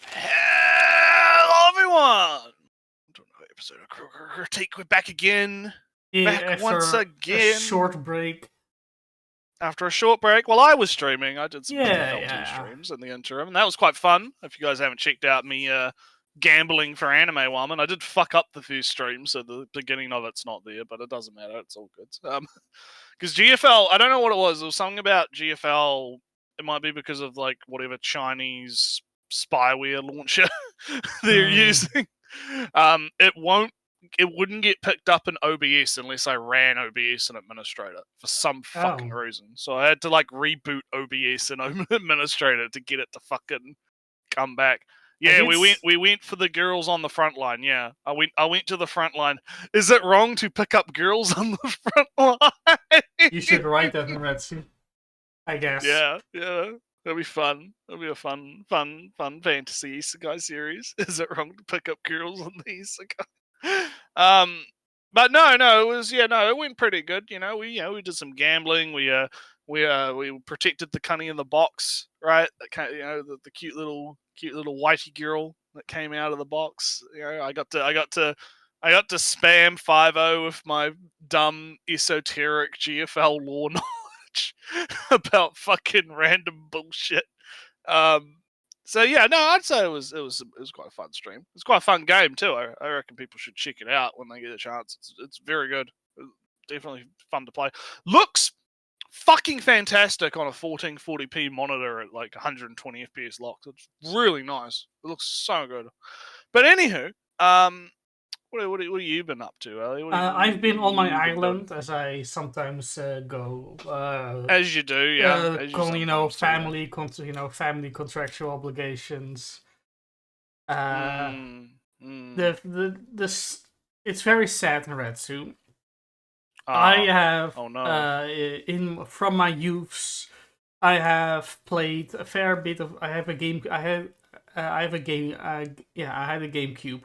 Hello, everyone! To another episode of Critique. We're back again. Yeah, Back once after again. a short break. After a short break. Well, I was streaming. I did some Yeah, TFLT streams in the interim, and that was quite fun. If you guys haven't checked out me gambling for Anime Woman, I did fuck up the first stream, so the beginning of it's not there, but it doesn't matter. It's all good. Because GFL, I don't know what it was. There was something about GFL. It might be because of like whatever Chinese spyware launcher they're using. It wouldn't get picked up in OBS unless I ran OBS and administrator for some fucking reason. So I had to like reboot OBS and administrator to get it to fucking come back. Yeah, we went for the girls on the front line. Yeah, I went to the front line. Is it wrong to pick up girls on the front line? You should write that in Redsi, I guess. Yeah. That'll be fun. It'll be a fun fantasy isekai series. Is it wrong to pick up girls on the isekai? But no, it went pretty good. We did some gambling. We protected the cunny in the box, right? The cute little whitey girl that came out of the box. I got to spam 5-0 with my dumb esoteric GFL lore knowledge about fucking random bullshit. So yeah, no, I'd say it was quite a fun stream. It's quite a fun game too. I reckon people should check it out when they get a chance. It's very good. Definitely fun to play. Looks fucking fantastic on a 1440p monitor at like 120 FPS locked. It's really nice. It looks so good. But anywho, what have you been up to, Ellie? I've been on my island, as I sometimes go. As you do, yeah. Family contractual obligations. It's very sad in Retsu. I have from my youths, I have played a fair bit of. I had a GameCube,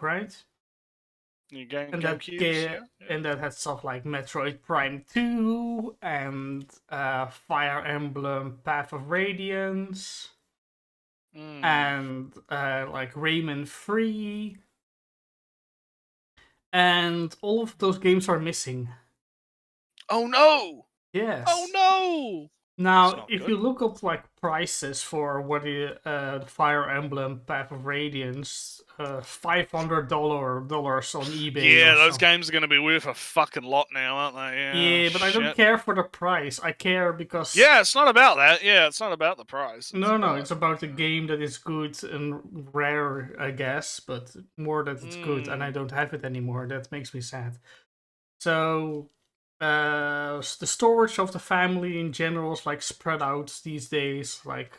right? And that had stuff like Metroid Prime 2 and Fire Emblem Path of Radiance and like Rayman 3. And all of those games are missing. Oh no! Yes. Oh no! Now, if you look up like prices for what Fire Emblem Path of Radiance, $500 on eBay. Yeah, those games are going to be worth a fucking lot now, aren't they? Yeah, but I don't care for the price. I care because it's not about that. Yeah, it's not about the price. It's about the game that is good and rare, I guess, but more that it's good, and I don't have it anymore. That makes me sad. So the storage of the family in general is like spread out these days. Like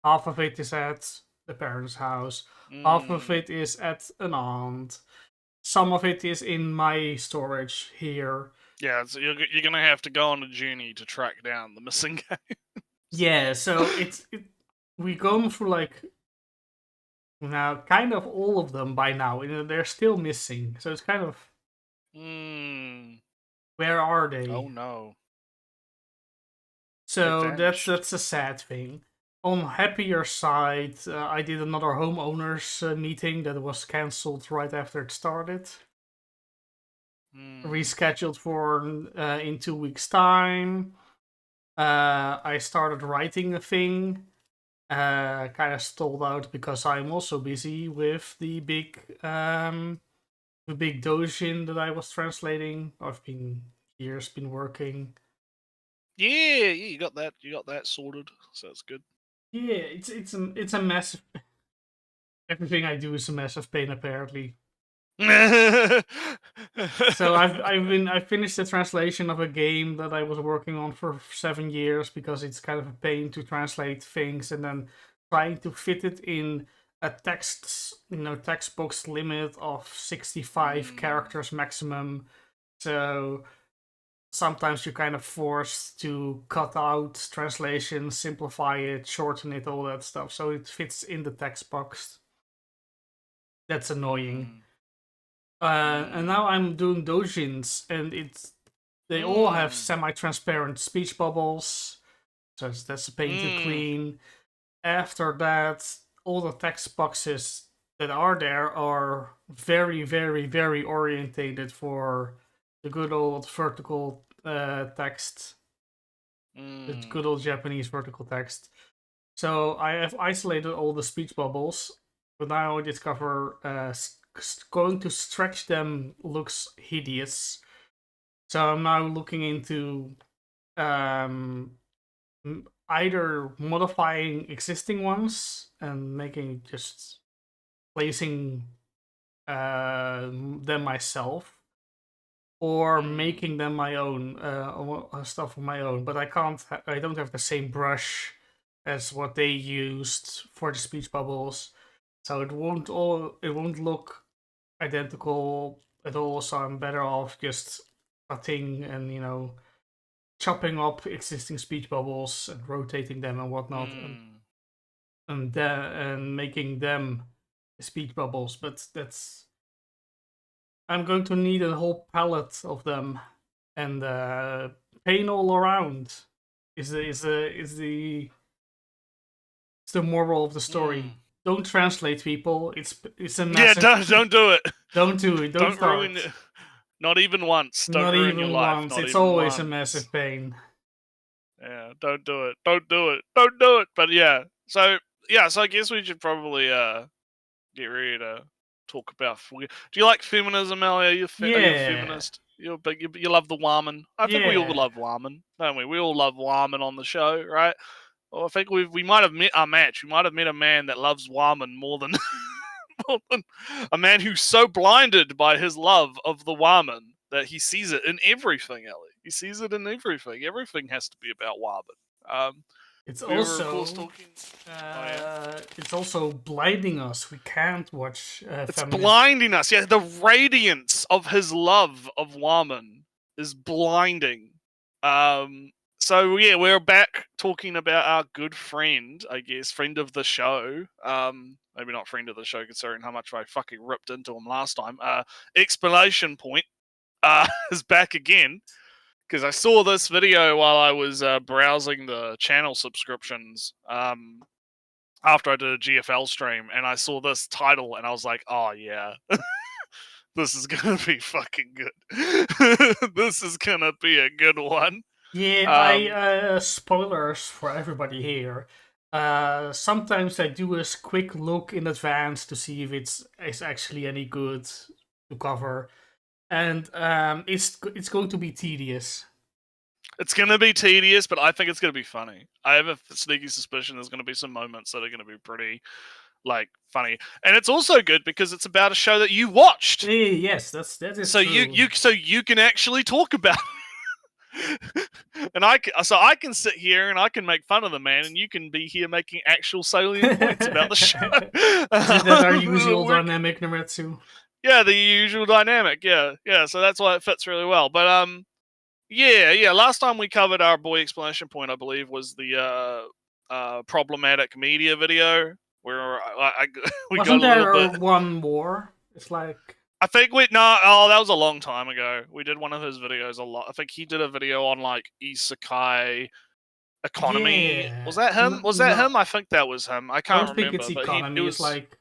half of it is at the parents' house, half of it is at an aunt, some of it is in my storage here. Yeah, so you're gonna have to go on a journey to track down the missing games. Yeah, so we've gone through like now kind of all of them by now. They're still missing, so it's kind of where are they? Oh no. So that's a sad thing. On happier side, I did another homeowners meeting that was cancelled right after it started. Rescheduled for in 2 weeks' time. I started writing a thing. Kind of stalled out because I'm also busy with the big doujin that I was translating. I've been working. Yeah, you got that sorted, so it's good. Yeah, it's a massive. Everything I do is a massive pain, apparently. So I finished the translation of a game that I was working on for 7 years because it's kind of a pain to translate things and then trying to fit it in a text box limit of 65 characters maximum. So sometimes you're kind of forced to cut out translation, simplify it, shorten it, all that stuff, so it fits in the text box. That's annoying. And now I'm doing doujins, and they all have semi-transparent speech bubbles, so that's a pain to clean. after that, all the text boxes that are there are very, very, very orientated for the good old vertical text, the good old Japanese vertical text. So I have isolated all the speech bubbles, but now I discover going to stretch them looks hideous. So I'm now looking into either modifying existing ones and making just placing them myself, or making them my own stuff of my own. But I can't. I don't have the same brush as what they used for the speech bubbles, so it won't look identical at all. So I'm better off just cutting and chopping up existing speech bubbles and rotating them and whatnot, and making them speech bubbles. But I'm going to need a whole palette of them, and paint all around is the moral of the story. Don't translate, people. It's a massive... Yeah, don't do it. Don't do it. Don't start. Ruin it. Not even once. Don't Not ruin even your life. once. Not It's even always once. a massive pain. Yeah, don't do it. Don't do it. Don't do it. But yeah, so I guess we should probably get ready to talk about. Do you like feminism, Ellie? Are you a feminist? You love the woman. I think we all love woman, don't we? We all love woman on the show, right? Well, I think we might have met our match. We might have met a man that loves woman more than a man who's so blinded by his love of the woman that he sees it in everything, Ellie. He sees it in everything. Everything has to be about woman. It's we also, were, of course, talking... it's also blinding us. We can't watch It's blinding us. Yeah, the radiance of his love of woman is blinding. So yeah, we're back talking about our good friend, I guess, friend of the show. Maybe not friend of the show, considering how much I fucking ripped into him last time. Explanation point is back again, because I saw this video while I was browsing the channel subscriptions after I did a GFL stream, and I saw this title, and I was like, oh yeah. This is gonna be fucking good. This is gonna be a good one. Yeah, spoilers for everybody here. Sometimes I do a quick look in advance to see if it's actually any good to cover, and it's going to be tedious. It's going to be tedious, but I think it's going to be funny. I have a sneaky suspicion there's going to be some moments that are going to be pretty, funny, and it's also good because it's about a show that you watched. Yes, that is so true. You can actually talk about it. And I can sit here and I can make fun of the man, and you can be here making actual salient points about the show. Is that our usual dynamic, Naretsu? Yeah, the usual dynamic. Yeah. So that's why it fits really well. But yeah. Last time we covered our boy explanation point, I believe, was the problematic media video where we Wasn't got a little bit. One more? It's like, I think that was a long time ago. We did one of his videos a lot. I think he did a video on isekai economy. Yeah. Was that him? Him? I think that was him. I can't remember. I don't think it's economy. It was it's like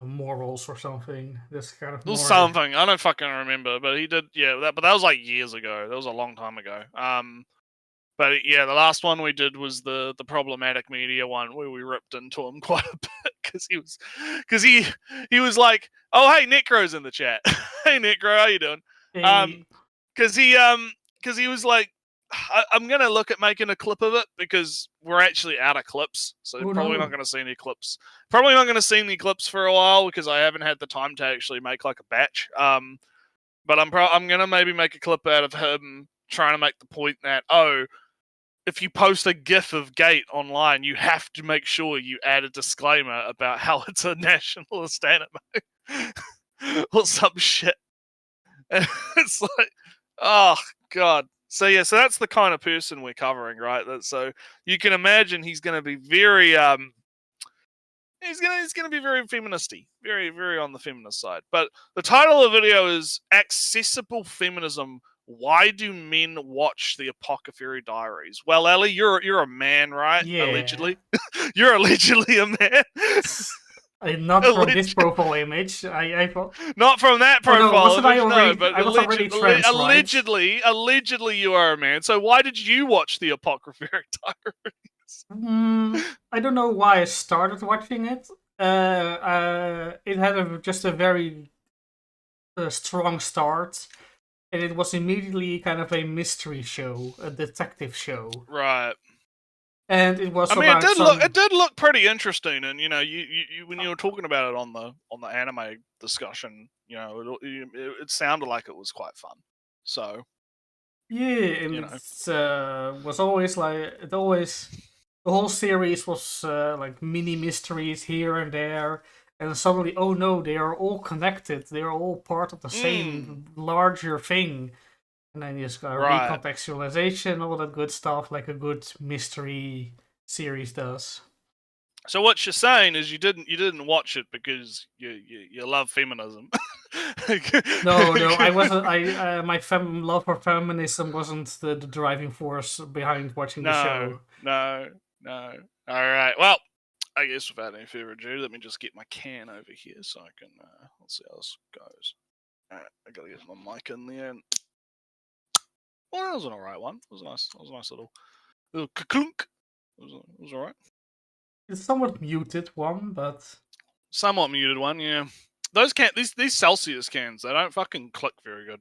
morals or something. This kind of it was something. I don't fucking remember. But he did. Yeah, but that was like years ago. That was a long time ago. But yeah, the last one we did was the problematic media one where we ripped into him quite a bit because he was like, oh hey, Necro's in the chat. Hey Necro, how you doing? Hey. Because he was like, I'm gonna look at making a clip of it because we're actually out of clips, so probably not gonna see any clips. Probably not gonna see any clips for a while because I haven't had the time to actually make like a batch. But I'm gonna maybe make a clip out of him trying to make the point that if you post a GIF of Gate online, you have to make sure you add a disclaimer about how it's a nationalist anime or some shit. And it's like, oh god. So yeah, so that's the kind of person we're covering, right? So you can imagine he's going to be very he's gonna be very feministy, very very on the feminist side. But the title of the video is "Accessible Feminism why do men watch the Apothecary Diaries? Well, Ellie, you're a man, right? Yeah. Allegedly. You're allegedly a man. Not from this profile image. I thought... Not from that Oh, no, profile wasn't I image, already... no, but I was already trans, right? allegedly you are a man. So why did you watch the Apothecary Diaries? I don't know why I started watching it. It had just a very strong start, and it was immediately kind of a mystery show, a detective show. Right. And it was. I mean, it did look pretty interesting, and you know, you when you were talking about it on the anime discussion, you know, it sounded like it was quite fun. So. Yeah, and it was always like the whole series was like mini mysteries here and there, and suddenly, oh no, they are all connected. They are all part of the same larger thing, and then you just got recontextualization, all that good stuff, like a good mystery series does. So what you're saying is you didn't watch it because you love feminism. No, I wasn't. My love for feminism wasn't the driving force behind watching the show. No. All right. Well, I guess without any further ado, let me just get my can over here so I can. Let's see how this goes. All right, I gotta get my mic in there. Well, that was an alright one. It was nice. It was a nice little clunk. It was alright. It's somewhat muted one, but somewhat muted one. Yeah, those these Celsius cans, they don't fucking click very good.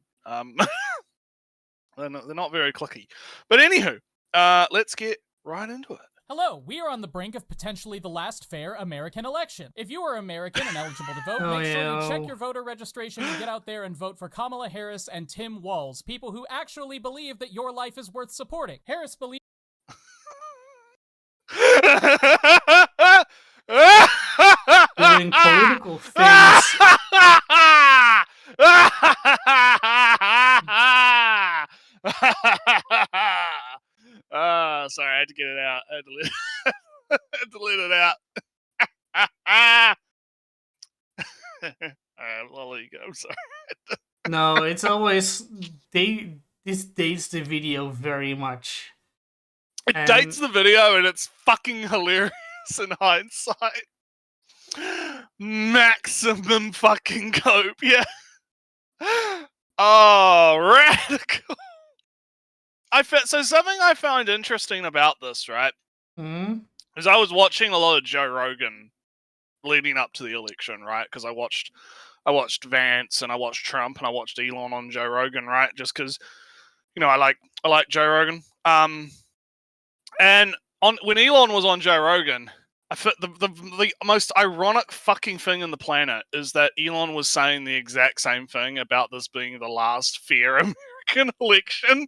They're not very clicky. But anywho, let's get right into it. Hello, we are on the brink of potentially the last fair American election. If you are American and eligible to vote, make sure you check your voter registration and get out there and vote for Kamala Harris and Tim Walz, people who actually believe that your life is worth supporting. Harris believes... doing political things. Sorry, I had to get it out. I had to let it out. Alright, I'll let you go. I'm sorry. No, it's always this dates the video very much. It dates the video and it's fucking hilarious in hindsight. Maximum fucking cope, yeah. Oh, radical. So something I found interesting about this, right? Is I was watching a lot of Joe Rogan leading up to the election, right? Because I watched Vance and I watched Trump and I watched Elon on Joe Rogan, right? Just because, you know, I like Joe Rogan. And when Elon was on Joe Rogan, the most ironic fucking thing in the planet is that Elon was saying the exact same thing about this being the last fair American election.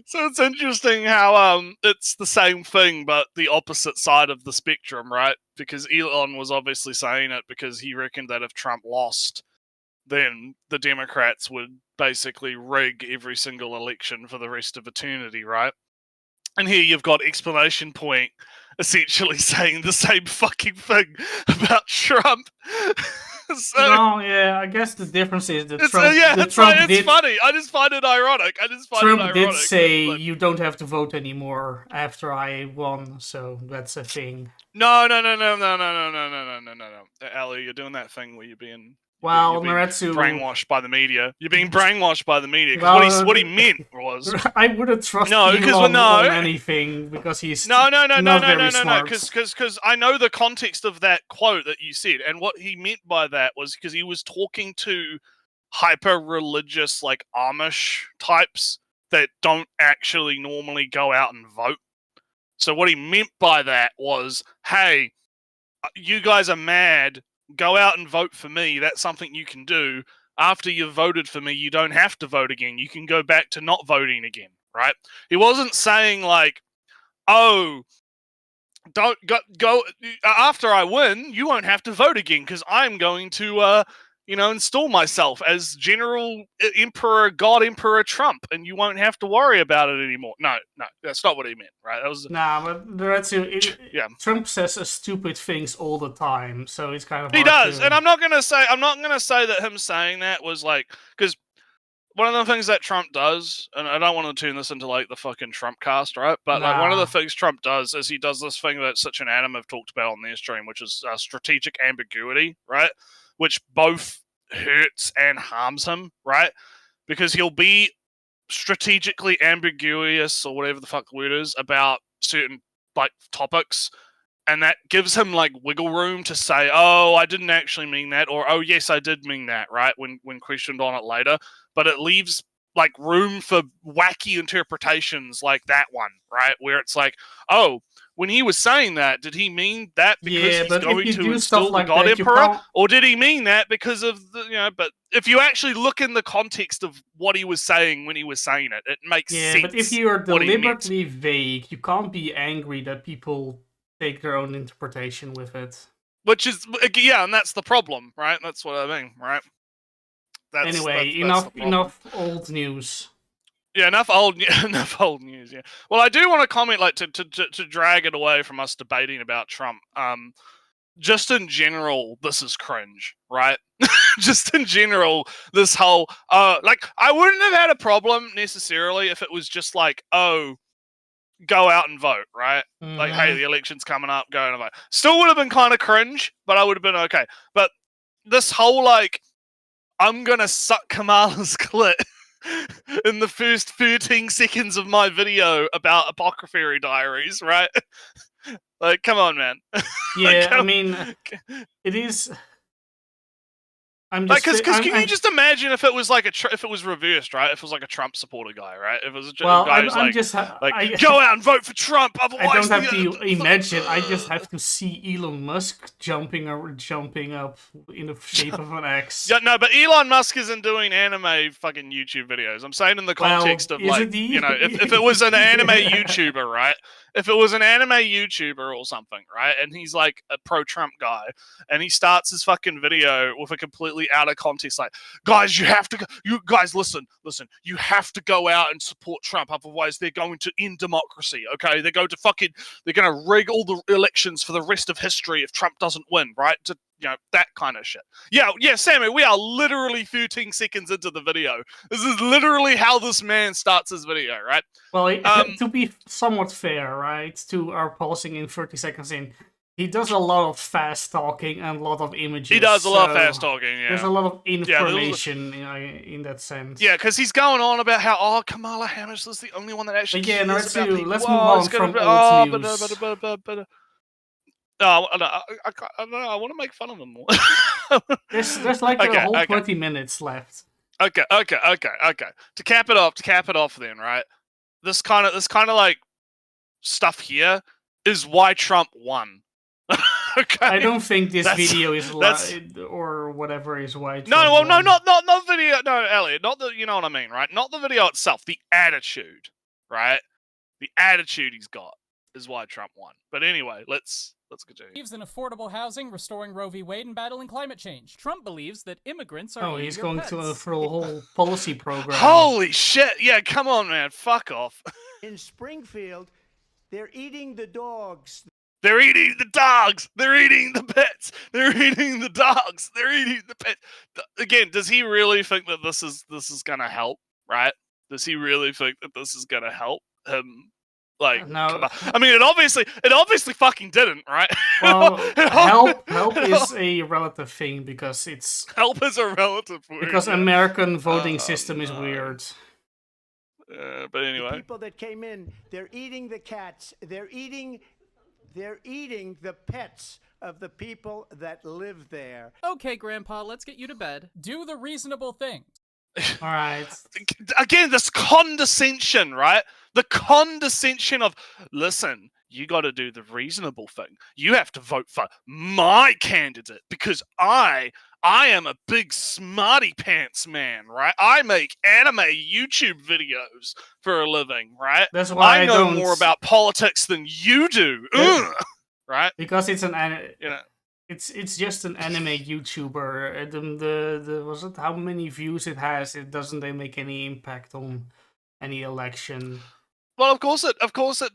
So it's interesting how it's the same thing but the opposite side of the spectrum, right? Because Elon was obviously saying it because he reckoned that if Trump lost, then the Democrats would basically rig every single election for the rest of eternity, right? And here you've got Explanation Point essentially saying the same fucking thing about Trump. So, no, yeah, I guess the difference is that it's funny. I just find it ironic. Trump did say you don't have to vote anymore after I won, so that's a thing. No. Ali, you're doing that thing where you're being brainwashed by the media. You're being brainwashed by the media because what he meant was I wouldn't trust Elon on anything because he's not very smart. Because I know the context of that quote that you said, and what he meant by that was because he was talking to hyper-religious, like Amish types that don't actually normally go out and vote. So what he meant by that was, hey, you guys are mad. Go out and vote for me. That's something you can do. After you've voted for me, you don't have to vote again. You can go back to not voting again, right? He wasn't saying like, oh, don't go after I win, you won't have to vote again because I'm going to install myself as General Emperor God Emperor Trump, and you won't have to worry about it anymore. No, that's not what he meant, right? That was but Trump says stupid things all the time, so it's kind of he hard does, to... and I'm not gonna say that him saying that was like, because one of the things that Trump does, and I don't want to turn this into like the fucking Trump cast, right? But like one of the things Trump does is he does this thing that Such an Adam have talked about on their stream, which is strategic ambiguity, right? Which both hurts and harms him, right? Because he'll be strategically ambiguous or whatever the fuck the word is about certain like topics, and that gives him like wiggle room to say, "Oh, I didn't actually mean that," or "Oh, yes, I did mean that," right? When questioned on it later, but it leaves like room for wacky interpretations like that one, right? Where it's like, "Oh, when he was saying that, did he mean that because he's going to install the God Emperor? Or did he mean that because of the, but if you actually look in the context of what he was saying when he was saying it, it makes sense. Yeah, but if you are deliberately vague, you can't be angry that people take their own interpretation with it. Which is, and that's the problem, right? That's what I mean, right? Enough old news. Yeah, enough old news. Yeah. Well, I do want to comment, like, to drag it away from us debating about Trump. Just in general, this is cringe, right? Just in general, this whole like, I wouldn't have had a problem necessarily if it was just like, oh, go out and vote, right? Mm-hmm. Like, hey, the election's coming up, go out and vote. Still would have been kind of cringe, but I would have been okay. But this whole like, I'm gonna suck Kamala's clit in the first 13 seconds of my video about Apocryphary Diaries, right? Like, come on, man. Yeah, I mean, it is. I'm just like, because can you just imagine if it was like if it was reversed, right? If it was like a Trump supporter guy, right? If it was a guy who's go out and vote for Trump. Otherwise, I don't have to imagine. I just have to see Elon Musk jumping up in the shape of an X. Yeah, no, but Elon Musk isn't doing anime fucking YouTube videos. I'm saying in the context of like, if it was an anime YouTuber, right? If it was an anime YouTuber or something, right? And he's like a pro-Trump guy, and he starts his fucking video with a completely out of context, like, guys, you guys, listen, you have to go out and support Trump, otherwise they're going to end democracy, okay? They're going to rig all the elections for the rest of history if Trump doesn't win, right? That kind of shit. Yeah, Sammy, we are literally 13 seconds into the video. This is literally how this man starts his video, right? Well, to be somewhat fair, right, to our pausing in 30 seconds in, he does a lot of fast talking and a lot of images. He does a lot of fast talking, yeah. There's a lot of information in that sense. Yeah, because he's going on about how, Kamala Harris is the only one that actually cares about people. Let's move on from old news. I want to make fun of them more. there's like a whole 20 minutes left. Okay. To cap it off then, right? This kind of like stuff here is why Trump won. Okay. I don't think this video is or whatever is why Trump won. No, not video. No, Elliot, not the, you know what I mean, right? Not the video itself, the attitude, right? The attitude he's got is why Trump won. But anyway, let's continue. Believes in affordable housing, restoring Roe v. Wade, and battling climate change. Trump believes that immigrants are. Oh, he's going through a whole policy program. Holy shit! Yeah, come on, man, fuck off. In Springfield, they're eating the dogs. They're eating the dogs. They're eating the pets. They're eating the dogs. They're eating the pets. Again, does he really think that this is gonna help? Right? Does he really think that this is gonna help him? Like, no. I mean, it obviously fucking didn't, right? Well, help is a relative thing because it's help is a relative word. Because American voting system is weird. But anyway, the people that came in, they're eating the cats. They're eating the pets of the people that live there. Okay, Grandpa, let's get you to bed. Do the reasonable thing. All right. Again, this condescension, right? The condescension of, listen, you got to do the reasonable thing. You have to vote for my candidate because I am a big smarty pants man, right? I make anime YouTube videos for a living, right? That's why I know more about politics than you do, right? Because it's an It's just an anime YouTuber. The was it how many views it has? It doesn't make any impact on any election. Well, of course it.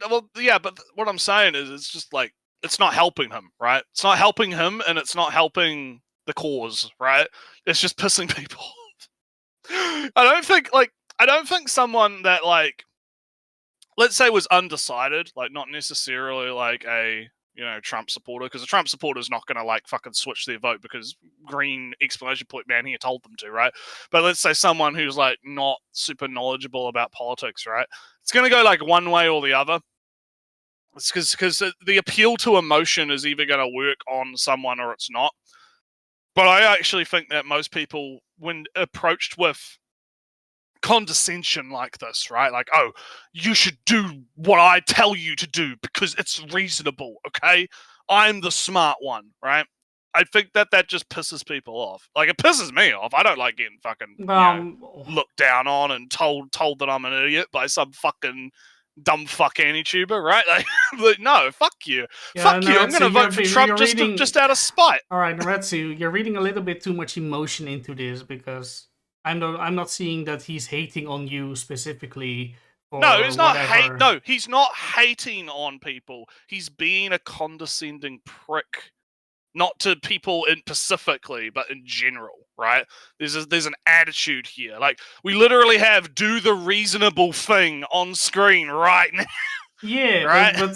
Well, yeah, but what I'm saying is, it's just like it's not helping him, right? It's not helping him, and it's not helping the cause, right? It's just pissing people off. I don't think someone that like, let's say, was undecided, like not necessarily like a Trump supporter, because a Trump supporter is not going to like fucking switch their vote because green exclamation point man here told them to, right? But let's say someone who's like not super knowledgeable about politics, right? It's going to go like one way or the other. It's because the appeal to emotion is either going to work on someone or it's not. But I actually think that most people, when approached with condescension like this, right? Like, oh, you should do what I tell you to do because it's reasonable, okay? I'm the smart one, right? I think that just pisses people off. Like, it pisses me off. I don't like getting fucking looked down on and told that I'm an idiot by some fucking dumb fuck anti-tuber, right? Like, no, fuck you. Fuck you. I'm going to vote for Trump just out of spite. All right, Naretsu, you're reading a little bit too much emotion into this because I'm not seeing that he's hating on you specifically. No, he's not he's not hating on people. He's being a condescending prick, not to people specifically, but in general, right? There's an attitude here. Like, we literally have "do the reasonable thing" on screen right now. Yeah, right? but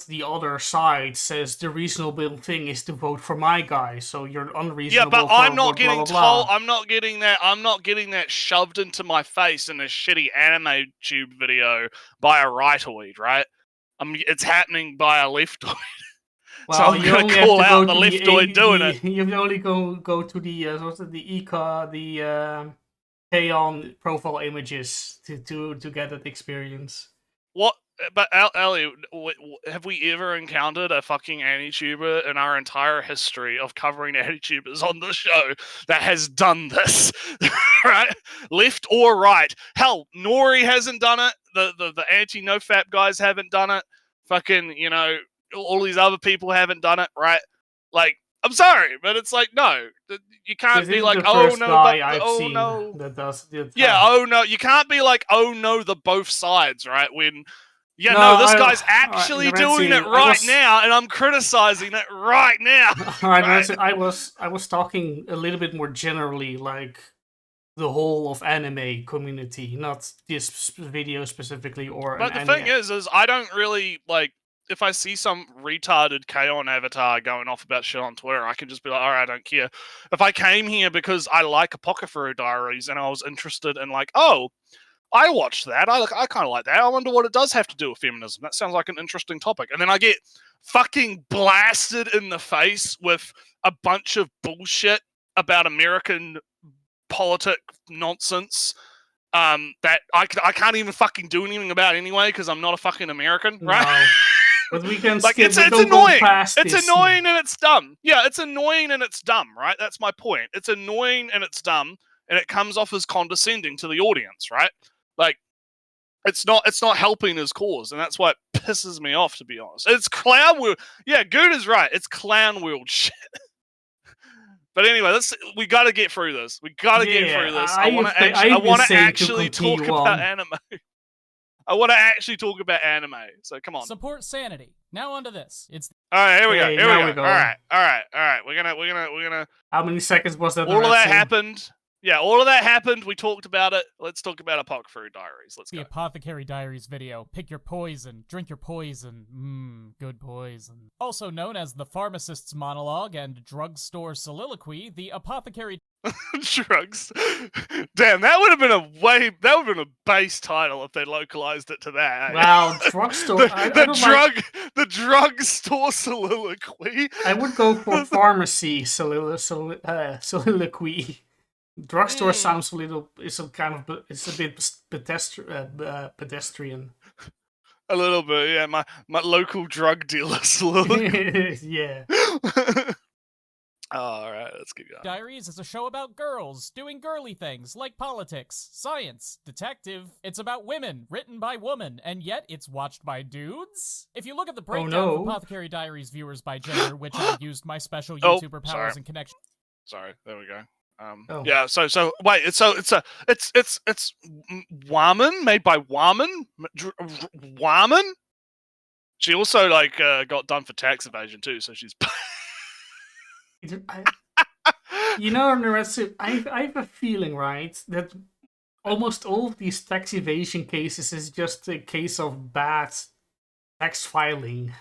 the other side says the reasonable thing is to vote for my guy, so you're unreasonable. Yeah, but I'm not getting blah, blah, told. I'm not getting that shoved into my face in a shitty anime tube video by a rightoid, right? It's happening by a leftoid. Well, so I'm going to call out the leftoid doing it. You can only go to the K-On profile images to get that experience. What? But Ellie, have we ever encountered a fucking anti-tuber in our entire history of covering anti-tubers on the show that has done this? Right? Left or right? Hell, Nori hasn't done it. The anti-nofap guys haven't done it. Fucking, all these other people haven't done it, right? Like, I'm sorry, but it's like, no, you can't be like, oh no, but oh no, that does. Yeah, oh no, you can't be like, oh no, the both sides, right? When this guy's actually doing it right now, and I'm criticizing it right now. All right, I was talking a little bit more generally, like the whole of anime community, not this video specifically or. But the thing is I don't really like. If I see some retarded K-On avatar going off about shit on Twitter, I can just be like, all right, I don't care. If I came here because I like Apocalypse Diaries and I was interested in like, oh, I watched that. I kind of like that. I wonder what it does have to do with feminism. That sounds like an interesting topic. And then I get fucking blasted in the face with a bunch of bullshit about American politic nonsense that I can't even fucking do anything about anyway because I'm not a fucking American, right? No. But we can like skip, it's annoying. It's annoying and it's dumb. Yeah, it's annoying and it's dumb, right? That's my point. It's annoying and it's dumb, and it comes off as condescending to the audience, right? Like, it's not helping his cause, and that's why it pisses me off, to be honest. It's clown world. Yeah, Good is right. It's clown world shit. But anyway, we got to get through this. We got to get through this. I want to actually talk about anime. I want to actually talk about anime. So come on. Support sanity. Now onto this. All right, here we go. Here we go. All right. We're gonna. How many seconds was that? All of that happened. Yeah, all of that happened. We talked about it. Let's talk about Apocalypse Diaries. Let's go. The Apothecary Diaries video. Pick your poison. Drink your poison. Good poison. Also known as the Pharmacist's Monologue and Drugstore Soliloquy, the Apothecary... Drugs. Damn, that would have been a base title if they localized it to that. Wow, drugstore. The drugstore soliloquy. I would go for pharmacy soliloquy. Drugstore sounds a bit pedestrian. A little bit, yeah. My local drug dealer soliloquy. Yeah. Oh, all right, let's keep going. Diaries is a show about girls doing girly things like politics, science, detective. It's about women, written by women, and yet it's watched by dudes? If you look at the breakdown of Apothecary Diaries viewers by gender, which I used my special YouTuber powers and connection. Sorry, there we go. Yeah, so wait, it's woman made by woman. She also like got done for tax evasion too, so she's. You know, Naretsu, I have a feeling, right, that almost all of these tax evasion cases is just a case of bad tax filing.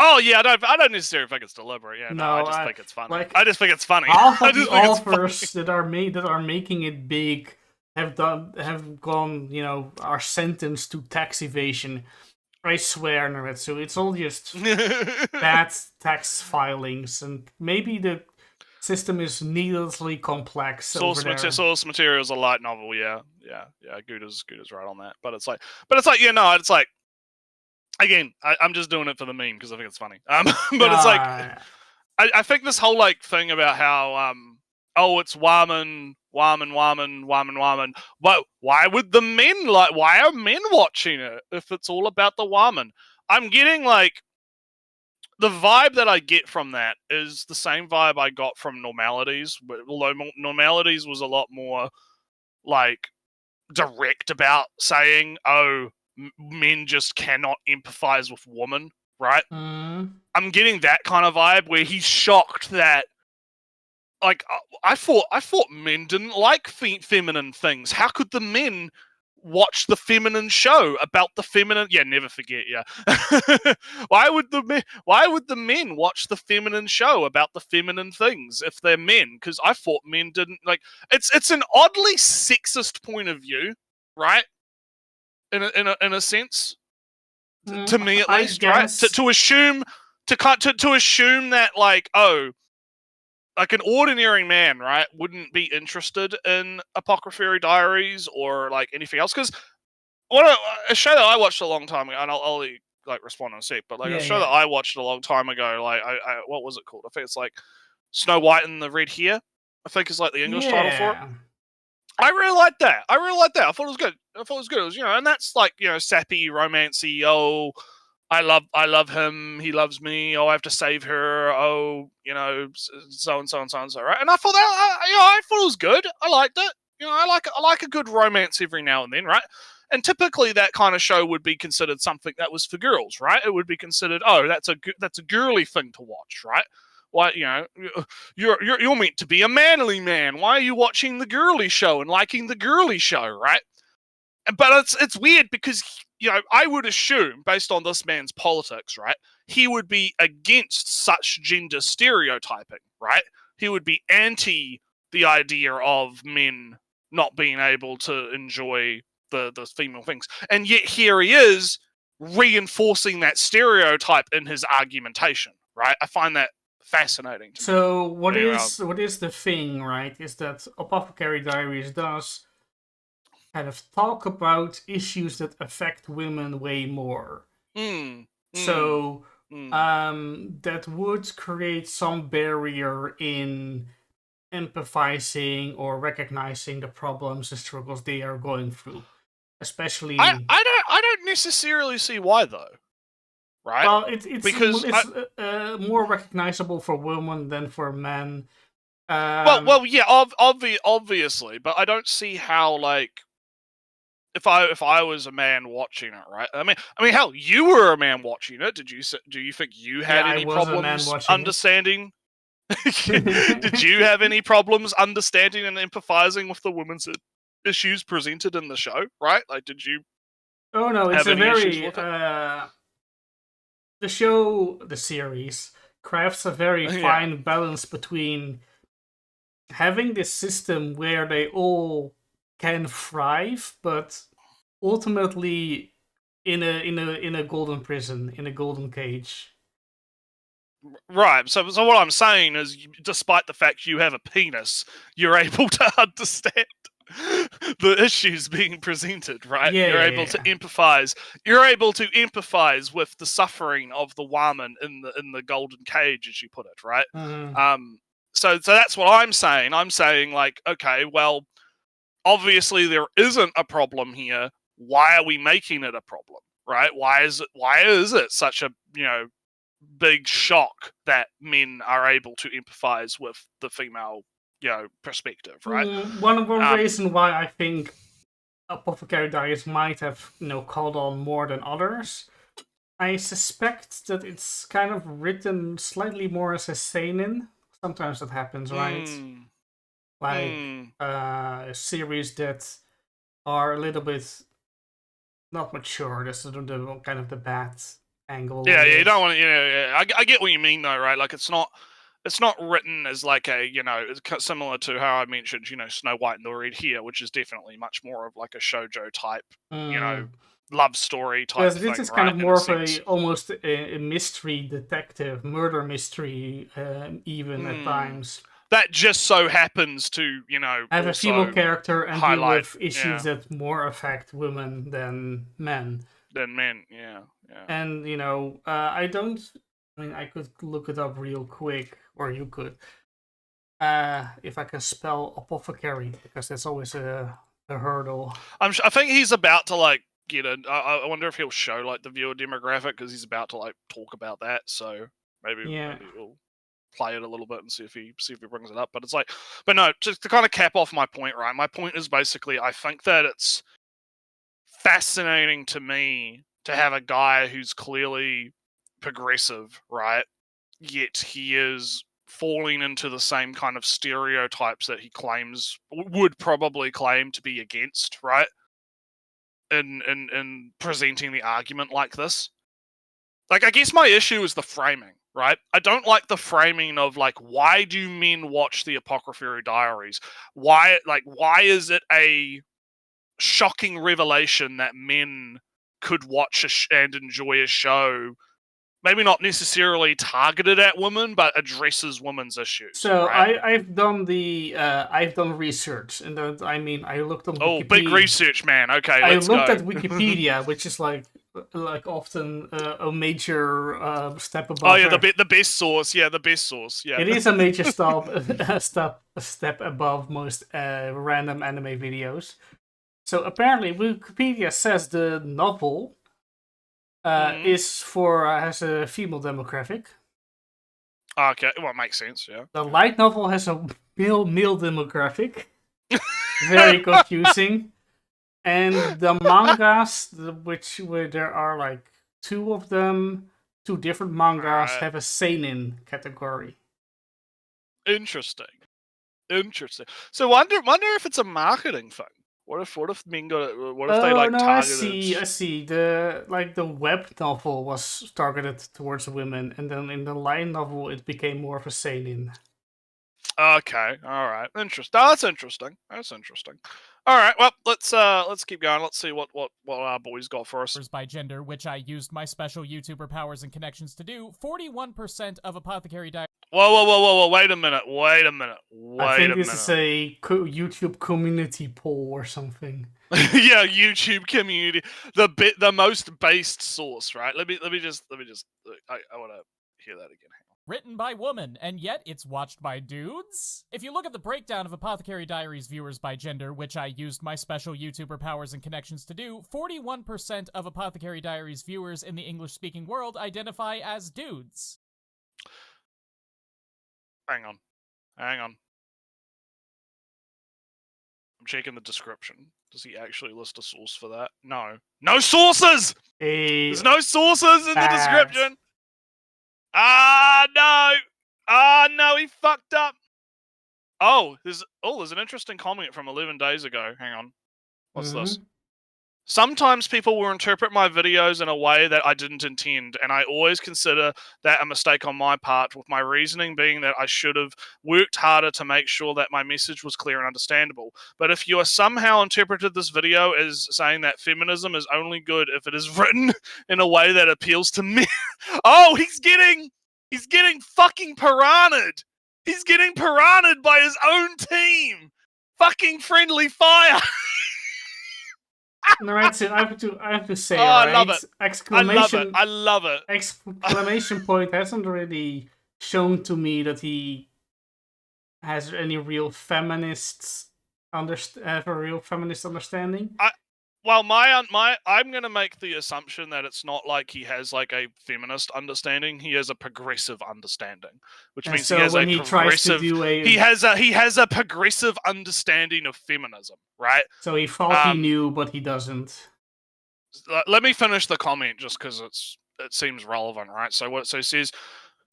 Oh yeah, I don't necessarily think it's deliberate. Yeah, no, I just think it's funny. Like, I just think it's funny. Half of the authors that are making it big have gone, you know, are sentenced to tax evasion. I swear, Naretsu, it's all just bad tax filings, and maybe the system is needlessly complex. Source material is a light novel. Yeah. Gouda's right on that. But it's like, yeah, no, it's like, again, I'm just doing it for the meme because I think it's funny. But it's like, I think this whole like thing about how it's woman. Why would the men why are men watching it if it's all about the woman? I'm getting like the vibe that I get from that is the same vibe I got from Normalities, although Normalities was a lot more like direct about saying, men just cannot empathize with women, right? I'm getting that kind of vibe where he's shocked that, like, I thought men didn't like feminine things. How could the men watch the feminine show about the feminine? Yeah, never forget. Yeah, why would the men watch the feminine show about the feminine things if they're men? Because I thought men didn't like. It's an oddly sexist point of view, right? In a sense, to me at least, right? To assume that like like an ordinary man, right, wouldn't be interested in Apothecary Diaries or like anything else. Because a show that I watched a long time ago, and I'll like respond in a sec, but like a show that I watched a long time ago, like I what was it called? I think it's like Snow White and the Red Hair. I think is like the English title for it. I really liked that. I thought it was good. It was, you know, and that's like, you know, sappy, romancy. Oh, I love him. He loves me. Oh, I have to save her. Oh, you know, so and so and so and so. Right? And I thought that, I thought it was good. I liked it. You know, I like a good romance every now and then, right? And typically that kind of show would be considered something that was for girls, right? It would be considered, that's a girly thing to watch, right? Why, you know, you're meant to be a manly man. Why are you watching the girly show and liking the girly show, right? But it's weird because, you know, I would assume, based on this man's politics, right, he would be against such gender stereotyping, right? He would be anti the idea of men not being able to enjoy the female things. And yet here he is reinforcing that stereotype in his argumentation, right? I find that fascinating to me. So what is the thing, right, is that Apothecary Diaries does kind of talk about issues that affect women way more. So that would create some barrier in empathizing or recognizing the problems and struggles they are going through. Especially, I don't necessarily see why though. Right? Well, it's more recognizable for women than for men. Well, yeah, obviously, but I don't see how, like, if I was a man watching it, right? I mean, hell, you were a man watching it. Do you think you had any problems understanding? Did you have any problems understanding and empathizing with the women's issues presented in the show? Right? Like, did you? Oh no, it's a very the series crafts a very fine balance between having this system where they all can thrive, but ultimately in a golden prison, in a golden cage. Right. So what I'm saying is, despite the fact you have a penis, you're able to understand the issues being presented, right? You're able to empathize. You're able to empathize with the suffering of the woman in the golden cage, as you put it, right? so that's what I'm saying. I'm saying, like, okay, well, obviously there isn't a problem here. Why are we making it a problem, right? Why is it such a, big shock that men are able to empathize with the female, perspective, right? One reason why I think Apothecary Diaries might have, called on more than others, I suspect that it's kind of written slightly more as a seinen. Sometimes that happens, right? Like series that are a little bit not mature. This is the kind of the bad angle. Yeah, you don't want to. Yeah. I get what you mean, though, right? Like, it's not written as like a, it's similar to how I mentioned, Snow White and the Red Hair, which is definitely much more of like a shoujo type, love story type. Because this is kind of more of almost a mystery detective, murder mystery, even at times. That just so happens to, have a female character and deal with issues yeah. that more affect women than men. Yeah. And, I could look it up real quick, or you could. If I can spell apothecary, because that's always a hurdle. I think he's about to, like, get in. I wonder if he'll show, like, the viewer demographic, because he's about to, like, talk about that, so maybe we'll play it a little bit and see if he brings it up. But it's like, but no, just to kind of cap off my point, right? My point is basically, I think that it's fascinating to me to have a guy who's clearly progressive, right? Yet he is falling into the same kind of stereotypes that he would probably claim to be against, right? In presenting the argument like this. Like, I guess my issue is the framing, right? I don't like the framing of, like, why do men watch the Apothecary Diaries? Why is it a shocking revelation that men could watch and enjoy a show, maybe not necessarily targeted at women, but addresses women's issues? So right? I've done research, and I looked on. Oh, Wikipedia. Big research, man. Okay, let's go. I looked at Wikipedia, which is like often a major step above. Oh yeah, the best source. Yeah, the best source. Yeah, it is a major step above most random anime videos. So apparently, Wikipedia says the novel has a female demographic. Okay, well, it makes sense. Yeah. The light novel has a male demographic. Very confusing. And the mangas, where there are like two of them, two different mangas, have a seinen category. Interesting. So wonder if it's a marketing thing. What if men got it? What if they targeted? I see. The web novel was targeted towards women, and then in the light novel it became more of a seinen. Okay, all right, interesting. Oh, that's interesting. All right, well, let's keep going. Let's see what our boys got for us. By gender, which I used my special YouTuber powers and connections to do. 41% of Apothecary Diaries. Whoa! Wait a minute. I think this is a YouTube community poll or something. Yeah, YouTube community, the most based source, right? Let me just. I want to hear that again. Written by women, and yet it's watched by dudes? If you look at the breakdown of Apothecary Diaries viewers by gender, which I used my special YouTuber powers and connections to do, 41% of Apothecary Diaries viewers in the English-speaking world identify as dudes. Hang on. I'm checking the description. Does he actually list a source for that? No sources! There's no sources in the description! No, he fucked up. There's an interesting comment from 11 days ago. Hang on. What's this? Sometimes people will interpret my videos in a way that I didn't intend, and I always consider that a mistake on my part, with my reasoning being that I should have worked harder to make sure that my message was clear and understandable. But if you are somehow interpreted this video as saying that feminism is only good if it is written in a way that appeals to men... Oh, he's getting fucking piranha'd! He's getting piranha'd by his own team! Fucking friendly fire! No, that's it. I have to say, I love it. I love it. Exclamation point hasn't really shown to me that he has any real feminists have a real feminist understanding. Well, I'm gonna make the assumption that it's not like he has like a feminist understanding. He has a progressive understanding, which means so he has when a he tries to progressive. do He has a progressive understanding of feminism, right? So he thought he knew, but he doesn't. Let me finish the comment just because it seems relevant, right? So it says.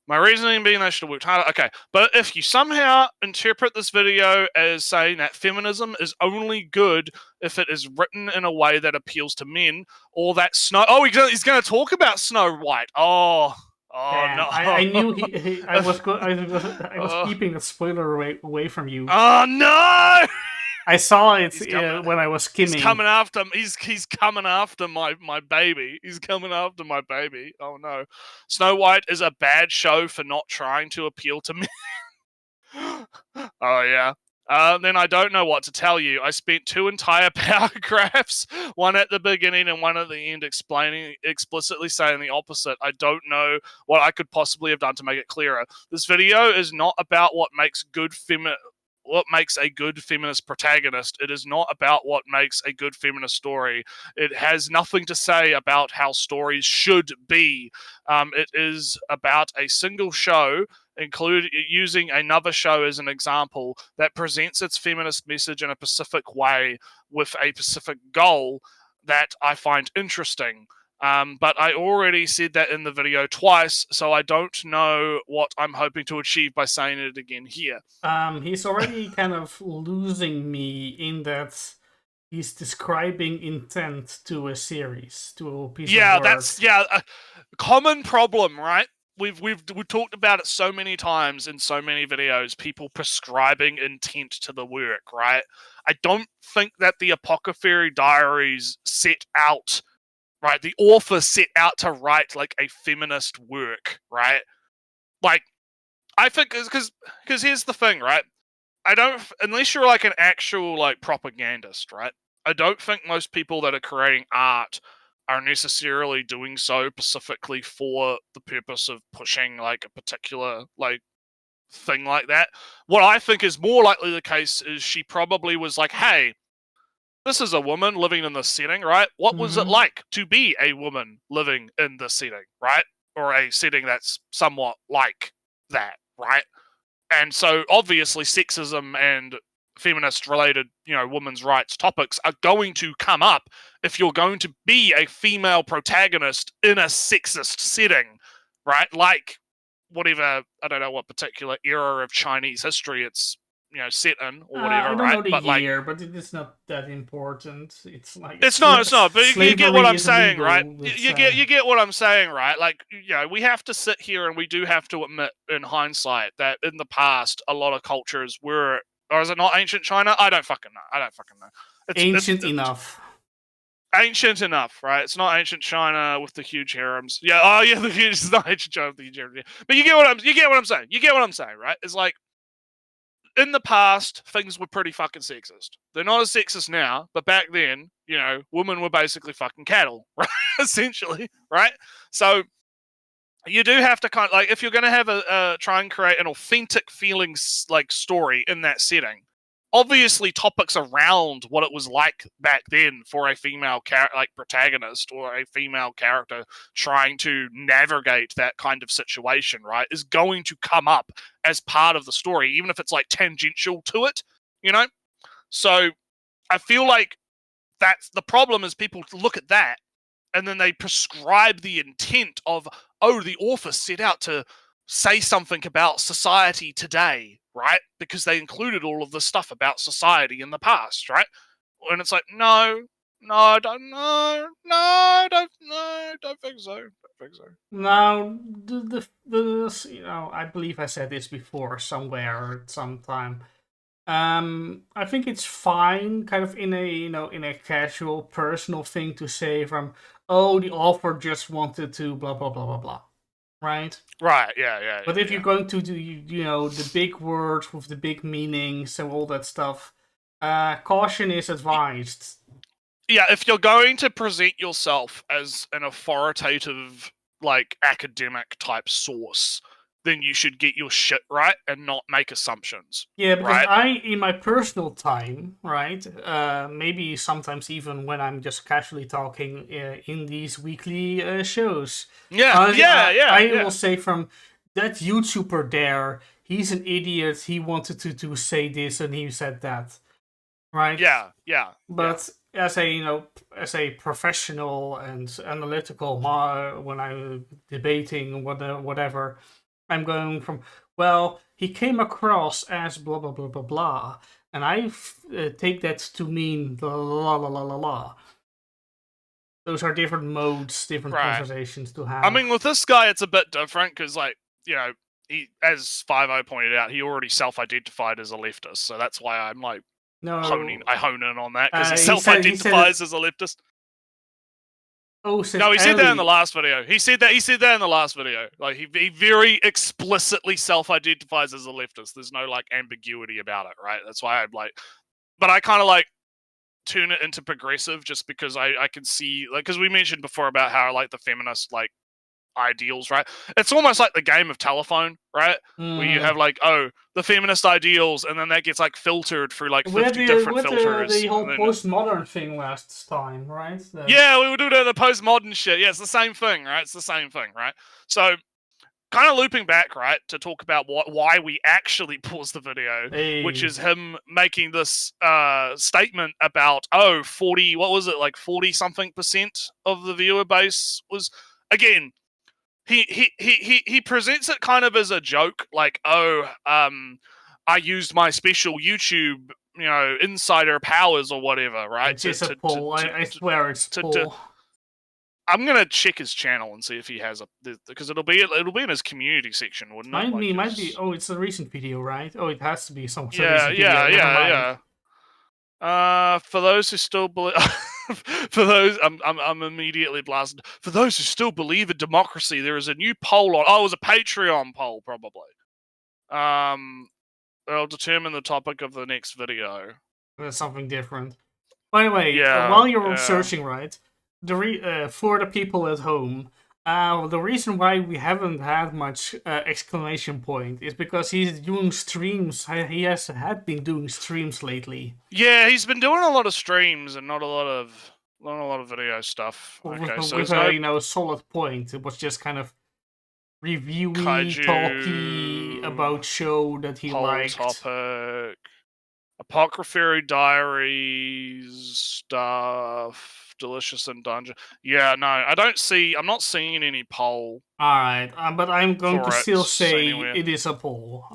My reasoning being they should have worked harder. Okay, but if you somehow interpret this video as saying that feminism is only good if it is written in a way that appeals to men, or that Snow... Oh, he's going to talk about Snow White. Oh Damn, no! I knew I was keeping the spoiler away from you. Oh no! I saw it when I was skimming. He's coming after him. He's coming after my baby. He's coming after my baby. Oh no! Snow White is a bad show for not trying to appeal to me. Oh yeah. Then I don't know what to tell you. I spent 2 entire paragraphs, one at the beginning and one at the end, explicitly saying the opposite. I don't know what I could possibly have done to make it clearer. This video is not about what makes a good feminist protagonist. It is not about what makes a good feminist story. It has nothing to say about how stories should be. It is about a single show, using another show as an example, that presents its feminist message in a specific way with a specific goal that I find interesting. But I already said that in the video twice, so I don't know what I'm hoping to achieve by saying it again here. He's already kind of losing me in that he's describing intent to a series, to a piece of work. That's a common problem, right? We've talked about it so many times in so many videos, people prescribing intent to the work, right? I don't think that the Apothecary Diaries set out... Right, the author set out to write like a feminist work, right? Like, I think because here's the thing, right? I don't, unless you're like an actual like propagandist, right? I don't think most people that are creating art are necessarily doing so specifically for the purpose of pushing like a particular like thing like that. What I think is more likely the case is she probably was like, hey, this is a woman living in this setting, right? What was it like to be a woman living in this setting, right? Or a setting that's somewhat like that, right? And so obviously sexism and feminist-related, women's rights topics are going to come up if you're going to be a female protagonist in a sexist setting, right? Like whatever, I don't know what particular era of Chinese history it's set in or whatever, I don't right? know the but year, but it is not that important. It's like it's not. But you get what I'm saying, illegal, right? You get what I'm saying, right? Like, we have to sit here and we do have to admit, in hindsight, that in the past, a lot of cultures were, or is it not ancient China? I don't fucking know. It's ancient enough. Ancient enough, right? It's not ancient China with the huge harems. Yeah. Oh yeah, it's not ancient China with the huge harems. But you get what I'm saying. You get what I'm saying, right? It's like, in the past, things were pretty fucking sexist. They're not as sexist now, but back then, women were basically fucking cattle, right? Essentially, right? So you do have to kind of, like, if you're going to have try and create an authentic feelings like story in that setting, obviously topics around what it was like back then for a female protagonist or a female character trying to navigate that kind of situation, right, is going to come up as part of the story, even if it's like tangential to it, So I feel like that's the problem, is people look at that and then they prescribe the intent of, oh, the author set out to say something about society today, right? Because they included all of this stuff about society in the past, right? And it's like, no, I don't know, don't think so. Now, I believe I said this before somewhere at some time. I think it's fine, kind of in a casual, personal thing to say from, oh, the author just wanted to blah blah blah blah blah. Right? Right, yeah. But if you're going to do, the big words with the big meanings and all that stuff, caution is advised. Yeah, if you're going to present yourself as an authoritative, like, academic type source, then you should get your shit right and not make assumptions. Yeah, because right? in my personal time, right, maybe sometimes even when I'm just casually talking in these weekly shows. I will say from that YouTuber there, he's an idiot, he wanted to say this and he said that. Right? Yeah. But as a professional and analytical, when I'm debating whatever, I'm going from, well, he came across as blah blah blah blah blah, and I take that to mean la la la la la la. Those are different modes, different conversations to have. I mean, with this guy, it's a bit different because, like, he, as 50 pointed out, he already self-identified as a leftist, so that's why I'm like. I hone in on that because he self-identifies as a leftist. Oh, he said that in the last video. He said that in the last video. Like he very explicitly self-identifies as a leftist. There's no like ambiguity about it, right? That's why I'm like, but I kind of like turn it into progressive just because I can see, like, because we mentioned before about how like the feminist like ideals, right? It's almost like the game of telephone, right? Where you have like, the feminist ideals, and then that gets like filtered through like 50 different filters. The whole postmodern thing last time, right? Yeah, we were doing the postmodern shit. Yeah, it's the same thing, right? So, kind of looping back, right, to talk about why we actually paused the video, which is him making this statement about 40, what was it, like 40-something% of the viewer base was, again, he presents it kind of as a joke, like, I used my special YouTube, insider powers or whatever, right? It's a poll. I swear it's poll. I'm gonna check his channel and see if he has because it'll be in his community section, wouldn't it? Might be. Oh, it's a recent video, right? Oh, it has to be some recent video. Yeah. For those who still believe, I'm immediately blasted. For those who still believe in democracy, there is a new poll on. Oh, it was a Patreon poll, probably. It'll determine the topic of the next video. That's something different. By the way, while you're searching, right, for the people at home, the reason why we haven't had much exclamation point is because he's doing streams. He had been doing streams lately. Yeah, he's been doing a lot of streams and not a lot of video stuff. Okay, with a solid point. It was just kind of reviewy, talky about show that he liked. Topic. Apocryphary Diaries stuff. Delicious in Dungeon. Yeah, no, I'm not seeing any poll. Alright, but I'm going to still say it is a poll.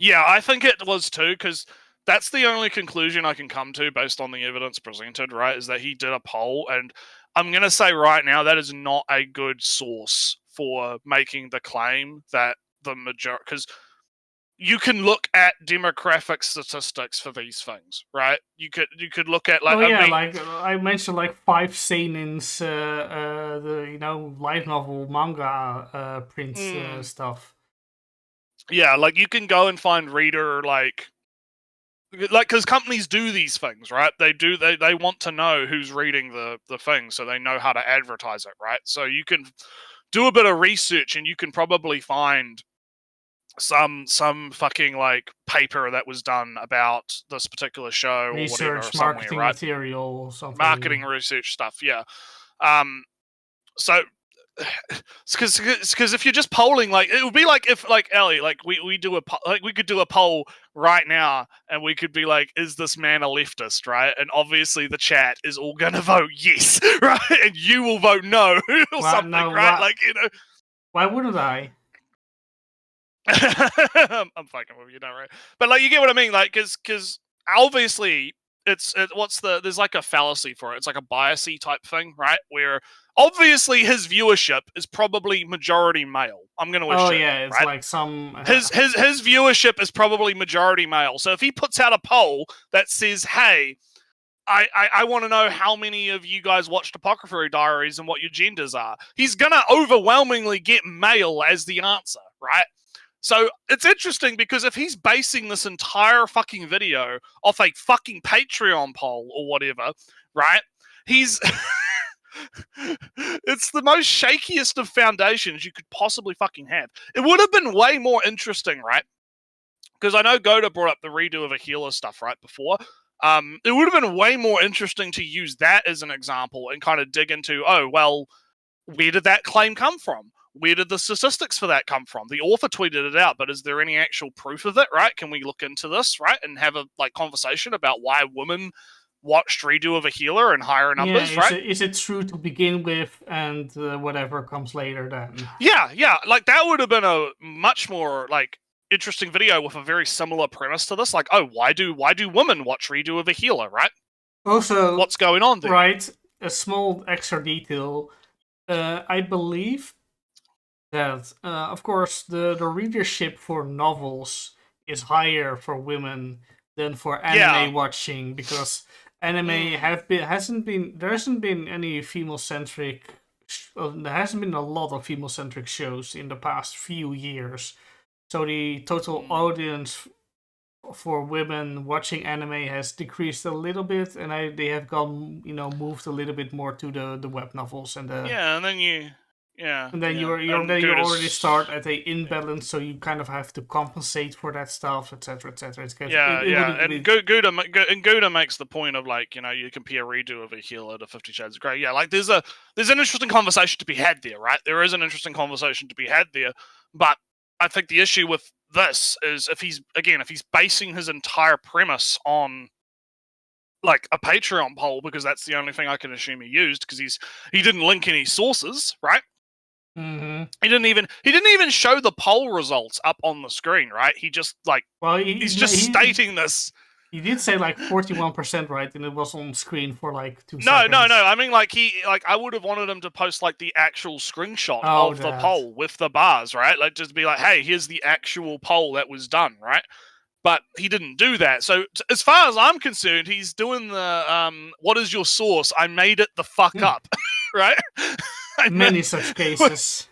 Yeah, I think it was too, because that's the only conclusion I can come to based on the evidence presented, right? Is that he did a poll, and I'm going to say right now that is not a good source for making the claim that the majority, because you can look at demographic statistics for these things, right? You could look at like like I mentioned, like 5 seinens, the light novel manga print stuff. Yeah, like you can go and find reader like because companies do these things, right? They want to know who's reading the thing, so they know how to advertise it, right? So you can do a bit of research and you can probably find some fucking like paper that was done about this particular show or whatever, marketing right? material or something. Marketing research stuff, yeah. So because if you're just polling, like it would be like if like Ellie, like we could do a poll right now and we could be like, is this man a leftist, right? And obviously the chat is all gonna vote yes, right? And you will vote no or something, right? Like, why wouldn't I? I'm fucking with you, don't worry. But like, you get what I mean, like, because obviously there's like a fallacy for it. It's like a biasy type thing, right? Where obviously his viewership is probably majority male. I'm going to assume. Oh yeah, it's right? like some his viewership is probably majority male. So if he puts out a poll that says, "Hey, I want to know how many of you guys watched Apocryphary Diaries and what your genders are," he's gonna overwhelmingly get male as the answer, right? So it's interesting because if he's basing this entire fucking video off a fucking Patreon poll or whatever, right? He's It's the most shakiest of foundations you could possibly fucking have. It would have been way more interesting, right? Because I know Goda brought up the redo of a healer stuff right before. It would have been way more interesting to use that as an example and kind of dig into, oh, well, where did that claim come from? Where did the statistics for that come from? The author tweeted it out, but is there any actual proof of it, right? Can we look into this, right? And have a conversation about why women watched redo of a healer in higher numbers, right? Is it true to begin with, and whatever comes later then? Yeah, like that would have been a much more interesting video with a very similar premise to this. Like, oh, why do women watch redo of a healer, right? Also, what's going on there? Right, a small extra detail. I believe that, of course, the readership for novels is higher for women than for anime watching, because anime there hasn't been any female-centric, there hasn't been a lot of female-centric shows in the past few years. So the total audience for women watching anime has decreased a little bit, and they have gone, moved a little bit more to the web novels and the and then you already start at a imbalance, so you kind of have to compensate for that stuff, etc., etc. And Gouda makes the point of you compare redo of a healer to 50 Shades of Grey. Yeah, there's an interesting conversation to be had there, right? There is an interesting conversation to be had there, but I think the issue with this is if he's basing his entire premise on a Patreon poll, because that's the only thing I can assume he used, because he didn't link any sources, right? Mm-hmm. He didn't even show the poll results up on the screen, right? He just he's just stating this. He did say 41%, right? And it was on screen for 2 seconds. No. I mean, I would have wanted him to post the actual screenshot of the poll with the bars, right? Just be hey, here's the actual poll that was done, right? But he didn't do that. So as far as I'm concerned, he's doing the what is your source? I made it the fuck up, right? Many such cases.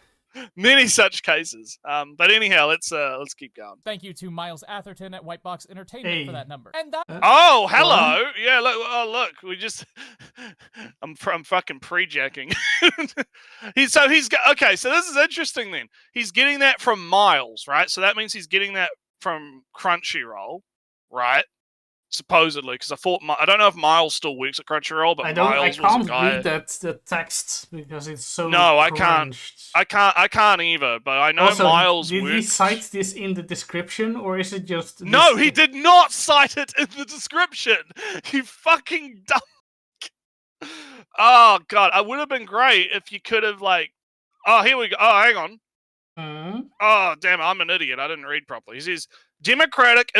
Many such cases. But anyhow, let's keep going. Thank you to Miles Atherton at Whitebox Entertainment for that number. And that. Oh, hello. Yeah. Look. We just. I'm fucking pre-jacking. So this is interesting. Then he's getting that from Miles, right? So that means he's getting that from Crunchyroll, right? Supposedly, because I don't know if Miles still works at Crunchyroll, but Miles was a guy. Read the text because it's so. No, crunched. I can't either. But I know also, Miles. Did he cite this in the description, or is it just? No, he did not cite it in the description. You fucking dumb. Oh god, it would have been great if you could have Oh, here we go. Oh, hang on. Mm-hmm. Oh, damn! I'm an idiot. I didn't read properly. He says. Demographic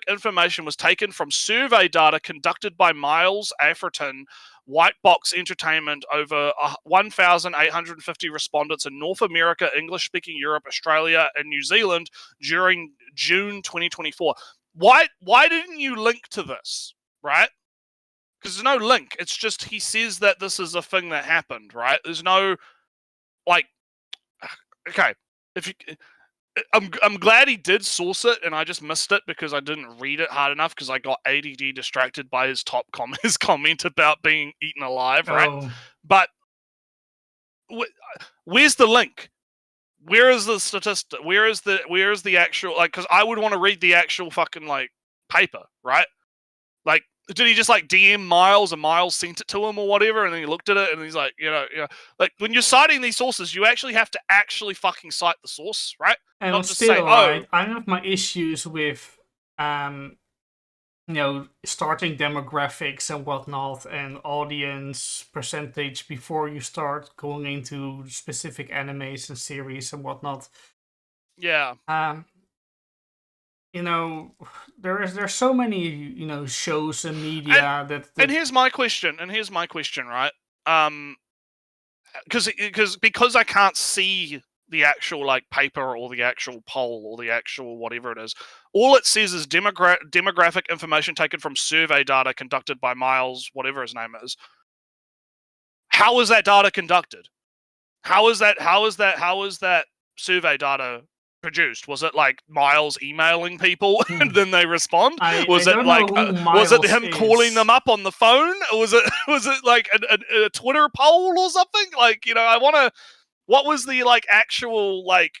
information was taken from survey data conducted by Miles Atherton, White Box Entertainment, over 1,850 respondents in North America, English-speaking Europe, Australia, and New Zealand during June 2024. Why didn't you link to this, right? Because there's no link. It's just he says that this is a thing that happened, right? There's no, okay, if you... I'm glad he did source it, and I just missed it because I didn't read it hard enough because I got ADD distracted by his his comment about being eaten alive, right? Oh. But where's the link? Where is the statistic? Where is the actual because I would want to read the actual fucking paper, right? Did he just DM Miles and Miles sent it to him or whatever, and then he looked at it and he's when you're citing these sources, you actually have to fucking cite the source, right? And not just still, say, right, I have my issues with starting demographics and whatnot and audience percentage before you start going into specific animes and series and whatnot. Yeah. There's so many shows and media that and here's my question, right? Because I can't see the actual paper or the actual poll or the actual whatever it is. All it says is demographic information taken from survey data conducted by Miles, whatever his name is. How is that data conducted? How is that survey data produced? Was it like Miles emailing people and then they respond? I Was it don't like know who was it Miles him calling is. them up on the phone? Or was it like a Twitter poll or something? Like, you know, I want to. What was the like actual like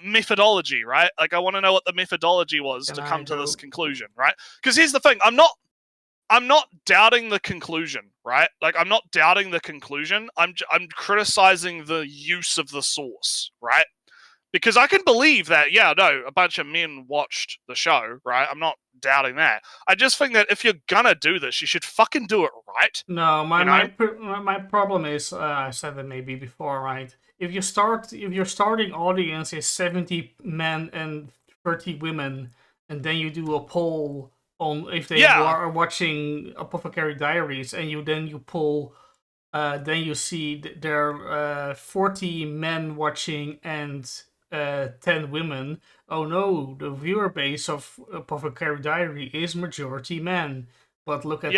methodology, right? Like, I want to know what the methodology was to come to this conclusion, right? Because here's the thing: I'm not doubting the conclusion, right? Like, I'm not doubting the conclusion. I'm criticizing the use of the source, right? Because I can believe that, yeah, no, a bunch of men watched the show, right? I'm not doubting that. I just think that if you're gonna do this, you should fucking do it right. No, you know? my problem is, I said that maybe before, right? If your starting audience is 70 men and 30 women, and then you do a poll on if they are watching Apothecary Diaries, and you poll, then you see there are 40 men watching and 10 women. Oh no, the viewer base of Apothecary Diary is majority men. But look at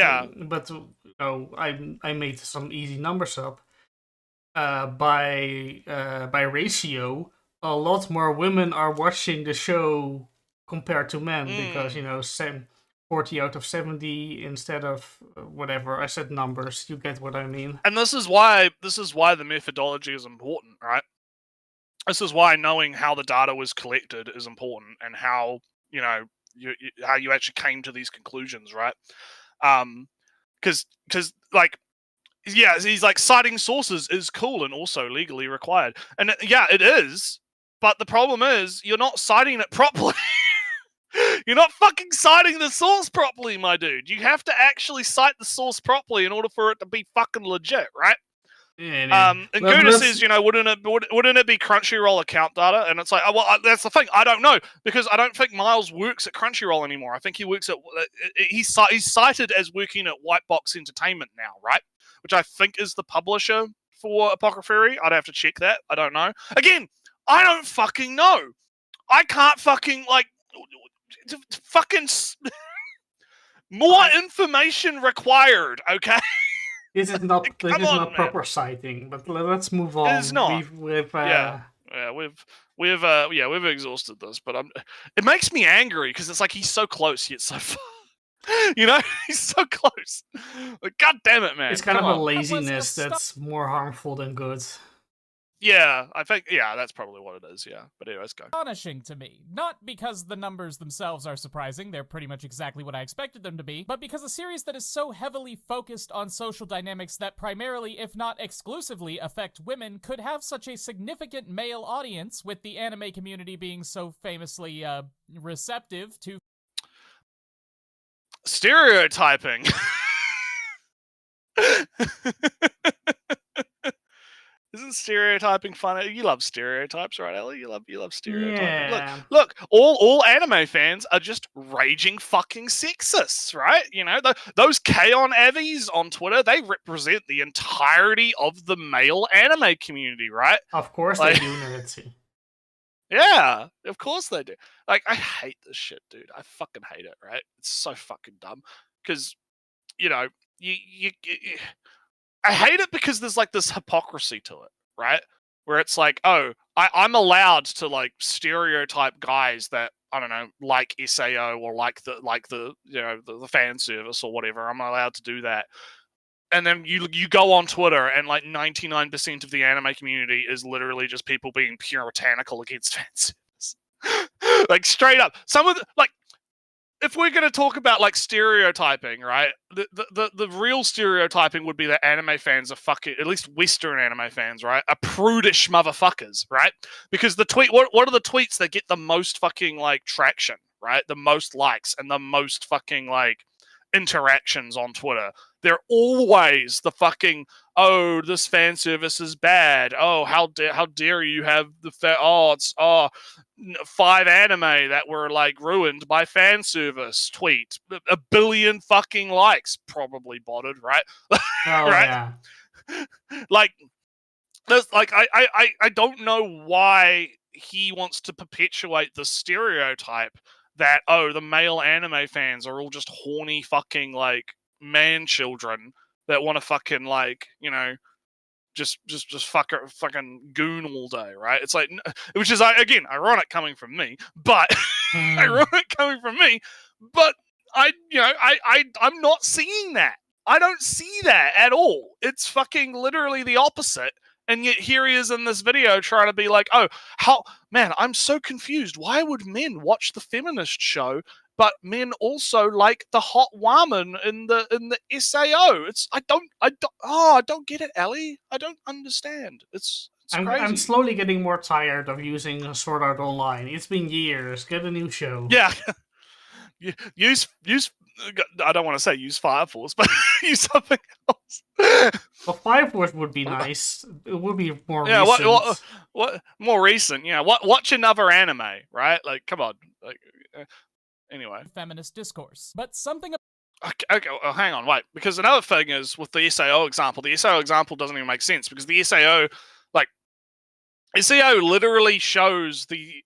I made some easy numbers up. By ratio, a lot more women are watching the show compared to men because 40 out of 70 instead of whatever I said numbers. You get what I mean. And this is why the methodology is important, right? This is why knowing how the data was collected is important, and how how you actually came to these conclusions, right? Because like, yeah, he's like, citing sources is cool and also legally required, and yeah, it is. But the problem is you're not citing it properly. You're not fucking citing the source properly, my dude. You have to actually cite the source properly in order for it to be fucking legit, right? And Guna says, wouldn't it be Crunchyroll account data? And it's like, that's the thing. I don't know, because I don't think Miles works at Crunchyroll anymore. I think he works at he's cited as working at White Box Entertainment now, right? Which I think is the publisher for Apothecary. I'd have to check that. I don't know. Again, I don't fucking know. I can't fucking more information required. Okay. This is not proper citing, but let's move on. It is not. We've exhausted this, but it makes me angry because it's like he's so close yet so far. He's so close. Like, God damn it, man! It's kind of a laziness that's more harmful than good. Yeah, I think, that's probably what it is, yeah. But anyways, go. Astonishing to me. Not because the numbers themselves are surprising, they're pretty much exactly what I expected them to be, but because a series that is so heavily focused on social dynamics that primarily, if not exclusively, affect women could have such a significant male audience, with the anime community being so famously, receptive to stereotyping. Isn't stereotyping fun? You love stereotypes, right, Ellie? You love stereotyping. Yeah. Look, all anime fans are just raging fucking sexists, right? Those K-on! Avies on Twitter, they represent the entirety of the male anime community, right? Of course they do, Nancy. Yeah, of course they do. Like, I hate this shit, dude. I fucking hate it, right? It's so fucking dumb. Because, I hate it because there's like this hypocrisy to it, right? Where it's like, oh, I'm allowed to like stereotype guys that, I don't know, like SAO or like the fan service or whatever. I'm allowed to do that. And then you go on Twitter and like 99% of the anime community is literally just people being puritanical against fan service. Like, straight up. Some of the, like, if we're going to talk about like stereotyping, right? The real stereotyping would be that anime fans are fucking, at least Western anime fans, right, are prudish motherfuckers, right? Because what are the tweets that get the most fucking like traction, right? The most likes and the most fucking like interactions on Twitter. They're always the fucking, oh, this fan service is bad. Oh, how dare you have the it's 5 anime that were like ruined by fan service tweet. A billion fucking likes, probably botted, right? Right? Yeah. Like, there's like, I don't know why he wants to perpetuate the stereotype that, oh, the male anime fans are all just horny fucking like man children that want to fucking like, fucking goon all day, right? It's like, which is again ironic coming from me, but ironic coming from me, but I'm not seeing that. I don't see that at all. It's fucking literally the opposite. And yet here he is in this video trying to be like, oh, man, I'm so confused. Why would men watch the feminist show, but men also like the hot woman in the SAO? I don't get it, Ellie. I don't understand. It's crazy. I'm slowly getting more tired of using Sword Art Online. It's been years. Get a new show. Yeah. use I don't want to say use Fire Force, but use something else. Well, Fire Force would be nice. It would be more recent. What more recent? Yeah, watch another anime, right? Like, come on. Like, anyway. Feminist discourse. But something... Okay, hang on, wait. Because another thing is, with the SAO example, the SAO example doesn't even make sense, because the SAO literally shows the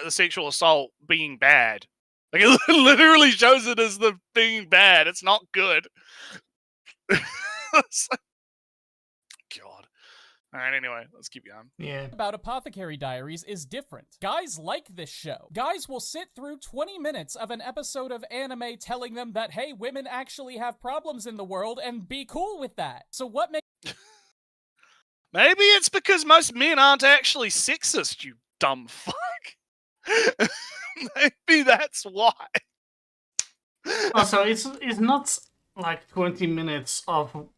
sexual assault being bad. Like, it literally shows it as the being bad. It's not good. It's like, God. All right, anyway, let's keep going. Yeah. About Apothecary Diaries is different. Guys like this show. Guys will sit through 20 minutes of an episode of anime telling them that, hey, women actually have problems in the world, and be cool with that. So what makes... Maybe it's because most men aren't actually sexist, you dumb fuck. Maybe that's why. Also, it's not like 20 minutes of,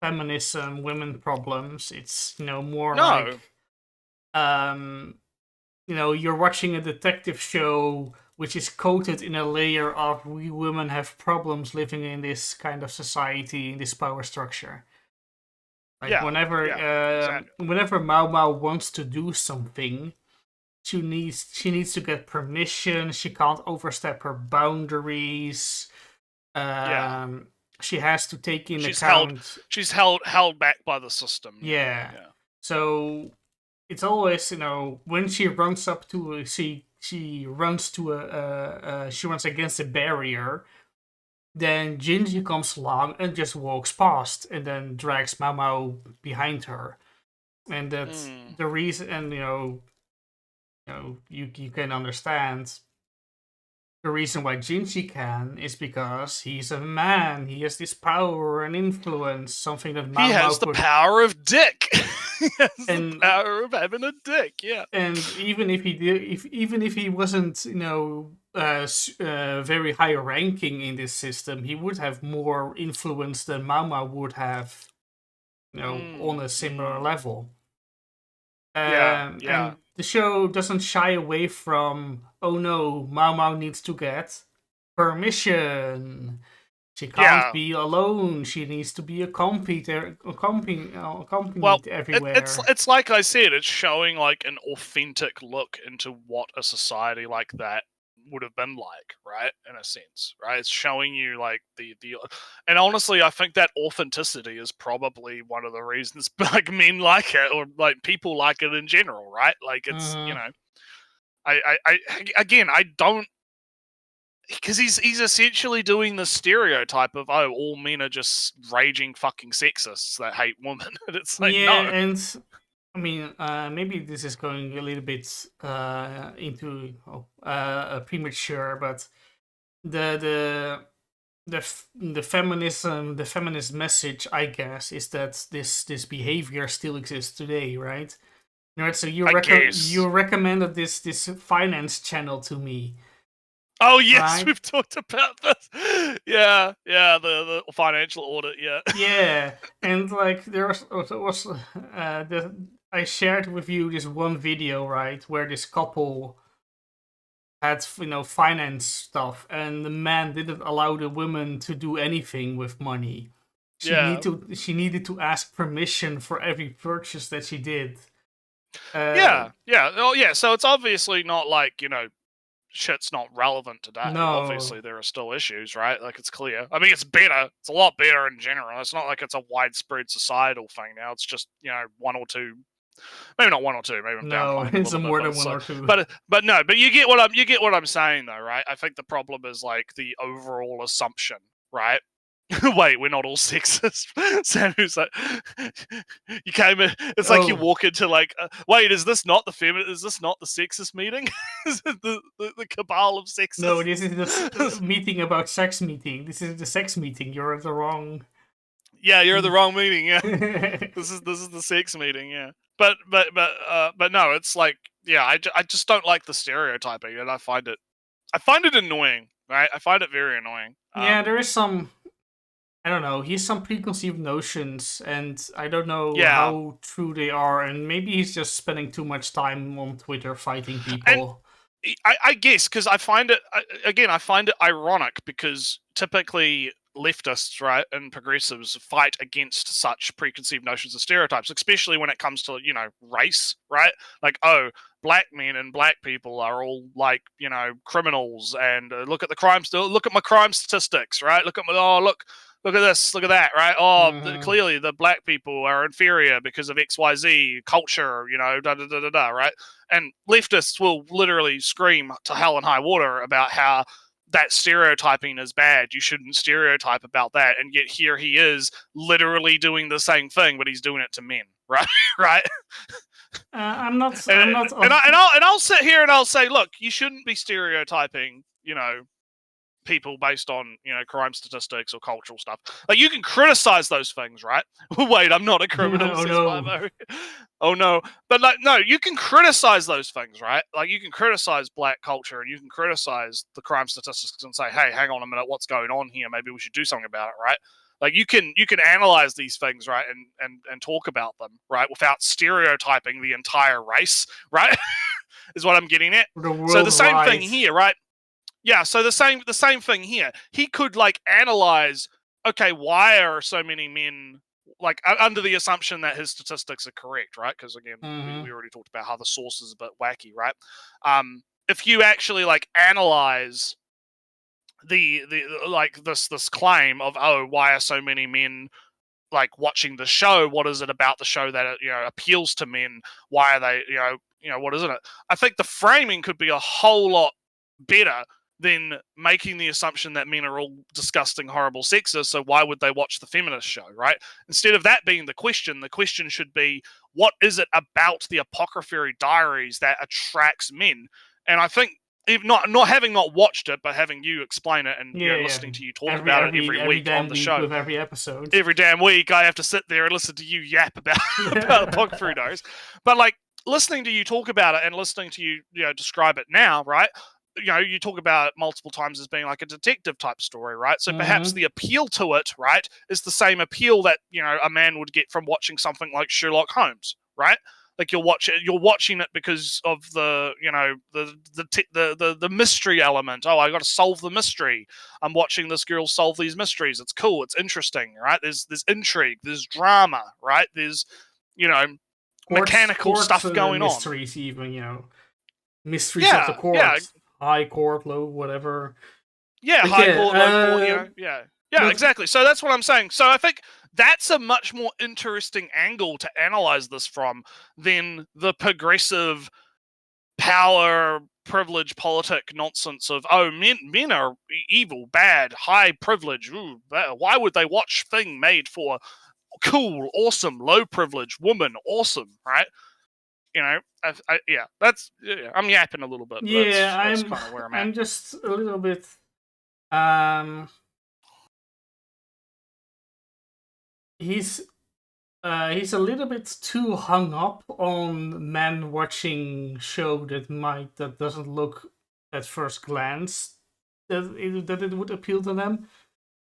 feminism, women problems. It's, more like, you're watching a detective show which is coated in a layer of we women have problems living in this kind of society, in this power structure. Like whenever Mao Mao wants to do something, she needs to get permission. She can't overstep her boundaries. She has to take in account. She's held back by the system. Yeah. So it's always, when she runs up to she runs against a barrier, then Jinji comes along and just walks past and then drags Mao Mao behind her. And that's the reason, and you can understand the reason why Jinji can is because he's a man. He has this power and influence, something that Mao Mao he has the power of dick. He has the power of having a dick. Yeah. And even if he wasn't, very high ranking in this system, he would have more influence than Mao Mao would have, on a similar level. And the show doesn't shy away from, oh no, Mao Mao needs to get permission. She can't be alone. She needs to be accompanied everywhere. It's like I said, it's showing like an authentic look into what a society like that would have been like, right? In a sense, right? It's showing you like the and honestly, I think that authenticity is probably one of the reasons like men like it, or like people like it in general, right? Like it's I don't, because he's essentially doing the stereotype of, oh, all men are just raging fucking sexists that hate women. And it's like, no. And I mean, maybe this is going a little bit into premature, but the feminist message, I guess, is that this behavior still exists today, right? So you recommended this finance channel to me. Oh yes, right? We've talked about this. Yeah, the financial audit. Yeah, and like there was I shared with you this one video, right, where this couple had finance stuff, and the man didn't allow the woman to do anything with money. She needed to ask permission for every purchase that she did. Oh yeah. So it's obviously not like shit's not relevant today. No. Obviously, there are still issues, right? Like, it's clear. I mean, it's better. It's a lot better in general. It's not like it's a widespread societal thing now. It's just, one or two. Maybe not one or two. Maybe I'm downplaying it's more than one or two. But you get what I'm saying, though, right? I think the problem is like the overall assumption, right? Wait, we're not all sexist. Samu's like, you came in. It's like you walk into like, wait, is this not the feminist? Is this not the sexist meeting? Is it the cabal of sexists? No, this is the meeting about sex meeting. This is the sex meeting. You're at the wrong. Yeah, you're at the wrong meeting. Yeah, this is the sex meeting. Yeah, but no, it's like, yeah, I just don't like the stereotyping, and I find it annoying. Right, I find it very annoying. Yeah, there is some. I don't know. He has some preconceived notions, and I don't know how true they are. And maybe he's just spending too much time on Twitter fighting people. And I guess because I find it ironic because typically leftists, right, and progressives fight against such preconceived notions of stereotypes, especially when it comes to race, right? Like, oh, black men and black people are all like criminals, and look at the crimes. Look at my crime statistics, right? Look at this, look at that, right? Oh, clearly the black people are inferior because of XYZ culture, right? And leftists will literally scream to hell and high water about how that stereotyping is bad. You shouldn't stereotype about that. And yet here he is literally doing the same thing, but he's doing it to men, right? Right? I'm not. I'll sit here and I'll say, look, you shouldn't be stereotyping, people based on crime statistics or cultural stuff. Like, you can criticize those things, right? Wait, I'm not a criminal. Oh no. But no, you can criticize those things, right? Like, you can criticize black culture and you can criticize the crime statistics and say, hey, hang on a minute, what's going on here? Maybe we should do something about it, right? Like, you can analyze these things, right, and talk about them, right, without stereotyping the entire race, right? Is what I'm getting at. So the same thing here, right? Yeah, so the same thing here. He could analyze, okay, why are so many men under the assumption that his statistics are correct, right? Because again, we already talked about how the source is a bit wacky, right? If you actually analyze the this claim of, oh, why are so many men watching the show? What is it about the show that appeals to men? Why are they what isn't it? I think the framing could be a whole lot better than making the assumption that men are all disgusting, horrible sexists, so why would they watch the feminist show, right? Instead of that being the question should be, what is it about the Apocryphary Diaries that attracts men? And I think, not having watched it, but having you explain it and listening to you talk about it every week on the show. With every episode. Every damn week, I have to sit there and listen to you yap about Apocryphary Diaries. But listening to you talk about it and listening to you, describe it now, right? You talk about it multiple times as being like a detective type story, right? So perhaps the appeal to it, right, is the same appeal that a man would get from watching something like Sherlock Holmes, right? Like, you're watching it because of the mystery element. Oh, I got to solve the mystery. I'm watching this girl solve these mysteries. It's cool. It's interesting, right? There's intrigue. There's drama, right? There's mechanical stuff going on. Mysteries, even mysteries of the court. Yeah. High court, low, whatever. Yeah, high court, low court, Yeah, exactly. So that's what I'm saying. So I think that's a much more interesting angle to analyze this from than the progressive power, privilege, politic nonsense of, oh, men are evil, bad, high privilege. Ooh, why would they watch thing made for cool, awesome, low privilege woman? Awesome, right? I'm yapping a little bit. That's kind of where I'm at. I'm just a little bit. He's a little bit too hung up on men watching show that doesn't look at first glance that it would appeal to them.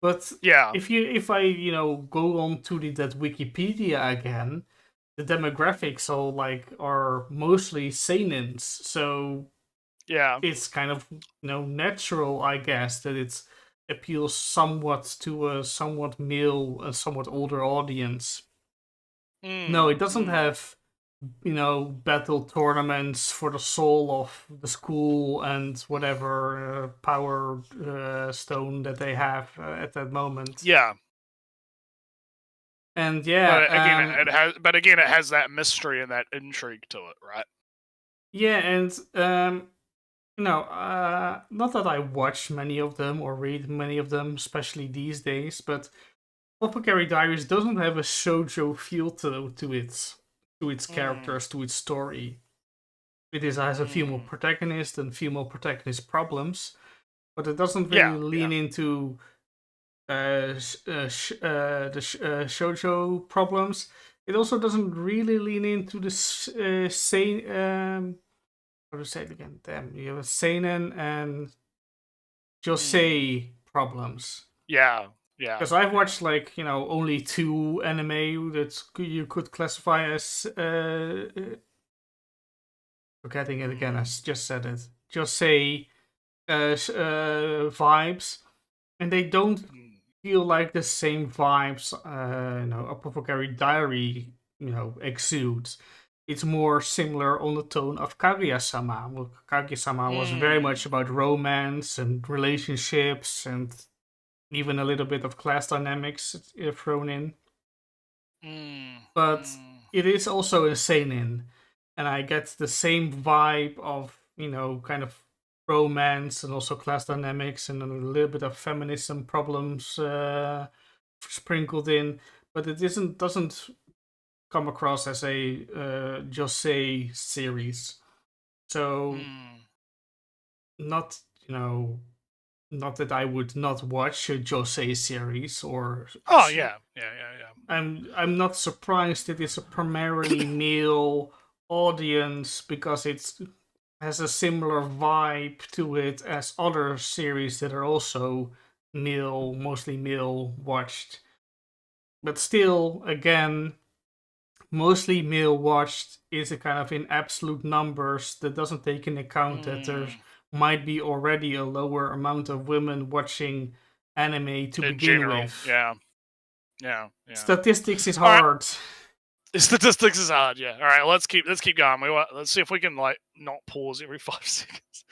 But if I go on to that Wikipedia again. The demographics are mostly seinens, so it's kind of natural, I guess, that it appeals somewhat to a somewhat male, a somewhat older audience. No, it doesn't have battle tournaments for the soul of the school and whatever power stone that they have at that moment. Yeah. And but again, it has that mystery and that intrigue to it, right? Yeah, and not that I watch many of them or read many of them, especially these days, but Apothecary Diaries doesn't have a shoujo feel to its characters, to its story. It has a female protagonist and female protagonist problems, but it doesn't really lean into the shoujo problems. It also doesn't really lean into the how to say it again? Damn, you have a seinen and josei problems. Yeah. Because I've watched only 2 anime that you could classify as forgetting it again. I just said it. Josei vibes, and they don't feel like the same vibes. Apothecary Diary, exudes. It's more similar on the tone of Kaguya-sama. Well, Kaguya-sama was very much about romance and relationships and even a little bit of class dynamics thrown in. But it is also a seinen, and I get the same vibe of, kind of romance and also class dynamics and a little bit of feminism problems sprinkled in, but it doesn't come across as a josei series. So not that I would not watch a josei series or yeah. I'm not surprised it is a primarily male audience because it has a similar vibe to it as other series that are also mostly male watched. But still, again, mostly male watched is a kind of in absolute numbers that doesn't take into account that there might be already a lower amount of women watching anime to begin with. Yeah. Statistics is hard. Statistics is hard, yeah. All right, let's keep going. Let's see if we can not pause every 5 seconds.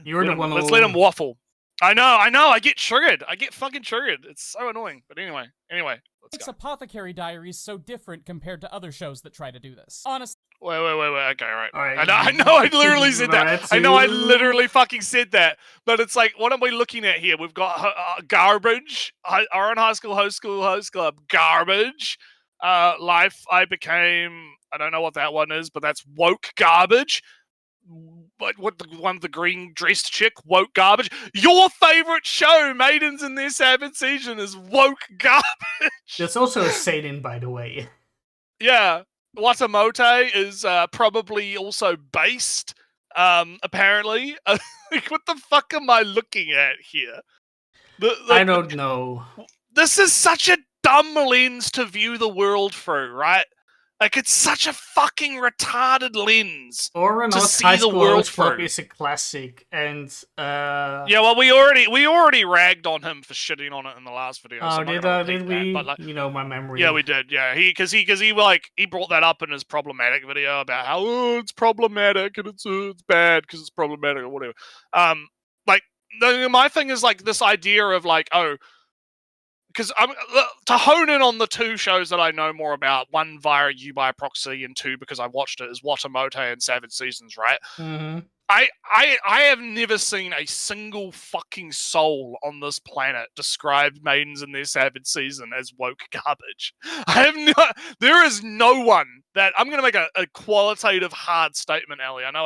You're the one. Let's let them waffle. I know. I get triggered. I get fucking triggered. It's so annoying. But anyway, let's go. Apothecary Diaries so different compared to other shows that try to do this? Honestly. Wait. Okay, all right. I know. I literally said that. I know. I literally fucking said that. But it's like, what are we looking at here? We've got garbage. Our own high school host club garbage. Life I became. I don't know what that one is, but that's woke garbage. But what the one, the green dressed chick, woke garbage. Your favorite show, Maidens in Their Savage Season, is woke garbage. There's also a seinen, by the way. Yeah, Watamote is probably also based. Apparently, what the fuck am I looking at here? I don't know. This is such a dumb lens to view the world through, right? Like, it's such a fucking retarded lens to see the world through. Is a classic, and yeah, well, we already ragged on him for shitting on it in the last video. Oh, so did we? But, my memory. Yeah, we did. Yeah, he brought that up in his problematic video about how it's problematic and it's bad because it's problematic or whatever. My thing is this idea of because to hone in on the 2 shows that I know more about, one via you by proxy and 2 because I watched it, is Watamote and Savage Seasons, right? Mm-hmm. I have never seen a single fucking soul on this planet describe Maidens in Their Savage Season as woke garbage. There is no one that, I'm going to make a qualitative hard statement, Ellie. I know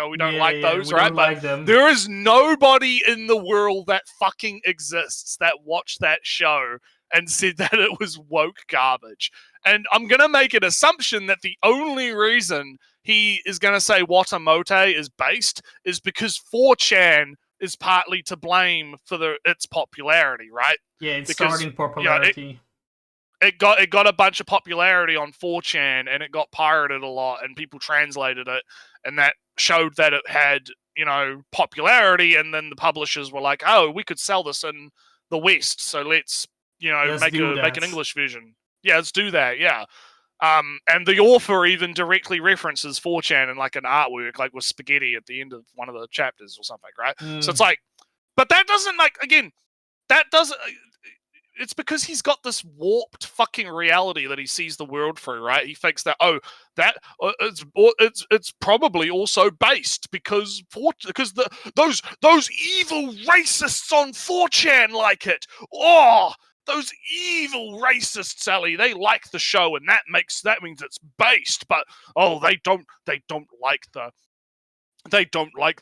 we don't like those, right? But there is nobody in the world that fucking exists that watched that show and said that it was woke garbage. And I'm going to make an assumption that the only reason he is going to say Watamote is based is because 4chan is partly to blame for its popularity, right? Yeah, it's starting popularity. It got a bunch of popularity on 4chan, and it got pirated a lot, and people translated it, and that showed that it had, popularity, and then the publishers were like, oh, we could sell this in the West, so let's make an English version. Yeah, let's do that, yeah. And the author even directly references 4chan in an artwork, with spaghetti at the end of one of the chapters or something, right? So it's but that doesn't, it's because he's got this warped fucking reality that he sees the world through, right? He thinks that it's probably also based because those evil racists on 4chan like it. Oh, those evil racists, Ellie, they like the show, and that means it's based. But they don't like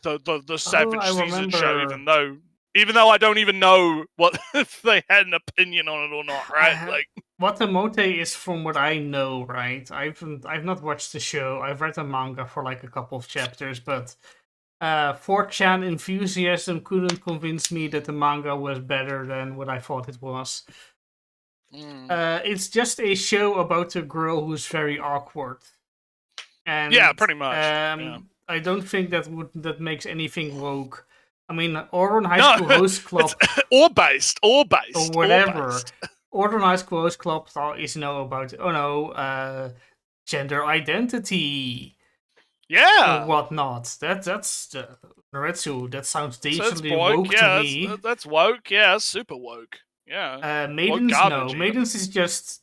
the Savage Season show, even though I don't even know what if they had an opinion on it or not, right? Like Watamote is from what I know, right? I've not watched the show. I've read the manga for like a couple of chapters, but 4chan enthusiasm couldn't convince me that the manga was better than what I thought it was. It's just a show about a girl who's very awkward. And yeah, pretty much. I don't think that makes anything woke. I mean, Auburn High School Host Club... or based. Or whatever. Auburn High School Host Club is about, gender identity. Yeah. Or whatnot. That's Naretsu. That sounds decently woke to me. That's woke, yeah, super woke. Yeah. Maidens, no. Maidens is just...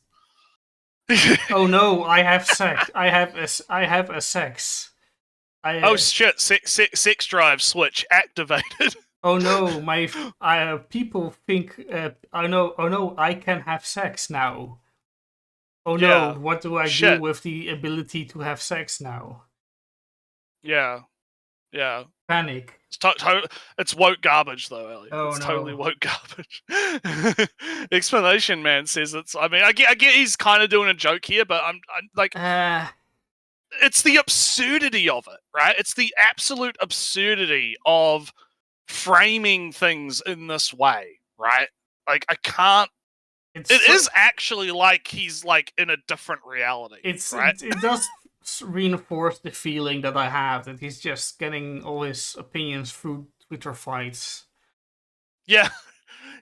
oh no, I have sex. I have a sex. Shit! Sex drive switch activated. Oh no, my people think. Oh no, I can have sex now. Oh no, what do I do with the ability to have sex now? Yeah. Panic. It's woke garbage, though, Elliot. It's no. totally woke garbage. Explanation Man says it's. I mean, I get he's kind of doing a joke here, but I'm like. It's the absurdity of it, right? It's the absolute absurdity of framing things in this way, right? Like, I can't... It is actually like he's, like, in a different reality, right? It does reinforce the feeling that I have, that he's just getting all his opinions through Twitter fights. Yeah.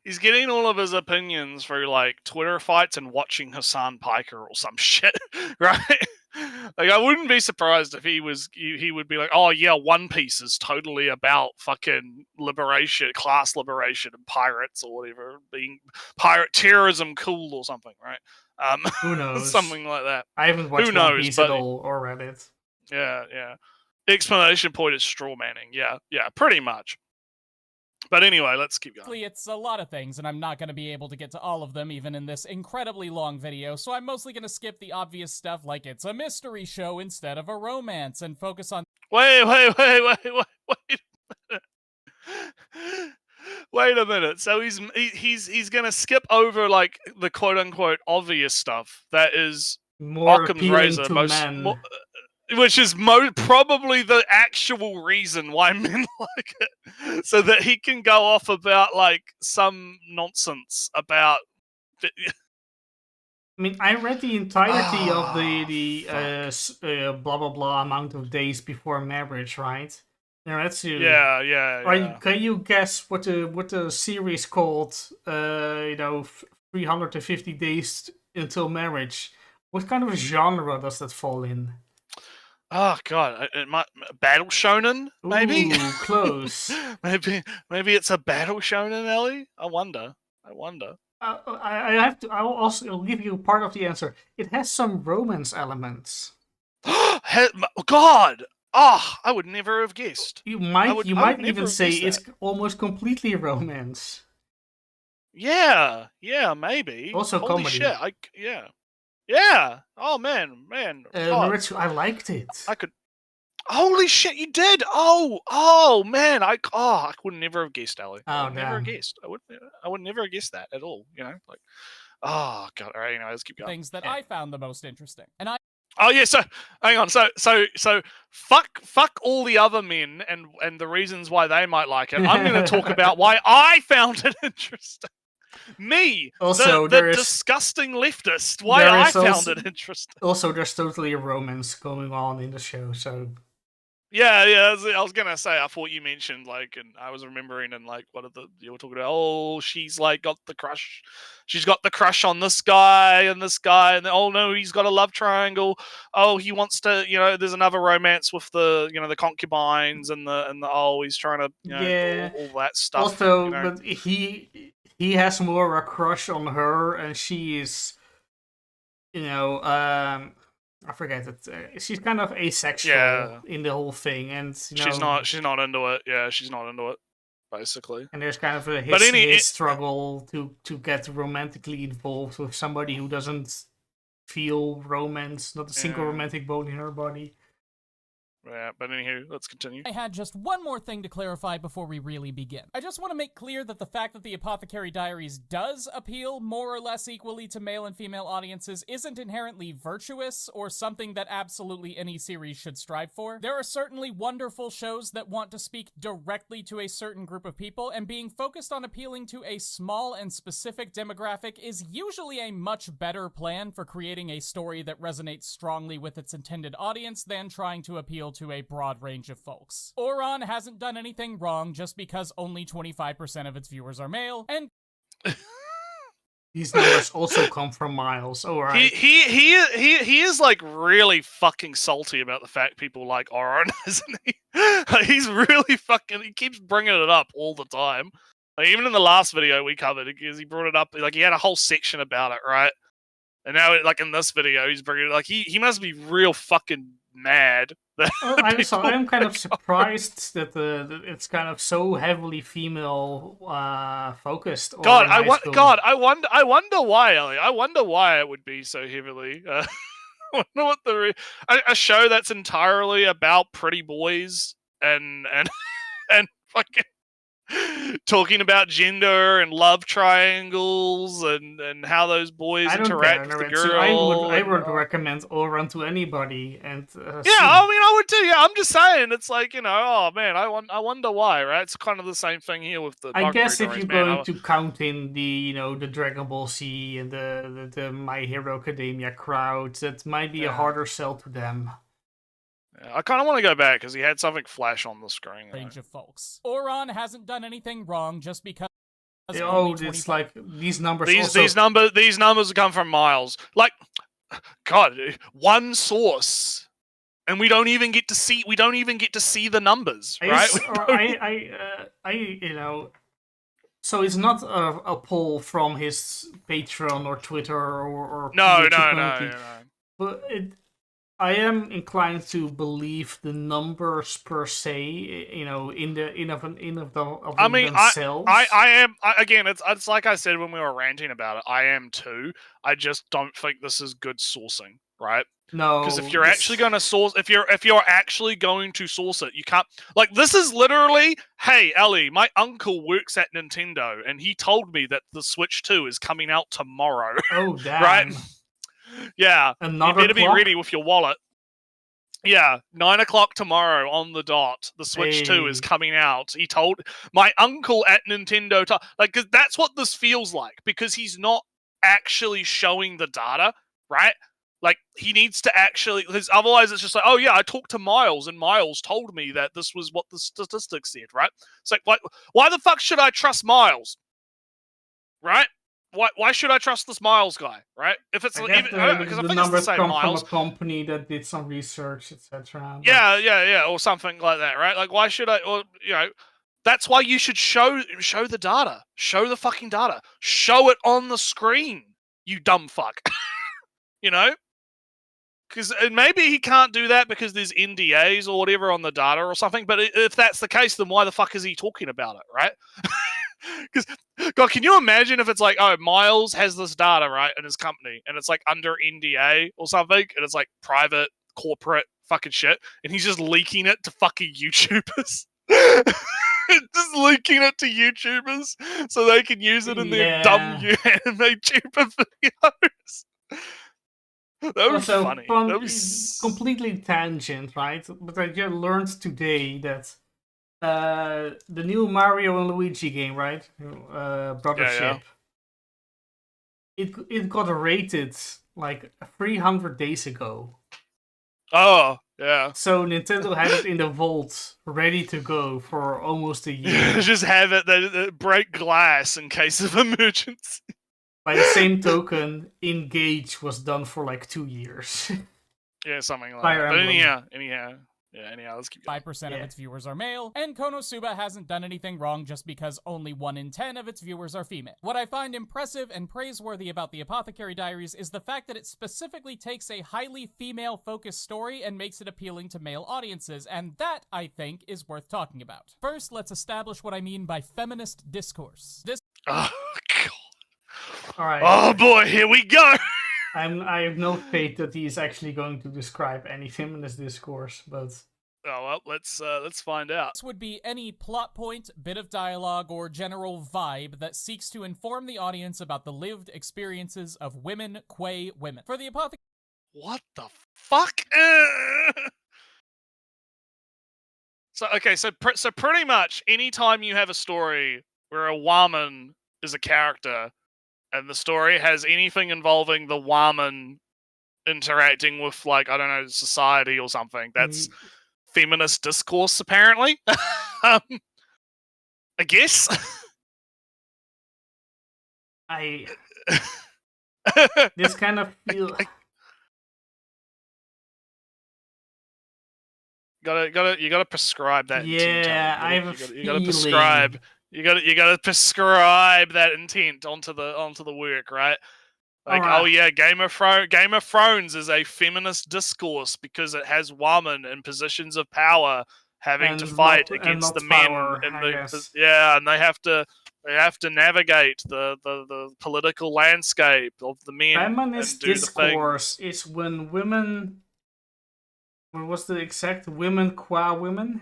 He's getting all of his opinions through, like, Twitter fights and watching Hassan Piker or some shit, right? Like, I wouldn't be surprised if he would be like, oh yeah, One Piece is totally about fucking liberation, class liberation, and pirates or whatever, being pirate terrorism cool or something, right? Who knows? Something like that. I haven't watched One Piece at all or read it. Yeah. Explanation point is straw manning. Yeah, pretty much. But anyway, let's keep going. It's a lot of things, and I'm not going to be able to get to all of them, even in this incredibly long video, so I'm mostly going to skip the obvious stuff like it's a mystery show instead of a romance, and focus on... Wait a minute. Wait a minute. So he's going to skip over, like, the quote-unquote obvious stuff that is more Occam's appealing razor, to men. Which is probably the actual reason why men like it, so that he can go off about like some nonsense about. I mean, I read the entirety of the blah blah blah amount of days before marriage, right? Yeah. Can you guess what the series called? 350 days until marriage. What kind of genre does that fall in? Oh god, it might battle shonen, maybe. Ooh, close. maybe it's a battle shonen, Ellie. I wonder. I'll give you part of the answer. It has some romance elements. God, I would never have guessed. You might even say it's almost completely romance. Yeah, maybe. Also Holy comedy. Shit, Yeah. Oh man. Naretsu, I liked it. I could. Holy shit, you did! Oh man, I would never have guessed, Ali. I would never have guessed. I would never have guessed that at all. You know, like, oh god. All right, let's keep going. Things that I found the most interesting, and I. Oh yeah, so hang on, so fuck all the other men and the reasons why they might like it. I'm going to talk about why I found it interesting. Me, also, the disgusting leftist. Why I found it interesting. Also, there's totally a romance going on in the show, so... Yeah, I was gonna say, I thought you mentioned, like, and I was remembering, and, like, you were talking about, oh, she's, like, got the crush. She's got the crush on this guy, and then, oh, no, he's got a love triangle. Oh, he wants to, there's another romance with the, the concubines, and the he's trying to, all that stuff. Also, but he has more a crush on her, and she is, I forget it. She's kind of asexual in the whole thing, and she's not into it. Yeah, she's not into it, basically. And there's kind of his struggle to get romantically involved with somebody who doesn't feel romance, not a single romantic bone in her body. Yeah, but anywho, let's continue. I had just one more thing to clarify before we really begin. I just want to make clear that the fact that the Apothecary Diaries does appeal more or less equally to male and female audiences isn't inherently virtuous or something that absolutely any series should strive for. There are certainly wonderful shows that want to speak directly to a certain group of people, and being focused on appealing to a small and specific demographic is usually a much better plan for creating a story that resonates strongly with its intended audience than trying to appeal to a broad range of folks. Ouran hasn't done anything wrong just because only 25% of its viewers are male, and these numbers also come from Miles. All right. He is like really fucking salty about the fact people like Ouran, isn't he? He's really fucking. He keeps bringing it up all the time. Like, even in the last video we covered, because he brought it up. Like, he had a whole section about it, right? And now, like in this video, he's bringing it. Like, he must be real fucking mad. I'm kind of surprised that it's kind of so heavily female focused. I wonder why, Ellie. I wonder why it would be so heavily. I wonder what a show that's entirely about pretty boys and fucking talking about gender and love triangles and how those boys interact with the girl. So I would recommend Ouran to anybody. And I would too. Yeah, I'm just saying, it's like, oh man, I wonder why, right? It's kind of the same thing here with the. I guess if you're going to count in the the Dragon Ball Z and the My Hero Academia crowds, that might be a harder sell to them. Yeah, I kind of want to go back because he had something flash on the screen. Range of folks. Ouran hasn't done anything wrong just because. It's like these numbers. These numbers come from Miles. Like, God, one source, and we don't even get to see. We don't even get to see the numbers, right? So it's not a poll from his Patreon or Twitter or no. But I am inclined to believe the numbers per se, in of themselves. I am. Again, it's like I said when we were ranting about it. I am too. I just don't think this is good sourcing, right? No, because if you're actually going to source, if you're actually going to source it, you can't. Like, this is literally, hey Ellie, my uncle works at Nintendo, and he told me that the Switch 2 is coming out tomorrow. Oh damn! Right? Yeah, another you better clock? be ready with your wallet. Yeah, 9 o'clock tomorrow on the dot. The Switch 2 is coming out. He told my uncle at Nintendo, because that's what this feels like. Because he's not actually showing the data, right? Like, he needs to actually, because otherwise it's just like, oh yeah, I talked to Miles, and Miles told me that this was what the statistics said, right? It's like, why the fuck should I trust Miles, right? Why should I trust this Miles guy, right? If it's because I think it's the same Miles from a company that did some research, etc. Yeah, or something like that, right? Like, why should I? Or that's why you should show the data, show the fucking data, show it on the screen, you dumb fuck, Because maybe he can't do that because there's NDAs or whatever on the data or something. But if that's the case, then why the fuck is he talking about it, right? Because, God, can you imagine if it's like, oh, Miles has this data, right, in his company, and it's like under NDA or something, and it's like private, corporate fucking shit, and he's just leaking it to fucking YouTubers. Just leaking it to YouTubers so they can use it in their dumb anime tuber videos. That was funny. That was completely tangent, right? But I just learned today that the new Mario and Luigi game, right? Brothership. Yeah. It got rated like 300 days ago. Oh, yeah. So Nintendo had it in the vault, ready to go for almost a year. Just have it break glass in case of emergency. By the same token, Engage was done for like 2 years. Yeah, something like that. But anyhow. Yeah, anyhow, let's keep going. 5% of its viewers are male, and Konosuba hasn't done anything wrong just because only 1 in 10 of its viewers are female. What I find impressive and praiseworthy about the Apothecary Diaries is the fact that it specifically takes a highly female-focused story and makes it appealing to male audiences, and that, I think, is worth talking about. First, let's establish what I mean by feminist discourse. This Oh, God. All right. Oh, boy, here we go! I have no faith that he is actually going to describe any feminist discourse, but... Oh, well, let's find out. This would be any plot point, bit of dialogue, or general vibe that seeks to inform the audience about the lived experiences of women, quay women. For the Apothecary... What the fuck? So pretty much anytime you have a story where a woman is a character, and the story has anything involving the woman interacting with, like, I don't know, society or something, that's feminist discourse, apparently. I guess. This kind of feel... You gotta prescribe that intent. Yeah, I have a you feeling. gotta prescribe. You gotta prescribe that intent onto the work, right? Like, Alright. oh yeah, Game of Thrones is a feminist discourse because it has women in positions of power having to fight against the men, and they have to navigate the political landscape of the men. Feminist discourse is when women... What was the exact women qua women?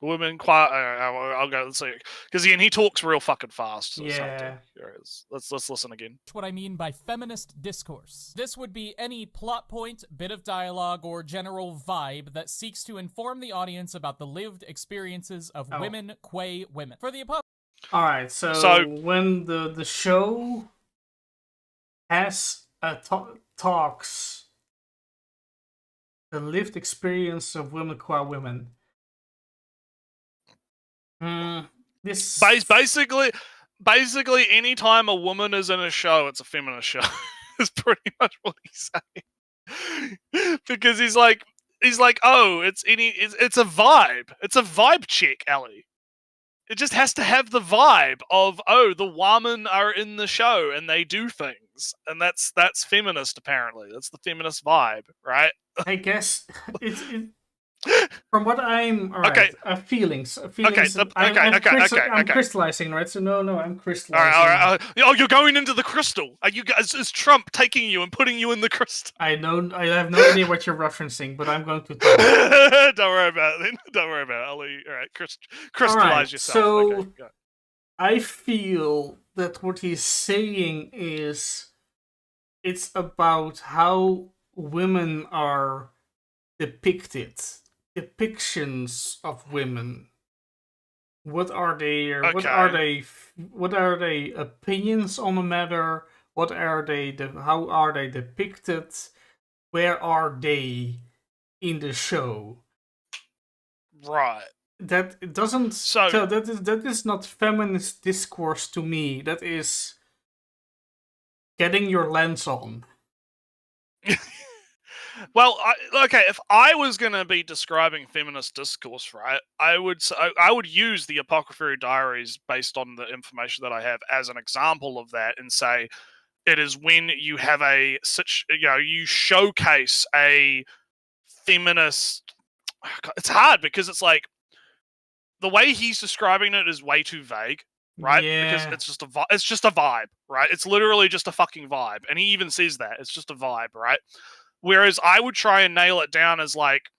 Women qua... I'll go, let's see. Because he talks real fucking fast. So Yeah. Let's listen again. What I mean by feminist discourse. This would be any plot point, bit of dialogue, or general vibe that seeks to inform the audience about the lived experiences of women, quay women. For the Alright, so when the show has talks the lived experience of women qua women. This basically anytime a woman is in a show, it's a feminist show. Is pretty much what he's saying. Because he's like, oh, it's a vibe. It's a vibe check, Ellie. It just has to have the vibe of, oh, the women are in the show and they do things, and that's feminist. Apparently, that's the feminist vibe, right? I guess it's from what I'm feelings. Okay. I'm crystallizing, right? So no, I'm crystallizing. All right. Oh, you're going into the crystal. Are you guys? Is Trump taking you and putting you in the crystal? I have no idea what you're referencing, but I'm going to talk. Don't worry about it. Then. Don't worry about it. All right, crystallize yourself. So okay, go. I feel that what he's saying is it's about how women are depicted. Depictions of women. What are they? What are they opinions on the matter? What are they? How are they depicted? Where are they in the show? Right. That doesn't. So that is not feminist discourse to me. That is getting your lens on. Well, if I was going to be describing feminist discourse, right, I would use the Apothecary Diaries based on the information that I have as an example of that, and say it is when you have you showcase a feminist. It's hard because it's like the way he's describing it is way too vague, right? Yeah. Because it's just a vibe, right? It's literally just a fucking vibe, and he even says that it's just a vibe, right? Whereas I would try and nail it down as like,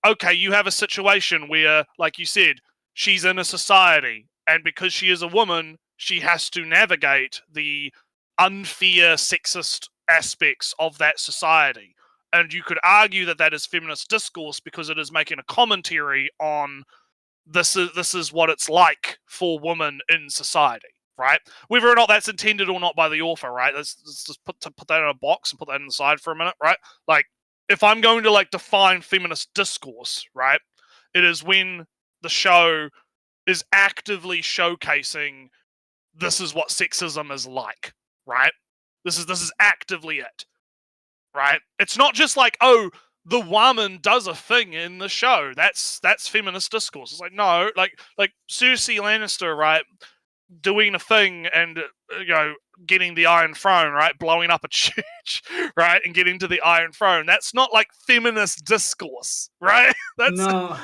okay, you have a situation where, like you said, she's in a society, and because she is a woman, she has to navigate the unfair sexist aspects of that society. And you could argue that that is feminist discourse because it is making a commentary on this is what it's like for women in society, right? Whether or not that's intended or not by the author, right? Let's just put that in a box and put that on the side for a minute, right? Like, if I'm going to like define feminist discourse, right, it is when the show is actively showcasing this is what sexism is like, right? This is actively it, right? It's not just like, oh, the woman does a thing in the show. That's feminist discourse. It's like, no, like Cersei Lannister, right, doing a thing and getting the Iron Throne, right, blowing up a church, right, and getting to the Iron Throne. That's not like feminist discourse, right? That's no.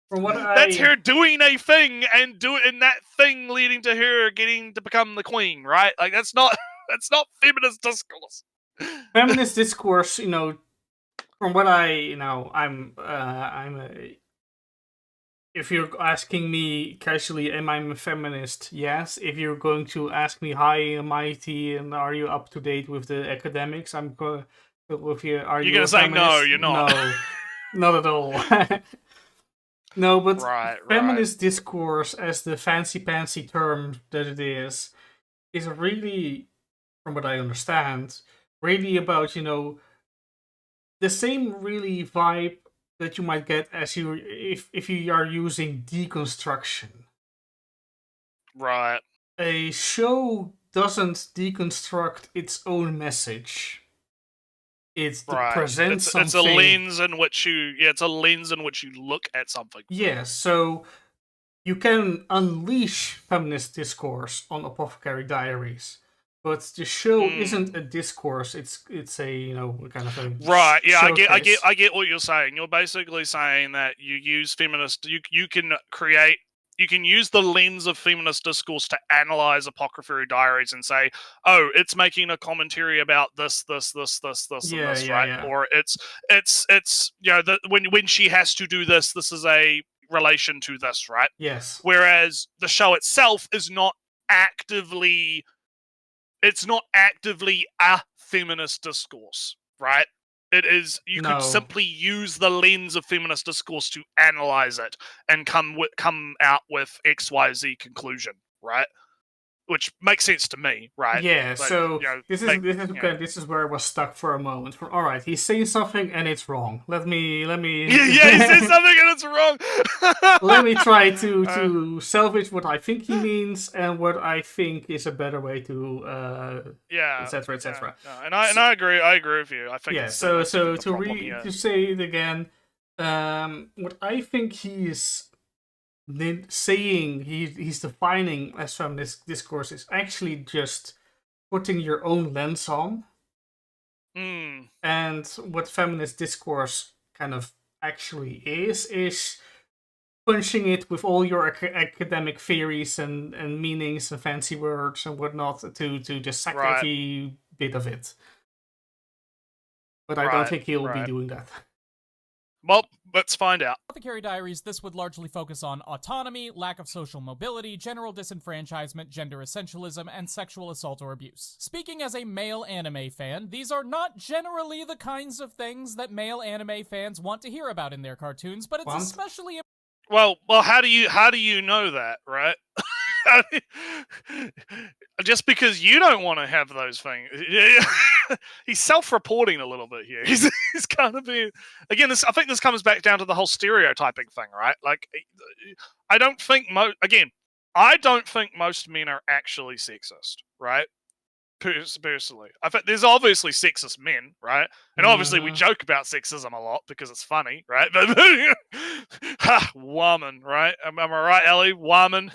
From what that's her doing a thing and that thing leading to her getting to become the queen, right? Like that's not feminist discourse. Feminist discourse, from what if you're asking me casually, am I a feminist? Yes. If you're going to ask me, hi and mighty, and are you up to date with the academics? I'm going with you. Are you gonna say feminist? no? You're not. No, not at all. No, but feminist discourse, as the fancy term that it is really, from what I understand, really about the same really vibe that you might get as if you are using deconstruction. Right. A show doesn't deconstruct its own message. It's to present something. It's a lens in which you look at something. Yeah, so you can unleash feminist discourse on Apothecary Diaries. But the show isn't a discourse; it's a kind of a right. Yeah, showcase. I get what you're saying. You're basically saying that you use feminist. You can use the lens of feminist discourse to analyze Apothecary Diaries and say, oh, it's making a commentary about this, and this, right? Yeah. Or it's when she has to do this is a relation to this, right? Yes. Whereas the show itself is not actively. It's not actively a feminist discourse, right? It is. You could simply use the lens of feminist discourse to analyze it and come out with XYZ conclusion, right? Which makes sense to me, right? Yeah. But, so this is where I was stuck for a moment. All right, he's saying something and it's wrong. Let me. yeah, he says something and it's wrong. Let me try to salvage what I think he means and what I think is a better way to etc. Yeah, and I agree. I agree with you. I think to say it again, what I think he is saying he's defining as feminist discourse is actually just putting your own lens on. And what feminist discourse kind of actually is punching it with all your academic theories and meanings and fancy words and whatnot to just sack every bit of it. But I don't think he'll be doing that. Well, let's find out. Apothecary Diaries, this would largely focus on autonomy, lack of social mobility, general disenfranchisement, gender essentialism, and sexual assault or abuse. Speaking as a male anime fan, these are not generally the kinds of things that male anime fans want to hear about in their cartoons, but it's especially... Well, how do you know that, right? Just because you don't want to have those things. He's self-reporting a little bit here. He's kind of being... Again, I think this comes back down to the whole stereotyping thing, right? Like, I don't think most men are actually sexist, right? Personally, I think there's obviously sexist men, right? And obviously we joke about sexism a lot because it's funny, right? But woman, right? Am I right, Ellie? Woman,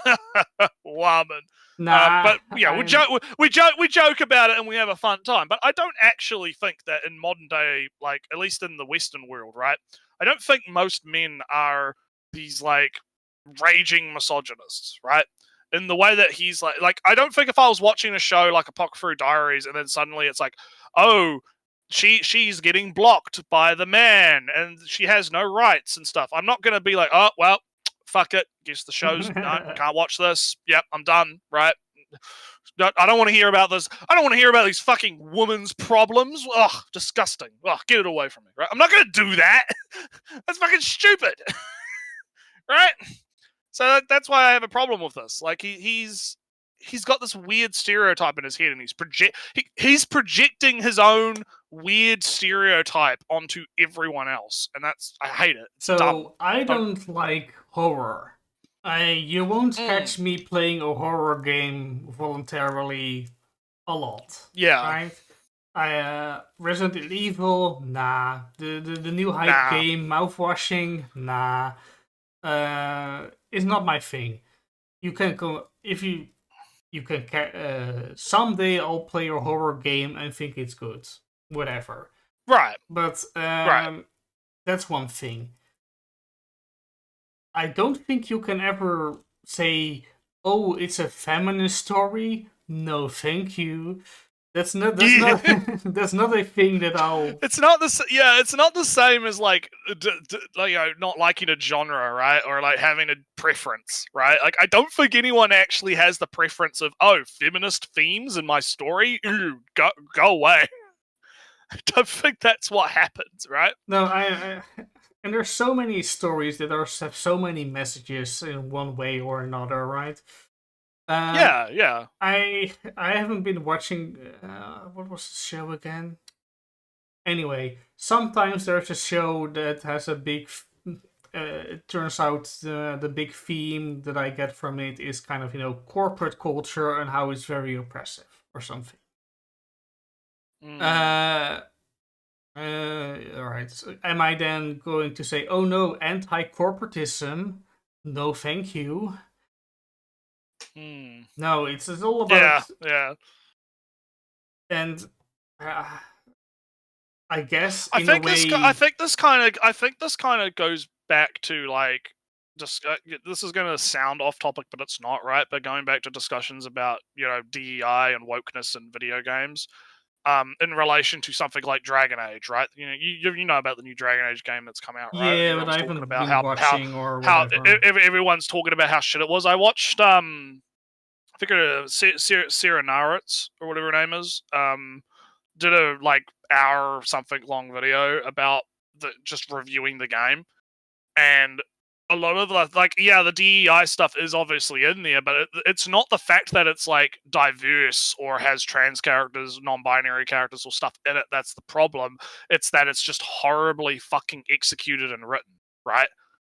woman. Nah, but yeah, we joke about it and we have a fun time. But I don't actually think that in modern day, like at least in the Western world, right? I don't think most men are these like raging misogynists, right? In the way that he's like, I don't think if I was watching a show like Apothecary Diaries and then suddenly it's like, oh, she's getting blocked by the man and she has no rights and stuff. I'm not going to be like, oh, well, fuck it. Guess the show's no, can't watch this. Yep, I'm done, right? I don't want to hear about this. I don't want to hear about these fucking women's problems. Ugh, disgusting. Ugh, get it away from me, right? I'm not going to do that. That's fucking stupid. Right? So that's why I have a problem with this. Like he's got this weird stereotype in his head, and he's projecting his own weird stereotype onto everyone else, and I hate it. It's dumb. I don't like horror. You won't catch me playing a horror game voluntarily a lot. Yeah. Right? Resident Evil, nah. The new hype game, mouthwashing, nah. It's not my thing. You can go if you can. Someday I'll play a horror game and think it's good, whatever. Right. But Right. that's one thing. I don't think you can ever say, "Oh, it's a feminist story." No, thank you. That's not that's not a thing that I'll. It's not it's not the same as like not liking a genre, right? Or like having a preference, right? Like I don't think anyone actually has the preference of feminist themes in my story. Ooh, go away. I don't think that's what happens, right? No, I and there's so many stories that have so many messages in one way or another, right? Yeah. I haven't been watching. What was the show again? Anyway, sometimes there's a show that has a big. It turns out the big theme that I get from it is kind of corporate culture and how it's very oppressive or something. Alright. So am I then going to say, "Oh no, anti-corporatism"? No, thank you. No, it's all about. Yeah. And I guess I think this kind of goes back to like just this is going to sound off topic, but it's not, right? But going back to discussions about DEI and wokeness in video games, in relation to something like Dragon Age, right? You know about the new Dragon Age game that's come out, right? Yeah, but I haven't been watching or whatever. Everyone's talking about how shit it was. I watched I think Sarah Naritz or whatever her name is. Did a like hour or something long video about just reviewing the game, and a lot of the DEI stuff is obviously in there, but it's not the fact that it's like diverse or has trans characters, non-binary characters or stuff in it that's the problem. It's that it's just horribly fucking executed and written, right?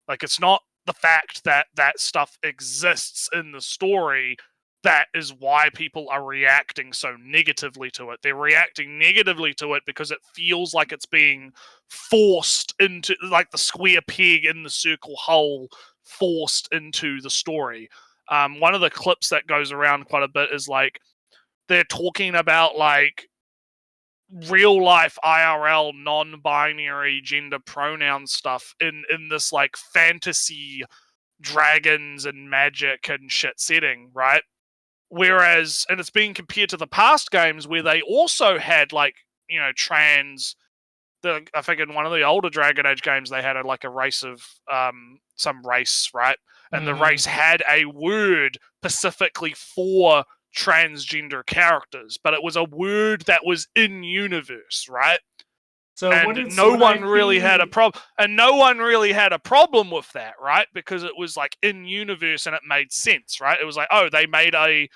Like it's not the fact that that stuff exists in the story that is why people are reacting so negatively to it. They're reacting negatively to it because it feels like it's being forced into, like the square peg in the circle hole, forced into the story. One of the clips that goes around quite a bit is like they're talking about like real life IRL non-binary gender pronoun stuff in this like fantasy dragons and magic and shit setting, right? Whereas, and it's being compared to the past games where they also had like, trans. I think in one of the older Dragon Age games they had a race of some race, right? And the race had a word specifically for transgender characters, but it was a word that was in universe, right? So no one really had a problem with that, right? Because it was like in universe and it made sense, right? It was like, oh, they made a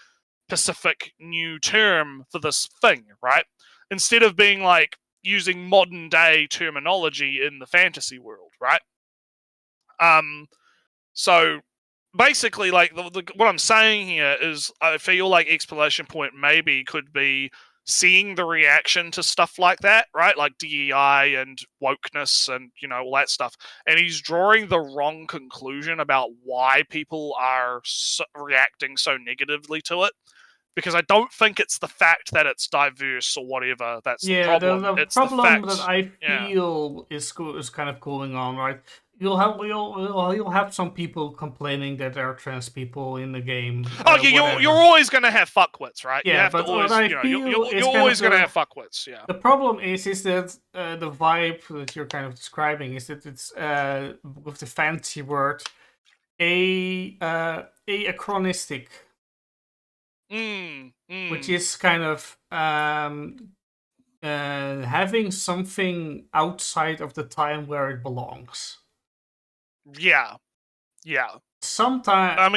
specific new term for this thing, right? Instead of being like using modern day terminology in the fantasy world, right? So basically, like what I'm saying here is, I feel like Explanation Point maybe could be seeing the reaction to stuff like that, right? Like DEI and wokeness and all that stuff, and he's drawing the wrong conclusion about why people are reacting so negatively to it. Because I don't think it's the fact that it's diverse or whatever that's the problem. The it's problem the fact, that I feel is kind of going on, right? You'll have some people complaining that there are trans people in the game. You're always going to have fuckwits, right? Yeah, but always, what I feel you're always going to have fuckwits. Yeah. The problem is that the vibe that you're kind of describing is that it's with the fancy word anachronistic. Which is kind of having something outside of the time where it belongs. Yeah. Sometimes. I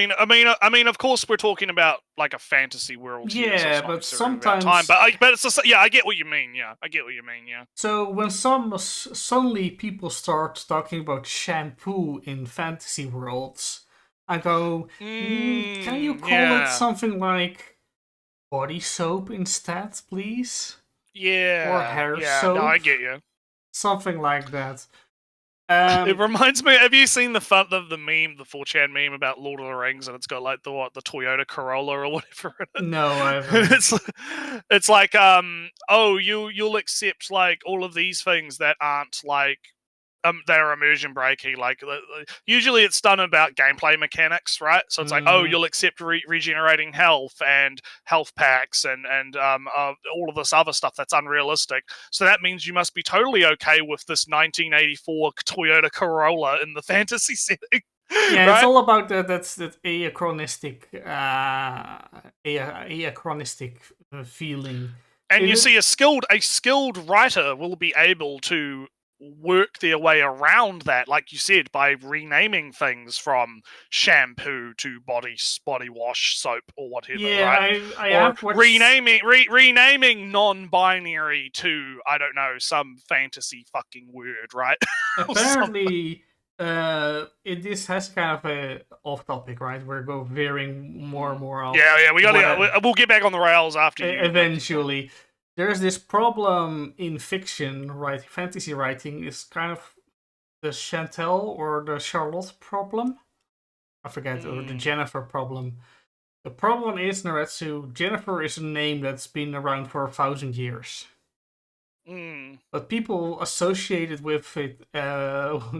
mean, of course, we're talking about like a fantasy world. Yeah, so but sometimes. But it's just, I get what you mean. Yeah, I get what you mean. Yeah. So when suddenly people start talking about shampoo in fantasy worlds, I go, can you call it something like body soap instead, please? Yeah. Or hair yeah, soap. no, I get you. Something like that. It reminds me. Have you seen the meme, the 4chan meme about Lord of the Rings, and it's got like the Toyota Corolla or whatever in it? No, I haven't. it's like oh, you'll accept like all of these things that aren't like they're immersion breaking. Like usually it's done about gameplay mechanics, right? So it's like, oh, you'll accept regenerating health and health packs and all of this other stuff that's unrealistic. So that means you must be totally okay with this 1984 Toyota Corolla in the fantasy setting. Yeah, right? It's all about that anachronistic feeling. And you see a skilled writer will be able to work their way around that, like you said, by renaming things from shampoo to body wash, soap, or whatever. Yeah, right? I or have watched... renaming non-binary to, I don't know, some fantasy fucking word, right? Apparently, this has kind of a off topic, right? We're veering more and more off. Yeah, we'll get back on the rails after you. Eventually. There's this problem in fiction, right? Fantasy writing is kind of the Chantal or the Charlotte problem. I forget, or the Jennifer problem. The problem is, Naretsu, Jennifer is a name that's been around for 1,000 years. But people associated with it,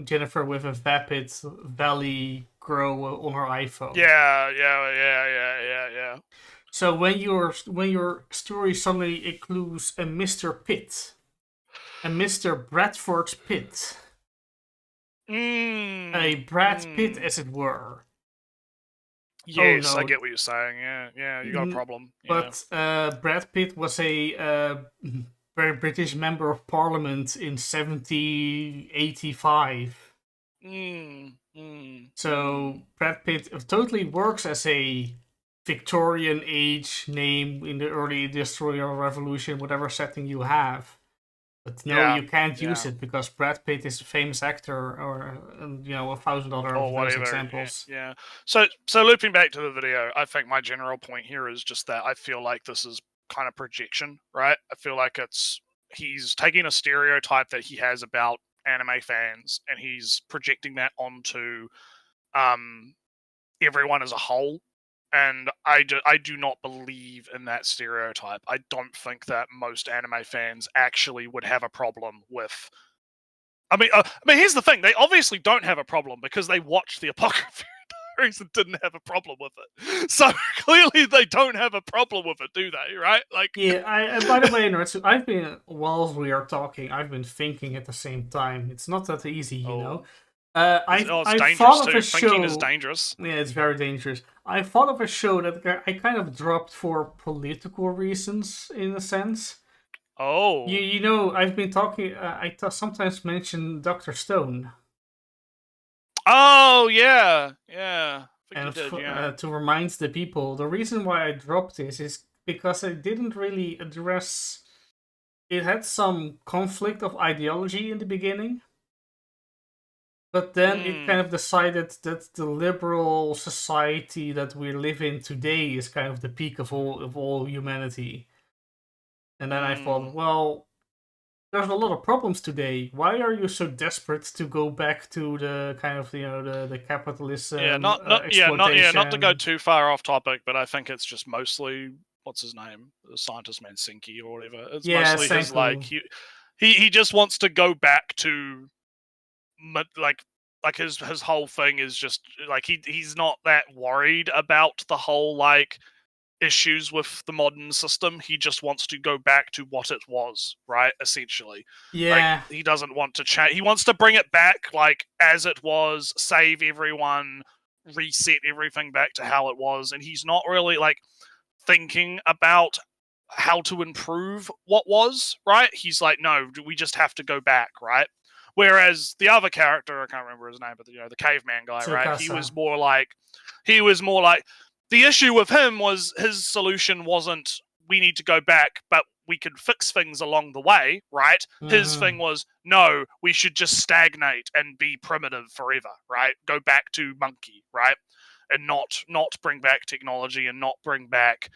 Jennifer with a vapid valley grow on her iPhone. Yeah. So when your story suddenly includes a Mr. Pitt, a Mr. Bradford Pitt, a Brad Pitt, as it were. Yes, I get what you're saying. Yeah, you got a problem. But Brad Pitt was a very British member of Parliament in 1785. So Brad Pitt totally works as a Victorian age name in the early Industrial Revolution, whatever setting you have. But no, you can't use it because Brad Pitt is a famous actor, or 1,000 other of those examples. Yeah. So looping back to the video, I think my general point here is just that I feel like this is kind of projection, right? I feel like he's taking a stereotype that he has about anime fans and he's projecting that onto everyone as a whole. And I do not believe in that stereotype. I don't think that most anime fans actually would have a problem with... I mean, here's the thing. They obviously don't have a problem because they watched the Apocrypha Diaries and didn't have a problem with it. So clearly they don't have a problem with it, do they? Right? Like, yeah. By the way, I've been, whilst we are talking, I've been thinking at the same time. It's not that easy, you know. I thought of a show. Thinking is dangerous. Yeah, it's very dangerous. I thought of a show that I kind of dropped for political reasons, in a sense. Oh. You know, I've been talking. I sometimes mention Dr. Stone. Oh yeah. And to remind the people, the reason why I dropped this is because I didn't really address. It had some conflict of ideology in the beginning. But then it kind of decided that the liberal society that we live in today is kind of the peak of all humanity. And then I thought, well, there's a lot of problems today. Why are you so desperate to go back to the kind of the capitalism? Not to go too far off topic, but I think it's just mostly what's his name, the scientist Mansinki or whatever. It's mostly his like he just wants to go back to like his whole thing is just like he's not that worried about the whole like issues with the modern system. He just wants to go back to what it was, right? Essentially. Yeah. Like, he doesn't want to change. He wants to bring it back like as it was, save everyone, reset everything back to how it was, and he's not really like thinking about how to improve what was, right? He's like, no, we just have to go back, right? Whereas the other character, I can't remember his name, but the caveman guy, right? He was more like the issue with him was his solution wasn't we need to go back, but we could fix things along the way, right? His thing was, no, we should just stagnate and be primitive forever, right? Go back to monkey, right? And not bring back technology and not bring back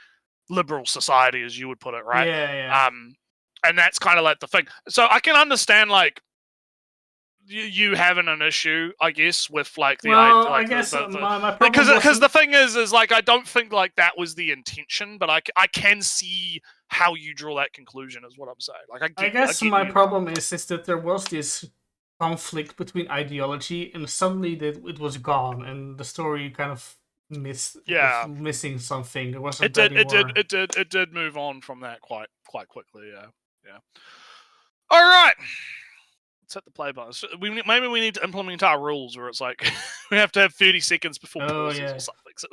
liberal society, as you would put it, right? Yeah. And that's kind of like the thing. So I can understand like you having an issue, I guess, with like the well, like I guess the my problem because the thing is like I don't think like that was the intention, but I can see how you draw that conclusion is what I'm saying. Like I guess my problem is that there was this conflict between ideology, and suddenly it was gone, and the story kind of was missing something. It wasn't anymore. It did move on from that quite quickly. Yeah. All right. Let's hit the play button. So maybe we need to implement our rules where it's like we have to have 30 seconds before pauses or something. So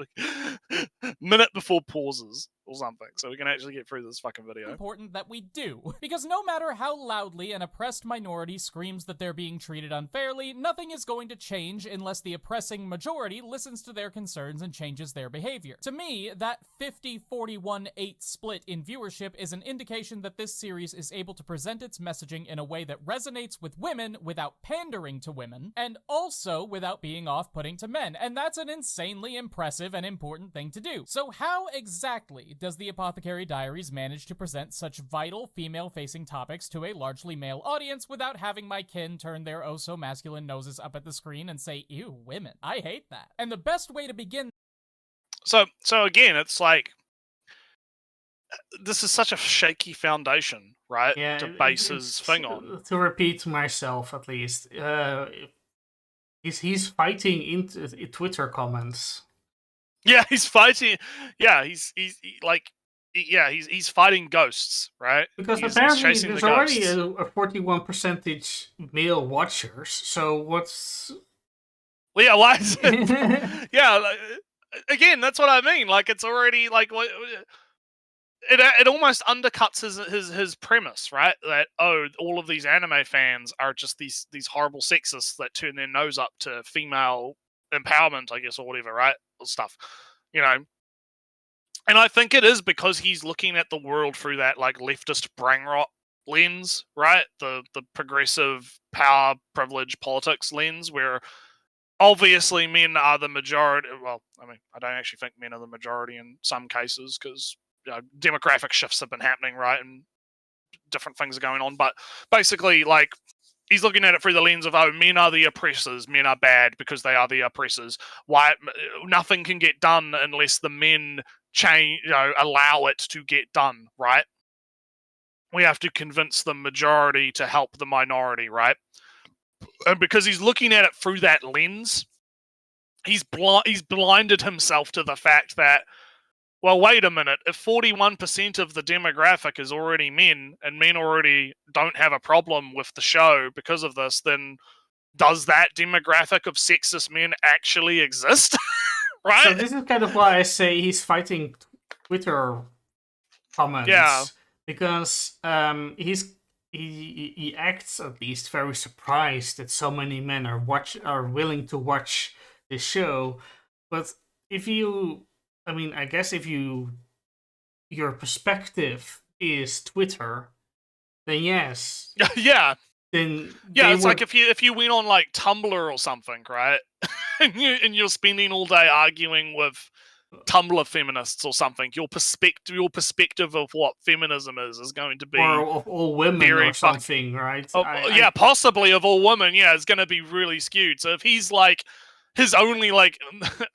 minute before pauses or something, so we can actually get through this fucking video. Important that we do, because no matter how loudly an oppressed minority screams that they're being treated unfairly, nothing is going to change unless the oppressing majority listens to their concerns and changes their behavior. To me, that 50-41-8 split in viewership is an indication that this series is able to present its messaging in a way that resonates with women without pandering to women, and also without being off-putting to men, and that's an insanely impressive and important thing to do. So how exactly does the Apothecary Diaries manage to present such vital female-facing topics to a largely male audience without having my kin turn their oh-so-masculine noses up at the screen and say, ew, women, I hate that. And the best way to begin... So again, it's like, this is such a shaky foundation, right? Yeah, to base his thing on. To repeat myself, at least, he's fighting into Twitter comments. Yeah, he's fighting. Yeah, he's fighting ghosts, right? Because apparently there's already a 41% male watchers. So what's? Well, yeah, why is it? Yeah, like, again, that's what I mean. Like, it's already like what. It almost undercuts his premise, right? That all of these anime fans are just these horrible sexists that turn their nose up to female empowerment, I guess, or whatever, right? Or stuff, you know. And I think it is because he's looking at the world through that like leftist brain rot lens, right? The progressive power privilege politics lens, where obviously men are the majority. Well, I mean, I don't actually think men are the majority in some cases because demographic shifts have been happening, right? And different things are going on. But basically, like, he's looking at it through the lens of, men are the oppressors. Men are bad because they are the oppressors. Why nothing can get done unless the men allow it to get done, right? We have to convince the majority to help the minority, right? And because he's looking at it through that lens, he's blinded himself to the fact that, well, wait a minute, if 41% of the demographic is already men, and men already don't have a problem with the show because of this, then does that demographic of sexist men actually exist? Right? So this is kind of why I say he's fighting Twitter comments. Yeah. Because he acts at least very surprised that so many men are willing to watch this show. But if you... I mean, I guess if your perspective is Twitter, then yes. Yeah. Then it's like if you went on like Tumblr or something, right? and you're spending all day arguing with Tumblr feminists or something, your perspective of what feminism is going to be, or of all women or something, right? Possibly of all women. Yeah, it's going to be really skewed. So if he's like, his only, like,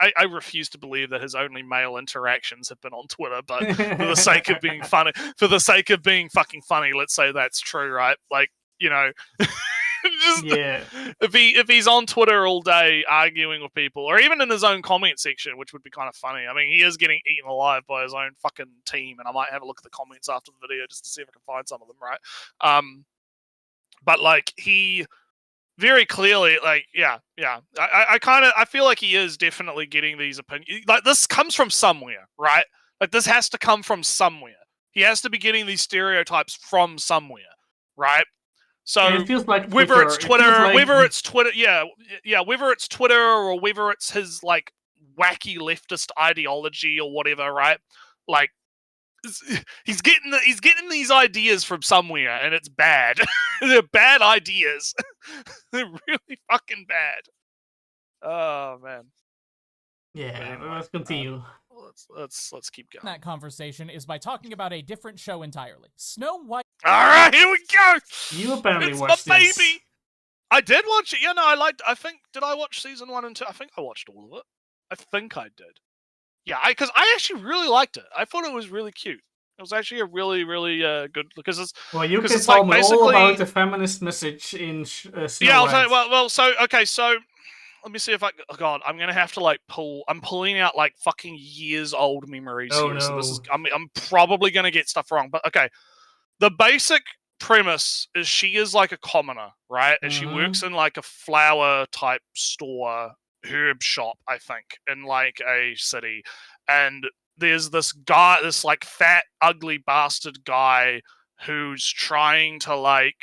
I refuse to believe that his only male interactions have been on Twitter, but for the sake of being funny, for the sake of being fucking funny, let's say that's true, right? Like, you know, if he's on Twitter all day arguing with people, or even in his own comment section, which would be kind of funny. I mean, he is getting eaten alive by his own fucking team, and I might have a look at the comments after the video just to see if I can find some of them, right? But like, he very clearly, like, I feel like he is definitely getting these opinions. Like, this comes from somewhere, right? Like, this has to come from somewhere. He has to be getting these stereotypes from somewhere, right? So it feels like whether it's Twitter, whether it's Twitter, or whether it's his like wacky leftist ideology or whatever, right? Like, he's getting these ideas from somewhere, and it's bad. They're bad ideas. They're really fucking bad. Oh man. Yeah, let's continue. let's keep going. that conversation is by talking about a different show entirely. Snow White. All right, here we go. You apparently It's watched my this. baby. I did watch it. Yeah, no, I think, did I watch season 1 and 2? I think I watched all of it. I think I did. Yeah, because I actually really liked it. I thought it was really cute. It was actually a really, really good, because it's. Well, you can it's tell like me all about basically- the feminist message in Snow Yeah, I'll tell White. you. Well, so okay, so let me see if I. Oh God, I'm gonna have to like pull. I'm pulling out like fucking years old memories Oh, here. So this is. no. I'm probably gonna get stuff wrong, but okay. The basic premise is she is like a commoner, right? And she works in like a flower type store, herb shop, I think, in like a city. And there's this guy, this like fat, ugly bastard guy who's trying to like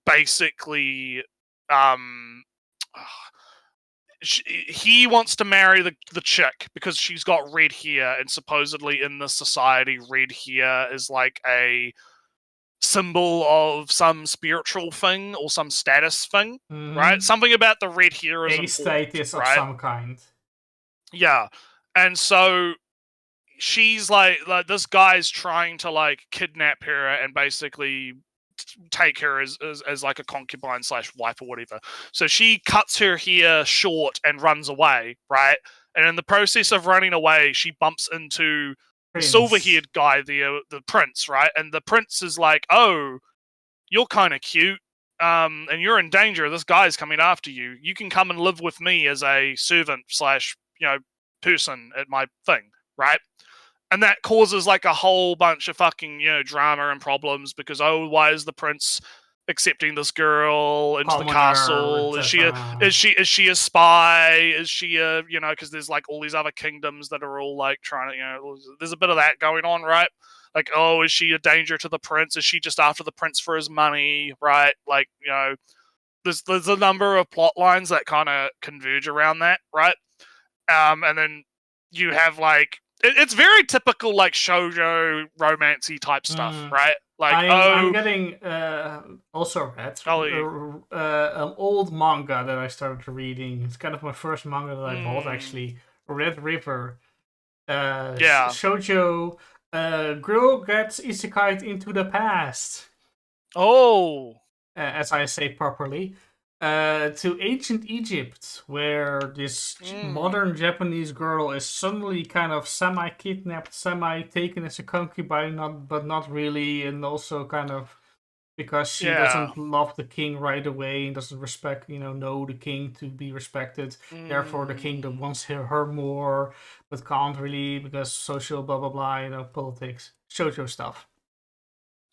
basically he wants to marry the chick because she's got red hair, and supposedly in this society red hair is like a symbol of some spiritual thing or some status thing, right? Something about the red hair is A important, status of right? some kind. Yeah. And so she's like this guy's trying to like kidnap her and basically take her as like a concubine / wife or whatever. So she cuts her hair short and runs away, right? And in the process of running away, she bumps into the silver-haired guy, the prince, right? And the prince is like, "Oh, you're kind of cute, and you're in danger. This guy's coming after you. You can come and live with me as a servant / person at my thing, right?" And that causes like a whole bunch of fucking drama and problems because why is the prince accepting this girl into the castle? Is she a spy? Is she a because there's like all these other kingdoms that are all like trying to there's a bit of that going on, right? Like, oh, is she a danger to the prince? Is she just after the prince for his money, right? Like, there's a number of plot lines that kind of converge around that, right? And then you have like it's very typical like shoujo romancy type stuff, right? Like I'm getting also read an old manga that I started reading. It's kind of my first manga that I bought actually. Red River. Shoujo. Girl gets isekai'd into the past. Oh. As I say properly. To ancient Egypt, where this modern Japanese girl is suddenly kind of semi-kidnapped, semi-taken as a concubine, but not really, and also kind of because she doesn't love the king right away and doesn't respect, know the king to be respected. Therefore, the kingdom wants her more, but can't really because social blah blah blah, politics, shoujo stuff.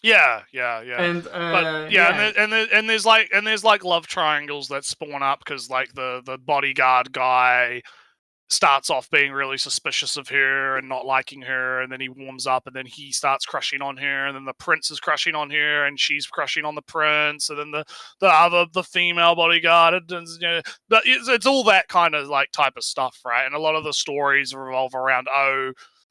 Yeah. And and there's like love triangles that spawn up because like the bodyguard guy starts off being really suspicious of her and not liking her, and then he warms up, and then he starts crushing on her, and then the prince is crushing on her, and she's crushing on the prince, and then the female bodyguard, but it's all that kind of like type of stuff, right? And a lot of the stories revolve around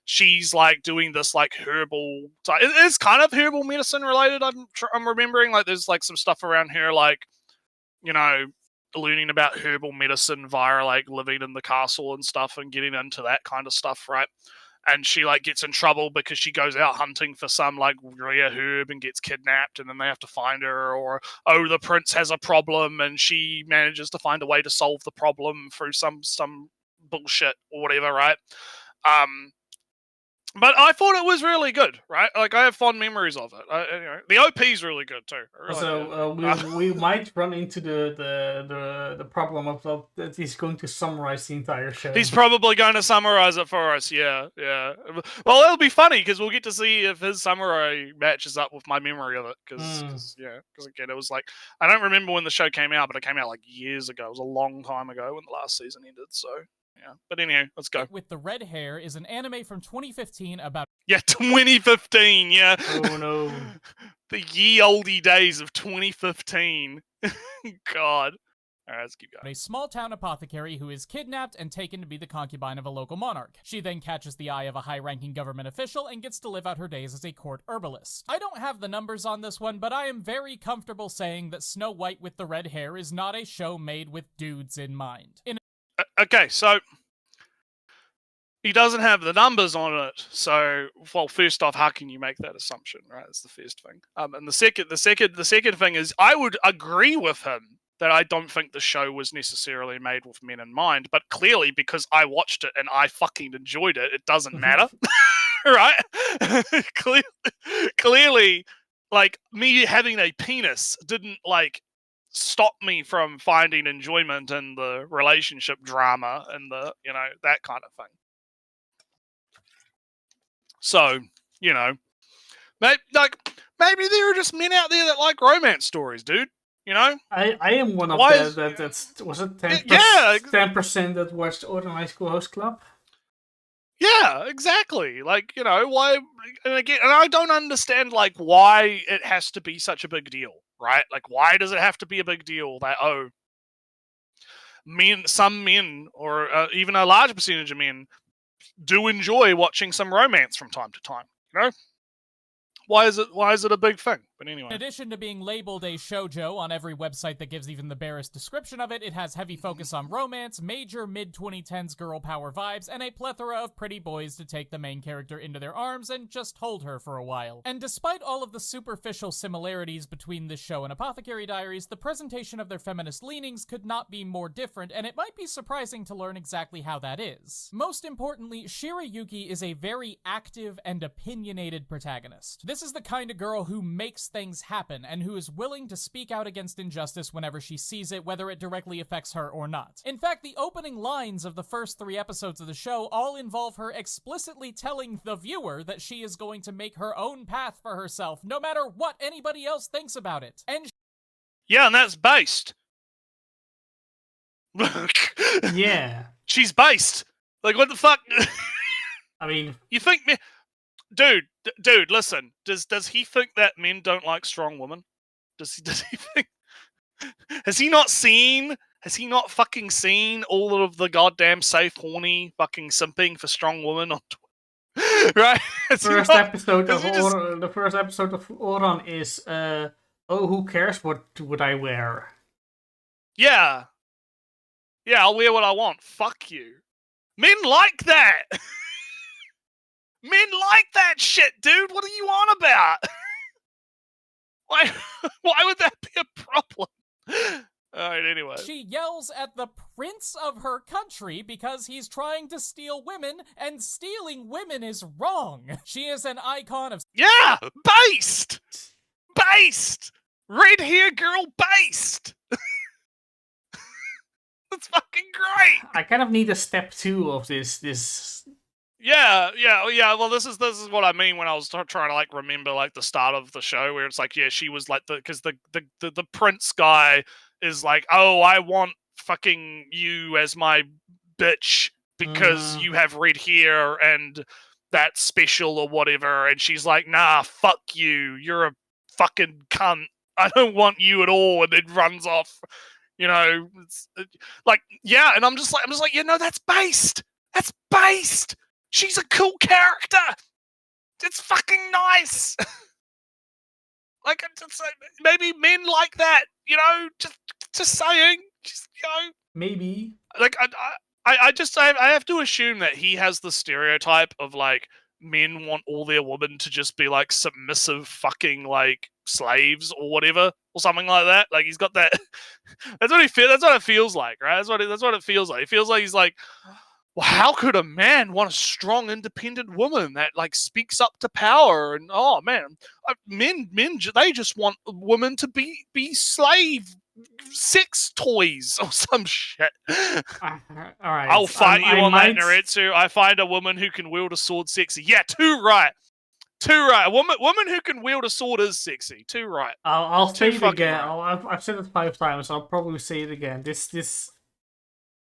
she's like doing this like herbal. It's kind of herbal medicine related. I'm remembering like there's like some stuff around here like learning about herbal medicine via like living in the castle and stuff and getting into that kind of stuff, right? And she like gets in trouble because she goes out hunting for some like rare herb and gets kidnapped, and then they have to find her. Or the prince has a problem and she manages to find a way to solve the problem through some bullshit or whatever, right? But I thought it was really good, right? Like, I have fond memories of it. The OP's really good, too. We might run into the problem of that he's going to summarize the entire show. He's probably going to summarize it for us, yeah. Well, it'll be funny, because we'll get to see if his summary matches up with my memory of it. Because again, it was like, I don't remember when the show came out, but it came out like years ago. It was a long time ago when the last season ended, so... Yeah, but anyway, let's go. With the Red Hair is an anime from 2015 about... Yeah, 2015, yeah. Oh, no. The ye olde days of 2015. God. All right, let's keep going. A small-town apothecary who is kidnapped and taken to be the concubine of a local monarch. She then catches the eye of a high-ranking government official and gets to live out her days as a court herbalist. I don't have the numbers on this one, but I am very comfortable saying that Snow White with the Red Hair is not a show made with dudes in mind. Okay, so, he doesn't have the numbers on it. So, well, first off, how can you make that assumption, right? That's the first thing. And the second thing is, I would agree with him that I don't think the show was necessarily made with men in mind, but clearly because I watched it and I fucking enjoyed it, it doesn't matter, right? Clearly, like, me having a penis didn't, like, stop me from finding enjoyment in the relationship drama and the, you know, that kind of thing. So, you know, maybe there are just men out there that like romance stories, dude. You know, I am one of that's was it 10%? Yeah, 10% that watched Autumn High School Host Club. Yeah, exactly. Like, you know, why? And again, and I don't understand like why it has to be such a big deal, right? Like, why does it have to be a big deal that some men, or even a large percentage of men, do enjoy watching some romance from time to time? You know, why is it a big thing? But anyway. In addition to being labeled a shoujo on every website that gives even the barest description of it, it has heavy focus on romance, major mid-2010s girl power vibes, and a plethora of pretty boys to take the main character into their arms and just hold her for a while. And despite all of the superficial similarities between this show and Apothecary Diaries, the presentation of their feminist leanings could not be more different, and it might be surprising to learn exactly how that is. Most importantly, Shirayuki is a very active and opinionated protagonist. This is the kind of girl who makes things happen, and who is willing to speak out against injustice whenever she sees it, whether it directly affects her or not. In fact, the opening lines of the first 3 episodes of the show all involve her explicitly telling the viewer that she is going to make her own path for herself, no matter what anybody else thinks about it. And yeah, and that's based. Yeah. She's based. Like, what the fuck? I mean, you think me... Dude, listen. Does he think that men don't like strong women? Does he think? Has he not fucking seen all of the goddamn safe, horny, fucking simping for strong women on Twitter? Right? the first episode of Oran is, oh, who cares what would I wear? Yeah. Yeah, I'll wear what I want. Fuck you. Men like that. Men like that shit, dude. What are you on about? Why would that be a problem? Alright, anyway. She yells at the prince of her country because he's trying to steal women, and stealing women is wrong. She is an icon of... Yeah! Based! Based! Red hair girl based! That's fucking great! I kind of need a step 2 of this. Yeah. Well, this is what I mean when I was trying to like remember like the start of the show, where it's like, yeah, she was like because the prince guy is like, oh, I want fucking you as my bitch because you have red hair and that's special or whatever, and she's like, nah, fuck you, you're a fucking cunt, I don't want you at all, and then runs off. You know, it's like, yeah, and I'm just like, yeah, no, that's based. That's based. She's a cool character. It's fucking nice. Like, maybe men like that. You know, just saying. Just, you know, maybe. Like, I have to assume that he has the stereotype of like men want all their women to just be like submissive fucking like slaves or whatever or something like that. Like, he's got that. That's what it feels like, right? That's what it feels like. It feels like he's like, well, how could a man want a strong, independent woman that like speaks up to power? And oh man, men, they just want women to be slave sex toys or some shit. All right, I'll fight you on that, Naretsu. I find a woman who can wield a sword sexy. Yeah, too right. A woman who can wield a sword is sexy. Too right. I'll say it again. Right. I've said it 5 times. I'll probably say it again.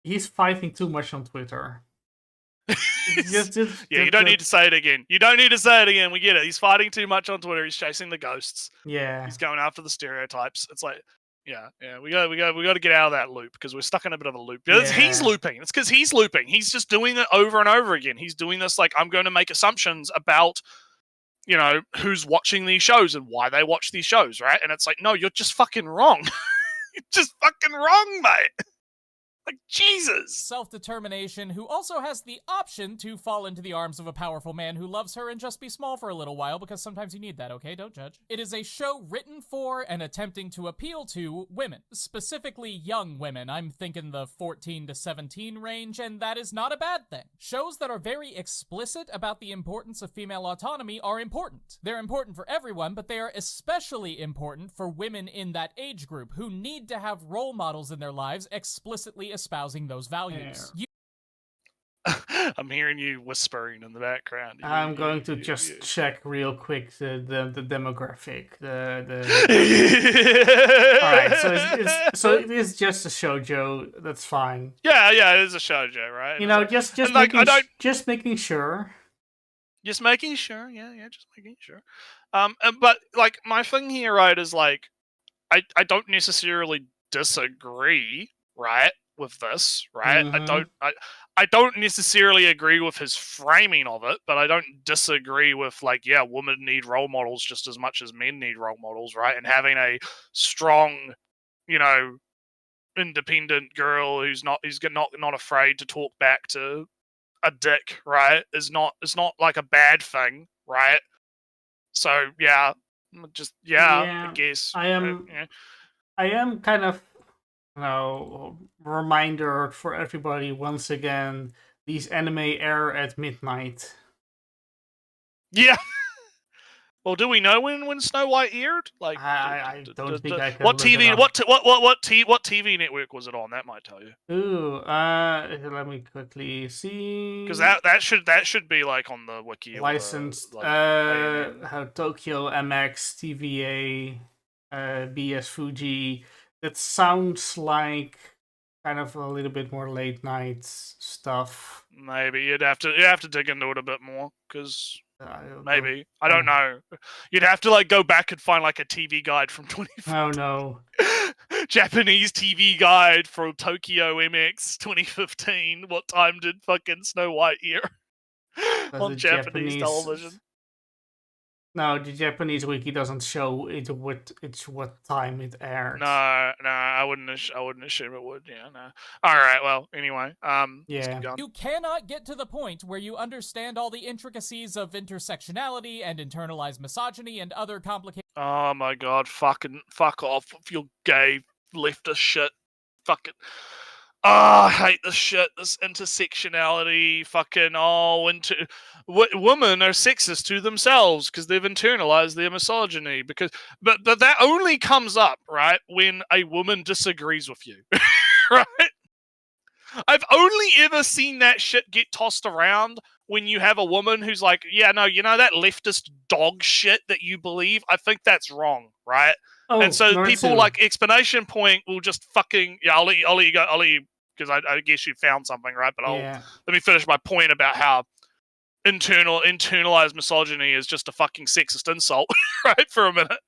He's fighting too much on Twitter. You don't need to say it again. You don't need to say it again. We get it. He's fighting too much on Twitter. He's chasing the ghosts. Yeah. He's going after the stereotypes. It's like, yeah. We got to get out of that loop because we're stuck in a bit of a loop. Yeah. He's looping. It's because he's looping. He's just doing it over and over again. He's doing this like, I'm going to make assumptions about, you know, who's watching these shows and why they watch these shows, right? And it's like, no, you're just fucking wrong. You're just fucking wrong, mate. Like, Jesus! Self-determination, who also has the option to fall into the arms of a powerful man who loves her and just be small for a little while, because sometimes you need that, okay? Don't judge. It is a show written for and attempting to appeal to women, specifically young women. I'm thinking the 14 to 17 range, and that is not a bad thing. Shows that are very explicit about the importance of female autonomy are important. They're important for everyone, but they are especially important for women in that age group who need to have role models in their lives explicitly espousing those values. I'm hearing you whispering in the background. I'm going to just check real quick the demographic. All right, so it is just a shoujo. That's fine. Yeah, it is a shoujo, right? You know, just like, just making sure. Just making sure. Yeah, just making sure. But like my thing here, right, is like I don't necessarily disagree, right, with this, right? I don't necessarily agree with his framing of it, but I don't disagree with like, yeah, women need role models just as much as men need role models, right? And having a strong, you know, independent girl who's not afraid to talk back to a dick, right, is not like a bad thing, right? So yeah, I guess I am kind of, you know, reminder for everybody once again. These anime air at midnight. Yeah. Well, do we know when Snow White aired? Like, I don't think I can. What TV? What TV network was it on? That might tell you. Ooh, let me quickly see. Because that should be like on the wiki. Licensed. How Tokyo MX, TVA, BS Fuji. That sounds like kind of a little bit more late night stuff. Maybe you'd have to dig into it a bit more because. Maybe. I don't know. You'd have to like go back and find like a TV guide from 2015. Oh no. Japanese TV guide for Tokyo MX 2015. What time did fucking Snow White air on Japanese television? No, the Japanese wiki doesn't show it what time it aired. No, I wouldn't assume it would. Yeah, no. All right, well, anyway, yeah. You cannot get to the point where you understand all the intricacies of intersectionality and internalized misogyny and other complicated. Oh my god, fuck off with your gay leftist shit. Fucking. Oh, I hate this shit. This intersectionality, fucking women are sexist to themselves because they've internalized their misogyny. But that only comes up right when a woman disagrees with you, right? I've only ever seen that shit get tossed around when you have a woman who's like, yeah, no, you know that leftist dog shit that you believe? I think that's wrong, right? Oh, and so people like explanation point will just fucking I'll let you go. I'll let you. Because I guess you found something, right? But let me finish my point about how internalized misogyny is just a fucking sexist insult, right? For a minute,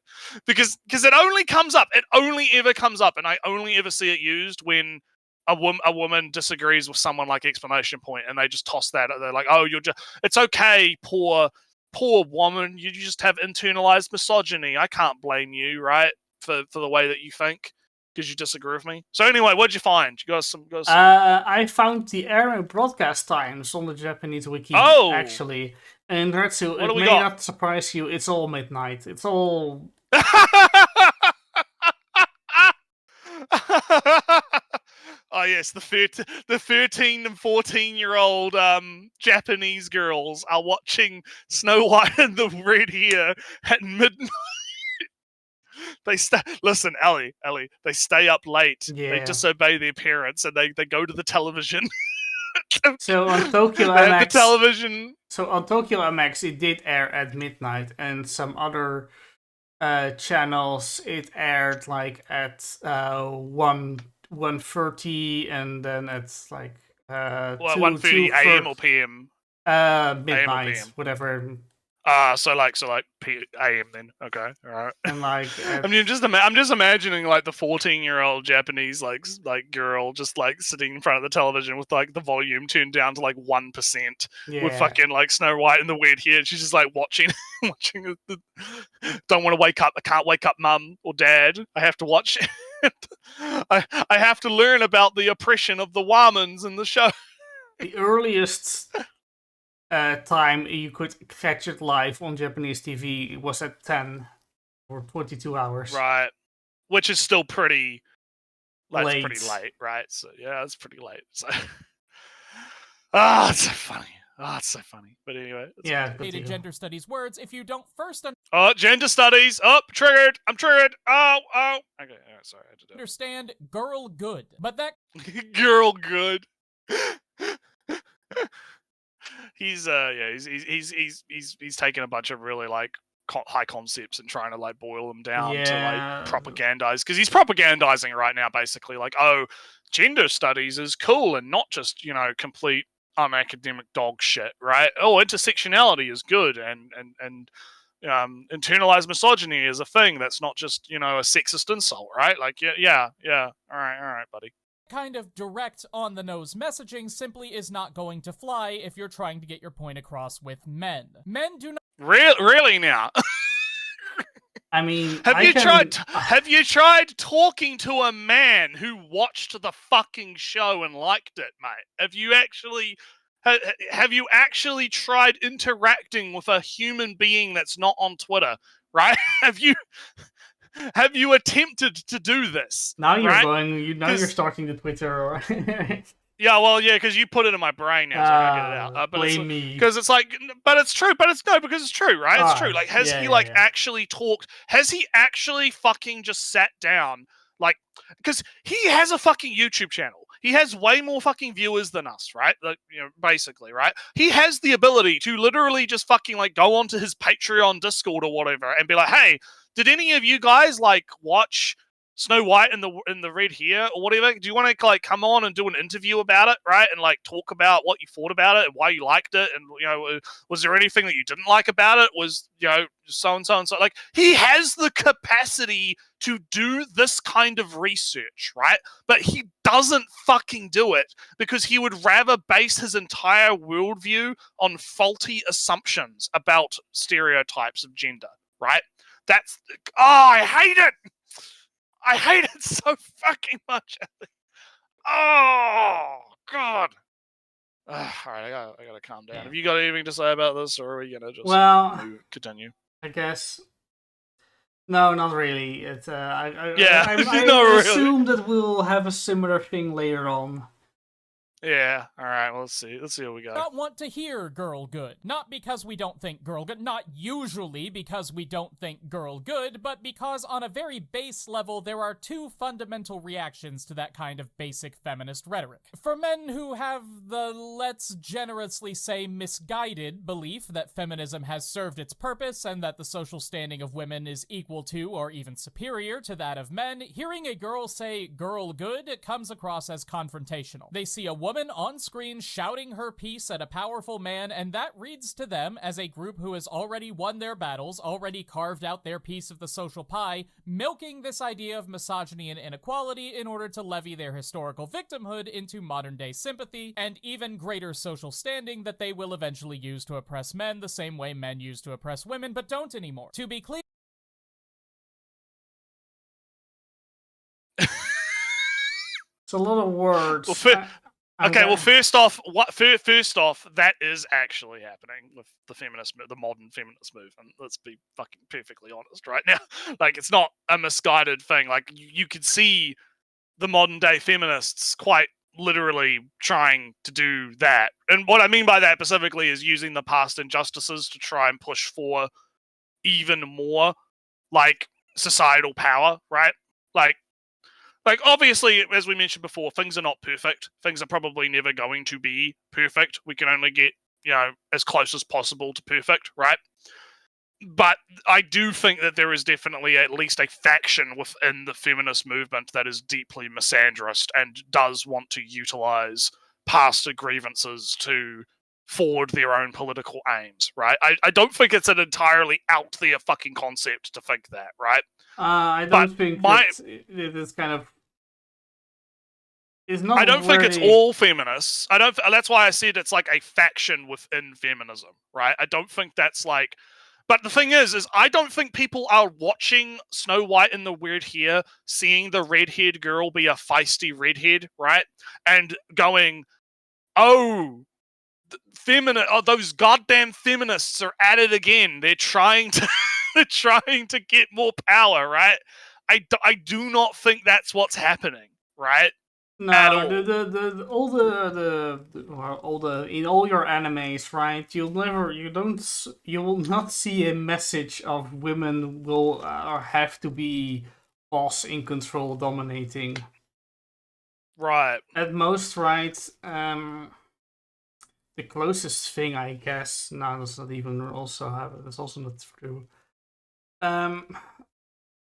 because it only comes up. It only ever comes up, and I only ever see it used when a woman disagrees with someone like explanation point, and they just toss that. They're like, "Oh, it's okay, poor woman. You just have internalized misogyny. I can't blame you, right, for the way that you think." Because you disagree with me. So anyway, what'd you find? You got some. I found the air and broadcast times on the Japanese wiki. Oh, actually, and Retsu, it may not surprise you. It's all midnight. It's all. Oh yes, the 13 and 14-year-old Japanese girls are watching Snow White and the Red Hair at midnight. They listen, Ellie. They stay up late. Yeah. They disobey their parents, and they go to the television. So on Tokyo MX, the television. So on Tokyo MX, it did air at midnight, and some other channels it aired like at 1:30, and then it's like 1:30 a.m. or p.m. Midnight, whatever. So like AM then. Okay, all right. And like, I mean, I'm just imagining like the 14-year-old Japanese like girl just like sitting in front of the television with like the volume turned down to like 1%, with fucking like Snow White and the weird hair. She's just like watching. Don't want to wake up. I can't wake up, mum or dad. I have to watch I have to learn about the oppression of the Wamans in the show. The earliest time you could catch it live on Japanese TV was at 10 or 22 hours. Right. Which is still pretty... That's Late. pretty late, right? So, yeah, it's pretty late. So... it's so funny. It's so funny. But anyway. Yeah. Gender studies words if you don't first Gender studies. Triggered. I'm triggered. Oh. Okay, sorry. I had to do it. understand girl good. But that Girl good. He's taking a bunch of really like high concepts and trying to like boil them down to like propagandize, because he's propagandizing right now basically like, gender studies is cool and not just, complete unacademic dog shit, right? Intersectionality is good and internalized misogyny is a thing that's not just, a sexist insult, right? Like, yeah. All right, buddy. kind of direct on-the-nose messaging simply is not going to fly if you're trying to get your point across with men. Men do not... Really now? I mean, have you tried talking to a man who watched the fucking show and liked it, mate? Have you actually tried interacting with a human being that's not on Twitter, right? Have you attempted to do this? Now you're right? going. Now you're starting the Twitter. Yeah, well, yeah, because you put it in my brain now, so I gotta get it out. Blame me. Because it's like, but it's true. But it's because it's true, right? It's true. Like, has he actually talked? Has he actually fucking just sat down? Like, because he has a fucking YouTube channel. He has way more fucking viewers than us, right? Like, basically, right? He has the ability to literally just fucking like go onto his Patreon, Discord, or whatever, and be like, hey, did any of you guys like watch Snow White and the Red Hair or whatever? Do you want to like come on and do an interview about it, right? And like talk about what you thought about it and why you liked it, and was there anything that you didn't like about it? Was so and so and so. Like, he has the capacity to do this kind of research, right? But he doesn't fucking do it because he would rather base his entire worldview on faulty assumptions about stereotypes of gender, right? I hate it. I hate it so fucking much. Oh, God. All right, I gotta calm down. Have you got anything to say about this, or are we gonna just continue? I guess. No, not really. I assume that we'll have a similar thing later on. Yeah, alright, well, let's see what we got. Not want to hear girl good. Not because we don't think girl good, not usually because we don't think girl good, but because on a very base level there are two fundamental reactions to that kind of basic feminist rhetoric. For men who have the, let's generously say, misguided belief that feminism has served its purpose and that the social standing of women is equal to or even superior to that of men, hearing a girl say girl good comes across as confrontational. They see a woman on screen shouting her piece at a powerful man, and that reads to them as a group who has already won their battles, already carved out their piece of the social pie, milking this idea of misogyny and inequality in order to levy their historical victimhood into modern-day sympathy and even greater social standing that they will eventually use to oppress men the same way men used to oppress women, but don't anymore. To be clear, It's a lot of words. First off, that is actually happening with the modern feminist movement. Let's be fucking perfectly honest right now. Like, it's not a misguided thing. Like, you could see the modern day feminists quite literally trying to do that. And what I mean by that specifically is using the past injustices to try and push for even more, like, societal power, right? Like, obviously, as we mentioned before, things are not perfect. Things are probably never going to be perfect. We can only get, as close as possible to perfect, right? But I do think that there is definitely at least a faction within the feminist movement that is deeply misandrist and does want to utilize past grievances to forward their own political aims, right? I don't think it's an entirely out there fucking concept to think that, right? I don't think it is kind of... I don't think it's all feminists. That's why I said it's like a faction within feminism, right? I don't think that's like But the thing is I don't think people are watching Snow White and the Weird Hair, seeing the red-haired girl be a feisty redhead, right? And going, oh, those goddamn feminists are at it again. They're trying to, they're trying to get more power, right? I do not think that's what's happening, right? No, At all. All the in all your animes, right? You will not see a message of women will have to be boss, in control, dominating. Right. At most, right? The closest thing, I guess. No, that's not even also have. That's also not true.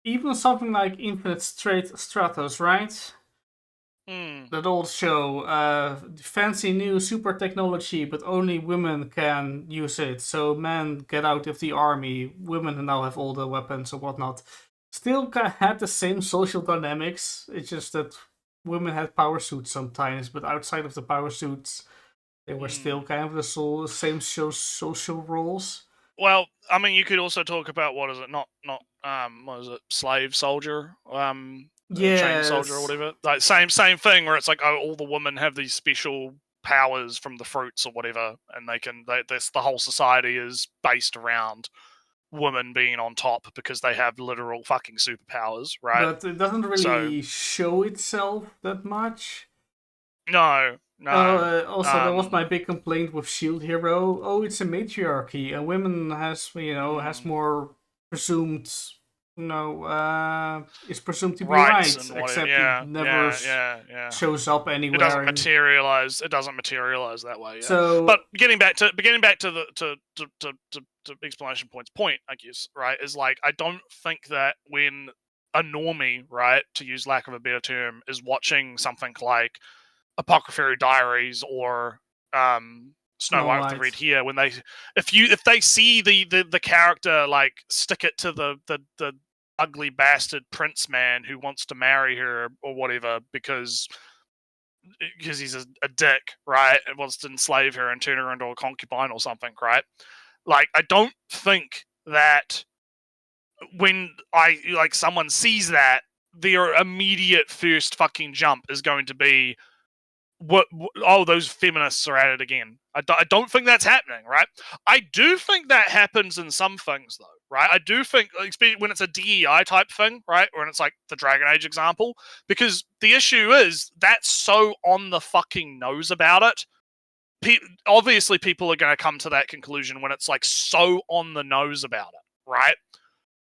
Even something like Infinite Stratos, right? That old show, fancy new super technology, but only women can use it. So men get out of the army. Women now have all the weapons or whatnot. Still kind of had the same social dynamics. It's just that women had power suits sometimes, but outside of the power suits, they were still kind of the same social roles. Well, I mean, you could also talk about what is it? Not what is it? Slave soldier, chain soldier or whatever. Like same thing where it's like, oh, all the women have these special powers from the fruits or whatever, and the whole society is based around women being on top because they have literal fucking superpowers, right? But it doesn't really show itself that much. No. Also, that was my big complaint with Shield Hero. Oh, it's a matriarchy, and women has more presumed, is presumed to be right, except it never shows up anywhere. It doesn't materialize. It doesn't materialize that way. Yeah. So, but getting back to the explanation point, I guess, right, is like I don't think that when a normie, right, to use lack of a better term, is watching something like Apothecary Diaries or Snow White with the Red Hair, when if they see the character like stick it to the ugly bastard prince man who wants to marry her or whatever because he's a dick, right, and wants to enslave her and turn her into a concubine or something, right? Like, I don't think that when someone sees that, their immediate first fucking jump is going to be, oh, those feminists are at it again. I don't think that's happening, right? I do think that happens in some things, though, right? I do think, especially when it's a DEI type thing, right? When it's like the Dragon Age example, because the issue is that's so on the fucking nose about it. Obviously, people are going to come to that conclusion when it's like so on the nose about it, right?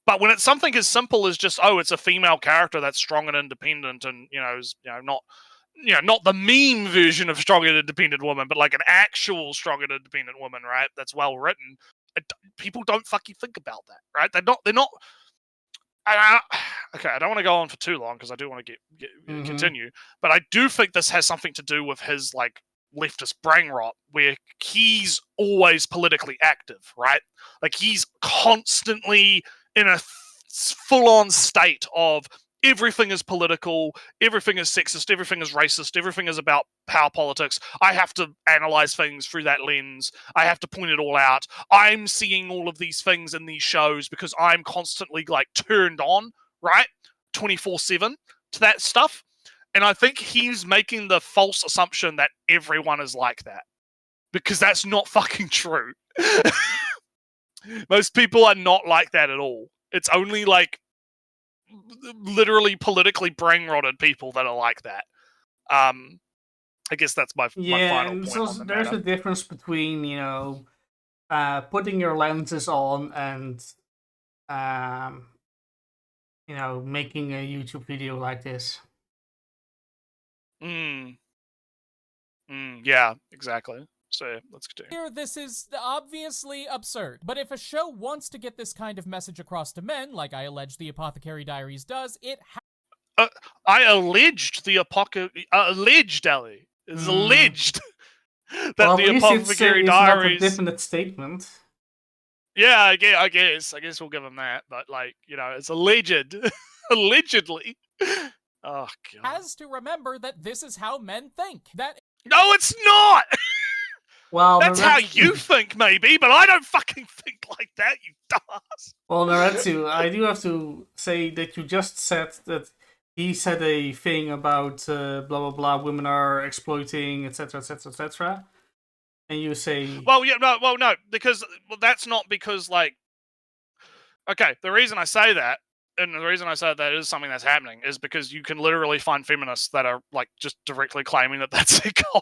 But when it's something as simple as just, oh, it's a female character that's strong and independent, and not the meme version of strong and independent woman, but like an actual strong and independent woman, right? That's well written. People don't fucking think about that, right? They're not. Okay, I don't want to go on for too long because I do want to continue. But I do think this has something to do with his like leftist brain rot, where he's always politically active, right? Like he's constantly in a full-on state of everything is political, everything is sexist, everything is racist, everything is about power politics. I have to analyze things through that lens. I have to point it all out. I'm seeing all of these things in these shows because I'm constantly like turned on, right? 24/7 to that stuff. And I think he's making the false assumption that everyone is like that. Because that's not fucking true. Most people are not like that at all. It's only like literally politically brain-rotted people that are like that. I guess that's my final point. So there's a difference between, putting your lenses on and, making a YouTube video like this. Yeah, exactly. So let's continue. Here, this is obviously absurd, but if a show wants to get this kind of message across to men, like I allege the Apothecary Diaries does, it I alleged the alleged, Ellie. It's alleged that the Apothecary Diaries... It's not a definite statement. Yeah, I guess we'll give them that, but it's alleged. Allegedly. Oh, God. Has to remember that this is how men think. No, it's not! Well, That's how you think, maybe, but I don't fucking think like that, you dumbass. Well, Naretsu, I do have to say that you just said that he said a thing about blah blah blah, women are exploiting, etc., etc., etc. And you say, no, because that's not because like, okay, the reason I say that, and the reason I say that is something that's happening, is because you can literally find feminists that are like just directly claiming that that's their goal.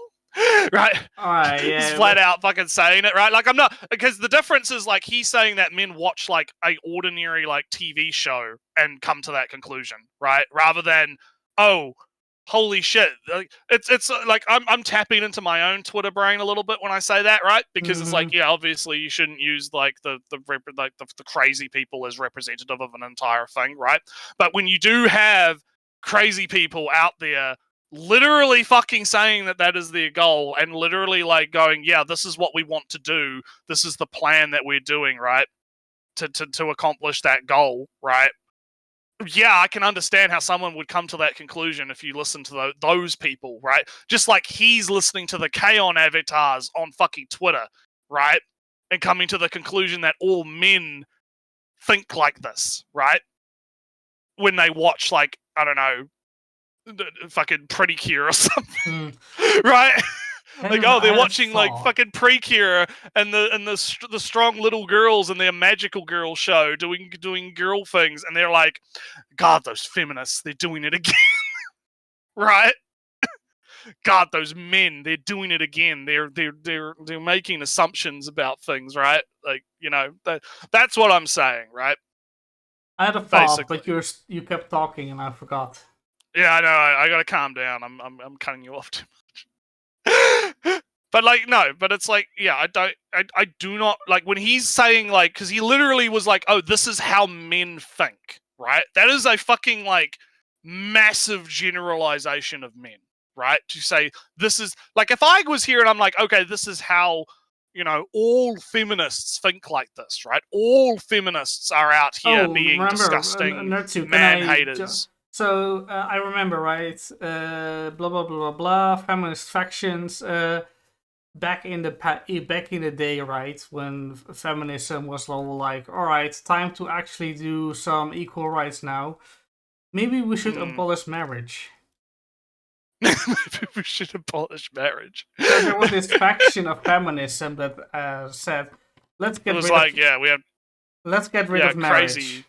Right? alright, yeah, Just flat out fucking saying it, right? Like I'm not, because the difference is like he's saying that men watch like a ordinary like TV show and come to that conclusion, right? Rather than, oh, holy shit, like it's like I'm tapping into my own Twitter brain a little bit when I say that, right? Because it's like, yeah, obviously you shouldn't use like the crazy people as representative of an entire thing, right? But when you do have crazy people out there literally fucking saying that that is their goal and literally like going, yeah, this is what we want to do, this is the plan that we're doing, right, to accomplish that goal, right? Yeah, I can understand how someone would come to that conclusion if you listen to those people, right? Just like he's listening to the K-On avatars on fucking Twitter, right? And coming to the conclusion that all men think like this, right? When they watch like, I don't know, fucking Pretty Cure or something, right? Like, oh, they're watching like fucking Precure and the strong little girls in their magical girl show doing girl things, and they're like, God, those feminists, they're doing it again, right? God, those men, they're doing it again. They're making assumptions about things, right? Like, you know, that's what I'm saying, right? I had a thought, but you kept talking and I forgot. Yeah, I know. I gotta calm down. I'm cutting you off too much. But like, no. But it's like, yeah, I do not like when he's saying like, because he literally was like, oh, this is how men think, right? That is a fucking like massive generalization of men, right? To say this is like, if I was here and I'm like, okay, this is how, you know, all feminists think like this, right? All feminists are out here being disgusting man haters. So I remember, right? Blah blah blah blah blah. Feminist factions. Back in the day, right, when feminism was all like, all right, time to actually do some equal rights now. Maybe we should abolish marriage. Maybe we should abolish marriage. So there was this faction of feminism that said, let's get rid of marriage. Crazy.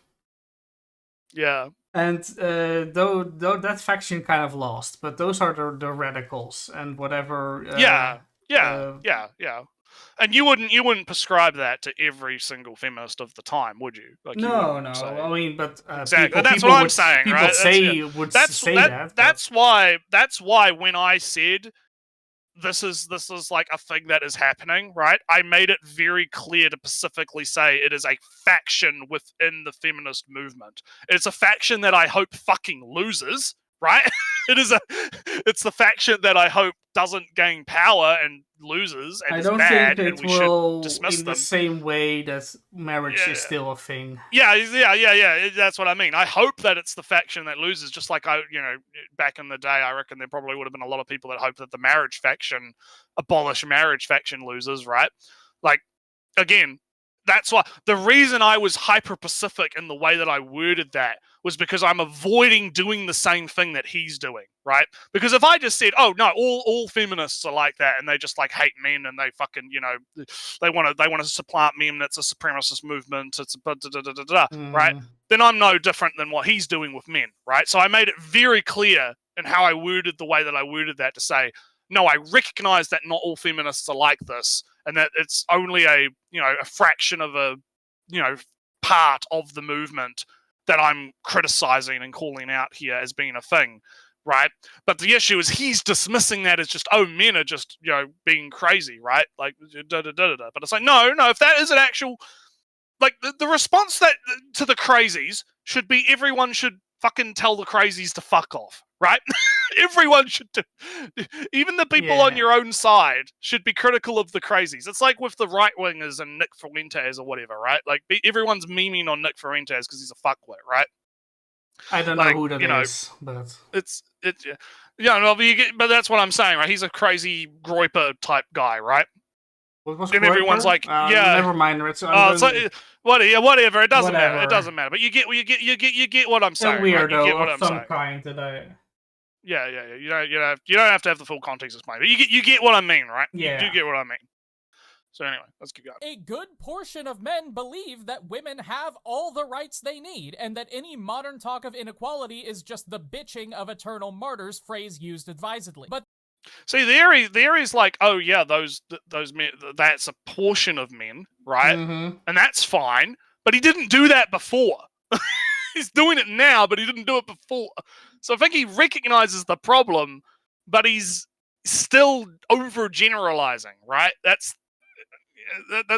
Yeah. And though that faction kind of lost, but those are the radicals and whatever. Yeah. And you wouldn't prescribe that to every single feminist of the time, would you? Like, no. I mean, but exactly. That's what I'm saying. People right? say that. That's why when I said this is like a thing that is happening, right? I made it very clear to specifically say it is a faction within the feminist movement. It's a faction that I hope fucking loses, right? It's the faction that I hope doesn't gain power and loses and is bad, and we should dismiss them. The same way that marriage is still a thing. Yeah. That's what I mean. I hope that it's the faction that loses, just like back in the day, I reckon there probably would have been a lot of people that hoped that the abolish marriage faction loses, right? Like, again, that's why the reason I was hyper-specific in the way that I worded that was because I'm avoiding doing the same thing that he's doing, right? Because if I just said, oh no, all feminists are like that and they just like hate men and they fucking, they want to supplant men, it's a supremacist movement, it's right? Then I'm no different than what he's doing with men, right? So I made it very clear in how I worded the way that I worded that to say, no, I recognize that not all feminists are like this, and that it's only a fraction of a part of the movement that I'm criticizing and calling out here as being a thing, right? But the issue is he's dismissing that as just, oh, men are just being crazy, right? Like But it's like, no, if that is an actual, like the response that to the crazies should be everyone should fucking tell the crazies to fuck off, right? Everyone should do. Even the people on your own side should be critical of the crazies. It's like with the right-wingers and Nick Fuentes or whatever, right? Like, everyone's memeing on Nick Fuentes because he's a fuckwit, right? I don't know who that is, but... But that's what I'm saying, right? He's a crazy Groiper type guy, right? What was then everyone's Groper? like, yeah, Never mind. It's like, whatever. It doesn't matter. It Whatever. doesn't matter. But you get what I'm a saying. weirdo Right? You get what of I'm some saying. kind that I. Yeah. You don't have to have the full context explained, but you get what I mean, right? Yeah. You do get what I mean. So anyway, let's keep going. A good portion of men believe that women have all the rights they need, and that any modern talk of inequality is just the bitching of eternal martyrs, phrase used advisedly. But see, there is like, oh yeah, those men, that's a portion of men, right? Mm-hmm. And that's fine, but he didn't do that before. He's doing it now, but he didn't do it before. So I think he recognizes the problem, but he's still overgeneralizing, right? That's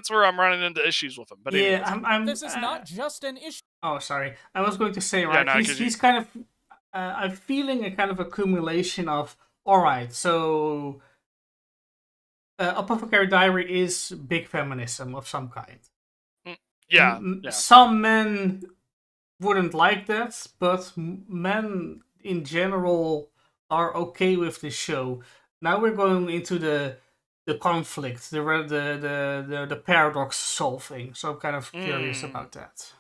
where I'm running into issues with him. But yeah, anyways. this is not just an issue. Oh, sorry. I was going to say, right? no, he's kind of. I'm feeling a kind of accumulation of. All right, so. Apothecary Diary is big feminism of some kind. Yeah. Some men wouldn't like that, but men in general are okay with this show. Now we're going into the conflict, the paradox solving. So I'm kind of curious about that.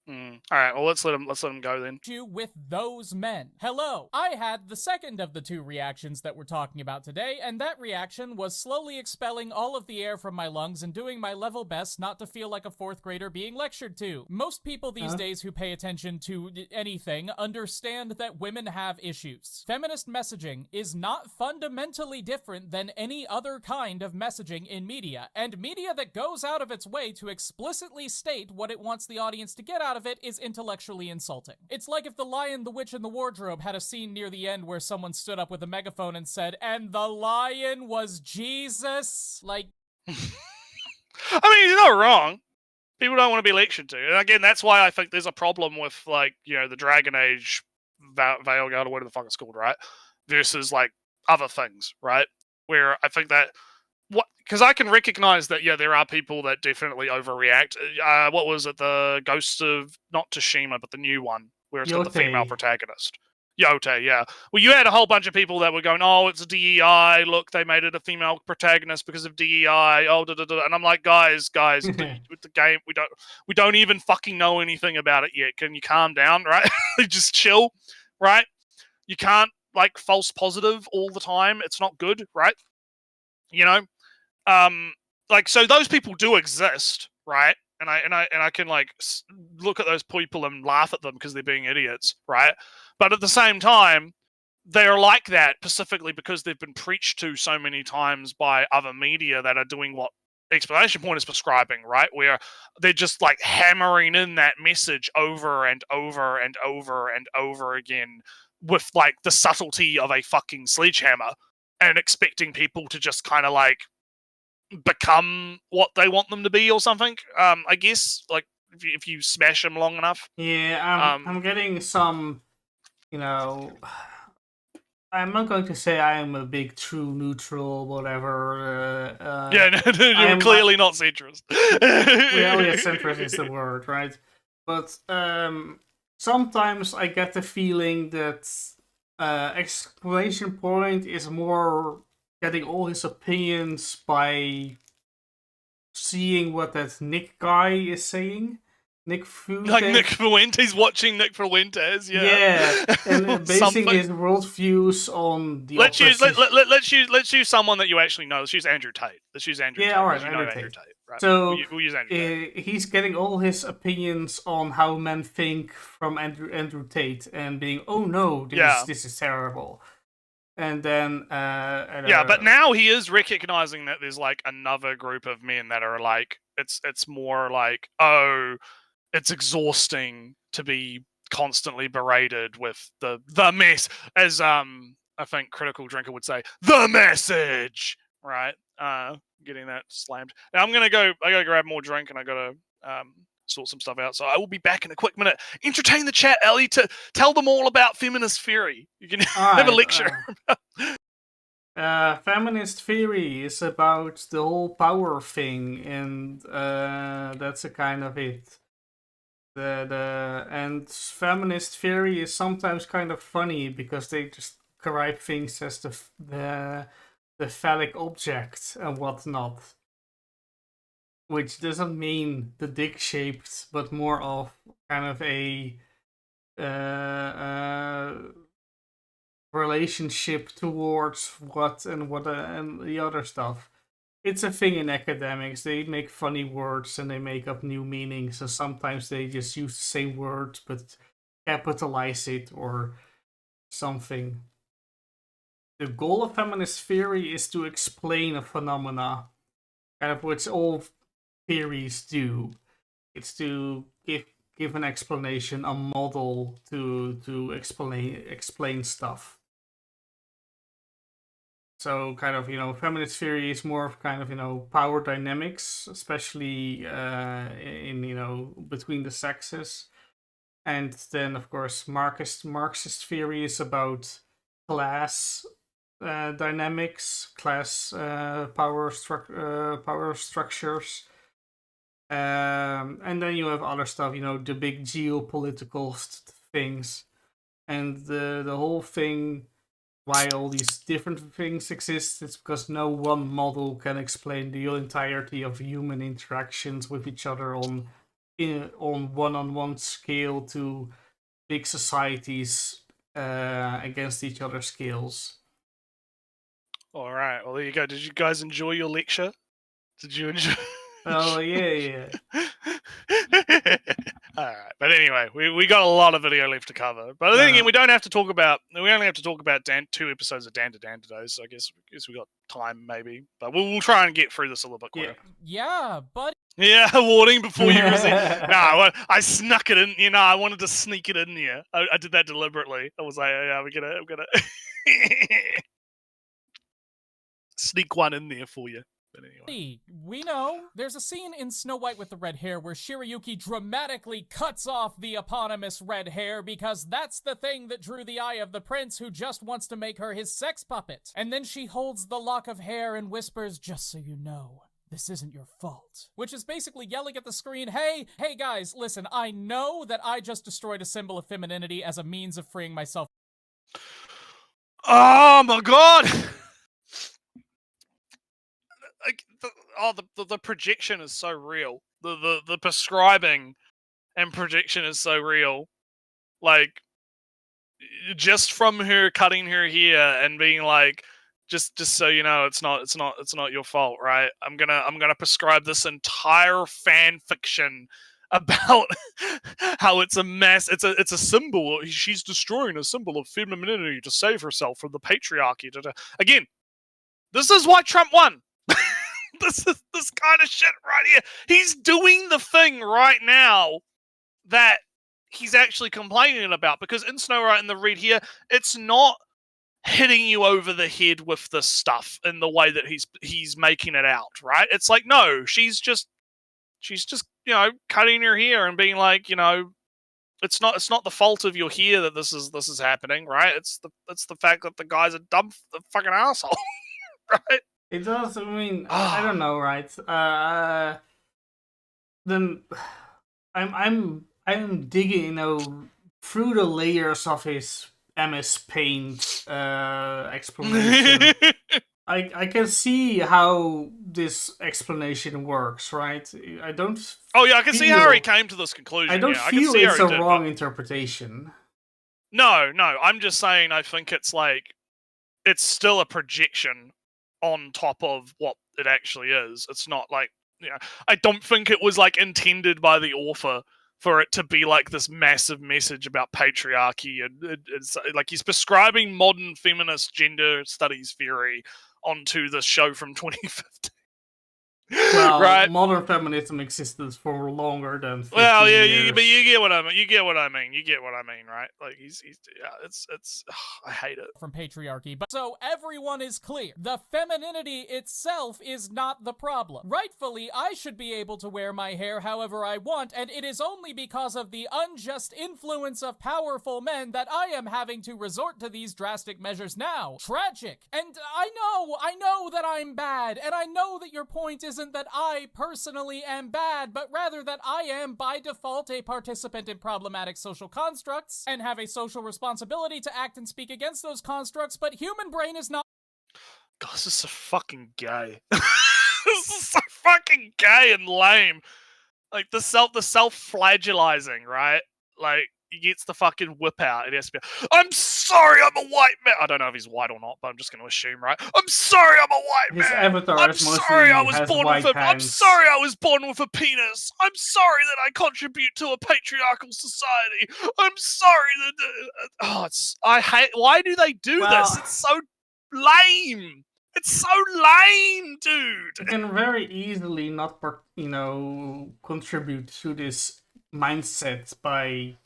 All right, well let's let him go then. With those men. Hello, I had the second of the two reactions that we're talking about today, and that reaction was slowly expelling all of the air from my lungs and doing my level best not to feel like a fourth grader being lectured to. Most people these days who pay attention to anything understand that women have issues. Feminist messaging is not fundamentally different than any other kind of messaging in media, and media that goes out of its way to explicitly state what it wants the audience to get out of it is intellectually insulting. It's like if The Lion, the Witch, and the Wardrobe had a scene near the end where someone stood up with a megaphone and said, "And the lion was Jesus." Like, I mean, you're not wrong. People don't want to be lectured to, and again, that's why I think there's a problem with, like, the Dragon Age Veilguard or whatever the fuck it's called, right? Versus like other things, right? Where I think that because I can recognize that, there are people that definitely overreact. What was it? The Ghost of, not Tsushima, but the new one, where it's got the female protagonist. Yote, yeah. Well, you had a whole bunch of people that were going, oh, it's a DEI. Look, they made it a female protagonist because of DEI. Oh, and I'm like, guys, with the game, we don't even fucking know anything about it yet. Can you calm down, right? Just chill, right? You can't like false positive all the time. It's not good, right? Like, so those people do exist, right? And I can like look at those people and laugh at them because they're being idiots, right? But at the same time, they're like that specifically because they've been preached to so many times by other media that are doing what Explanation Point is prescribing, right? Where they're just like hammering in that message over and over and over and over again with like the subtlety of a fucking sledgehammer and expecting people to just kind of like become what they want them to be or something. I guess like if you smash them long enough. Yeah, I'm getting some, I'm not going to say I am a big true neutral whatever. You're clearly not centrist. Well, yeah, centrist is the word, right? But sometimes I get the feeling that Exclamation Point is more getting all his opinions by seeing what that Nick guy is saying. Nick Fuentes. Like Nick Fuentes, watching Nick Fuentes, yeah. Yeah, and basing his worldviews on the let's use someone that you actually know. Let's use Andrew Tate. Yeah, alright, Andrew Tate. Right? So we'll use Andrew Tate. He's getting all his opinions on how men think from Andrew Tate and being, oh no, this is terrible. And then but now he is recognizing that there's like another group of men that are like it's more like, oh, it's exhausting to be constantly berated with the mess, as I think Critical Drinker would say, the message, right? Getting that slammed. Now I gotta grab more drink and I gotta sort some stuff out. So I will be back in a quick minute. Entertain the chat, Ellie, to tell them all about feminist theory. You can have a lecture. Feminist theory is about the whole power thing, and that's a kind of it. And feminist theory is sometimes kind of funny because they just describe things as the phallic object and whatnot. which doesn't mean the dick shaped, but more of kind of a relationship towards what and the other stuff. It's a thing in academics. They make funny words and they make up new meanings, and sometimes they just use the same words but capitalize it or something. The goal of feminist theory is to explain a phenomena, kind of which all theories do. It's to give an explanation, a model to explain stuff. So kind of, feminist theory is more of kind of, power dynamics, especially in, between the sexes. And then, of course, Marxist theory is about class dynamics, class power structures. And then you have other stuff, the big geopolitical things. And the whole thing, why all these different things exist, it's because no one model can explain the entirety of human interactions with each other on one-on-one scale to big societies against each other scales. All right. Well, there you go. Did you guys enjoy your lecture? Did you enjoy? Oh yeah. All right, but anyway, we got a lot of video left to cover. But then again, we only have to talk about 2 episodes of Dan to Dan today. So I guess we got time maybe, but we'll try and get through this a little bit quicker. Yeah, but yeah, warning before you receive. No, I snuck it in. I wanted to sneak it in here. I did that deliberately. I was like, yeah, I'm gonna sneak one in there for you. Anyway. We know there's a scene in Snow White with the Red Hair where Shirayuki dramatically cuts off the eponymous red hair because that's the thing that drew the eye of the prince who just wants to make her his sex puppet. And then she holds the lock of hair and whispers, "Just so you know, this isn't your fault." Which is basically yelling at the screen, hey guys, listen, I know that I just destroyed a symbol of femininity as a means of freeing myself. Oh my god! The projection is so real. The prescribing and projection is so real. Like, just from her cutting her hair and being like, just so you know, it's not your fault, right? I'm gonna prescribe this entire fan fiction about how it's a mess. It's a symbol. She's destroying a symbol of femininity to save herself from the patriarchy. Again, this is why Trump won. This is this kind of shit right here. He's doing the thing right now that he's actually complaining about, because in Snow White and the Red Hair, it's not hitting you over the head with this stuff in the way that he's making it out, right? It's like, no, she's just cutting her hair and being like, it's not the fault of your hair that this is happening, right? It's the fact that the guy's a dumb fucking asshole, right? It does. I mean, I don't know, right? Then I'm digging, through the layers of his MS Paint explanation. I can see how this explanation works, right? I don't. Oh yeah, I can see how he came to this conclusion. I don't feel it's a wrong interpretation. No, I'm just saying I think it's like it's still a projection on top of what it actually is. It's not like, I don't think it was like intended by the author for it to be like this massive message about patriarchy, and it's like he's prescribing modern feminist gender studies theory onto the show from 2015. Well, right? Modern feminism existed for longer than 50 well, yeah, years. but you get what I mean. You get what I mean, right? Like he's it's I hate it. From patriarchy. But so everyone is clear. The femininity itself is not the problem. Rightfully, I should be able to wear my hair however I want, and it is only because of the unjust influence of powerful men that I am having to resort to these drastic measures now. Tragic. And I know that I'm bad, and I know that your point isn't that I personally am bad, but rather that I am by default a participant in problematic social constructs and have a social responsibility to act and speak against those constructs, but human brain is not. God, this is so fucking gay. This is so fucking gay and lame. Like the self-flagellizing, right? Like he gets the fucking whip out and he has to be, I'm sorry, I'm a white man. I don't know if he's white or not, but I'm just going to assume, right? I'm sorry, I'm a white His man. avatar I'm is mostly sorry, I was has born white with a. I'm hands. sorry, I was born with a penis. I'm sorry that I contribute to a patriarchal society. I'm sorry that. Oh, I hate. Why do they do this? It's so lame. It's so lame, dude. You can very easily not, contribute to this mindset by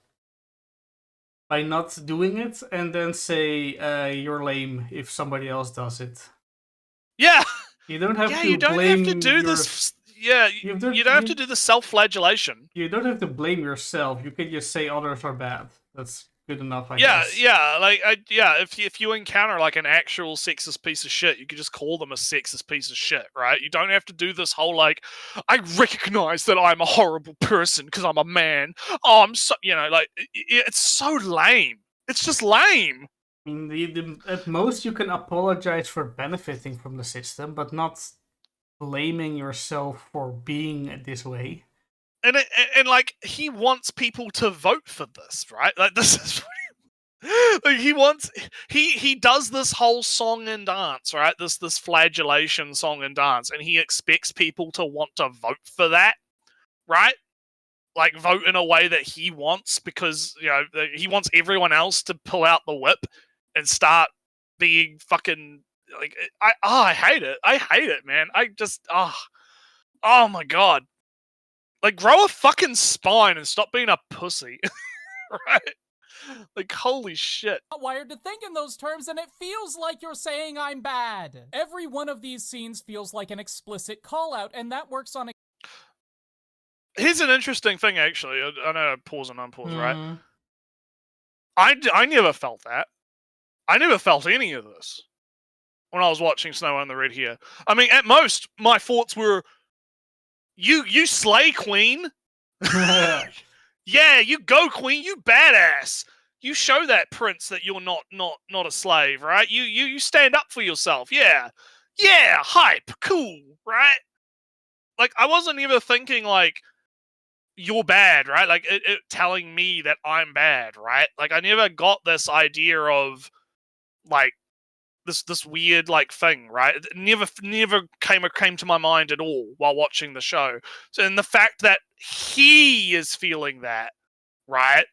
not doing it, and then say you're lame if somebody else does it. Yeah. You don't have to you don't blame have to do this. Yeah, you don't have to do the self-flagellation. You don't have to blame yourself. You can just say others are bad. That's good enough, I guess. Yeah, if you encounter like an actual sexist piece of shit, you could just call them a sexist piece of shit, right? You don't have to do this whole like, I recognize that I'm a horrible person because I'm a man. Oh, I'm so, it's so lame. It's just lame. I mean, at most you can apologize for benefiting from the system, but not blaming yourself for being this way. And like he wants people to vote for this, right? Like this is like he does this whole song and dance, right? This flagellation song and dance, and he expects people to want to vote for that, right? Like vote in a way that he wants, because he wants everyone else to pull out the whip and start being fucking like I hate it. I hate it, man. I just oh my god. Like, grow a fucking spine and stop being a pussy. Right? Like, holy shit. Not wired to think in those terms, and it feels like you're saying I'm bad. Every one of these scenes feels like an explicit call-out, and that works on... Here's an interesting thing, actually. I know pause and unpause, right? I never felt that. I never felt any of this when I was watching Snow and the Red Hair. I mean, at most, my thoughts were, You slay, queen. Yeah, you go, queen. You badass. You show that prince that you're not a slave, right? You stand up for yourself. Yeah, hype, cool, right? Like I wasn't ever thinking like you're bad, right? Like it telling me that I'm bad, right? Like I never got this idea of like this weird like thing, right? It never came to my mind at all while watching the show. So, and the fact that he is feeling that, right?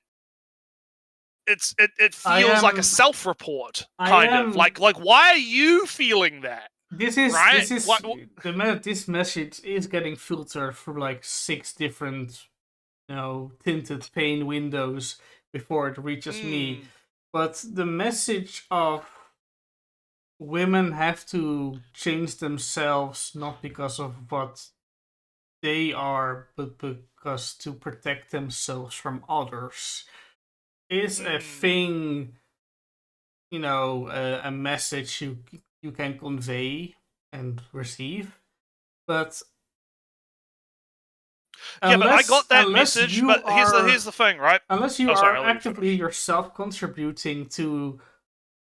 It feels like a self-report, kind of like why are you feeling that? This is right? This message is getting filtered through like 6 different, tinted pane windows before it reaches me. But the message of women have to change themselves not because of what they are, but because to protect themselves from others is a thing, a message you can convey and receive. But but I got that message. But here's the thing, right? Unless you are actively yourself contributing to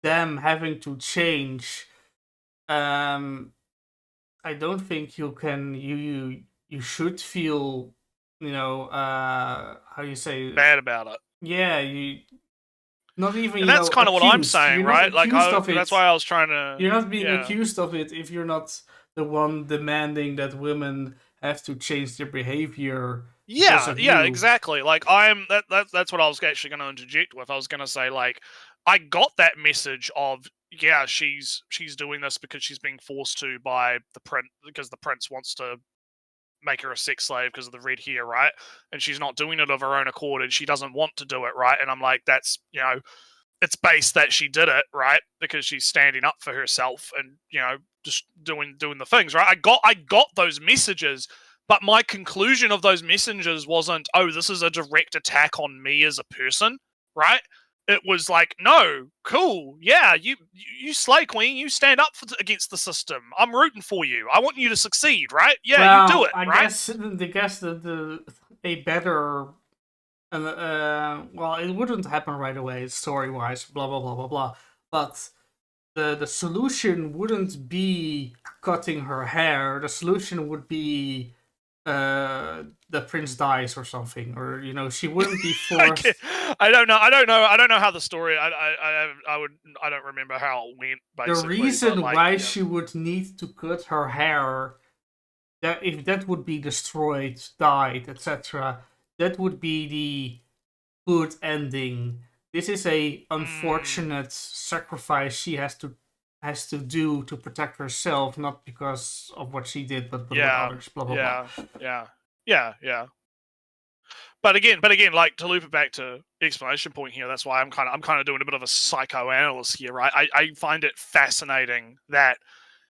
them having to change, I don't think you can. You should feel, how you say, bad about it. Yeah, you. Not even. And that's kind of what I'm saying, right? Like that's why I was trying to. You're not being accused of it if you're not the one demanding that women have to change their behavior. Yeah, exactly. Like that's what I was actually going to interject with. I was going to say like I got that message of she's doing this because she's being forced to by the prince, because the prince wants to make her a sex slave because of the red hair, right? And she's not doing it of her own accord, and she doesn't want to do it, right? And I'm like, that's it's based that she did it, right? Because she's standing up for herself and just doing the things, right? I got those messages, but my conclusion of those messages wasn't, oh, this is a direct attack on me as a person, right? It was like, no, cool, yeah, you slay, queen, you stand up against the system. I'm rooting for you. I want you to succeed, right? Yeah, you do it, right? I guess a better, it wouldn't happen right away, story-wise, blah blah blah blah blah. But the solution wouldn't be cutting her hair. The solution would be the prince dies or something, or she wouldn't be forced. I don't know how the story. I don't remember how it went. Basically, the reason why yeah. she would need to cut her hair, that if that would be destroyed, died, etc., that would be the good ending. This is a unfortunate sacrifice she has to do to protect herself, not because of what she did, but what others. Blah blah blah. Yeah. But again, like to loop it back to explanation point here. That's why I'm kind of doing a bit of a psychoanalysis here, right? I find it fascinating that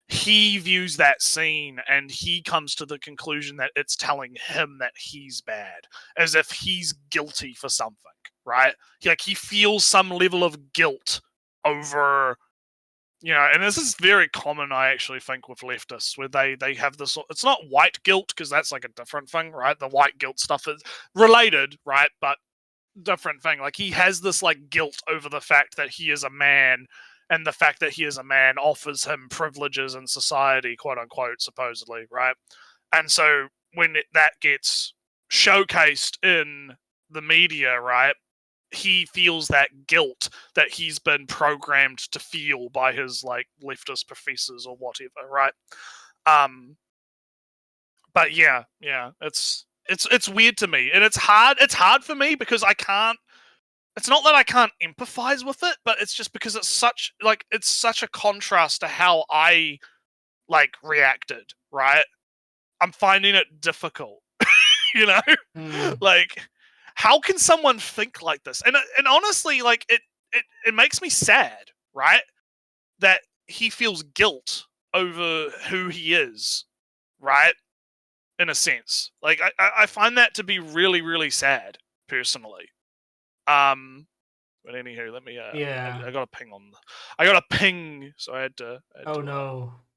he views that scene and he comes to the conclusion that it's telling him that he's bad, as if he's guilty for something, right? He feels some level of guilt over, and this is very common, I actually think, with leftists, where they have this, it's not white guilt, because that's like a different thing, right? The white guilt stuff is related, right? But different thing. Like, he has this like guilt over the fact that he is a man, and the fact that he is a man offers him privileges in society, quote unquote, supposedly, right? And so when that gets showcased in the media, right, he feels that guilt that he's been programmed to feel by his like leftist professors or whatever, right? But yeah, it's weird to me, and it's hard for me because I can't. It's not that I can't empathize with it, but it's just because it's such a contrast to how I like reacted, right? I'm finding it difficult, like, how can someone think like this? And honestly, like, it makes me sad, right? That he feels guilt over who he is, right? In a sense, like, I find that to be really, really sad, personally. But anywho, let me. I got a ping I got a ping, so I had to.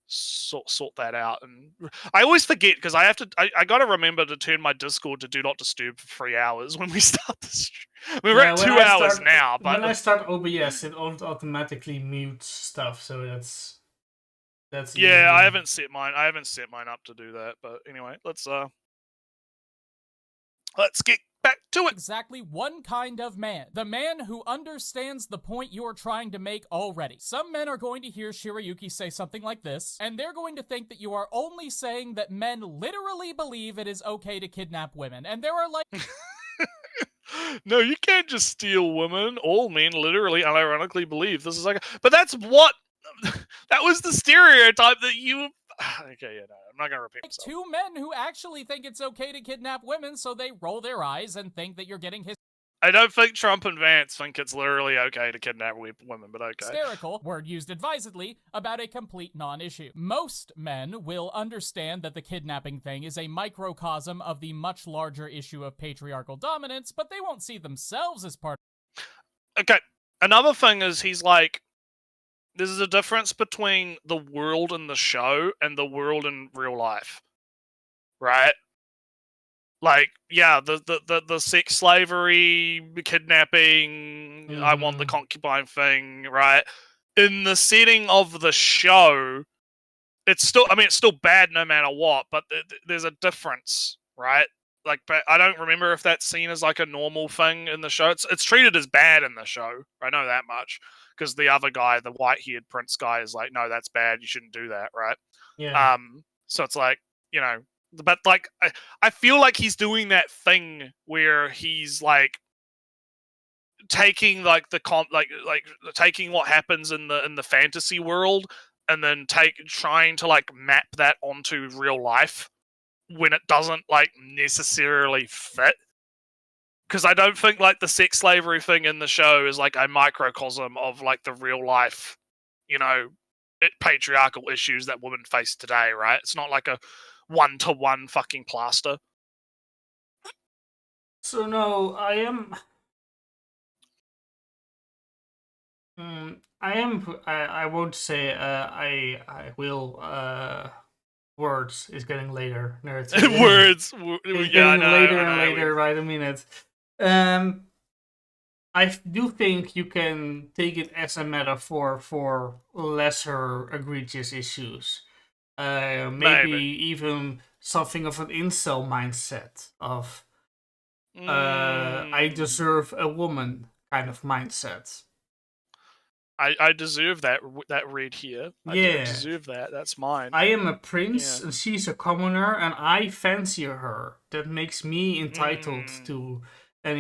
Sort that out, and I always forget because I have to. I got to remember to turn my Discord to do not disturb for 3 hours when we start the stream. We're at 2 hours now, but when I start OBS, it automatically mutes stuff, so that's yeah. easy. I haven't set mine up to do that, but anyway, let's get back to it. Exactly one kind of man. The man who understands the point you're trying to make already. Some men are going to hear Shirayuki say something like this, and they're going to think that you are only saying that men literally believe it is okay to kidnap women. And there are like... No, you can't just steal women. All men literally and ironically believe this is like... But that's what... that was the stereotype that you... Okay, yeah, no, I'm not gonna repeat myself. Two men who actually think it's okay to kidnap women, so they roll their eyes and think that you're getting his... I don't think Trump and Vance think it's literally okay to kidnap women, but okay. Hysterical, word used advisedly, about a complete non-issue. Most men will understand that the kidnapping thing is a microcosm of the much larger issue of patriarchal dominance, but they won't see themselves as part... Okay, another thing is he's like, there's a difference between the world in the show and the world in real life, right? Like, yeah, the sex slavery, kidnapping, I want the concubine thing, right? In the setting of the show, it's still bad no matter what, but there's a difference, right? Like, but I don't remember if that's seen as like a normal thing in the show. It's treated as bad in the show. I know that much. Because the other guy, the white-haired prince guy, is like, no, that's bad. You shouldn't do that, right? Yeah. So it's like, but like, I feel like he's doing that thing where he's like taking like taking what happens in the fantasy world and then trying to like map that onto real life when it doesn't like necessarily fit. Because I don't think like the sex slavery thing in the show is like a microcosm of like the real life, patriarchal issues that women face today, right? It's not like a one-to-one fucking plaster. So no, I won't say I will. Words is getting later. Words. It's getting later and later by the minute. I do think you can take it as a metaphor for lesser egregious issues. Maybe even something of an incel mindset of I deserve a woman kind of mindset. I deserve that red here. I deserve that. That's mine. I am a prince and she's a commoner and I fancy her. That makes me entitled to, and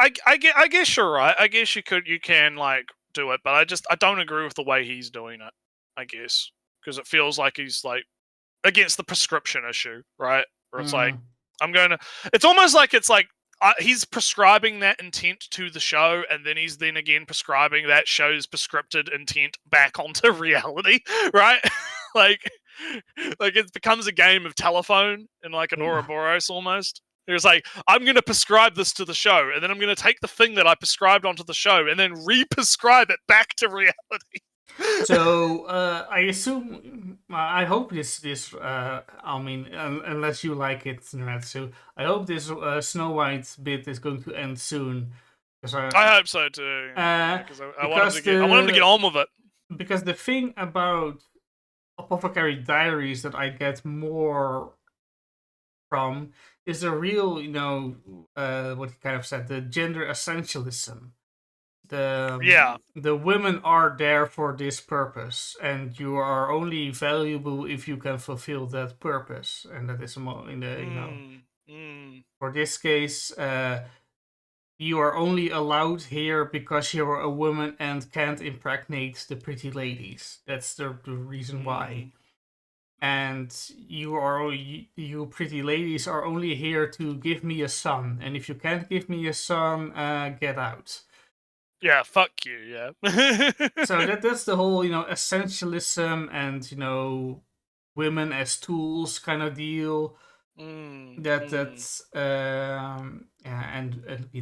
I guess you're right. I guess you can like do it, but I don't agree with the way he's doing it. I guess because it feels like he's like against the prescription issue, right? Where it's like it's almost like he's prescribing that intent to the show, and then he's then again prescribing that show's prescripted intent back onto reality, right? like it becomes a game of telephone in like an Ouroboros almost. It was like, I'm going to prescribe this to the show, and then I'm going to take the thing that I prescribed onto the show, and then re-prescribe it back to reality. So I assume, I hope this. I mean, unless you like it, Natsu, I hope this Snow White bit is going to end soon. I hope so too. Because I want him to get on with it. Because the thing about Apothecary Diaries that I get more from is the real, what he kind of said, the gender essentialism. The women are there for this purpose, and you are only valuable if you can fulfill that purpose, and that is in the for this case, you are only allowed here because you are a woman and can't impregnate the pretty ladies. That's the reason why. And you pretty ladies are only here to give me a son, and if you can't give me a son, get out. Yeah, fuck you, yeah. So that's the whole, essentialism and, women as tools kind of deal. That's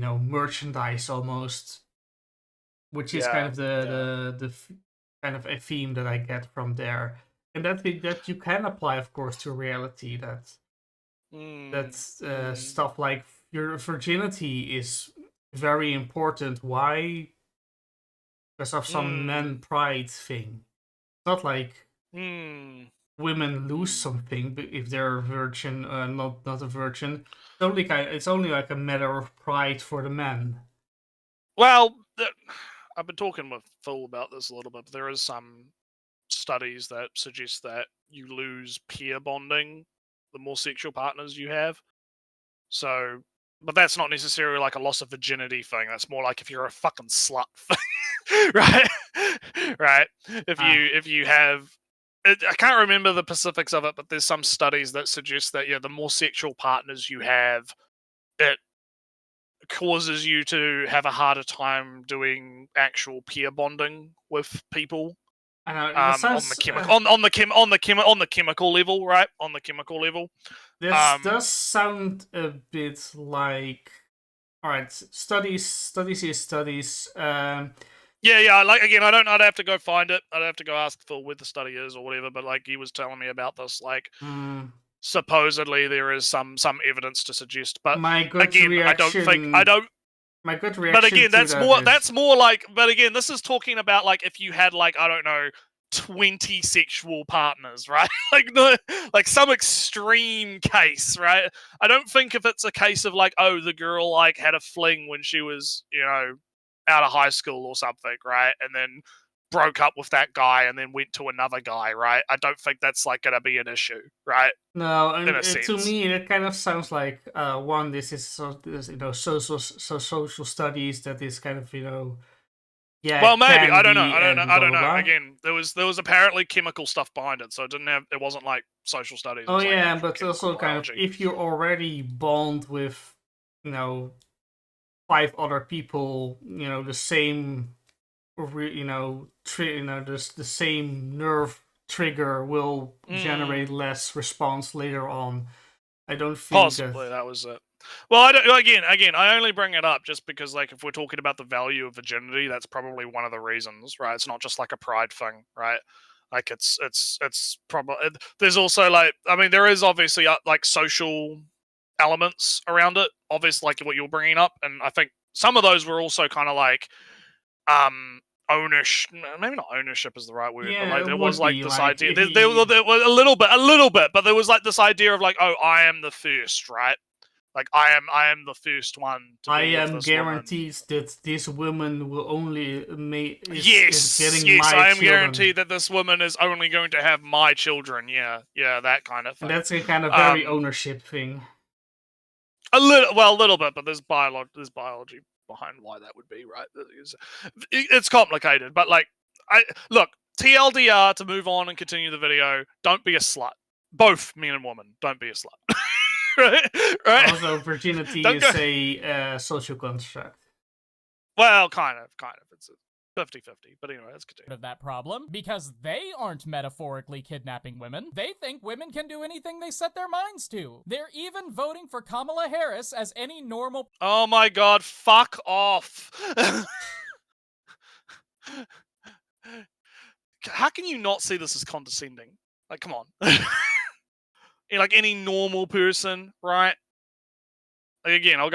merchandise almost, which is kind of the kind of a theme that I get from there, and that you can apply, of course, to reality. That's stuff like your virginity is very important. Why? Because of some men pride thing. It's not like women lose something if they're a virgin, not a virgin. It's only like a matter of pride for the men. Well, I've been talking with Phil about this a little bit. But there is some studies that suggest that you lose peer bonding the more sexual partners you have. So, but that's not necessarily like a loss of virginity thing. That's more like if you're a fucking slut thing, right? Right. If you have, I can't remember the specifics of it, but there's some studies that suggest that the more sexual partners you have, it causes you to have a harder time doing actual peer bonding with people. I know, on the chemical level, right? On the chemical level. This does sound a bit like, all right, studies is studies. Yeah. Like again, I'd have to go find it. I'd have to go ask Phil where the study is or whatever. But like he was telling me about this, like supposedly there is some evidence to suggest. But my gut again, reaction, My good reaction. But again, that's more like. But again, this is talking about like if you had like 20 sexual partners, right? like some extreme case, right? I don't think if it's a case of like, oh, the girl like had a fling when she was, out of high school or something, right? And then broke up with that guy and then went to another guy, right? I don't think that's like going to be an issue, right? No, and to me, it kind of sounds like one. This is social studies that is kind of Well, maybe I don't know. Again, there was apparently chemical stuff behind it, so it wasn't like social studies. Oh yeah, but also kind of if you already bond with 5 other people, the same, the same nerve trigger will generate less response later on. I don't think possibly that was it. Well, again, I only bring it up just because, like, if we're talking about the value of virginity, that's probably one of the reasons, right? It's not just like a pride thing, right? Like, it's probably there's also like, I mean, there is obviously like social elements around it, obviously, like what you're bringing up, and I think some of those were also kind of like ownership. Maybe not ownership is the right word, but like there was like this idea. There was a little bit, but there was like this idea of like, oh, I am the first, right? Like I am the first one to I be am with this guaranteed that this woman will only yes, getting my I am children. guaranteed that this woman is only going to have my children. Yeah, that kind of thing. And that's a kind of very ownership thing. A little bit, but there's biology behind why that would be, right? It's complicated, but like, look, TLDR to move on and continue the video. Don't be a slut. Both men and women, don't be a slut. right? Also, virginity is a social construct. Well, kind of. It's 50-50, but anyway, let's continue. Of that problem, because they aren't metaphorically kidnapping women. They think women can do anything they set their minds to. They're even voting for Kamala Harris as any normal... Oh my god, fuck off. How can you not see this as condescending? Like, come on. Like any normal person, right? Like, again, I'll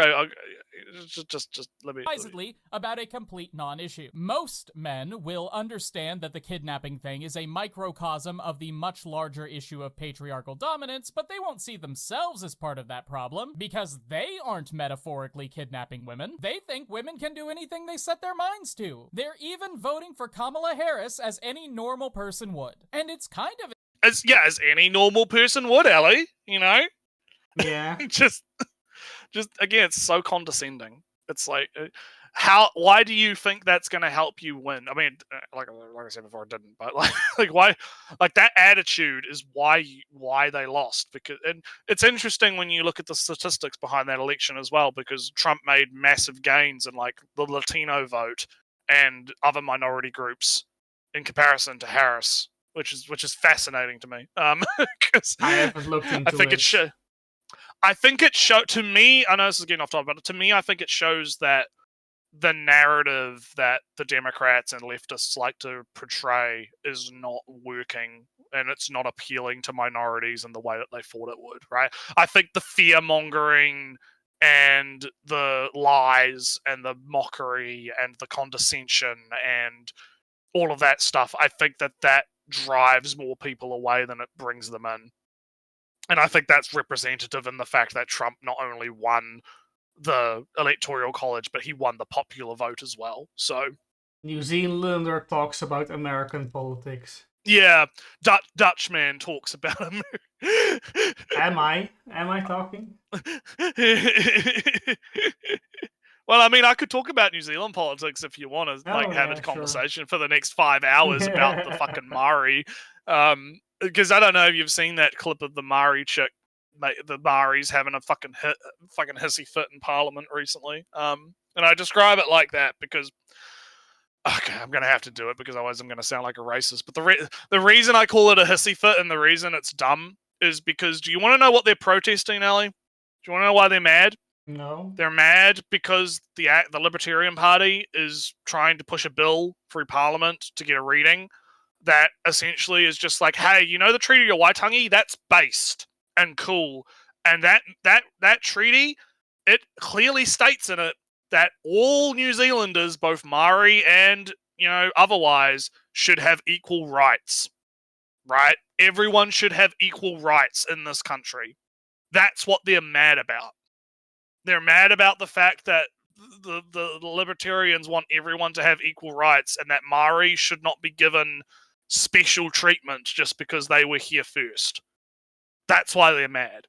just let me. Advisedly about a complete non-issue. Most men will understand that the kidnapping thing is a microcosm of the much larger issue of patriarchal dominance, but they won't see themselves as part of that problem because they aren't metaphorically kidnapping women. They think women can do anything they set their minds to. They're even voting for Kamala Harris as any normal person would. And it's kind of... As any normal person would, Ellie, you know? Yeah. just again, it's so condescending. It's like, why do you think that's going to help you win? I mean, like I said before, it didn't, but like why, like that attitude is why they lost. Because, and it's interesting when you look at the statistics behind that election as well, because Trump made massive gains in like the Latino vote and other minority groups in comparison to Harris. Which is fascinating to me. Because I haven't looked into it. I think it showed to me. I know this is getting off topic, but to me, I think it shows that the narrative that the Democrats and leftists like to portray is not working, and it's not appealing to minorities in the way that they thought it would. Right? I think the fear mongering and the lies and the mockery and the condescension and all of that stuff. I think that drives more people away than it brings them in. And I think that's representative in the fact that Trump not only won the Electoral College, but he won the popular vote as well. So New Zealander talks about American politics. Yeah, Dutchman talks about America. Am I talking? Well, I mean, I could talk about New Zealand politics if you want to have a conversation for the next 5 hours about the fucking Maori. Because I don't know if you've seen that clip of the Maori chick, the Maoris having a fucking hissy fit in Parliament recently. And I describe it like that because, okay, I'm going to have to do it because otherwise I'm going to sound like a racist. But the reason I call it a hissy fit and the reason it's dumb is because, do you want to know what they're protesting, Ellie? Do you want to know why they're mad? No. They're mad because the Libertarian Party is trying to push a bill through Parliament to get a reading that essentially is just like, hey, you know the Treaty of Waitangi? That's based and cool. And that treaty, it clearly states in it that all New Zealanders, both Maori and, otherwise, should have equal rights. Right? Everyone should have equal rights in this country. That's what they're mad about. They're mad about the fact that the libertarians want everyone to have equal rights and that Maori should not be given special treatment just because they were here first. That's why they're mad.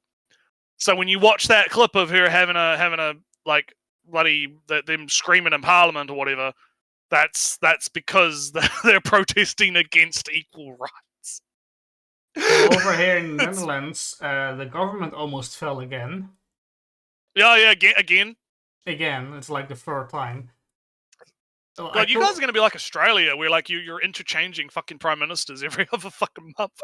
So when you watch that clip of her having a like bloody them screaming in Parliament or whatever, that's because they're protesting against equal rights. Over here in the Netherlands, the government almost fell again. Yeah, again. Again, it's like the third time. God, you guys are going to be like Australia, where like you're interchanging fucking prime ministers every other fucking month.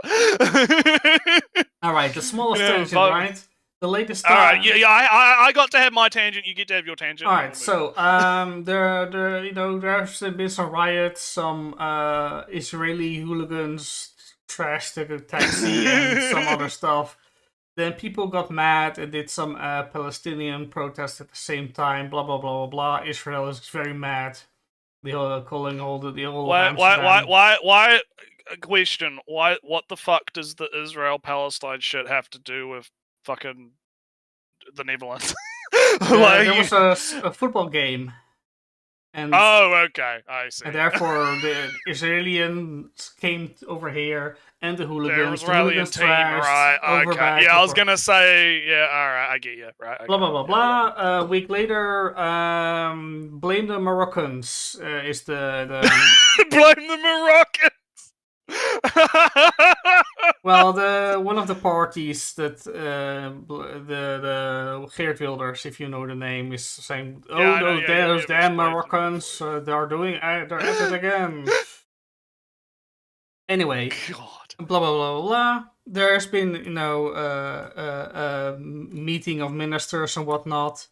All right, the smallest tangent, right? The latest. All right, yeah, I got to have my tangent. You get to have your tangent. All right, so there's been some riots, some Israeli hooligans trashed the taxi and some other stuff. Then people got mad and did some Palestinian protests at the same time. Blah blah blah blah blah. Israel is very mad. The whole calling all the whole. Why? Question: Why? What the fuck does the Israel-Palestine shit have to do with fucking the Netherlands? There was a football game. And okay, I see. And therefore, the Israelis came over here, and the hooligans. There was rallying team, right? Okay. Yeah, I was gonna say, yeah. All right, I get you. Right. Okay. Blah blah blah blah. A week later, blame the Moroccans. Is the blame the Moroccans. Well, one of the parties that the Geert Wilders, if you know the name, is saying, those damn Moroccans, they're at it again. Anyway, God. Blah blah blah blah. There's been a meeting of ministers and whatnot,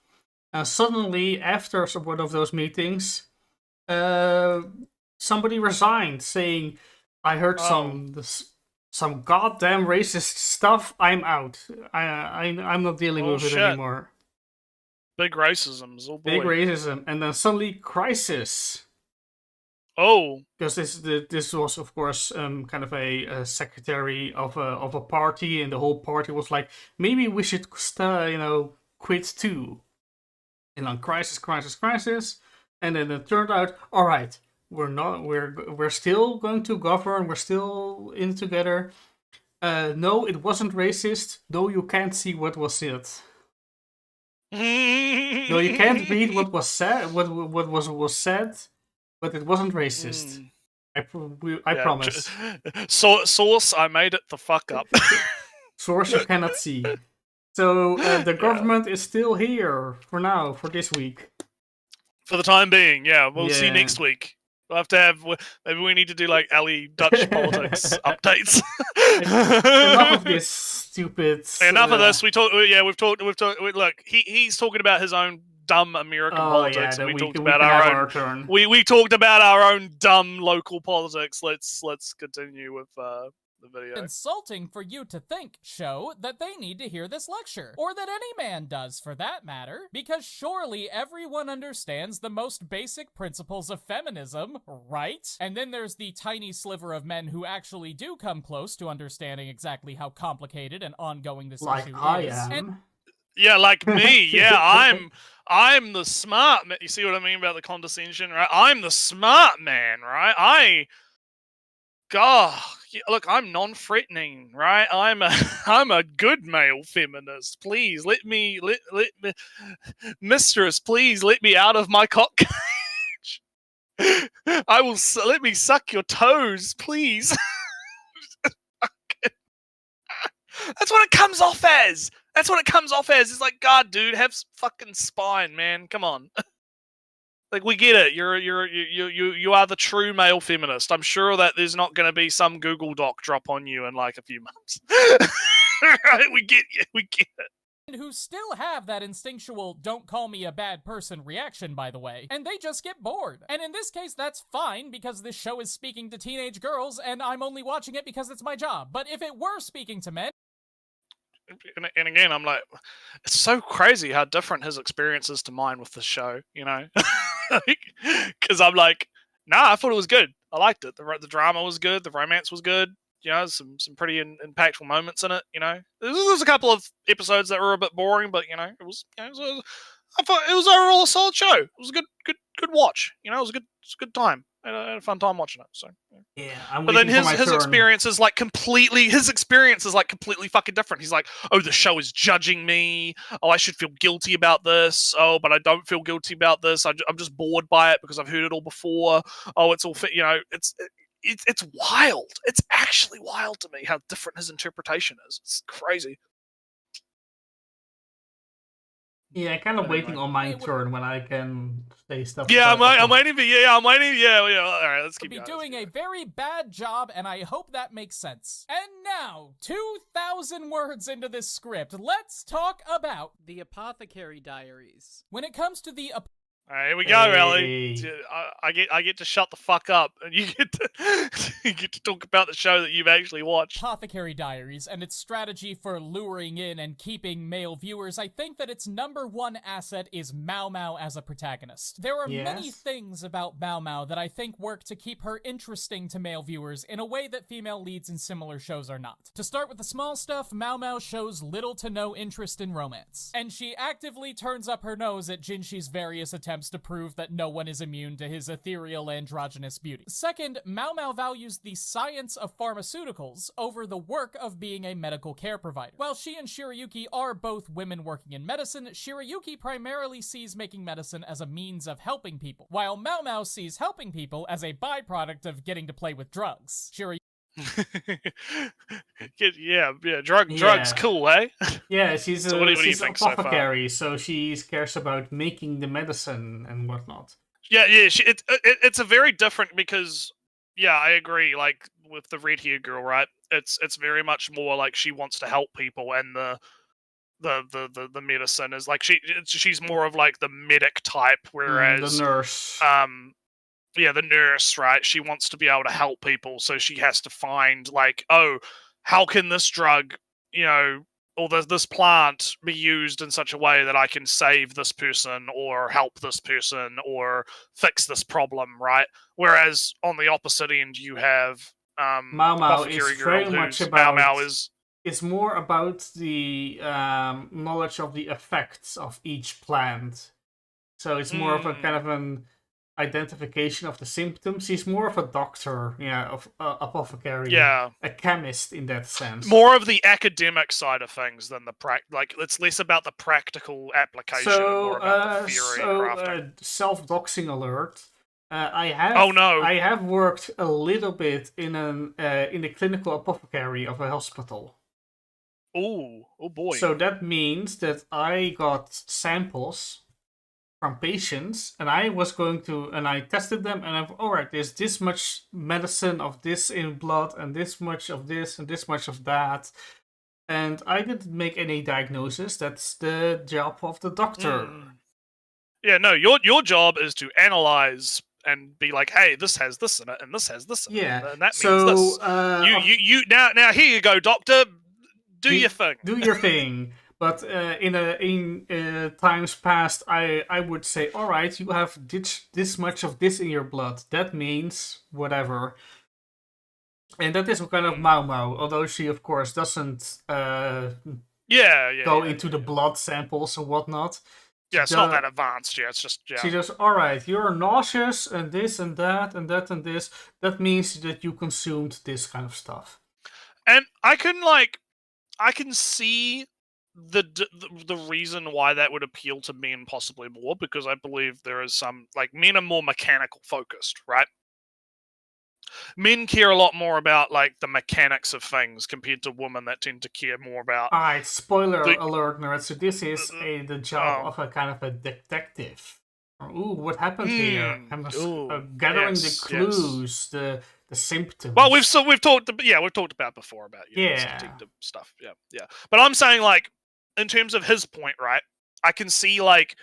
and suddenly after one of those meetings, somebody resigned, saying, I heard some goddamn racist stuff. I'm out. I'm not dealing with it anymore. Big racism. Oh boy. Big racism, and then suddenly crisis. Oh, because this was of course kind of a secretary of a party, and the whole party was like, maybe we should quit too. And then crisis, and then it turned out, all right. We're still going to govern. We're still in together. No, it wasn't racist. Though you can't see what was said. No, you can't read what was said. What was said, but it wasn't racist. I promise. Source, I made it the fuck up. Source you cannot see. So the government is still here for now, for this week. For the time being, yeah. We'll see next week. We'll have to have. Maybe we need to do like Ali Dutch politics updates. Enough of this stupid. Enough of this. We've talked. Look, he's talking about his own dumb American politics, and we talked about our own. We talked about our own dumb local politics. Let's continue with the video. Insulting for you to think, show, that they need to hear this lecture. Or that any man does, for that matter. Because surely everyone understands the most basic principles of feminism, right? And then there's the tiny sliver of men who actually do come close to understanding exactly how complicated and ongoing this issue is. Yeah, like me. Yeah, I'm the smart man. You see what I mean about the condescension, right? I'm the smart man, right? God, look, I'm non-threatening, right? I'm a good male feminist. Please let me, mistress. Please let me out of my cock cage. Let me suck your toes, please. That's what it comes off as. It's like, God, dude, have some fucking spine, man. Come on. Like, we get it. You are the true male feminist. I'm sure that there's not going to be some Google Doc drop on you in like a few months. Right? We get you. We get it. Who still have that instinctual "don't call me a bad person" reaction, by the way, and they just get bored. And in this case, that's fine, because this show is speaking to teenage girls, and I'm only watching it because it's my job. But if it were speaking to men... And again, I'm like, it's so crazy how different his experience is to mine with the show, you know? Because I'm like, nah, I thought it was good. I liked it. The drama was good. The romance was good. You know, some pretty impactful moments in it. You know, there was a couple of episodes that were a bit boring, but I thought it was overall a solid show. It was a good watch. You know, it was a good time. I had a fun time watching it. So yeah, but then his experience is like completely fucking different. He's like, oh, the show is judging me. Oh, I should feel guilty about this. Oh, but I don't feel guilty about this. I'm just bored by it because I've heard it all before. Oh, it's all fit. You know, it's wild. It's actually wild to me how different his interpretation is. It's crazy. Yeah, I'm kind of waiting on my turn when I can say stuff. Yeah, I'm waiting for you. I'm waiting. Yeah. All right, let's keep going. Doing a very bad job, and I hope that makes sense. And now, 2,000 words into this script, let's talk about the Apothecary Diaries. When it comes to the All right, here we go, Ellie. I get to shut the fuck up, and you get to you get to talk about the show that you've actually watched. Apothecary Diaries and its strategy for luring in and keeping male viewers, I think that its #1 asset is Mao as a protagonist. There are many things about Mao that I think work to keep her interesting to male viewers in a way that female leads in similar shows are not. To start with the small stuff, Mao shows little to no interest in romance, and she actively turns up her nose at Jinshi's various attempts to prove that no one is immune to his ethereal androgynous beauty. Second, Mao values the science of pharmaceuticals over the work of being a medical care provider. While she and Shirayuki are both women working in medicine, Shirayuki primarily sees making medicine as a means of helping people, while Mao sees helping people as a byproduct of getting to play with drugs. Drugs cool, eh? Yeah, she's So what do you think so far? apothecary, so she cares about making the medicine and whatnot. Yeah. It's a very different because I agree. Like with the red hair girl, right? It's very much more like she wants to help people, and the medicine is like she's more of like the medic type, whereas the nurse. The nurse, right? She wants to be able to help people, so she has to find like, oh, how can this drug, or this plant be used in such a way that I can save this person or help this person or fix this problem, right? Whereas on the opposite end, you have Mao is very much about. Mao is. It's more about the knowledge of the effects of each plant. So it's more of a kind of an identification of the symptoms. He's more of a doctor, of apothecary, a chemist in that sense. More of the academic side of things than the it's less about the practical application and more about the theory and crafting. Self-doxing alert. I have worked a little bit in the clinical apothecary of a hospital. Oh boy. So that means that I got samples from patients, and I tested them, and I've alright, there's this much medicine of this in blood, and this much of this, and this much of that, and I didn't make any diagnosis. That's the job of the doctor. Yeah, no, your job is to analyze and be like, hey, this has this in it, and this has this in it, and that means this. You now here you go, doctor. Do your thing. Do your thing. But in times past, I would say, all right, you have this much of this in your blood. That means whatever. And that is kind of Mao, although she, of course, doesn't go into the blood samples and whatnot. Yeah, it's not that advanced. Yeah, it's just She just, all right, you're nauseous and this and that and that and this. That means that you consumed this kind of stuff. And I can see the reason why that would appeal to men possibly more, because I believe there is some, like, men are more mechanical focused, right? Men care a lot more about like the mechanics of things compared to women that tend to care more about. Alright, spoiler alert, nerd. So this is the job of a kind of a detective. Ooh, what happened here? I'm gathering the clues, the symptoms. Well, we've talked about before about detective stuff. Yeah. But I'm saying, like, in terms of his point, right? I can see like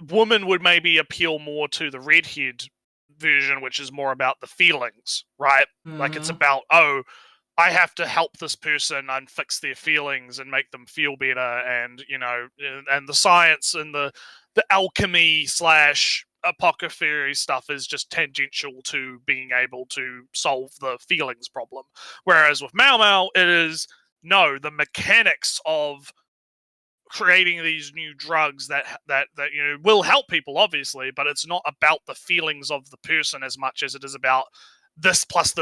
woman would maybe appeal more to the redhead version, which is more about the feelings, right? Mm-hmm. Like it's about, oh, I have to help this person and fix their feelings and make them feel better, and and the science and the alchemy / apothecary stuff is just tangential to being able to solve the feelings problem. Whereas with Mao, it is the mechanics of creating these new drugs that will help people, obviously, but it's not about the feelings of the person as much as it is about this plus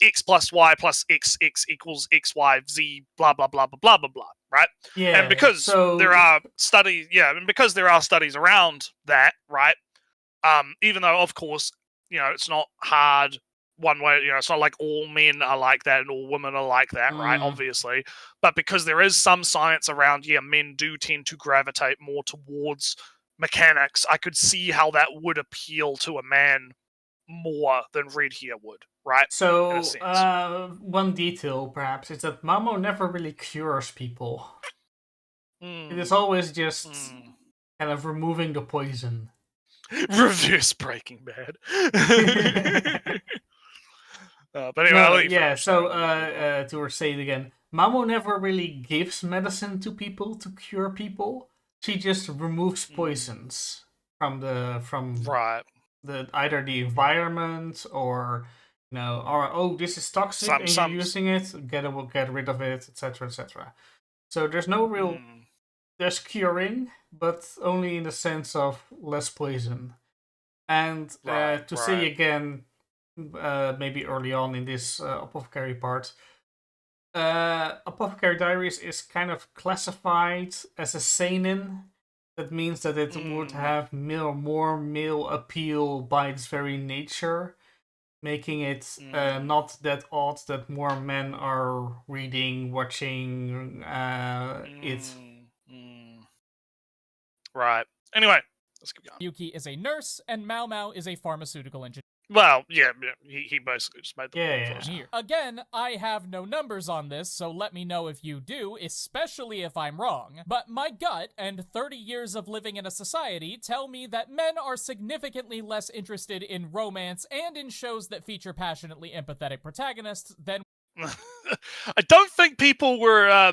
x plus y plus x equals x y z blah blah blah blah blah blah blah, right? Yeah. And because there are studies, around that, right? Even though, of course, it's not hard one way, it's not like all men are like that and all women are like that, right? Obviously. But because there is some science around, men do tend to gravitate more towards mechanics, I could see how that would appeal to a man more than red hair would, right? So, one detail, perhaps, is that Mamo never really cures people. It is always just kind of removing the poison. Reverse Breaking Bad. But anyway, No, I'll let you yeah, finish. so to say it again, Mamo never really gives medicine to people to cure people. She just removes poisons from Right. the either the environment or or this is toxic and you're using it, get rid of it, etc., etc. So there's no real there's curing, but only in the sense of less poison. And to say again, maybe early on in this apothecary part, Apothecary Diaries is kind of classified as a seinen. That means that it would have more male appeal by its very nature, making it not that odd that more men are reading, watching it. Right. Anyway, let's keep going. Yuki is a nurse, and Mao Mao is a pharmaceutical engineer. Well, yeah, he basically just made the Yeah. Here. Again, I have no numbers on this, so let me know if you do, especially if I'm wrong. But my gut and 30 years of living in a society tell me that men are significantly less interested in romance and in shows that feature passionately empathetic protagonists than... I don't think people were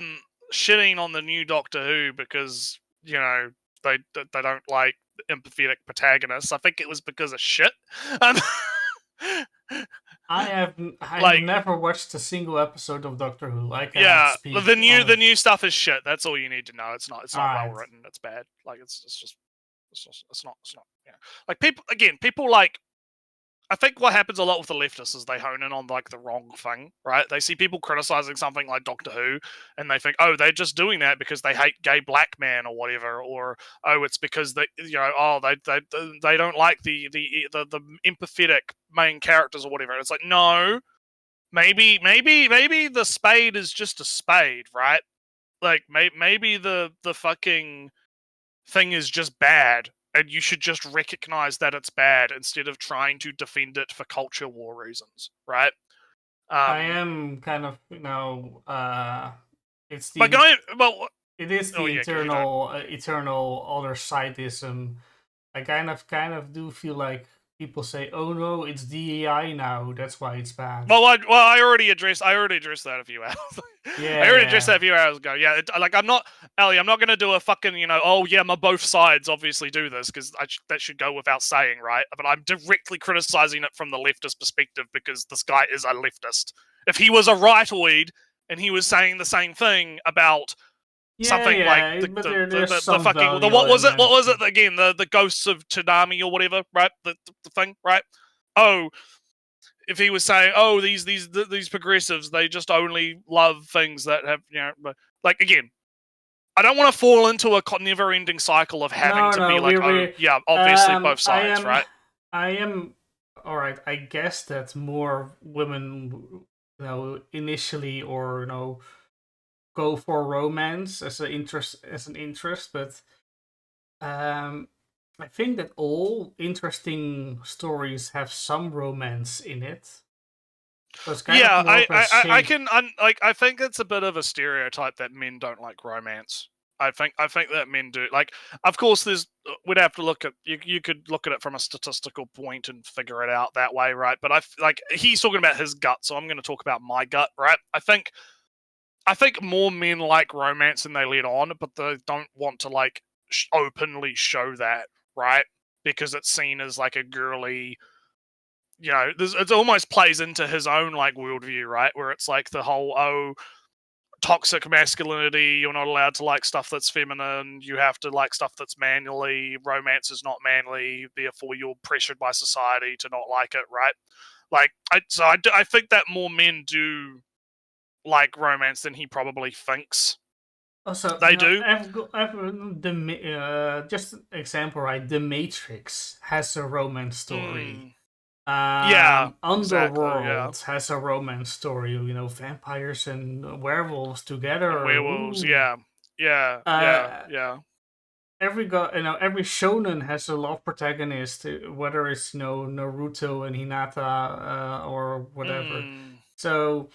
shitting on the new Doctor Who because, you know, they don't like empathetic protagonists. I think it was because of shit. I have never watched a single episode of Doctor Who. I cannot speak. The new stuff is shit. That's all you need to know. It's not well written. It's bad. Like it's not. Yeah. Like people like. I think what happens a lot with the leftists is they hone in on like the wrong thing, right? They see people criticizing something like Doctor Who, and they think, oh, they're just doing that because they hate gay black men or whatever, or oh, it's because they don't like the empathetic main characters or whatever. And it's like, no, maybe the spade is just a spade, right? Like maybe the fucking thing is just bad. And you should just recognize that it's bad instead of trying to defend it for culture war reasons, right? I am kind of, it's the... it is the eternal other sideism. I kind of do feel like people say, "Oh no, it's DEI now. That's why it's bad." Well, I already addressed that a few hours. Yeah, I already addressed that a few hours ago. Yeah, I'm not gonna do a fucking oh yeah, both sides obviously do this because that should go without saying, right? But I'm directly criticizing it from the leftist perspective because this guy is a leftist. If he was a rightoid and he was saying the same thing about something like the fucking what was it again, the ghosts of Tsunami or whatever, right? The thing, right? Oh, if he was saying, oh, these progressives, they just only love things that have, like, again, I don't want to fall into a never-ending cycle of having to be obviously both sides, right? I am all right. I guess that more women, initially or go for romance as an interest, but I think that all interesting stories have some romance in it. So it's kind of more I think it's a bit of a stereotype that men don't like romance. I think that men do. Like, of course, we'd have to look at you could look at it from a statistical point and figure it out that way, right? But he's talking about his gut, so I'm going to talk about my gut, right? I think more men like romance than they let on, but they don't want to like openly show that, right? Because it's seen as like a girly, it almost plays into his own like worldview, right? Where it's like the whole toxic masculinity. You're not allowed to like stuff that's feminine. You have to like stuff that's manly. Romance is not manly, therefore you're pressured by society to not like it, right? Like, I think that more men do like romance than he probably thinks. Also, they do. Just an example, right? The Matrix has a romance story. Underworld has a romance story. Vampires and werewolves together. And werewolves, yeah. Every shonen has a love protagonist, whether it's Naruto and Hinata or whatever. So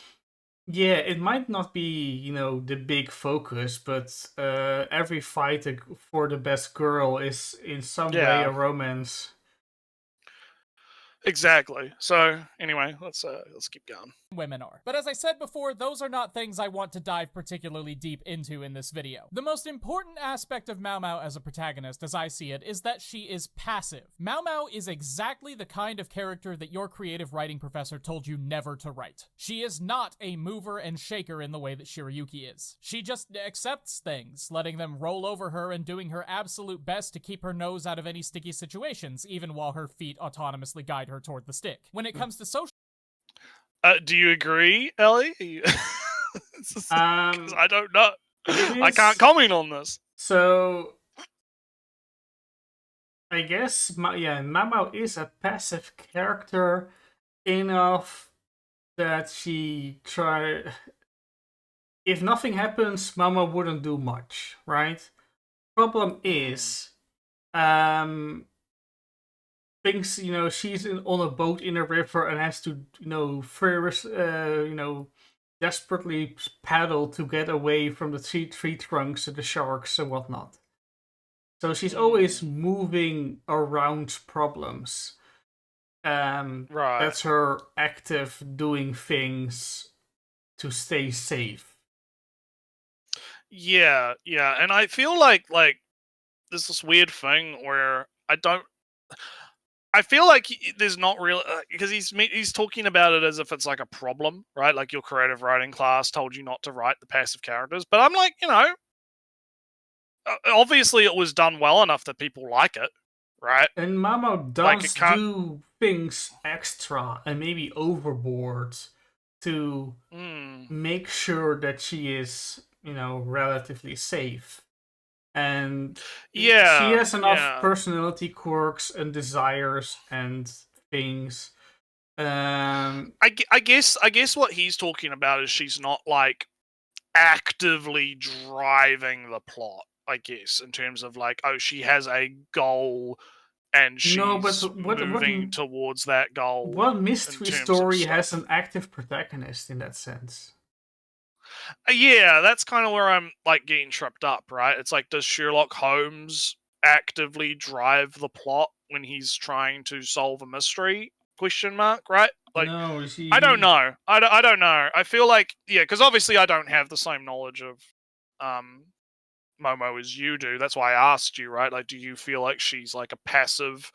Yeah, it might not be, the big focus, but every fight for the best girl is in some way Yeah. a romance. Exactly. So anyway, let's keep going. Women are. But as I said before, those are not things I want to dive particularly deep into in this video. The most important aspect of Mao Mao as a protagonist, as I see it, is that she is passive. Mao Mao is exactly the kind of character that your creative writing professor told you never to write. She is not a mover and shaker in the way that Shirayuki is. She just accepts things, letting them roll over her and doing her absolute best to keep her nose out of any sticky situations, even while her feet autonomously guide her toward the stick. When it comes to social Do you agree, Ellie? 'Cause I don't know. I can't comment on this. So, I guess, Mao Mao is a passive character enough that she if nothing happens, Mama wouldn't do much, right? Problem is, things, she's on a boat in a river and has to, desperately paddle to get away from the tree trunks and the sharks and whatnot. So she's always moving around problems. Right. That's her active doing things to stay safe. Yeah, and I feel like there's this weird thing where I feel like there's not real because he's talking about it as if it's like a problem, right? Like your creative writing class told you not to write the passive characters, but I'm like, obviously it was done well enough that people like it, right? And Mama does do things extra and maybe overboard to make sure that she is, relatively safe. And she has enough personality quirks and desires and things. I guess what he's talking about is she's not like actively driving the plot, I guess, in terms of like, oh, she has a goal and she's moving towards that goal. What mystery story has an active protagonist in that sense? Yeah, that's kind of where I'm like getting tripped up, right? It's like, does Sherlock Holmes actively drive the plot when he's trying to solve a mystery? Question mark, right? Like, no, I don't know. I don't know. I feel like, because obviously I don't have the same knowledge of Momo as you do. That's why I asked you, right? Like, do you feel like she's like a passive,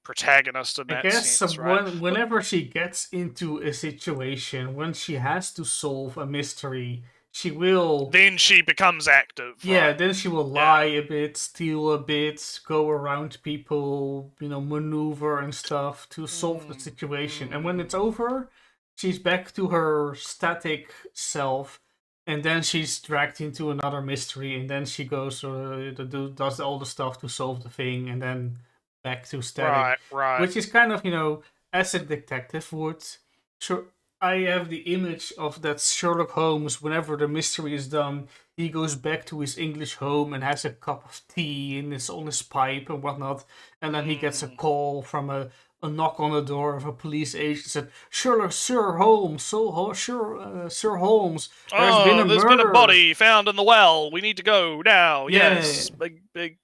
protagonist in that sense, right? Whenever she gets into a situation, when she has to solve a mystery, she will... Then she becomes active. Yeah, right? then she will lie a bit, steal a bit, go around people, maneuver and stuff to solve the situation. And when it's over, she's back to her static self, and then she's dragged into another mystery, and then she goes does all the stuff to solve the thing, and then back to static. Right. Which is kind of, as a detective would. Sure, I have the image of that Sherlock Holmes, whenever the mystery is done, he goes back to his English home and has a cup of tea and it's on his pipe and whatnot. And then he gets a call from a knock on the door of a police agent said, Sir Holmes, Sir Holmes, there's been a body found in the well. We need to go now. Yeah. Yes, big.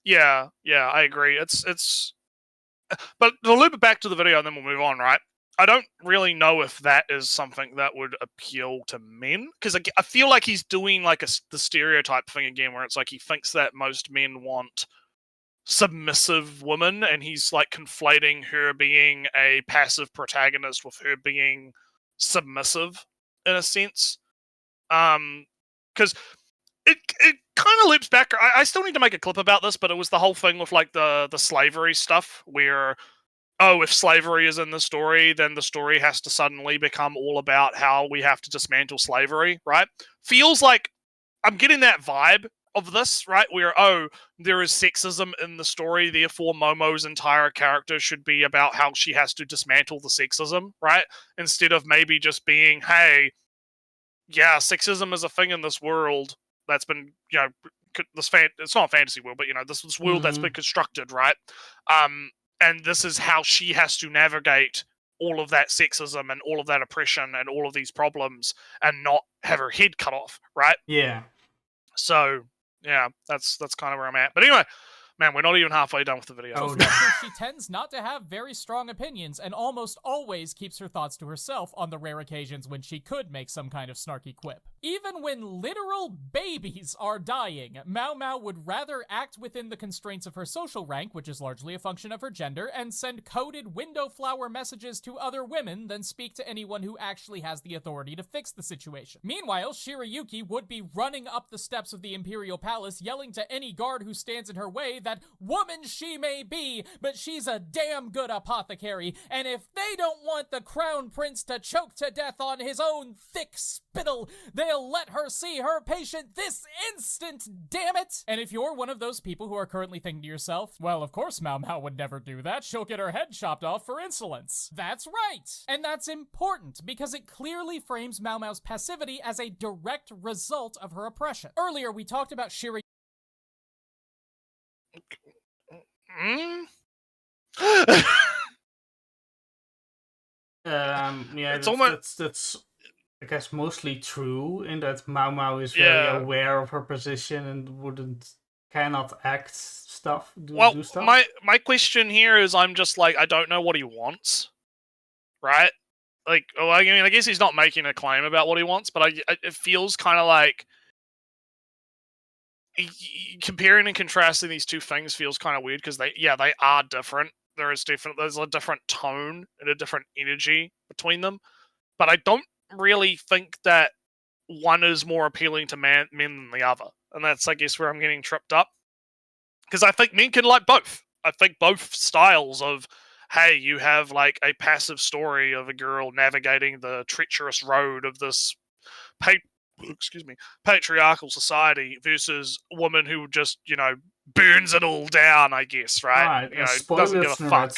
Yeah, I agree. It's. But to loop it back to the video, and then we'll move on, right? I don't really know if that is something that would appeal to men, because I feel like he's doing like the stereotype thing again, where it's like he thinks that most men want submissive women, and he's like conflating her being a passive protagonist with her being submissive in a sense. Because it kind of loops back. I still need to make a clip about this, but it was the whole thing with like the slavery stuff where, if slavery is in the story, then the story has to suddenly become all about how we have to dismantle slavery, right? Feels like I'm getting that vibe of this, right? Where, there is sexism in the story, therefore Momo's entire character should be about how she has to dismantle the sexism, right? Instead of maybe just being, hey, yeah, sexism is a thing in this world that's been, it's not a fantasy world, but, this world that's been constructed, right? And this is how she has to navigate all of that sexism and all of that oppression and all of these problems and not have her head cut off, right? Yeah. So yeah, that's kind of where I'm at. But anyway, man, we're not even halfway done with the video. Oh, She tends not to have very strong opinions and almost always keeps her thoughts to herself on the rare occasions when she could make some kind of snarky quip. Even when literal babies are dying, Mao Mao would rather act within the constraints of her social rank, which is largely a function of her gender, and send coded window flower messages to other women than speak to anyone who actually has the authority to fix the situation. Meanwhile, Shirayuki would be running up the steps of the Imperial Palace yelling to any guard who stands in her way that woman she may be, but she's a damn good apothecary, and if they don't want the crown prince to choke to death on his own thick spittle, they'll let her see her patient this instant, damn it! And if you're one of those people who are currently thinking to yourself, well, of course Mao Mao would never do that, she'll get her head chopped off for insolence. That's right! And that's important, because it clearly frames Mao Mao's passivity as a direct result of her oppression. Earlier, we talked about Shiri. Yeah, It's almost... that's I guess mostly true in that Mao Mao is very aware of her position and cannot act stuff. Do stuff. My question here is, I'm just like, I don't know what he wants, right? Like, well, I mean, I guess he's not making a claim about what he wants, but it feels kind of like comparing and contrasting these two things feels kind of weird because they are different. There's a different tone and a different energy between them, but I don't really think that one is more appealing to men than the other, and that's, I guess, where I'm getting tripped up, because I think men can like both. I think both styles of, hey, you have like a passive story of a girl navigating the treacherous road of this patriarchal society versus a woman who just, burns it all down, I guess, right? Doesn't give a fuck.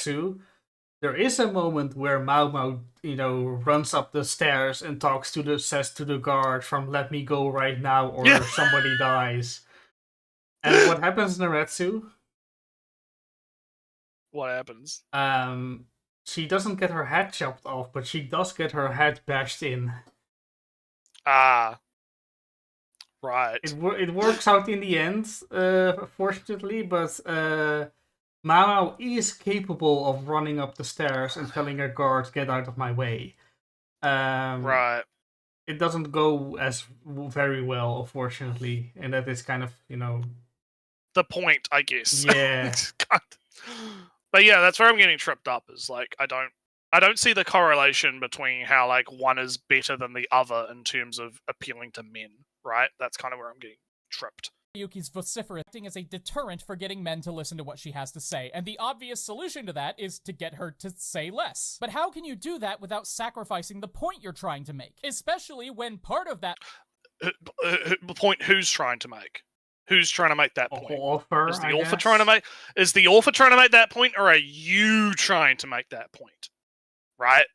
There is a moment where Mao Mao, runs up the stairs and says to the guard from "Let me go right now, or somebody dies." And what happens, Naretsu? What happens? She doesn't get her head chopped off, but she does get her head bashed in. Ah. Right. It works out in the end, fortunately, but Mao is capable of running up the stairs and telling her guard, "Get out of my way." Right. It doesn't go as very well, unfortunately, and that is kind of, the point, I guess. Yeah. But yeah, that's where I'm getting tripped up, is like, I don't see the correlation between how like one is better than the other in terms of appealing to men, right? That's kind of where I'm getting tripped. Yuki's vociferating as a deterrent for getting men to listen to what she has to say, and the obvious solution to that is to get her to say less. But how can you do that without sacrificing the point you're trying to make? Especially when part of that... The point who's trying to make? Who's trying to make that point? Author, is the author trying to make that point, or are you trying to make that point? Right?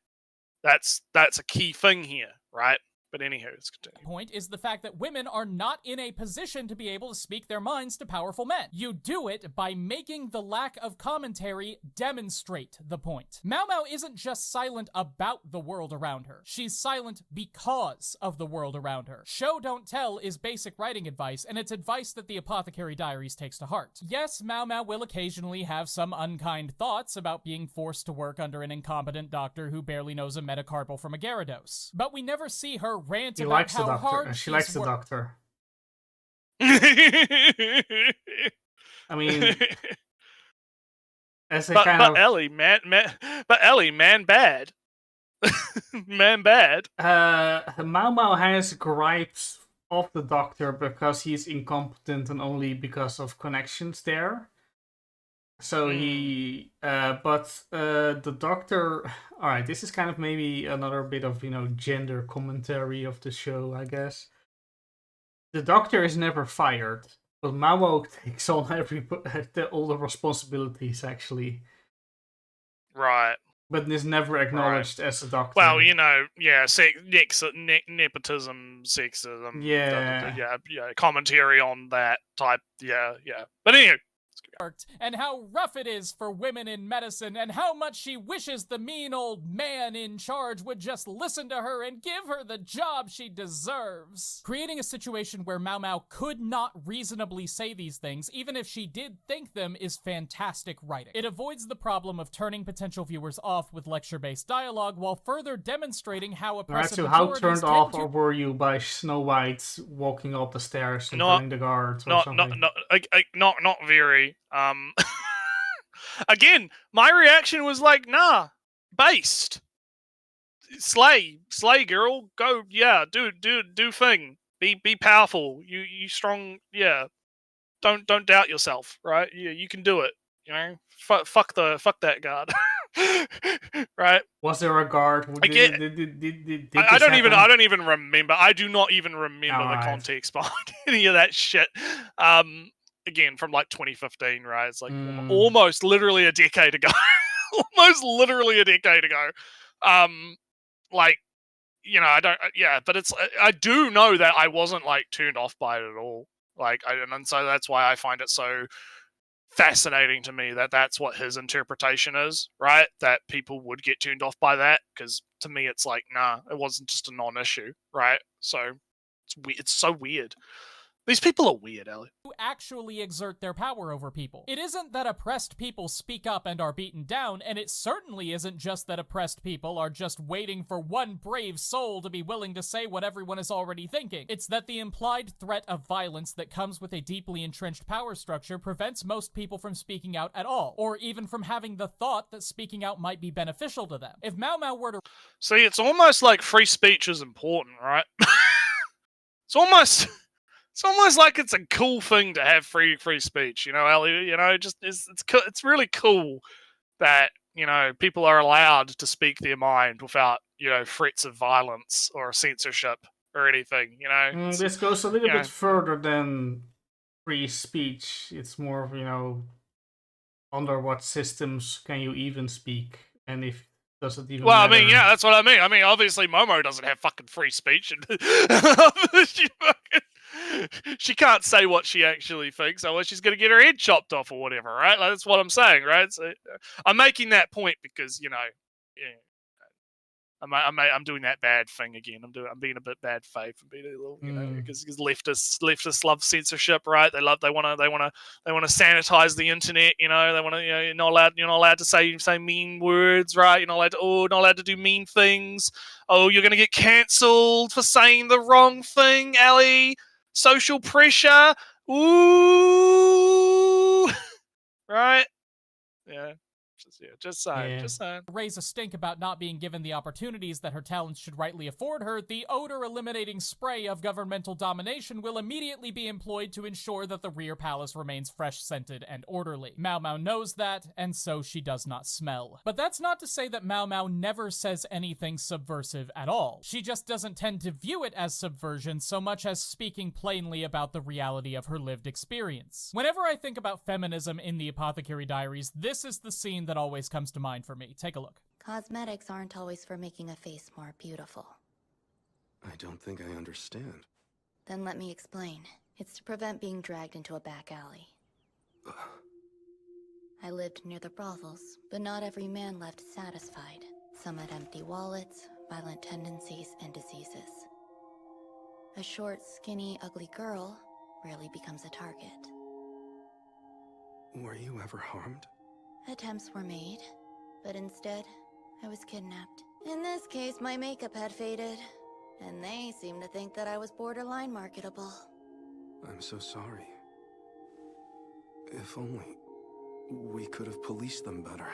That's a key thing here, right? But anyhow, let's continue. Point is the fact that women are not in a position to be able to speak their minds to powerful men. You do it by making the lack of commentary demonstrate the point. Mao Mao isn't just silent about the world around her. She's silent because of the world around her. Show don't tell is basic writing advice, and it's advice that the Apothecary Diaries takes to heart. Yes, Mao Mao will occasionally have some unkind thoughts about being forced to work under an incompetent doctor who barely knows a metacarpal from a Gyarados. But we never see her rant about how hard she likes the doctor. I mean, as a but Ellie, man bad. Man bad. Mao Mao has gripes of the doctor because he's incompetent and only because of connections there. So the doctor... Alright, this is kind of maybe another bit of, gender commentary of the show, I guess. The doctor is never fired, but Mao Mao takes on all the responsibilities, actually. Right. But is never acknowledged as a doctor. Well, nepotism, sexism, commentary on that type, yeah. But anyway, and how rough it is for women in medicine, and how much she wishes the mean old man in charge would just listen to her and give her the job she deserves. Creating a situation where Mau Mau could not reasonably say these things, even if she did think them, is fantastic writing. It avoids the problem of turning potential viewers off with lecture-based dialogue, while further demonstrating how oppressive So how majorities turned tend off to... were you by Snow White walking up the stairs and telling the guards or something? Not very. Again, my reaction was like, nah, based. Slay, girl, go, yeah, do thing. Be powerful. You strong, yeah. Don't doubt yourself, right? You can do it. You know, fuck that guard, right? Was there a guard? I don't even remember. I do not even remember the context behind any of that shit. Again, from like 2015, right? It's like almost literally a decade ago. Almost literally a decade ago. Like, you know, but it's, I do know that I wasn't like turned off by it at all. Like, and so that's why I find it so fascinating to me that that's what his interpretation is, right? That people would get turned off by that, because to me it's like, nah, it wasn't just a non-issue, right? So it's so weird. These people are weird, Ellie. Who actually exert their power over people. It isn't that oppressed people speak up and are beaten down, and it certainly isn't just that oppressed people are just waiting for one brave soul to be willing to say what everyone is already thinking. It's that the implied threat of violence that comes with a deeply entrenched power structure prevents most people from speaking out at all, or even from having the thought that speaking out might be beneficial to them. If Mau Mau were to... See, it's almost like free speech is important, right? It's almost like it's a cool thing to have free speech, you know, Ellie. You know, just it's really cool that, you know, people are allowed to speak their mind without, you know, threats of violence or censorship or anything. You know, this goes a little bit further than free speech. It's more of, you know, under what systems can you even speak, and if does it even matter? I mean, yeah, that's what I mean. I mean, obviously, Momo doesn't have fucking free speech, and she can't say what she actually thinks, otherwise she's going to get her head chopped off or whatever, right? Like, that's what I'm saying, right? So I'm making that point because, you know, yeah, I'm doing that bad thing again. I'm being a bit bad faith and being a little, you know, because leftists love censorship, right? They want to sanitize the internet, you know. They want to, you know, you're not allowed to say mean words, right? You're not allowed to do mean things. Oh, you're going to get cancelled for saying the wrong thing, Ellie. Social pressure. Ooh. Right? Yeah. Just saying. Raise a stink about not being given the opportunities that her talents should rightly afford her, the odor-eliminating spray of governmental domination will immediately be employed to ensure that the rear palace remains fresh-scented and orderly. Mau Mau knows that, and so she does not smell. But that's not to say that Mau Mau never says anything subversive at all. She just doesn't tend to view it as subversion so much as speaking plainly about the reality of her lived experience. Whenever I think about feminism in the Apothecary Diaries, this is the scene that always comes to mind for me. Take a look. Cosmetics aren't always for making a face more beautiful. I don't think I understand. Then let me explain. It's to prevent being dragged into a back alley. I lived near the brothels, but not every man left satisfied. Some had empty wallets, violent tendencies, and diseases. A short, skinny, ugly girl rarely becomes a target. Were you ever harmed? Attempts were made, but instead, I was kidnapped. In this case, my makeup had faded, and they seemed to think that I was borderline marketable. I'm so sorry. If only we could have policed them better.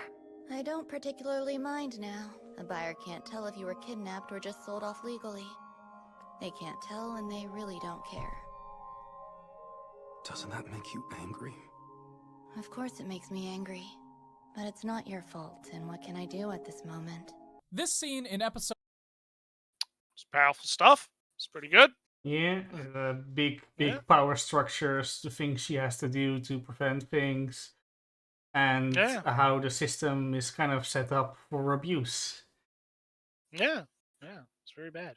I don't particularly mind now. A buyer can't tell if you were kidnapped or just sold off legally. They can't tell, and they really don't care. Doesn't that make you angry? Of course it makes me angry. But it's not your fault, and what can I do at this moment? This scene in episode... It's powerful stuff. It's pretty good. Yeah, big power structures, the things she has to do to prevent things, and how the system is kind of set up for abuse. Yeah, it's very bad.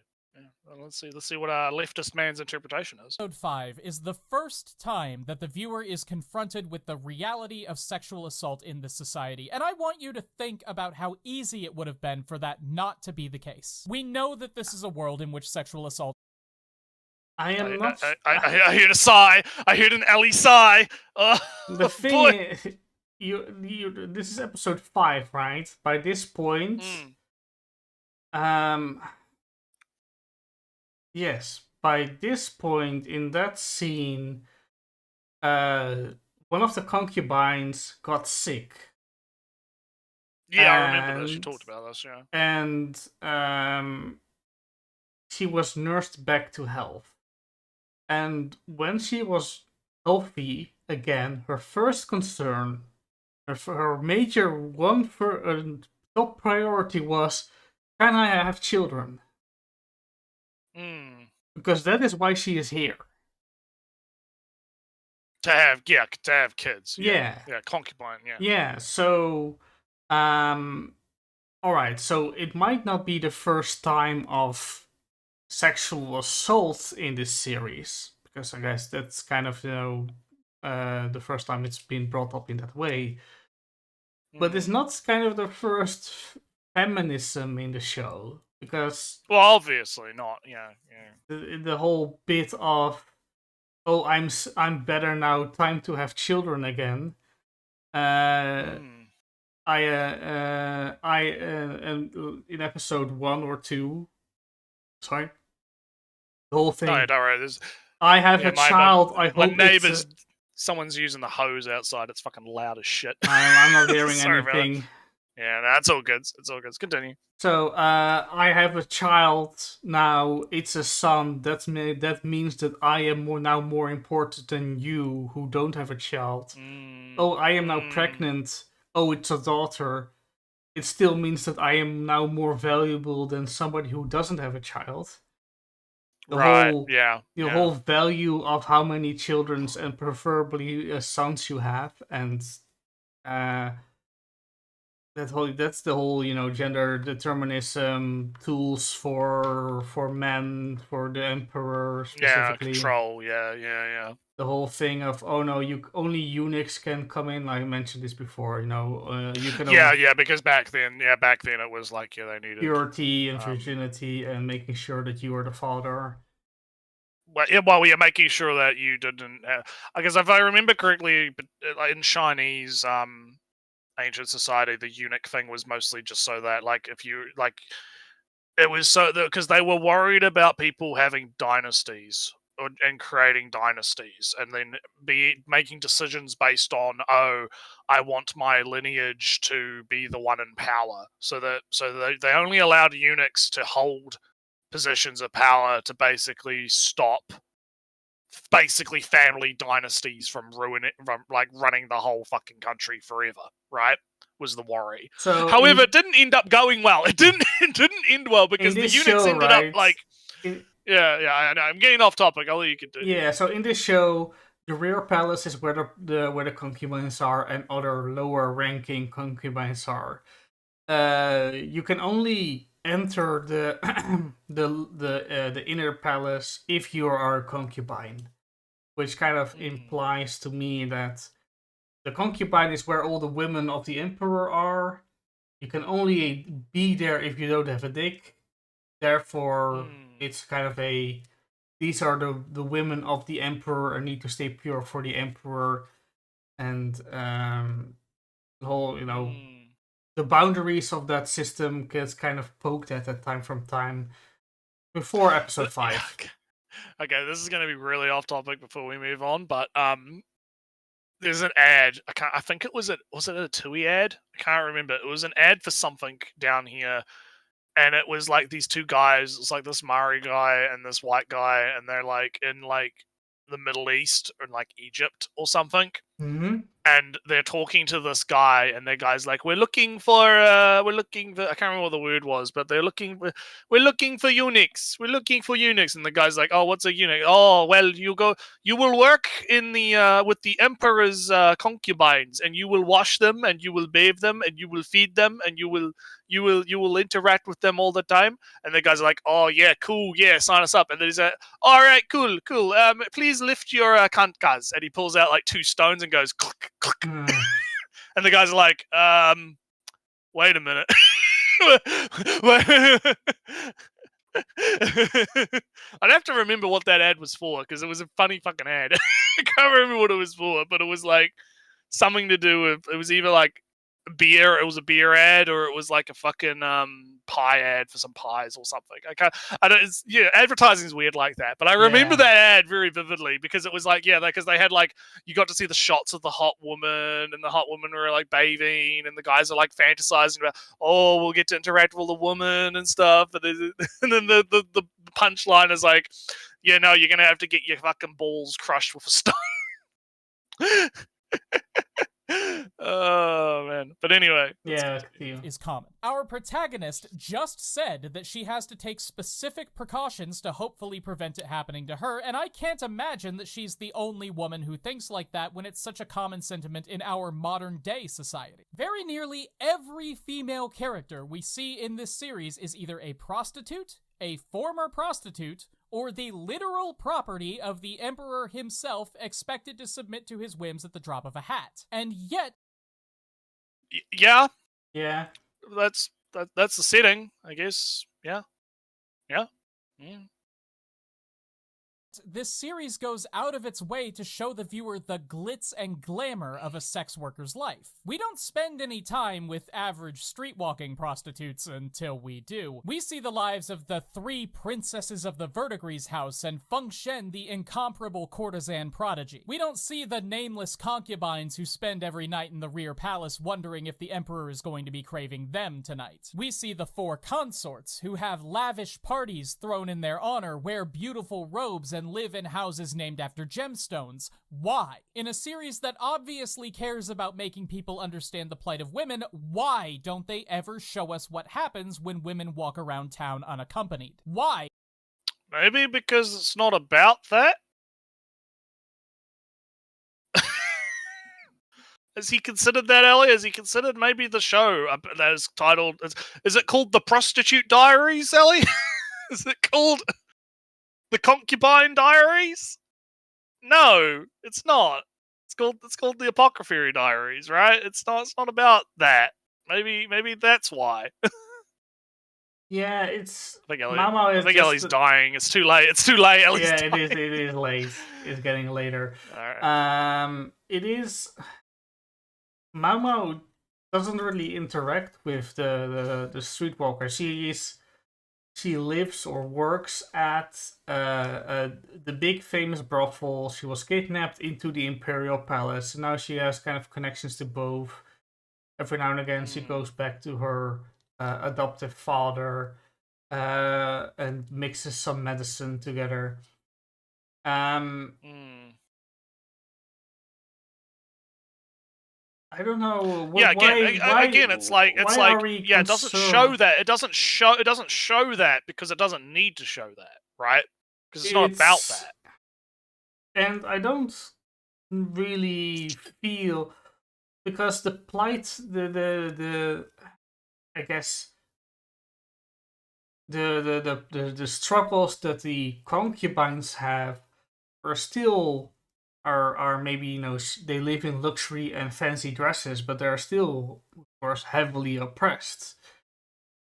Well, let's see what our leftist man's interpretation is. Episode 5 is the first time that the viewer is confronted with the reality of sexual assault in this society, and I want you to think about how easy it would have been for that not to be the case. We know that this is a world in which sexual assault... I am not... I heard a sigh. I heard an Ellie sigh. The thing is, this is episode 5, right? By this point... Yes, by this point in that scene, one of the concubines got sick. Yeah, I remember this. You talked about this, yeah. And she was nursed back to health. And when she was healthy again, her first concern, her major top priority was, can I have children? Because that is why she is here. To have kids. Yeah. Yeah, concubine, yeah. Yeah, so alright, so it might not be the first time of sexual assault in this series, because I guess that's kind of, the first time it's been brought up in that way. But it's not kind of the first feminism in the show. Because well, obviously not. Yeah. The whole bit of, oh, I'm better now. Time to have children again. In episode 1 or 2. Sorry. The whole thing. No, don't worry. I have a child. I hope my neighbors. Someone's using the hose outside. It's fucking loud as shit. I'm not hearing Sorry anything. Yeah, that's all good. It's all good. Continue. So, I have a child now. It's a son. That means that I am now more important than you, who don't have a child. Oh, I am now pregnant. Oh, it's a daughter. It still means that I am now more valuable than somebody who doesn't have a child. The whole value of how many children and preferably sons you have, and that's the whole, gender determinism tools for men, for the emperor specifically. Yeah, control. Yeah. The whole thing of, oh no, only eunuchs can come in. I mentioned this before. You can. Because back then it was like they needed purity and virginity and making sure that you are the father. Well, you're making sure that you didn't. Because if I remember correctly, in Chinese ancient society, the eunuch thing was mostly just so that, if you it was so that because they were worried about people having dynasties and creating dynasties, and then making decisions based on, oh, I want my lineage to be the one in power, so they only allowed eunuchs to hold positions of power to basically stop family dynasties from running the whole fucking country forever, right? Was the worry. So however, it didn't end up going well. It didn't end well because the eunuchs ended up I know. I'm getting off topic. I'll let you continue. Yeah, so in this show, the rear palace is where the concubines are, and other lower ranking concubines are. You can only enter the inner palace if you are a concubine, which kind of implies to me that the concubine is where all the women of the emperor are. You can only be there if you don't have a dick. Therefore, it's kind of these are the women of the emperor and need to stay pure for the emperor, and the whole, the boundaries of that system gets kind of poked at time from time before episode 5. Okay, this is going to be really off topic before we move on, but there's an ad. I think was it a TUI ad? I can't remember. It was an ad for something down here, and it was like these two guys. It's like this Maori guy and this white guy, and they're in the Middle East or Egypt or something. Mm-hmm. and they're talking to this guy, and the guy's like, we're looking for I can't remember what the word was, but we're looking for eunuchs. We're looking for eunuchs. And the guy's like, oh, what's a eunuch? Oh, well, you will work in the with the emperor's concubines, and you will wash them, and you will bathe them, and you will feed them, and you will interact with them all the time. And the guy's like, oh yeah, cool, yeah, sign us up. And then he's like, all right, cool. Please lift your cunt, guys. And he pulls out like 2 stones and goes click, click. And the guy's like, wait a minute. I'd have to remember what that ad was for, because it was a funny fucking ad. I can't remember what it was for, but it was like something to do with, it was either like beer, it was a beer ad, or it was like a fucking pie ad for some pies or something. Advertising's weird like that, but I remember that ad very vividly, because it was like, because they had like, you got to see the shots of the hot woman, and the hot woman were like bathing, and the guys are like fantasizing about, oh, we'll get to interact with the woman and stuff, and then the punchline is like, yeah, no, you're gonna have to get your fucking balls crushed with a stone. Oh man, but anyway, is common. Our protagonist just said that she has to take specific precautions to hopefully prevent it happening to her, and I can't imagine that she's the only woman who thinks like that when it's such a common sentiment in our modern day society. Very nearly every female character we see in this series is either a prostitute, a former prostitute, or the literal property of the emperor himself, expected to submit to his whims at the drop of a hat. And yet... Yeah. That's the setting, I guess. Yeah. This series goes out of its way to show the viewer the glitz and glamour of a sex worker's life. We don't spend any time with average street-walking prostitutes until we do. We see the lives of the 3 princesses of the Verdigris house and Feng Shen, the incomparable courtesan prodigy. We don't see the nameless concubines who spend every night in the rear palace wondering if the emperor is going to be craving them tonight. We see the 4 consorts who have lavish parties thrown in their honor, wear beautiful robes, and live in houses named after gemstones. Why? In a series that obviously cares about making people understand the plight of women, why don't they ever show us what happens when women walk around town unaccompanied? Why? Maybe because it's not about that? Has he considered that, Ellie? Has he considered maybe the show that is titled... Is it called The Prostitute Diaries, Ellie? Is it called... The Concubine Diaries? No, it's not. It's called The Apocryphary Diaries, right? It's not about that. Maybe that's why. Yeah, it's... I think Ellie's dying. It's too late. Ellie's dying. It is late. It's getting later. Right. It is... Mao doesn't really interact with the streetwalker. She lives or works at the big famous brothel. She was kidnapped into the imperial palace. Now she has kind of connections to both. Every now and again, she goes back to her adoptive father and mixes some medicine together. I don't know. Again, it's like it doesn't show that. It doesn't show that because it doesn't need to show that, right? Because it's not about that. And I don't really feel, because the plight, I guess the struggles that the concubines have are maybe, you know, they live in luxury and fancy dresses, but they're still, of course, heavily oppressed.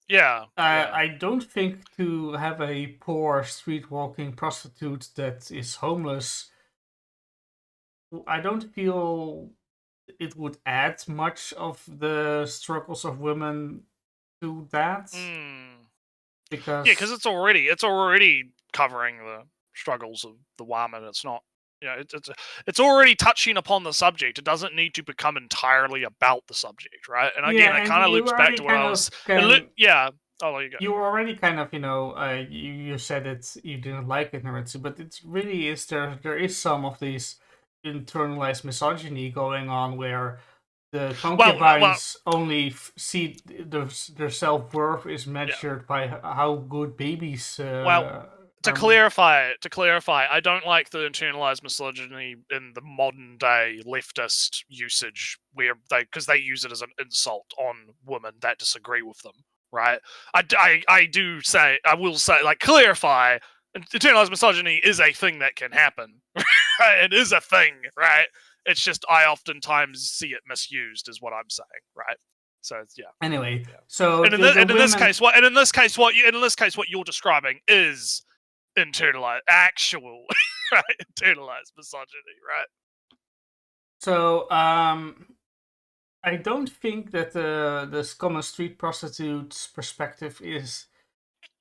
Yeah. I don't think to have a poor street-walking prostitute that is homeless, I don't feel it would add much of the struggles of women to that. Because it's already covering the struggles of the woman. It's not. It's already touching upon the subject. It doesn't need to become entirely about the subject, right? And again, it kind of loops back to what I was. Oh, there you go. You were already kind of, you said it, you didn't like it, Naritsu, but it's really is there is some of these internalized misogyny going on where the concubines only see their self-worth is measured by how good babies to clarify, I don't like the internalized misogyny in the modern day leftist usage where because they use it as an insult on women that disagree with them, right? I will say, like, clarify, internalized misogyny is a thing that can happen. Right? It is a thing, right? It's just I oftentimes see it misused, is what I'm saying, right? So yeah. Anyway, yeah. so and in this case, what you're describing is internalized, actual, right? Internalized misogyny, right? So, I don't think that this common street prostitute's perspective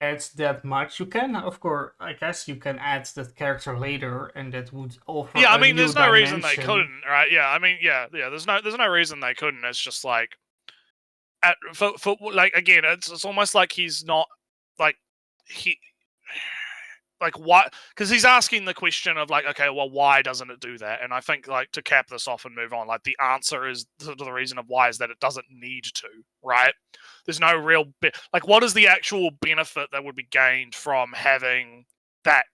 adds that much. You can, of course, I guess you can add that character later, and that would offer. Yeah, I mean, a new there's no reason they dimension. couldn't, right? Yeah, I mean, yeah. There's no reason they couldn't. It's just like, for like, again, it's almost like he's not like like, what? Because he's asking the question of, like, okay, well, why doesn't it do that? And I think, like, to cap this off and move on, like, the answer is the reason of why is that it doesn't need to, right? There's no real like, what is the actual benefit that would be gained from having that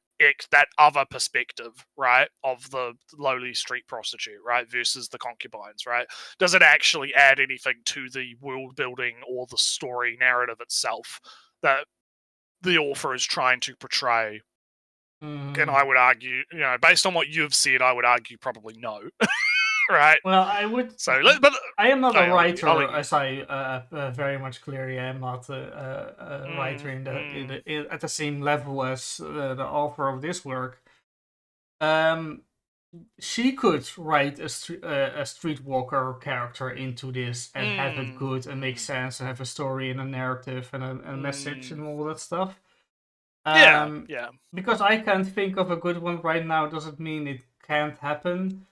other perspective, right, of the lowly street prostitute, right, versus the concubines, right? Does it actually add anything to the world building or the story narrative itself that the author is trying to portray? And I would argue, based on what you've said, I would argue probably no. Right? Well, I would. So, but I am not a writer, as I very much clearly am not a writer at the same level as the author of this work. She could write a streetwalker character into this and have it good and make sense and have a story and a narrative and a message and all that stuff. Yeah. Because I can't think of a good one right now doesn't mean it can't happen.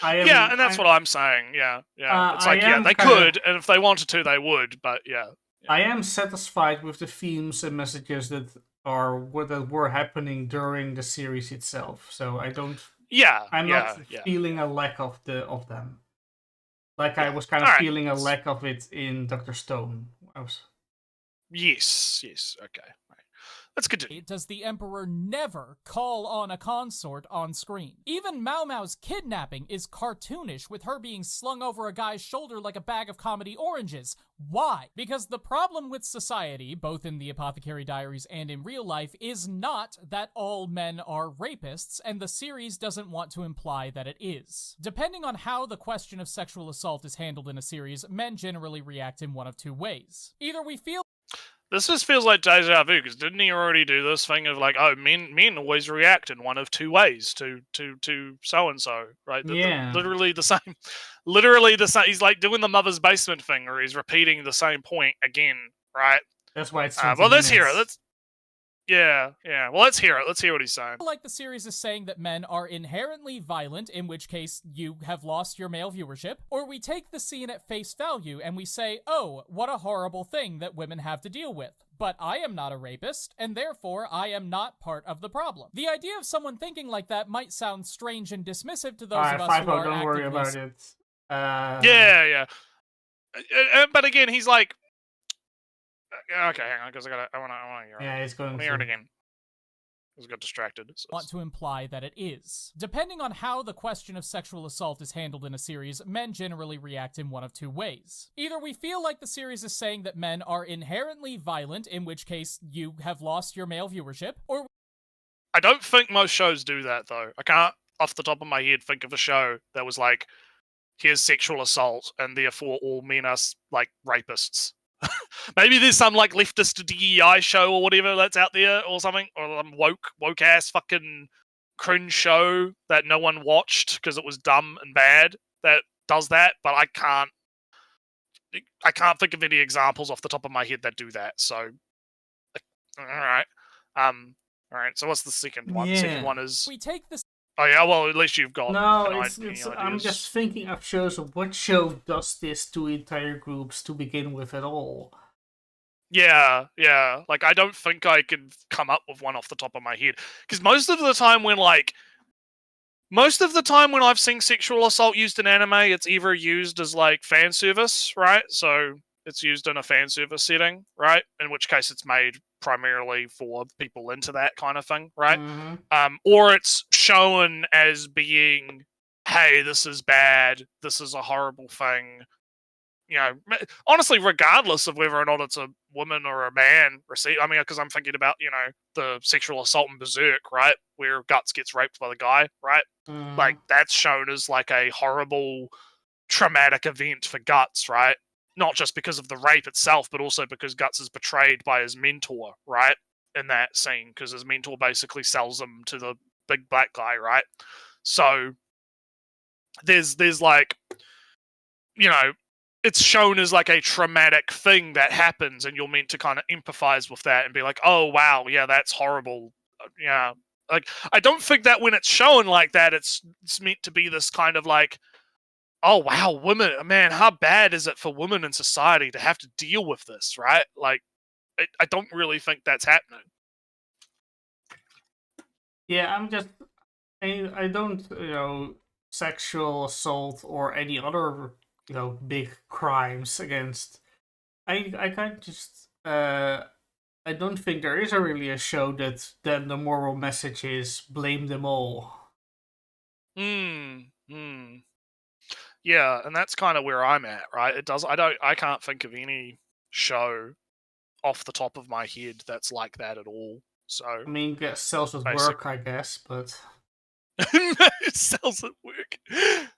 And that's what I'm saying. Yeah. It's like, they could, and if they wanted to, they would. But yeah. I am satisfied with the themes and messages that were happening during the series itself. So I don't. Yeah. I'm not feeling a lack of them. Like I was kind of feeling a lack of it in Dr. Stone. Yes. Okay. Let's continue. Does the Emperor never call on a consort on screen? Even Mao Mao's kidnapping is cartoonish, with her being slung over a guy's shoulder like a bag of comedy oranges. Why? Because the problem with society, both in the Apothecary Diaries and in real life, is not that all men are rapists, and the series doesn't want to imply that it is. Depending on how the question of sexual assault is handled in a series, men generally react in one of two ways. Either we feel this just feels like deja vu, because didn't he already do this thing of, like, oh, men always react in one of two ways to so and so, right? Literally the same. Literally the same. He's like doing the mother's basement thing, or he's repeating the same point again, right? That's why it's. Well, let's hear it. Yeah. Well, let's hear it. Let's hear what he's saying. Like the series is saying that men are inherently violent, in which case you have lost your male viewership, or we take the scene at face value and we say, oh, what a horrible thing that women have to deal with. But I am not a rapist, and therefore I am not part of the problem. The idea of someone thinking like that might sound strange and dismissive to those of us who are don't worry about it. Yeah. But again, he's like, okay, hang on, because I want to hear it. Yeah, he's going to hear it again. I just got distracted. Want to imply that it is. Depending on how the question of sexual assault is handled in a series, men generally react in one of two ways. Either we feel like the series is saying that men are inherently violent, in which case you have lost your male viewership, or... I don't think most shows do that, though. I can't, off the top of my head, think of a show that was like, here's sexual assault, and therefore all men are, like, rapists. Maybe there's some, like, leftist DEI show or whatever that's out there or something, or some woke ass fucking cringe show that no one watched because it was dumb and bad that does that, but I can't think of any examples off the top of my head that do that. So, all right. So what's the second one? Yeah. Second one is we take this. Oh yeah, well at least you've got. No, I'm just thinking of shows of what show does this to entire groups to begin with at all. Yeah. Like, I don't think I can come up with one off the top of my head, because most of the time when, like, most of the time when I've seen sexual assault used in anime, it's either used as like fan service, right? So it's used in a fan service setting, right? In which case it's made primarily for people into that kind of thing, right? Or it's shown as being, hey, this is bad, this is a horrible thing. You know, honestly, regardless of whether or not it's a woman or a man, I mean, because I'm thinking about, you know, the sexual assault in Berserk, right? Where Guts gets raped by the guy, right? Like, that's shown as like a horrible, traumatic event for Guts, right? Not just because of the rape itself, but also because Guts is betrayed by his mentor, right? In that scene, because his mentor basically sells him to the big black guy, right? So there's like, you know, it's shown as like a traumatic thing that happens, and you're meant to kind of empathize with that and be like, oh wow, yeah, that's horrible. Yeah, like I don't think that when it's shown like that, it's meant to be this kind of like, oh wow, women, man, how bad is it for women in society to have to deal with this, right? Like, I don't really think that's happening. Yeah, I don't, sexual assault or any other, big crimes against. I can't just. I don't think there is really a show that then the moral message is blame them all. Yeah, and that's kind of where I'm at, right? I can't think of any show off the top of my head that's like that at all. So I mean, sells at work, I guess, but it sells at work.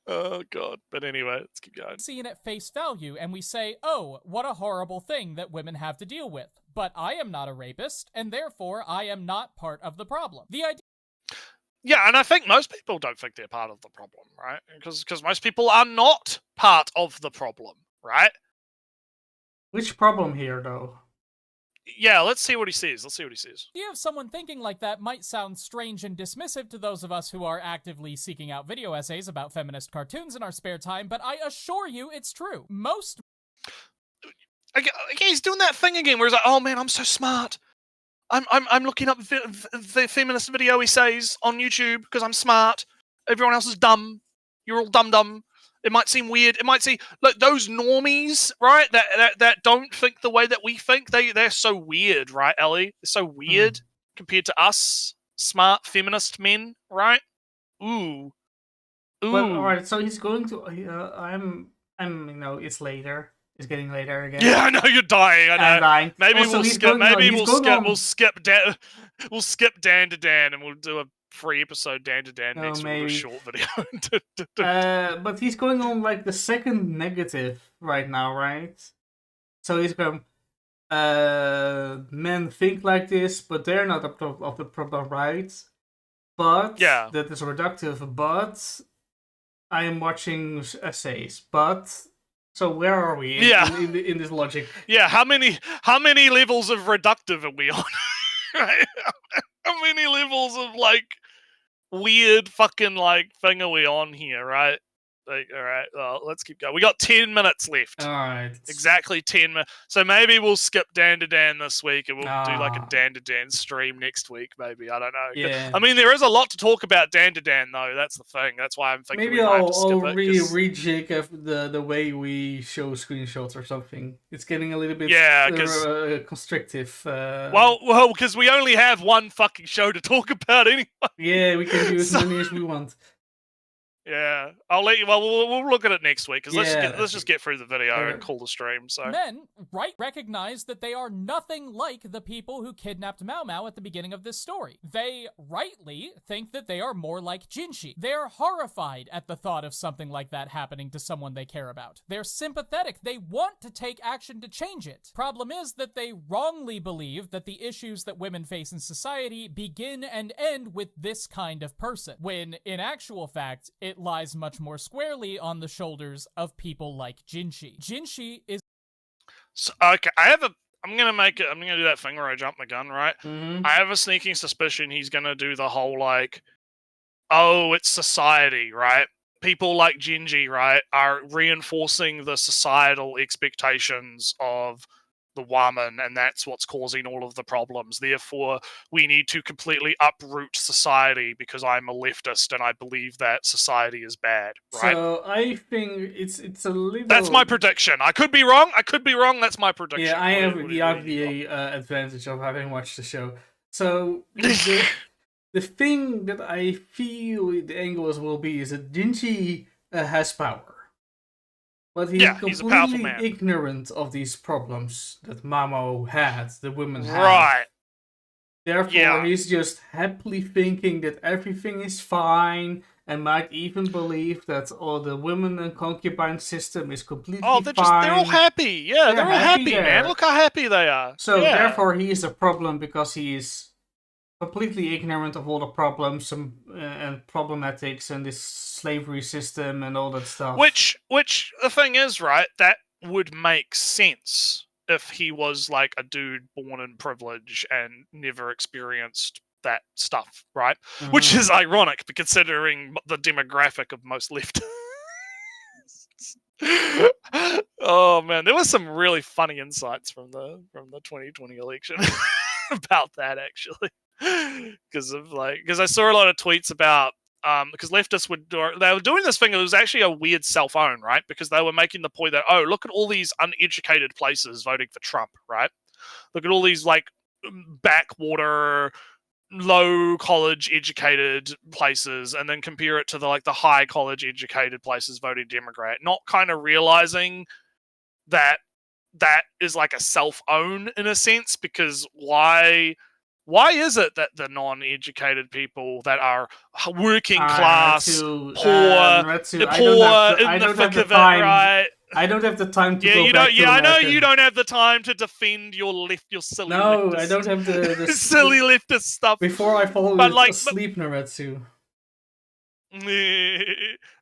Oh god. But anyway, let's keep going. See it at face value, and we say, oh, what a horrible thing that women have to deal with. But I am not a rapist, and therefore I am not part of the problem. The idea. Yeah, and I think most people don't think they're part of the problem, right? Because most people are not part of the problem, right? Which problem here, though? Yeah, let's see what he says. The idea of someone thinking like that might sound strange and dismissive to those of us who are actively seeking out video essays about feminist cartoons in our spare time, but I assure you it's true. Most... Okay, he's doing that thing again where he's like, oh man, I'm so smart. I'm looking up the feminist video essays on YouTube because I'm smart. Everyone else is dumb. You're all dumb. It might seem weird. It might seem like those normies, right? That don't think the way that we think. They're so weird, right, Ellie? They're so weird compared to us, smart feminist men, right? Ooh. Well, all right. So he's going to. It's later. It's getting later again. Yeah, I know you're dying. I know. I'm dying. Maybe also, we'll skip. We'll skip Dan to Dan, and we'll do a free episode Dan to Dan next week. We'll do a short video. But he's going on like the second negative right now, right? So he's going. Men think like this, but they're not of the problem, right? But yeah, that is reductive. But I am watching essays. But. So where are we in this logic? Yeah, how many levels of reductive are we on? Right? How many levels of like weird fucking like thing are we on here, right? Like, all right, well, let's keep going. We got 10 minutes left. All right. Exactly 10 minutes. So maybe we'll skip Dan to Dan this week and we'll do like a Dan to Dan stream next week, maybe. I don't know. Yeah. I mean, there is a lot to talk about Dan to Dan, though. That's the thing. That's why I'm thinking maybe I'll rejig the way we show screenshots or something. It's getting a little bit constrictive. Well, because we only have one fucking show to talk about anyway. Yeah, we can do as many as we want. Yeah, I'll let you. Well, we'll look at it next week because let's just get through the video and call the stream. So men recognize that they are nothing like the people who kidnapped Mao Mao at the beginning of this story. They rightly think that they are more like Jinshi. They're horrified at the thought of something like that happening to someone they care about. They're sympathetic. They want to take action to change it. Problem is that they wrongly believe that the issues that women face in society begin and end with this kind of person, when in actual fact it lies much more squarely on the shoulders of people like Jinshi. Jinshi is... So, okay, I'm gonna do that thing where I jump the gun, right? Mm-hmm. I have a sneaking suspicion he's gonna do the whole like, oh, it's society, right? People like Jinji, right, are reinforcing the societal expectations of the woman, and that's what's causing all of the problems. Therefore, we need to completely uproot society because I'm a leftist and I believe that society is bad, right? So I think it's a little... That's my prediction. I could be wrong. That's my prediction. Yeah, I have the advantage of having watched the show. So the thing that I feel the angles will be is that Gingy has power. But he's completely ignorant of these problems that Mamo had, the women had. Right. Therefore, he's just happily thinking that everything is fine, and might even believe that all the women and concubine system is completely fine. They're all happy. Yeah, they're all happy, man. Look how happy they are. So therefore, he is a problem because he is completely ignorant of all the problems and problematics and this slavery system and all that stuff. Which the thing is, right, that would make sense if he was like a dude born in privilege and never experienced that stuff, right? Mm-hmm. Which is ironic, considering the demographic of most leftists. Oh man, there was some really funny insights from the 2020 election about that, actually. Because I saw a lot of tweets about because leftists were doing this thing. It was actually a weird self-own, right? Because they were making the point that, oh, look at all these uneducated places voting for Trump, right? Look at all these like backwater, low college educated places, and then compare it to the high college educated places voting Democrat. Not kind of realizing that is like a self-own in a sense, because why is it that the non-educated people that are working class, poor, the poor in the thick of it, right? I don't have the time to go back to America. I know you don't have the time to defend your silly leftist. No, I don't have the silly leftist stuff. Before I fall asleep, Naretsu.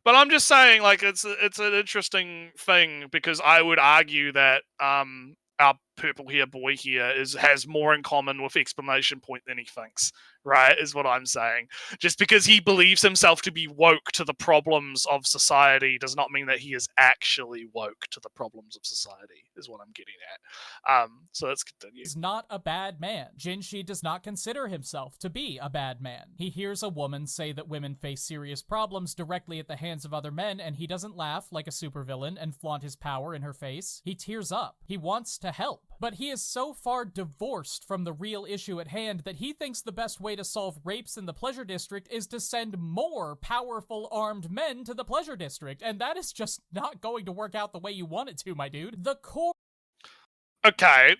But I'm just saying, like, it's an interesting thing, because I would argue that our purple hair boy here has more in common with exclamation point than he thinks, right? Is what I'm saying. Just because he believes himself to be woke to the problems of society does not mean that he is actually woke to the problems of society, is what I'm getting at. So let's continue. He's not a bad man. Jinshi does not consider himself to be a bad man. He hears a woman say that women face serious problems directly at the hands of other men, and he doesn't laugh like a supervillain and flaunt his power in her face. He tears up. He wants to help. But he is so far divorced from the real issue at hand that he thinks the best way to solve rapes in the Pleasure District is to send more powerful armed men to the Pleasure District, and that is just not going to work out the way you want it to, my dude. The core... Okay,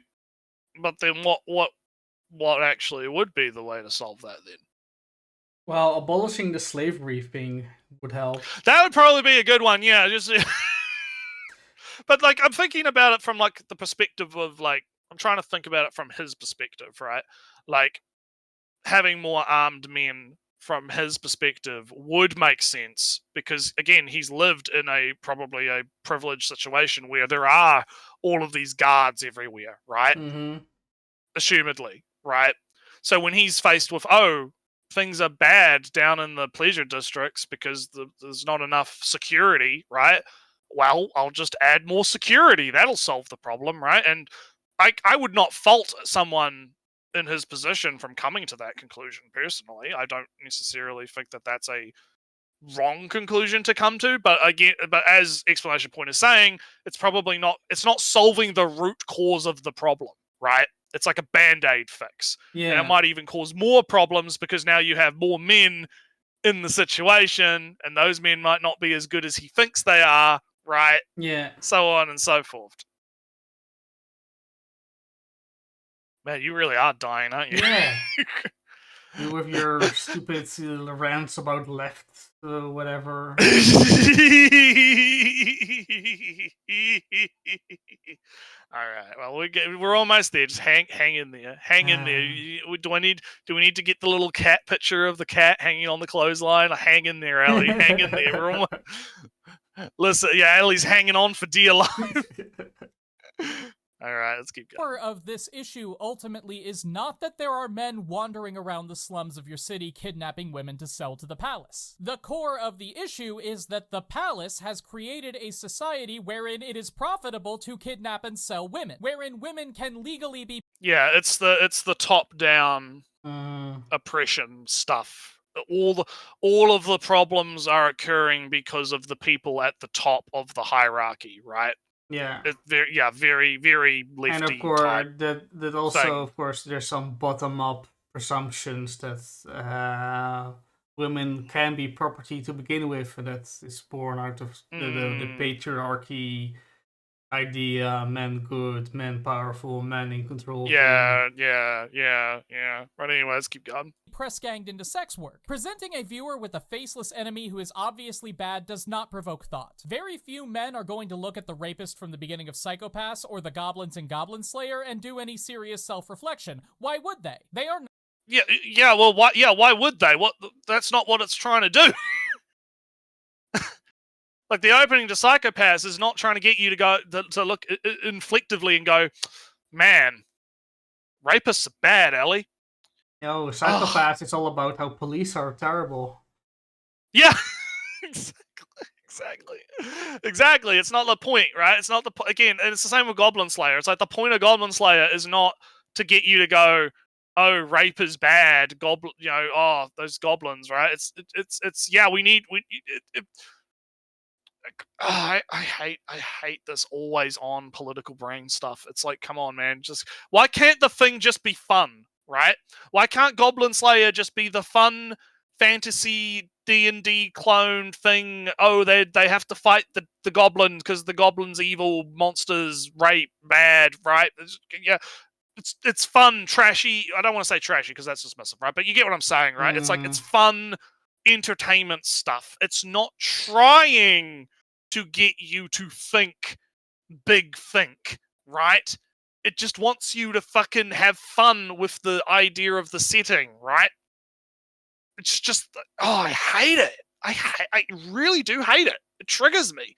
but then what actually would be the way to solve that then? Well, abolishing the slavery thing would help. That would probably be a good one, yeah. Just... But, like, I'm thinking about it from, like, the perspective of, like, I'm trying to think about it from his perspective, right? Like, having more armed men from his perspective would make sense, because, again, he's lived in probably a privileged situation where there are all of these guards everywhere, right? Mm-hmm. Assumedly, right? So when he's faced with, things are bad down in the pleasure districts because there's not enough security, right? Well, I'll just add more security. That'll solve the problem, right? And I would not fault someone in his position from coming to that conclusion, personally. I don't necessarily think that that's a wrong conclusion to come to, but as Explanation Point is saying, it's not solving the root cause of the problem, right? It's like a band-aid fix. Yeah. And it might even cause more problems, because now you have more men in the situation, and those men might not be as good as he thinks they are, right? Yeah. So on and so forth. Man, you really are dying, aren't you? Yeah. You with your stupid rants about left, whatever. All right. Well, we're almost there. Just hang in there. Hang in there. Do we need to get the little cat picture of the cat hanging on the clothesline? Hang in there, Ellie. Hang in there. We're almost... Listen, yeah, Ellie's hanging on for dear life. All right, let's keep going. core of this issue ultimately is not that there are men wandering around the slums of your city kidnapping women to sell to the palace. The core of the issue is that the palace has created a society wherein it is profitable to kidnap and sell women, wherein women can legally be... Yeah, it's the top-down oppression stuff. All of the problems are occurring because of the people at the top of the hierarchy, right? Yeah. Very, very lefty. And of course, type that also, thing. of course, there's some bottom-up presumptions that women can be property to begin with, and that is born out of the patriarchy idea: men good, men powerful, men in control. Yeah. But anyway, let's keep going. press ganged into sex work. Presenting a viewer with a faceless enemy who is obviously bad does not provoke thought. Very few men are going to look at the rapist from the beginning of Psychopaths or the goblins in Goblin Slayer and do any serious self-reflection. Why would they? They are not. Yeah. Well, why would they? That's not what it's trying to do. Like, the opening to Psychopaths is not trying to get you to go to look inflectively and go, man, rapists are bad, Ellie. No, Psychopaths, it's all about how police are terrible. Yeah, exactly. It's not the point, right? It's not the again, and it's the same with Goblin Slayer. It's like the point of Goblin Slayer is not to get you to go, oh, rape is bad. Those goblins, right? It's yeah. I hate this always on political brain stuff. It's like, come on, man. Just why can't the thing just be fun, right? Why can't Goblin Slayer just be the fun fantasy D&D clone thing? Oh, they have to fight the goblins because the goblins evil, monsters, rape, bad, right? Yeah, it's fun, trashy. I don't want to say trashy because that's dismissive, right? But you get what I'm saying, right? It's like, it's fun entertainment stuff. It's not trying to get you to think big think, right? It just wants you to fucking have fun with the idea of the setting, right? It's just, I hate it. I really do hate it. It triggers me.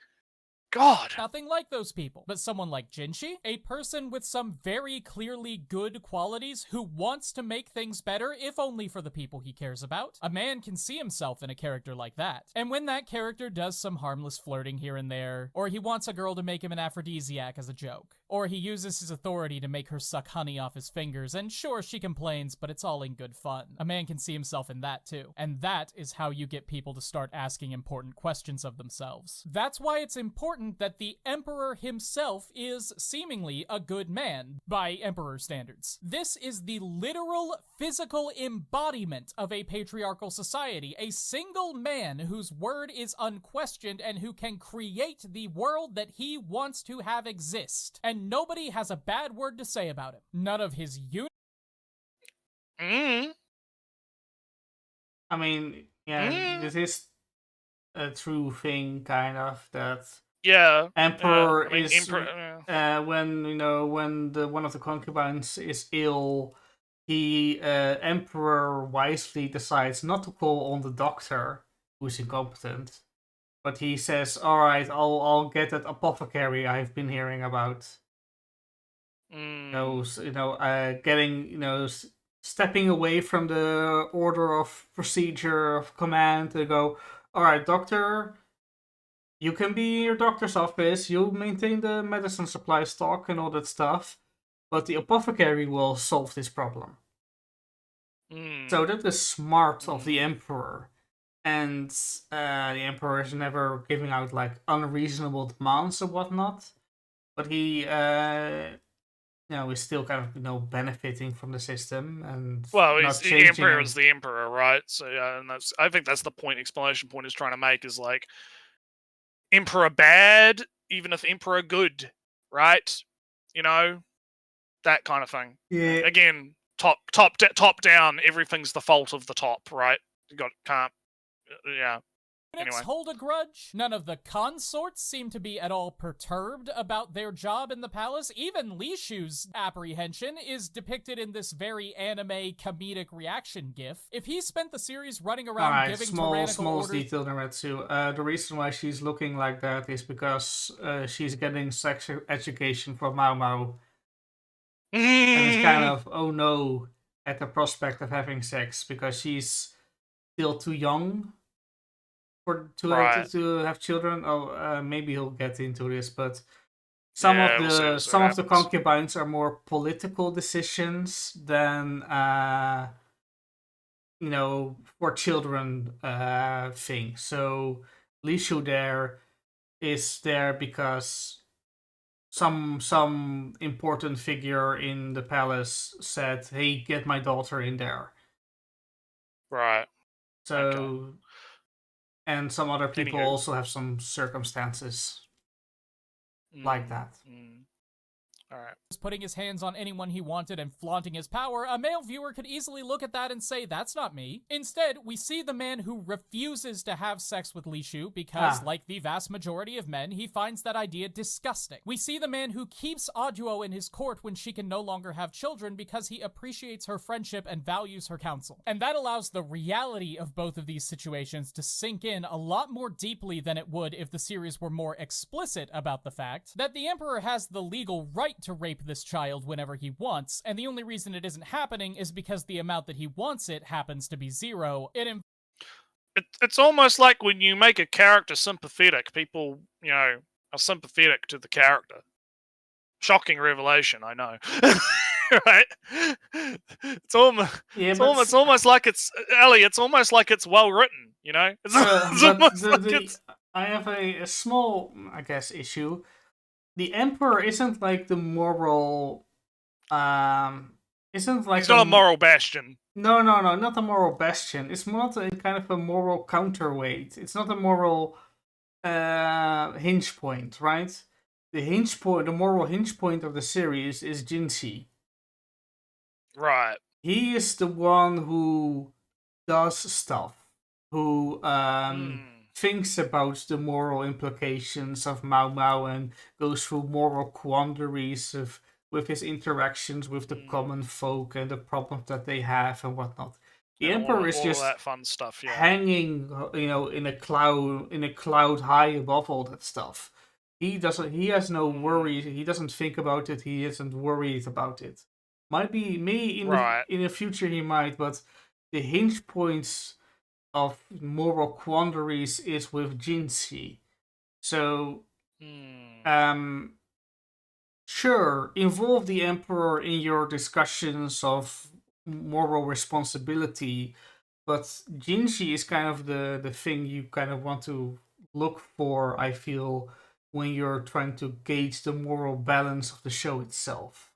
God. Nothing like those people. But someone like Jinshi, a person with some very clearly good qualities who wants to make things better, if only for the people he cares about. A man can see himself in a character like that. And when that character does some harmless flirting here and there, or he wants a girl to make him an aphrodisiac as a joke, or he uses his authority to make her suck honey off his fingers, and sure, she complains, but it's all in good fun. A man can see himself in that too. And that is how you get people to start asking important questions of themselves. That's why it's important that the Emperor himself is seemingly a good man, by Emperor standards. This is the literal physical embodiment of a patriarchal society, a single man whose word is unquestioned and who can create the world that he wants to have exist. And nobody has a bad word to say about him. None of his I mean, yeah, this is a true thing, kind of, that Emperor is when one of the concubines is ill, Emperor wisely decides not to call on the doctor who's incompetent, but he says, "All right, I'll get that apothecary I've been hearing about." Stepping away from the order of procedure of command to go, "All right, doctor. You can be in your doctor's office, you'll maintain the medicine supply stock and all that stuff, but the apothecary will solve this problem." So that is smart of the Emperor. And the Emperor is never giving out like unreasonable demands or whatnot. But he is still kind of benefiting from the system, and the Emperor is the Emperor, right? So yeah, and I think that's the exclamation point is trying to make, is like, Emperor bad, even if Emperor good, right? That kind of thing. Yeah. Again, top down, everything's the fault of the top, right? Anyway. Hold a grudge. None of the consorts seem to be at all perturbed about their job in the palace. Even Li Shu's apprehension is depicted in this very anime comedic reaction gif. If he spent the series running around giving tyrannical orders... detail, Naretsu. The reason why she's looking like that is because she's getting sex education from Mao Mao and it's kind of, oh no, at the prospect of having sex because she's still too young to have children. Oh, maybe he'll get into this, but some of the concubines are more political decisions than for children thing. So Lishu there is there because some important figure in the palace said, "Hey, get my daughter in there." Right. So, and some other people also have some circumstances like that. All right. Putting his hands on anyone he wanted and flaunting his power, a male viewer could easily look at that and say, that's not me. Instead, we see the man who refuses to have sex with Lishu because, like the vast majority of men, he finds that idea disgusting. We see the man who keeps Aduo in his court when she can no longer have children because he appreciates her friendship and values her counsel. And that allows the reality of both of these situations to sink in a lot more deeply than it would if the series were more explicit about the fact that the Emperor has the legal right to rape this child whenever he wants, and the only reason it isn't happening is because the amount that he wants it happens to be 0. It's almost like when you make a character sympathetic, people, are sympathetic to the character. Shocking revelation, I know. Right? It's almost like it's Ellie. It's almost like it's well written. I have a small, I guess, issue. The Emperor isn't like the moral, isn't like... He's not a moral bastion. No, not a moral bastion. It's not a kind of a moral counterweight. It's not a moral hinge point, right? The moral hinge point of the series is Jinxie. Right. He is the one who does stuff, who thinks about the moral implications of Mao and goes through moral quandaries with his interactions with the common folk and the problems that they have and whatnot. The Emperor is just that fun stuff, hanging, in a cloud high above all that stuff. He has no worries. He doesn't think about it. He isn't worried about it. Might be me in the future. He might, but the hinge points of moral quandaries is with Jinxie. So, sure, involve the Emperor in your discussions of moral responsibility, but Jinxie is kind of the thing you kind of want to look for, I feel, when you're trying to gauge the moral balance of the show itself.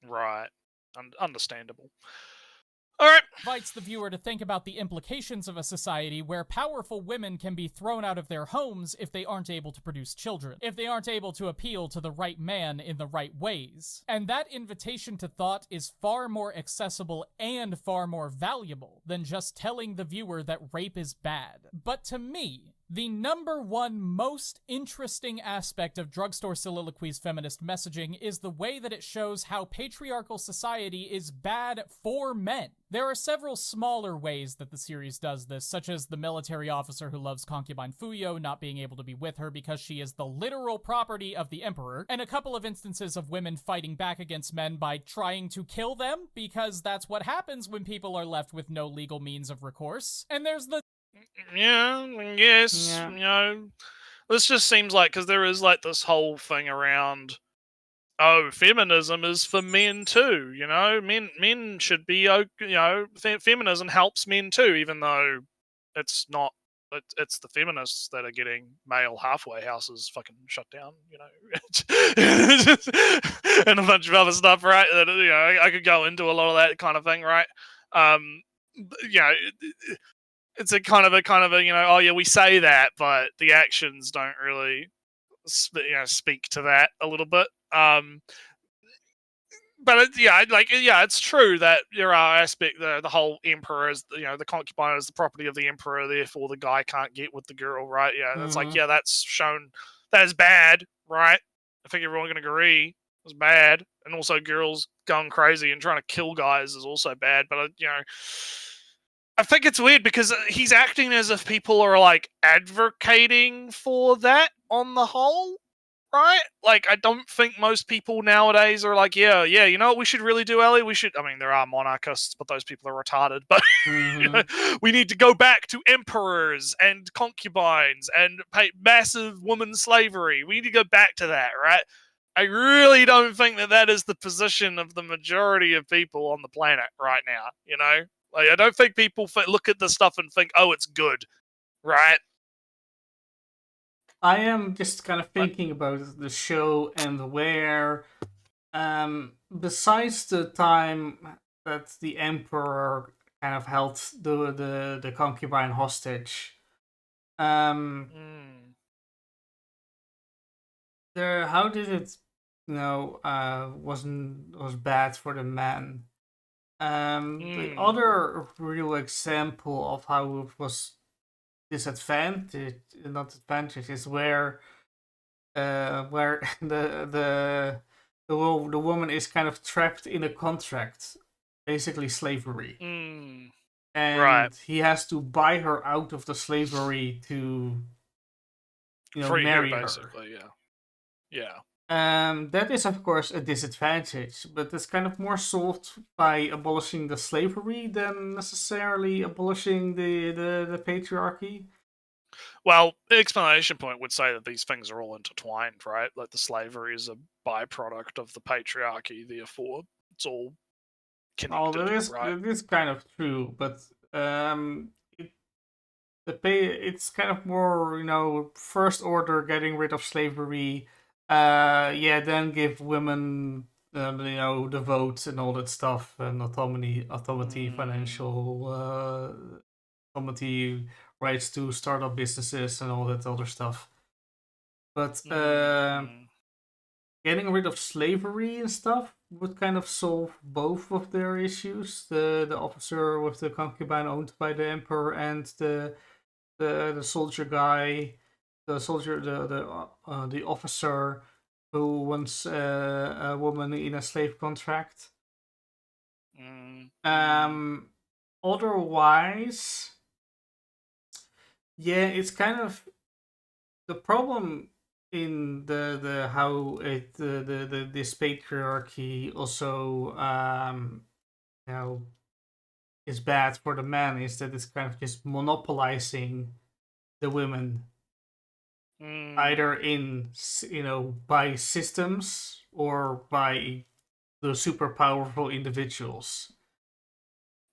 Right. Understandable. All right. Invites the viewer to think about the implications of a society where powerful women can be thrown out of their homes if they aren't able to produce children, if they aren't able to appeal to the right man in the right ways. And that invitation to thought is far more accessible and far more valuable than just telling the viewer that rape is bad. But to me, the number one most interesting aspect of Drugstore Soliloquies feminist messaging is the way that it shows how patriarchal society is bad for men. There are several smaller ways that the series does this, such as the military officer who loves concubine Fuyo not being able to be with her because she is the literal property of the Emperor, and a couple of instances of women fighting back against men by trying to kill them, because that's what happens when people are left with no legal means of recourse. And there's the this just seems like, because there is like this whole thing around, feminism is for men too, men should be, feminism helps men too, even though it's not, it's the feminists that are getting male halfway houses fucking shut down, and a bunch of other stuff, right? That, I could go into a lot of that kind of thing, right? It's a kind of a, we say that, but the actions don't really, speak to that a little bit. But it's true that there are aspects, the whole emperor is, the concubine is the property of the emperor, therefore the guy can't get with the girl, right? Yeah, that's that's shown, that is bad, right? I think everyone can agree it's bad, and also girls going crazy and trying to kill guys is also bad, but I think it's weird because he's acting as if people are like advocating for that on the whole, right? Like, I don't think most people nowadays are like, yeah, you know what we should really do, Ellie? There are monarchists, but those people are retarded. But we need to go back to emperors and concubines and pay massive woman slavery. We need to go back to that, right? I really don't think that is the position of the majority of people on the planet right now, you know? Like, I don't think people look at this stuff and think, oh, it's good, right? I am just kind of thinking about the show and where, besides the time that the emperor kind of held the concubine hostage, how did it, was bad for the men. The other real example of how it was disadvantage, not advantage, is where the woman is kind of trapped in a contract, basically slavery, and he has to buy her out of the slavery to, marry her. Basically, yeah. That is, of course, a disadvantage, but it's kind of more solved by abolishing the slavery than necessarily abolishing the patriarchy. Well, the explanation point would say that these things are all intertwined, right? Like, the slavery is a byproduct of the patriarchy, therefore it's all connected, right? That is kind of true, but it's kind of more, first order getting rid of slavery. Then give women, the votes and all that stuff, and autonomy, financial autonomy, rights to start up businesses and all that other stuff. But getting rid of slavery and stuff would kind of solve both of their issues. The officer with the concubine owned by the emperor, and the soldier guy. The soldier, the officer who wants a woman in a slave contract. Otherwise, it's kind of the problem in the how it this patriarchy also is bad for the man, is that it's kind of just monopolizing the women. Either in, by systems or by the super powerful individuals.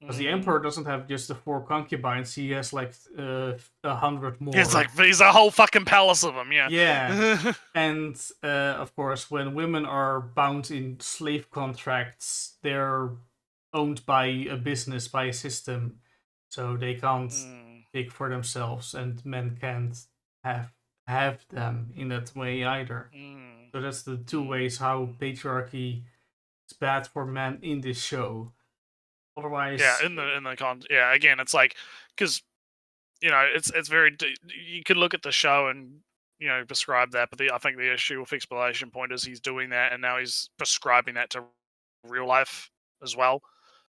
Because the emperor doesn't have just the 4 concubines; he has like 100 more. It's like he's a whole fucking palace of them, yeah. Yeah, and of course, when women are bound in slave contracts, they're owned by a business, by a system, so they can't think for themselves, and men can't have them in that way either. So that's the 2 ways how patriarchy is bad for men in this show. Otherwise, again, it's like, because it's very, you could look at the show and prescribe that, but I think the issue with explanation point is he's doing that and now he's prescribing that to real life as well.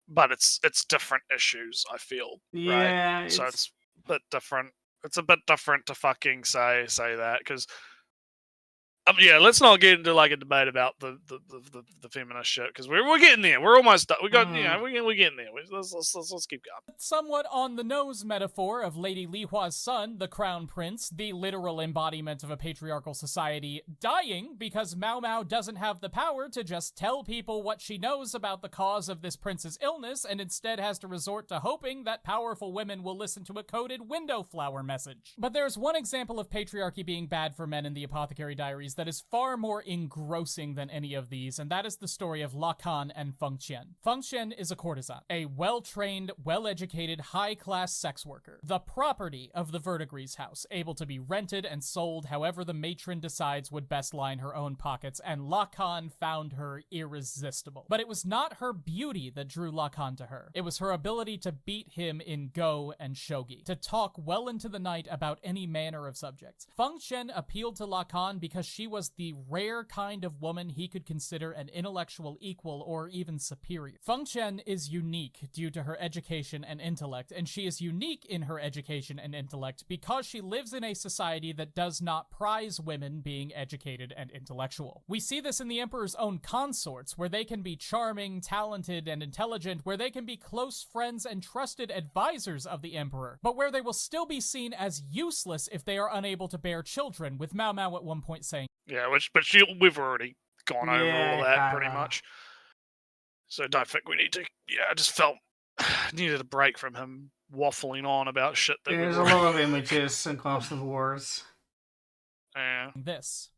But it's different issues, I feel. Yeah, right? So it's a bit different. It's a bit different to fucking say that, because let's not get into like a debate about the feminist shit, because we're getting there. We're almost done. We got we're getting there. Let's keep going. Somewhat on the nose metaphor of Lady Li Hua's son, the Crown Prince, the literal embodiment of a patriarchal society, dying because Mao Mao doesn't have the power to just tell people what she knows about the cause of this prince's illness, and instead has to resort to hoping that powerful women will listen to a coded window flower message. But there's one example of patriarchy being bad for men in the Apothecary Diaries that is far more engrossing than any of these, and that is the story of Lacan and Feng Qian. Feng Qian is a courtesan, a well-trained, well-educated, high-class sex worker, the property of the Verdigris house, able to be rented and sold however the matron decides would best line her own pockets, and Lacan found her irresistible. But it was not her beauty that drew Lacan to her. It was her ability to beat him in Go and Shogi, to talk well into the night about any manner of subjects. Feng Qian appealed to Lacan because she she was the rare kind of woman he could consider an intellectual equal or even superior. Feng Chen is unique due to her education and intellect, and she is unique in her education and intellect because she lives in a society that does not prize women being educated and intellectual. We see this in the Emperor's own consorts, where they can be charming, talented, and intelligent, where they can be close friends and trusted advisors of the Emperor, but where they will still be seen as useless if they are unable to bear children, with Mao Mao at one point saying, Yeah, we've already gone over all of that pretty kinda. much. So don't think we need to. Yeah, I just felt needed a break from him waffling on about shit that There's a lot of images and constant words. Yeah. this.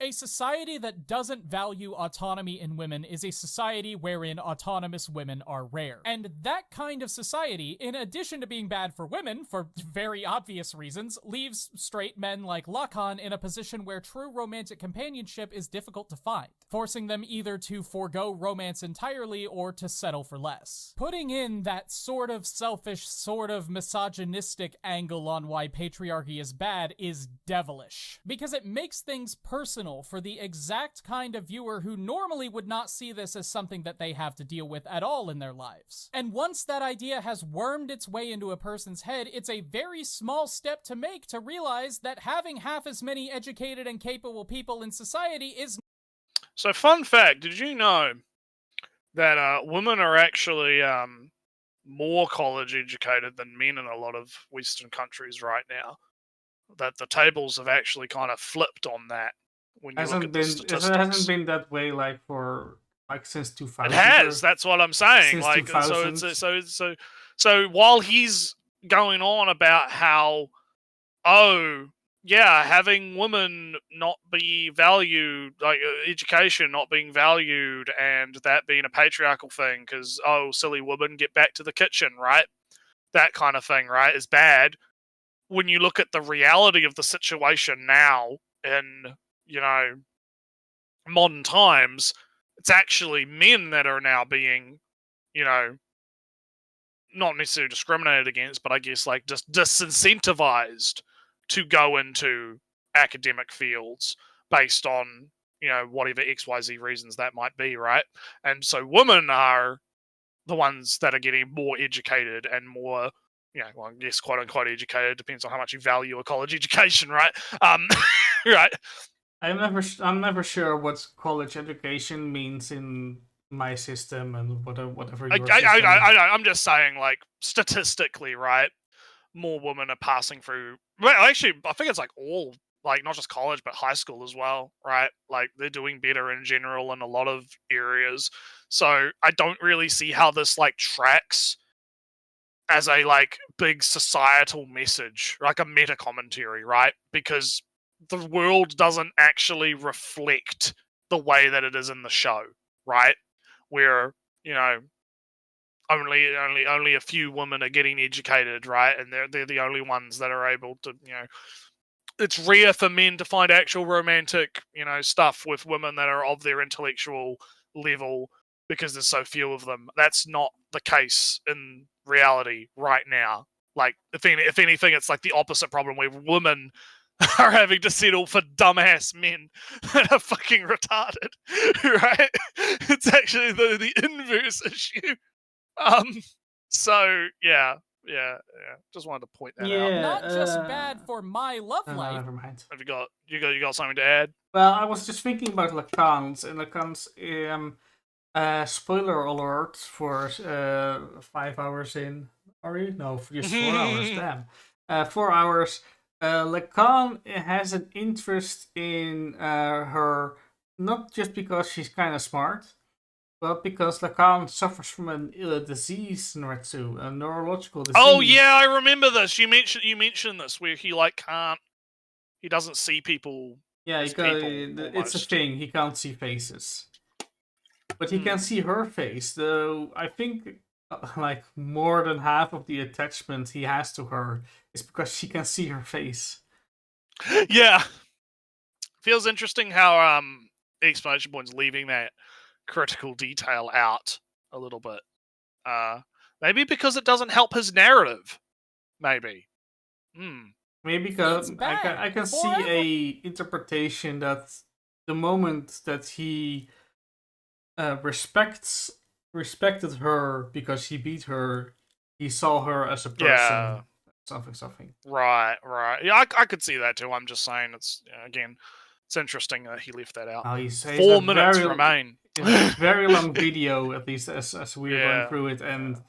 A society that doesn't value autonomy in women is a society wherein autonomous women are rare. And that kind of society, in addition to being bad for women, for very obvious reasons, leaves straight men like Lacan in a position where true romantic companionship is difficult to find, forcing them either to forego romance entirely or to settle for less. Putting in that sort of selfish, sort of misogynistic angle on why patriarchy is bad is devilish, because it makes things personal for the exact kind of viewer who normally would not see this as something that they have to deal with at all in their lives. And once that idea has wormed its way into a person's head, it's a very small step to make to realize that having half as many educated and capable people in society is... So, fun fact, did you know that women are actually more college educated than men in a lot of Western countries right now? That the tables have actually kind of flipped on that. When you look at the statistics. It hasn't been that way since 2000. It has. That's what I'm saying. Since 2000. So while he's going on about how, having women not be valued, like education not being valued, and that being a patriarchal thing, because silly woman, get back to the kitchen, right? That kind of thing, right, is bad. When you look at the reality of the situation now in, modern times, it's actually men that are now being, not necessarily discriminated against, but I guess like just disincentivized to go into academic fields based on, whatever XYZ reasons that might be, right? And so women are the ones that are getting more educated and more, I guess quote unquote educated, depends on how much you value a college education, right? Right. I'm never sure what college education means in my system and whatever your system. I'm just saying, like, statistically, right? More women are passing through. Well, actually, I think it's like all, like, not just college, but high school as well, right? Like, they're doing better in general in a lot of areas. So I don't really see how this, like, tracks as a, like, big societal message, like a meta commentary, right? Because the world doesn't actually reflect the way that it is in the show, right? Where, only a few women are getting educated, right? And they're the only ones that are able to, it's rare for men to find actual romantic, stuff with women that are of their intellectual level because there's so few of them. That's not the case in reality right now. Like, if anything, it's like the opposite problem where women are having to settle for dumbass men that are fucking retarded, right? It's actually the inverse issue. So yeah. Just wanted to point that out. Not just bad for my love life. Never mind. Have you got something to add? Well, I was just thinking about Lacan's, and Lacan's spoiler alert for 5 hours in. Are you? No, just 4 hours. Damn. 4 hours. Lacan has an interest in her, not just because she's kind of smart, but because Lacan suffers from a disease, Noretsu, a neurological disease. Oh yeah, I remember this. You mentioned this where he he doesn't see people. Yeah, it's a thing. He can't see faces, but he can see her face. Though I think like more than half of the attachment he has to her is because she can see her face. Yeah, feels interesting how exclamation point's leaving that critical detail out a little bit. Maybe because it doesn't help his narrative. Maybe. Maybe because It's I can see forever. a interpretation that the moment that he respected her because he beat her, he saw her as a person. Yeah. Something. Right. Yeah, I could see that too. I'm just saying it's again, it's interesting that he left that out. Oh, he's 4 minutes remain. It's a very long video, at least as we are going Yeah, through it, and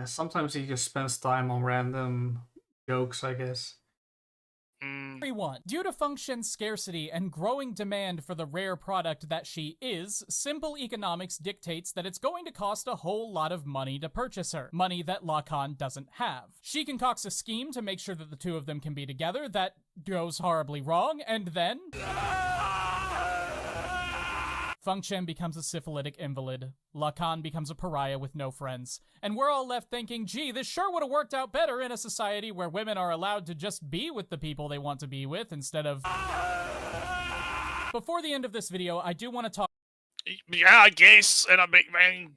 sometimes he just spends time on random jokes, I guess. Everyone. Due to function scarcity and growing demand for the rare product that she is, simple economics dictates that it's going to cost a whole lot of money to purchase her. Money that Lacan doesn't have. She concocts a scheme to make sure that the two of them can be together that goes horribly wrong, and then Feng Chen becomes a syphilitic invalid, Lacan becomes a pariah with no friends, and we're all left thinking, gee, this sure would have worked out better in a society where women are allowed to just be with the people they want to be with instead of... Before the end of this video, I do want to talk... Yeah, I guess, and I mean,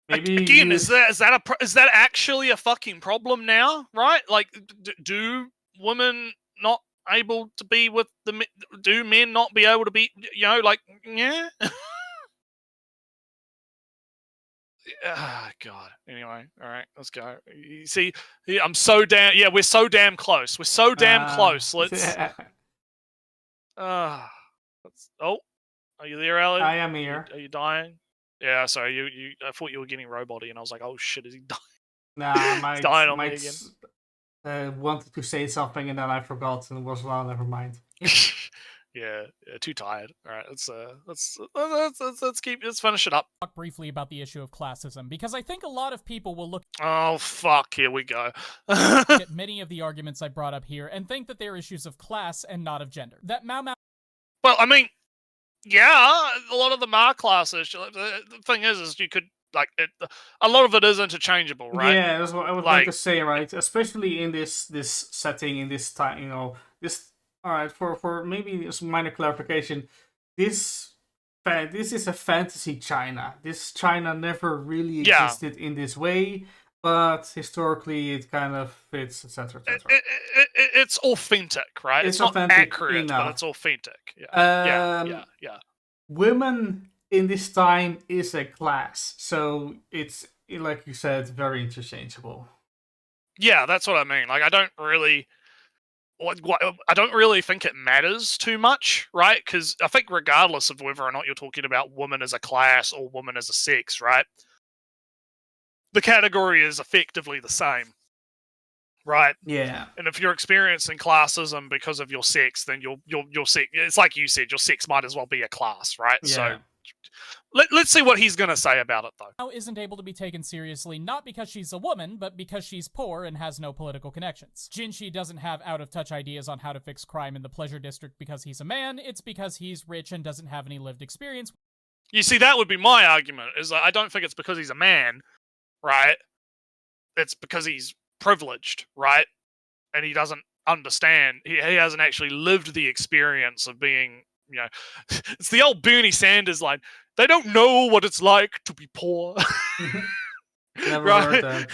Maybe again, is that actually a fucking problem now, right? Like, do women not able to be with the do men not be able to be, like, yeah. God. Anyway, all right, let's go. You see, I'm so damn. Yeah, we're so damn close. We're so damn close. Let's. Oh, are you there, Alan? I am here. Are you dying? Yeah, sorry. You. I thought you were getting robot-y, and I was like, oh shit, is he dying? Nah, I He's dying on me again. Wanted to say something and then I forgot and was well, never mind. yeah, too tired. All right, let's finish it up. Talk briefly about the issue of classism because I think a lot of people will look. Oh fuck! Here we go. At many of the arguments I brought up here and think that they're issues of class and not of gender. That Mao. Well, I mean, yeah, a lot of them are class issues. The thing is you could. Like a lot of it is interchangeable, right? Yeah, that's what I would like to say, right? Especially in this setting, in this time, this. All right, for maybe some minor clarification, this is a fantasy China. This China never really existed in this way, but historically it kind of fits, etc. It's authentic, right? It's not accurate, but it's authentic. Yeah. Women in this time is a class, so it's, like you said, very interchangeable. Yeah, that's what I mean. Like, I don't really think it matters too much, right? Because I think regardless of whether or not you're talking about woman as a class or woman as a sex, right, the category is effectively the same, right? Yeah. And if you're experiencing classism because of your sex, then your sex, it's like you said, your sex might as well be a class, right? Yeah. So let's see what he's going to say about it, though. Mao isn't able to be taken seriously, not because she's a woman, but because she's poor and has no political connections. Jinshi doesn't have out-of-touch ideas on how to fix crime in the Pleasure District because he's a man, it's because he's rich and doesn't have any lived experience. You see, that would be my argument, is that I don't think it's because he's a man, right? It's because he's privileged, right? And he doesn't understand. He hasn't actually lived the experience of being, it's the old Bernie Sanders line. They don't know what it's like to be poor. Never heard that.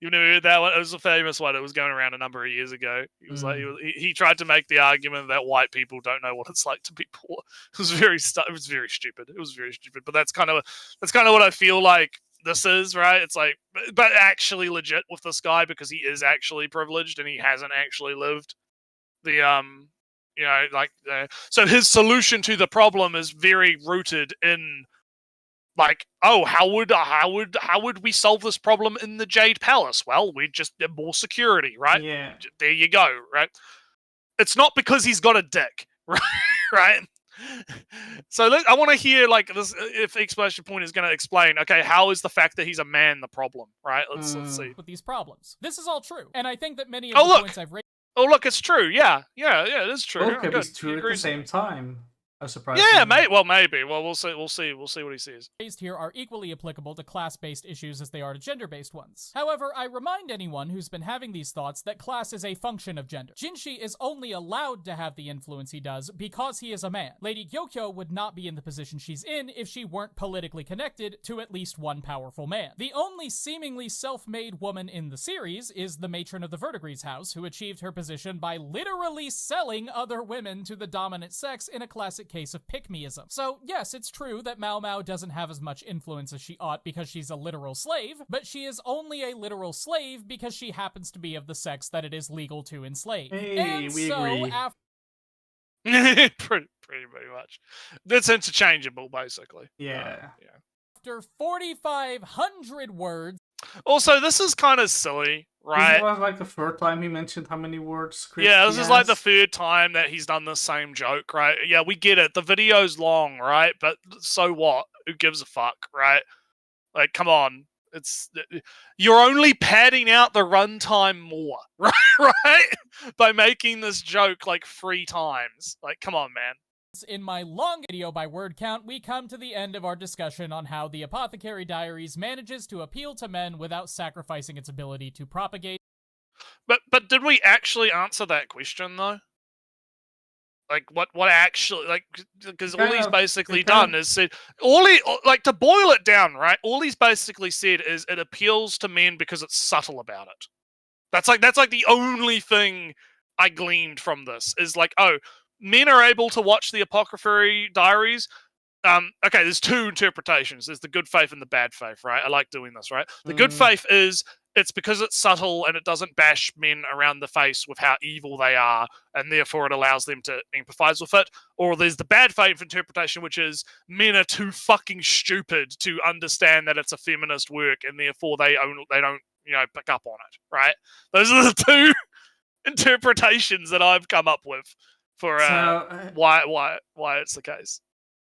You've never heard that one? It was a famous one. It was going around a number of years ago. He was like, he tried to make the argument that white people don't know what it's like to be poor. It was very stupid. It was very stupid. But that's kind of what I feel like this is, right? It's like, but actually legit with this guy because he is actually privileged and he hasn't actually lived the so his solution to the problem is very rooted in, like, oh, how would we solve this problem in the Jade Palace? Well, we just have more security, right? Yeah. There you go, right? It's not because he's got a dick, right? So I want to hear, like, this, if the explanation point is going to explain, okay, how is the fact that he's a man the problem, right? Let's see. With these problems, this is all true, and I think that many of the points I've raised. Oh, look, it's true. Yeah, it is true. Okay, it's true at the same time. surprising. Yeah, maybe. Well, we'll see. We'll see what he says. Raised here are equally applicable to class-based issues as they are to gender-based ones. However, I remind anyone who's been having these thoughts that class is a function of gender. Jinshi is only allowed to have the influence he does because he is a man. Lady Gyokyo would not be in the position she's in if she weren't politically connected to at least one powerful man. The only seemingly self-made woman in the series is the matron of the Verdigris house, who achieved her position by literally selling other women to the dominant sex in a classic case of pick-meism. So yes, it's true that Mao doesn't have as much influence as she ought because she's a literal slave, but she is only a literal slave because she happens to be of the sex that it is legal to enslave. Hey, and we so agree. pretty much. That's interchangeable, basically. Yeah. After 4,500 words, Also, this is kind of silly, right? This was like the third time he mentioned how many words. Yeah, this he is like the has. third time that he's done the same joke, right? Yeah, we get it. The video's long, right? But so what? Who gives a fuck, right? Like, come on. You're only padding out the runtime more, right? Right? By making this joke like 3 times. Like, come on, man. in my long video by word count, we come to the end of our discussion on how the Apothecary Diaries manages to appeal to men without sacrificing its ability to propagate. But did we actually answer that question though? Like what actually, like, because all he's basically done is said, like, to boil it down, right? All he's basically said is it appeals to men because it's subtle about it. That's like the only thing I gleaned from this is like, oh, men are able to watch the Apothecary Diaries. Okay, there's 2 interpretations. There's the good faith and the bad faith, right? I like doing this, right? The good faith is it's because it's subtle and it doesn't bash men around the face with how evil they are, and therefore it allows them to empathize with it. Or there's the bad faith interpretation, which is men are too fucking stupid to understand that it's a feminist work, and therefore they don't pick up on it, right? Those are the 2 interpretations that I've come up with for why it's the case.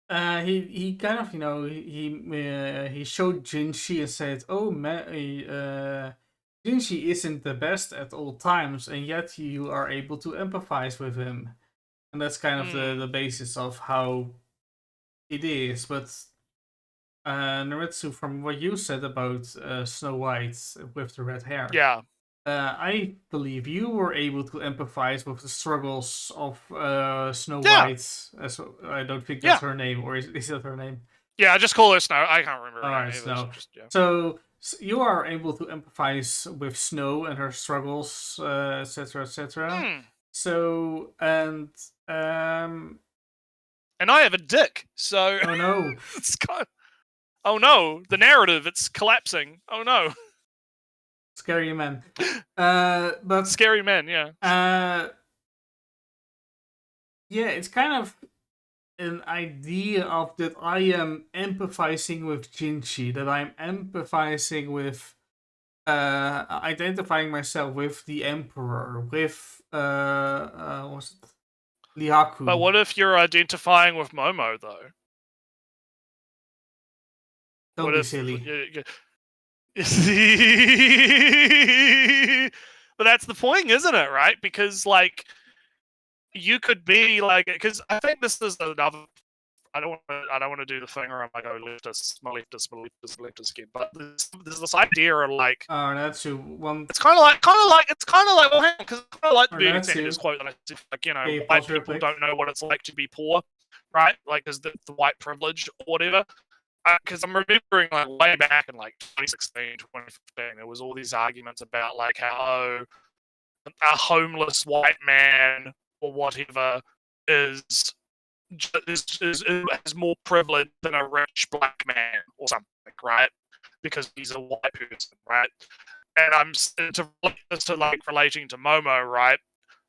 He kind of he showed Jinshi and said, "Oh man, Jinshi isn't the best at all times, and yet you are able to empathize with him," and that's kind of the basis of how it is. But Naritsu, from what you said about Snow White with the red hair, yeah. I believe you were able to empathize with the struggles of Snow White. I don't think that's her name, or is that her name? Yeah, I just call her Snow. I can't remember her name. Snow. Yeah. So you are able to empathize with Snow and her struggles, etc., etc. So and I have a dick. So oh no, it's kind of, oh no, the narrative, it's collapsing. Oh no. Scary men. But scary men, yeah. Yeah, it's kind of an idea of that I am empathizing with Jinshi, that I'm empathizing with identifying myself with the Emperor, with what's it? Lihaku. But what if you're identifying with Momo though? Don't be silly. But that's the point, isn't it? Right? Because like you could be like, because I think this is another. I don't want to do the thing where I'm like, oh, leftist again. But there's this idea of like, oh, that's one. It's kind of like, well, because I kind of like the Bernie Sanders quote that I said, like, white people don't know what it's like to be poor, right? Like, because the white privilege or whatever. Because I'm remembering like way back in like 2016, 2015, there was all these arguments about like how a homeless white man or whatever is more privilege than a rich black man or something, right? Because he's a white person, right? And I'm to relate this to like relating to Momo, right?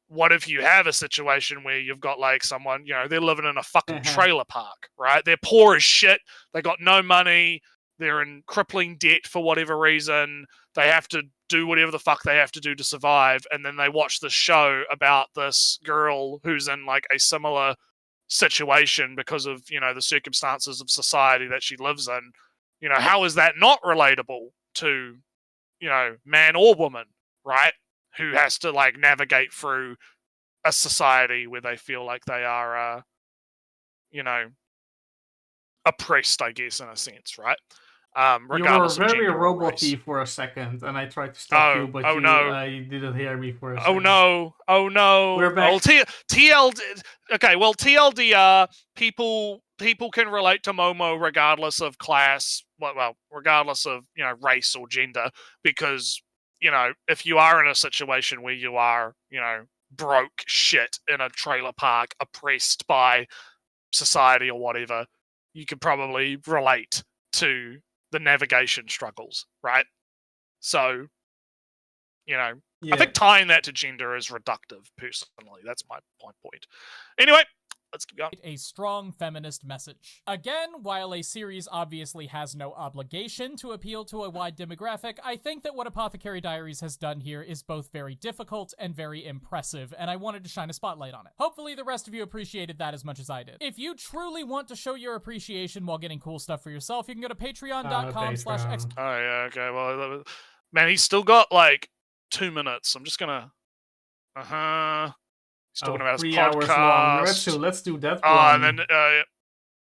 What if you have a situation where you've got like someone, they're living in a fucking trailer park, right? They're poor as shit. They got no money. They're in crippling debt for whatever reason. They have to do whatever the fuck they have to do to survive. And then they watch this show about this girl who's in like a similar situation because of, the circumstances of society that she lives in. How is that not relatable to, man or woman, right? Who has to like navigate through a society where they feel like they are you know, oppressed, I guess, in a sense, right? You were Regardless of very gender or race. robot-y for a second, and I tried to stop you, but you didn't hear me for a second. Oh no! We're back. Oh, okay, well, TLDR, people can relate to Momo regardless of class, well, regardless of, you know, race or gender, because, you know, if you are in a situation where you are, you know, broke shit in a trailer park, oppressed by society or whatever, you could probably relate to the navigation struggles, right? So, you know, I think tying that to gender is reductive, personally. That's my point. Anyway, let's keep going. A strong feminist message. Again, while a series obviously has no obligation to appeal to a wide demographic, I think that what Apothecary Diaries has done here is both very difficult and very impressive, and I wanted to shine a spotlight on it. Hopefully the rest of you appreciated that as much as I did. If you truly want to show your appreciation while getting cool stuff for yourself, you can go to patreon.com/x. Oh yeah, okay, well, man, he's still got like 2 minutes. I'm just gonna he's talking about his 3 podcast. hours long. Let's do that one. And then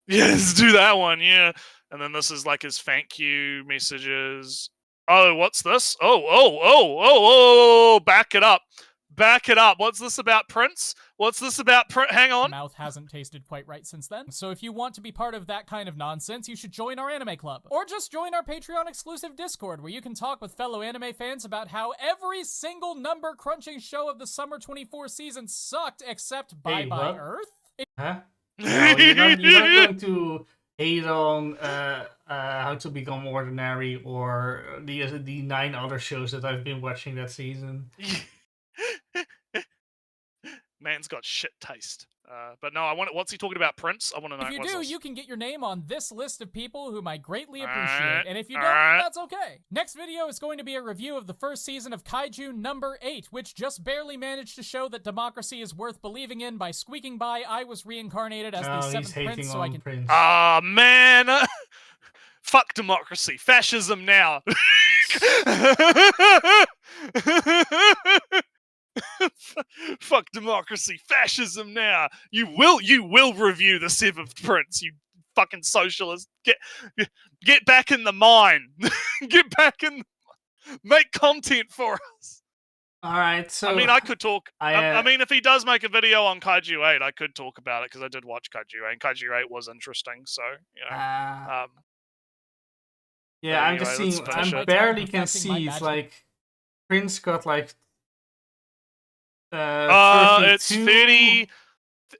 yeah, let's do that one. Yeah, and then this is like his thank you messages. Oh, what's this? Oh! Back it up. What's this about Prince? What's this about Hang on. Mouth hasn't tasted quite right since then. So if you want to be part of that kind of nonsense, you should join our anime club. Or just join our Patreon exclusive Discord, where you can talk with fellow anime fans about how every single number crunching show of the summer 24 season sucked, except Bye Bye Earth. Huh? No, you're not going to hate on How to Become Ordinary or the 9 other shows that I've been watching that season. Man's got shit taste. But no, what's he talking about, Prince? I want to know. If you do, you can get your name on this list of people whom I greatly appreciate. Alright, And if you don't, that's okay. Next video is going to be a review of the first season of Kaiju number 8, which just barely managed to show that democracy is worth believing in by squeaking by I was reincarnated as the 7th prince, so I can... Prince. Ah, man! Fuck democracy. Fascism now. Fuck democracy. Fascism now. You will review the 7th Prince, you fucking socialist. Get back in the mine. Get back in. Make content for us. Alright, so... I mean, I could talk... I mean, if he does make a video on Kaiju 8, I could talk about it, because I did watch Kaiju 8, and Kaiju 8 was interesting, so, you know. Yeah, I'm just seeing... I barely can see, it's like... Prince got like... it's 30...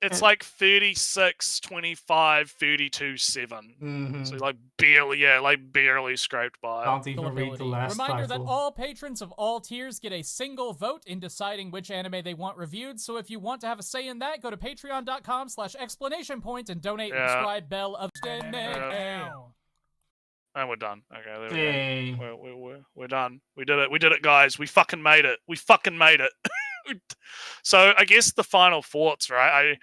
It's like 36, 25, 32, 7. Mm-hmm. So like barely scraped by. Can't even read the last Reminder title. that all patrons of all tiers get a single vote in deciding which anime they want reviewed. So if you want to have a say in that, go to patreon.com/exclamation point and donate and subscribe bell of And we're done. Okay, there we go. We're done. We did it, guys. We fucking made it. So I guess the final thoughts, right?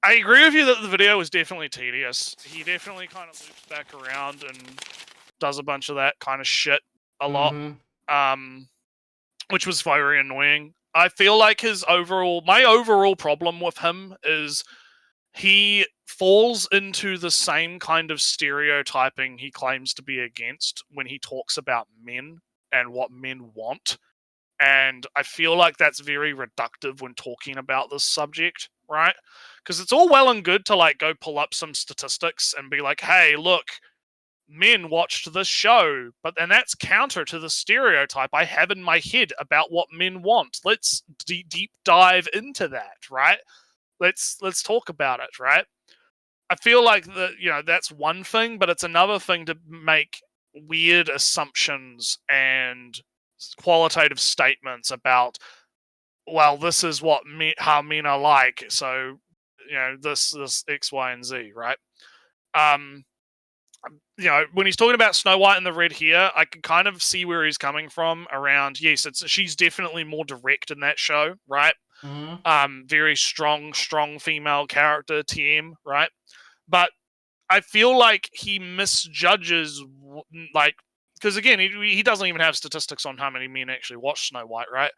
I agree with you that the video was definitely tedious. He definitely kind of loops back around and does a bunch of that kind of shit a lot, which was very annoying. I feel like my overall problem with him is he falls into the same kind of stereotyping he claims to be against when he talks about men and what men want. And I feel like that's very reductive when talking about this subject, right? Because it's all well and good to like go pull up some statistics and be like, hey, look, men watched this show, and that's counter to the stereotype I have in my head about what men want. Let's deep dive into that, right? Let's talk about it, right? I feel like that's one thing, but it's another thing to make weird assumptions and qualitative statements about, well, this is how men are like, so this X, Y, and Z, right? When he's talking about Snow White and the Red Hair, I can kind of see where he's coming from around, yes, she's definitely more direct in that show, right? Very strong female character, TM, right? But I feel like he misjudges, like, because again, he doesn't even have statistics on how many men actually watch Snow White, right?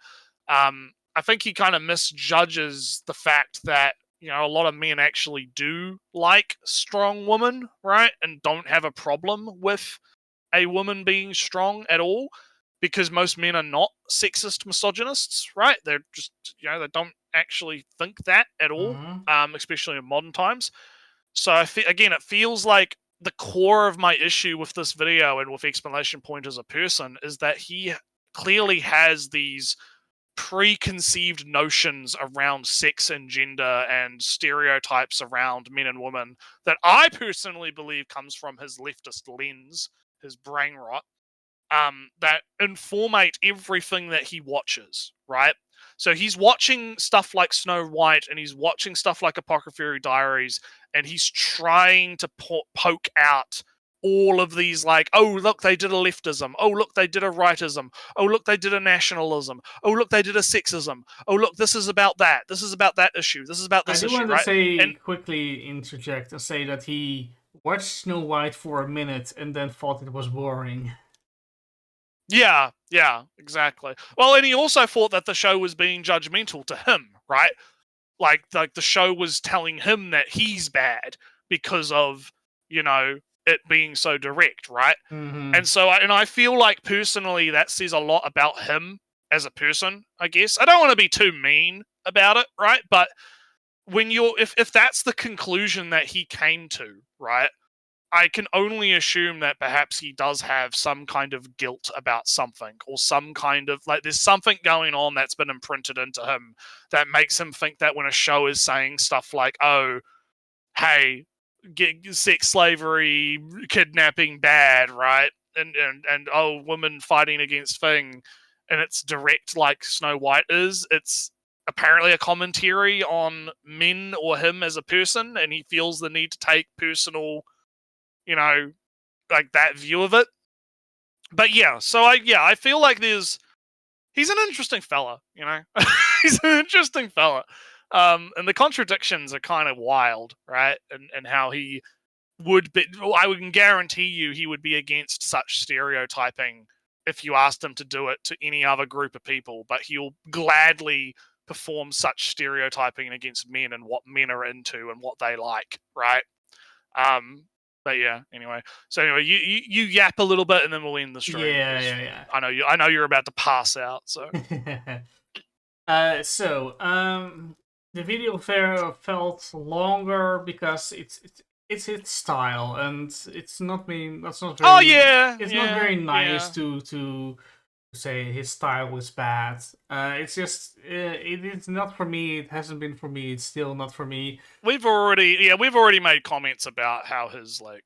I think he kind of misjudges the fact that you know, a lot of men actually do like strong women, right? And don't have a problem with a woman being strong at all, because most men are not sexist misogynists, right? They're just, you know, they don't actually think that at all, especially in modern times. So again, it feels like the core of my issue with this video and with Explanation Point as a person is that he clearly has these preconceived notions around sex and gender and stereotypes around men and women that I personally believe comes from his leftist lens, his brain rot, that informate everything that he watches, right? So he's watching stuff like Snow White and he's watching stuff like Apothecary Diaries, and he's trying to poke out all of these, like, oh, look, they did a leftism. Oh, look, they did a rightism. Oh, look, they did a nationalism. Oh, look, they did a sexism. Oh, look, this is about that. This is about that issue. This is about this issue, I do want right? to say, quickly interject and say that he watched Snow White for a minute and then thought it was boring. Yeah, exactly. Well, and he also thought that the show was being judgmental to him, right? Like the show was telling him that he's bad because of, you know, it being so direct, right? And so, I feel like personally that says a lot about him as a person, I guess. I don't want to be too mean about it, right? But when if that's the conclusion that he came to, right? I can only assume that perhaps he does have some kind of guilt about something, or some kind of, like, there's something going on that's been imprinted into him that makes him think that when a show is saying stuff like, oh, hey, sex slavery, kidnapping bad, right? And oh, women fighting against thing, and it's direct like Snow White is, it's apparently a commentary on men or him as a person, and he feels the need to take personal, you know, like that view of it. But yeah, so I feel like he's an interesting fella, you know. He's an interesting fella. And the contradictions are kind of wild, right? And how he would be, I would guarantee you he would be against such stereotyping if you asked him to do it to any other group of people, but he'll gladly perform such stereotyping against men and what men are into and what they like, right? But yeah, anyway. So anyway, you yap a little bit and then we'll end the stream. Yeah. I know you're about to pass out, so. The video felt longer because it's his style, and it's not mean. That's not very. Oh yeah, it's not very nice to say his style was bad. It's just it is not for me. It hasn't been for me. It's still not for me. We've already made comments about how his like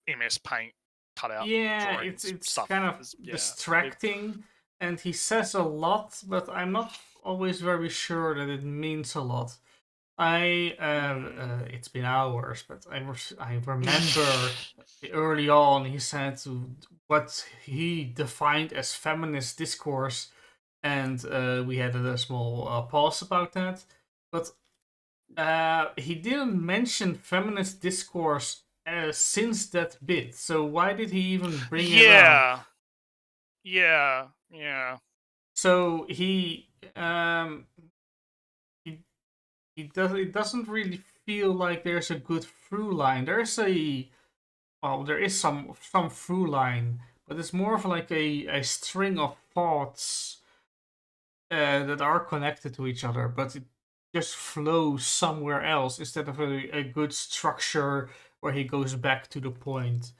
MS Paint cutout. Yeah, it's kind of distracting, and he says a lot, but I'm not always very sure that it means a lot. It's been hours, but I remember early on he said what he defined as feminist discourse, and we had a small pause about that. But he didn't mention feminist discourse since that bit. So why did he even bring it up? Yeah. So it doesn't really feel like there's a good through line. There is some through line, but it's more of like a string of thoughts that are connected to each other, but it just flows somewhere else instead of a good structure where he goes back to the point.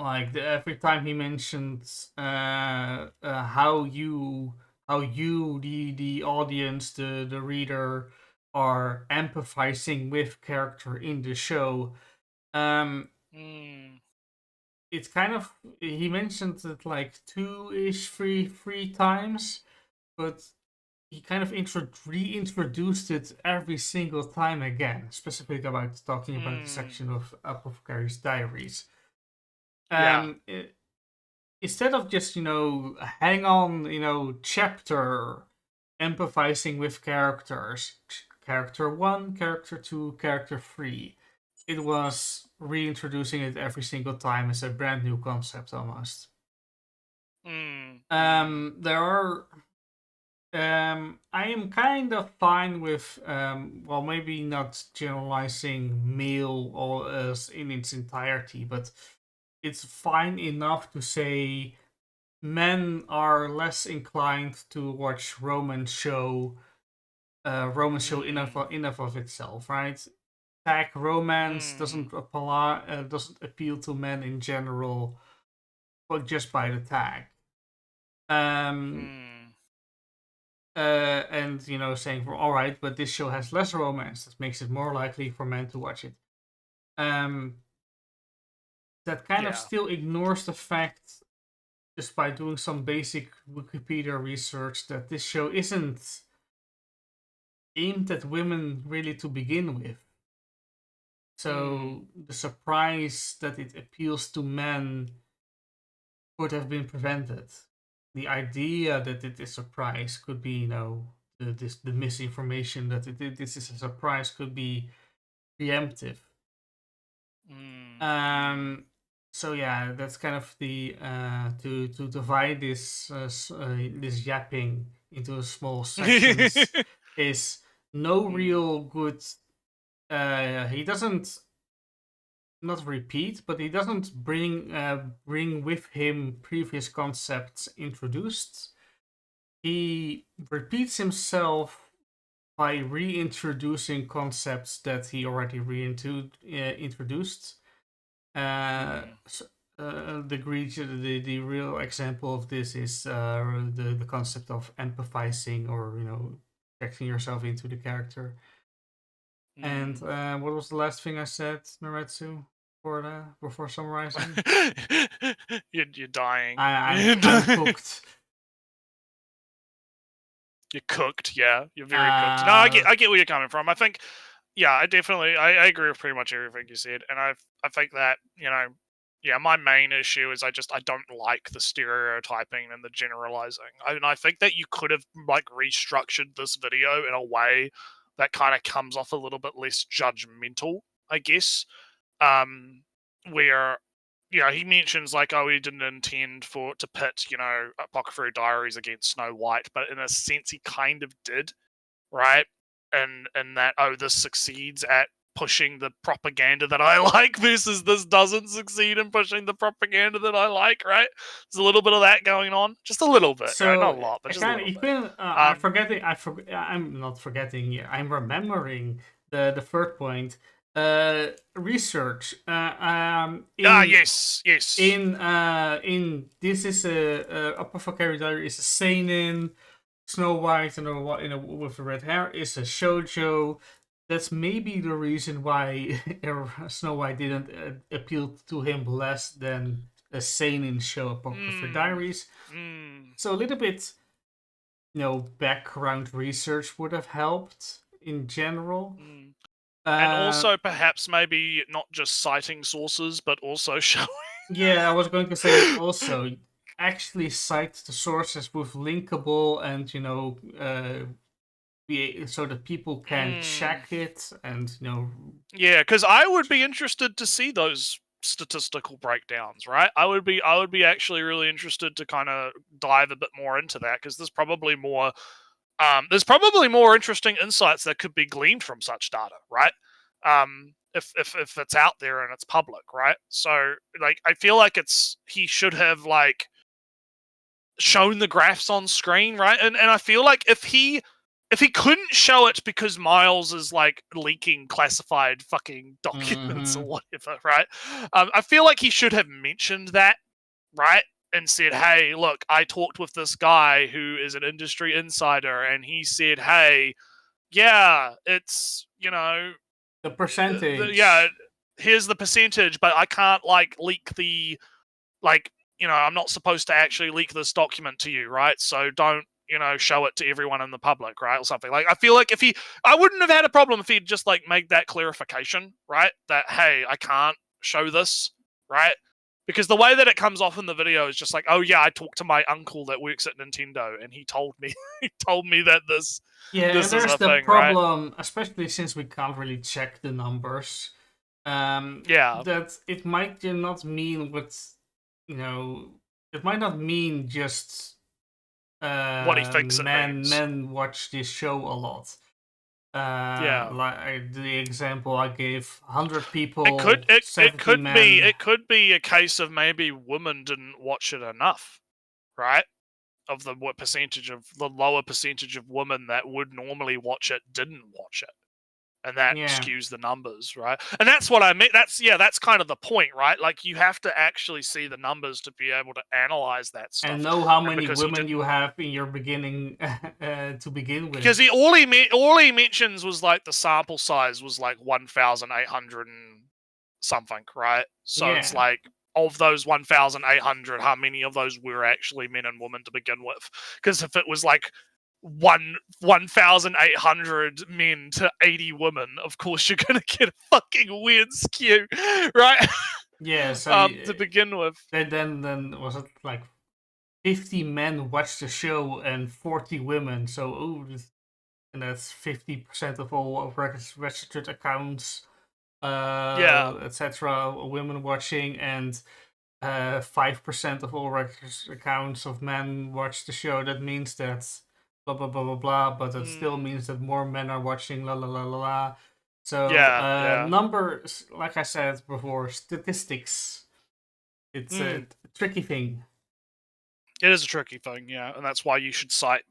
Like every time he mentions how you the audience, the reader, are empathizing with character in the show. It's kind of, he mentioned it like three times, but he kind of reintroduced it every single time again, specifically about talking about the section of Apothecary's Diaries. Instead of just, hang on, chapter empathizing with characters, character 1, character 2, character 3, it was reintroducing it every single time as a brand new concept almost. There are I am kind of fine with, well, maybe not generalizing male or as in its entirety, but it's fine enough to say men are less inclined to watch romance show enough of itself, right? Tag romance doesn't appeal to men in general, but just by the tag. And saying, well, all right, but this show has less romance. That makes it more likely for men to watch it. That kind of still ignores the fact, just by doing some basic Wikipedia research, that this show isn't aimed at women really to begin with. So the surprise that it appeals to men could have been prevented. The idea that it is a surprise could be, the misinformation that this is a surprise could be preemptive. So yeah, that's kind of the to divide this yapping into small sections is no real good. He doesn't not repeat, but he doesn't bring with him previous concepts introduced. He repeats himself by reintroducing concepts that he already introduced. The real example of this is the concept of empathizing, or projecting yourself into the character. And what was the last thing I said, Naretsu, before summarizing? You're dying. I'm cooked. You're cooked, yeah. You're very cooked. No, I get where you're coming from. I think, yeah, I agree with pretty much everything you said, and I think that my main issue is I don't like the stereotyping and the generalizing. I think that you could have restructured this video in a way that kind of comes off a little bit less judgmental, I guess. Where he mentions he didn't intend to pit Apothecary Diaries against Snow White, but in a sense he kind of did, right? And that this succeeds at pushing the propaganda that I like versus this doesn't succeed in pushing the propaganda that I like, right? There's a little bit of that going on, just a little bit, so, right? Not a lot, but just a little bit. I'm not forgetting. Yeah, I'm remembering the third point. Research. Yes. In this is a Apothecary Diary is a seinen. Snow White with the red hair is a shoujo. That's maybe the reason why Snow White didn't appeal to him less than a seinen show, Apocryphal Diaries. So a little bit, background research would have helped in general. And also perhaps maybe not just citing sources, but also showing. Yeah, I was going to say also actually cite the sources with linkable and so that people can check it and Yeah, because I would be interested to see those statistical breakdowns, right? I would be actually really interested to kind of dive a bit more into that, because there's probably more interesting insights that could be gleaned from such data, right? If it's out there and it's public, right? So I feel like he should have shown the graphs on screen, right? And I feel like if he couldn't show it because Miles is leaking classified fucking documents or whatever, right? I feel like he should have mentioned that, right? And said, hey, look, I talked with this guy who is an industry insider, and he said, hey, yeah, it's, the percentage. Here's the percentage, but I can't leak the, I'm not supposed to actually leak this document to you, right? So don't, show it to everyone in the public, right? Or something. I feel like I wouldn't have had a problem if he'd just made that clarification, right? That, hey, I can't show this, right? Because the way that it comes off in the video is just oh yeah, I talked to my uncle that works at Nintendo, and he told me that this. Yeah, this and there's the thing, problem, right? Especially since we can't really check the numbers. Yeah, that it might not mean what it might not mean just what he thinks it means. Men watch this show a lot. Like the example I gave, 100 people, it 70 men. It could be a case of maybe women didn't watch it enough, right? Of the lower percentage of women that would normally watch it didn't watch it. And that skews the numbers, right? And that's what I mean. That's kind of the point, right? Like, you have to actually see the numbers to be able to analyze that stuff. And know how many women you have in your beginning to begin with. Because all he mentions was, like, the sample size was, like, 1,800 and something, right? So it's like, of those 1,800, how many of those were actually men and women to begin with? Because if it was, like, 1,800 men to 80 women, of course you're gonna get a fucking weird skew, right? Yeah, so to begin with. Then was it like 50 men watched the show and 40 women? So and that's 50% of all registered accounts, etc. Women watching, and 5% of all registered accounts of men watch the show. That means that blah blah blah blah blah, but it still means that more men are watching la la la la la. So numbers, like I said before, statistics, it's a tricky thing. It is a tricky thing, yeah, and that's why you should cite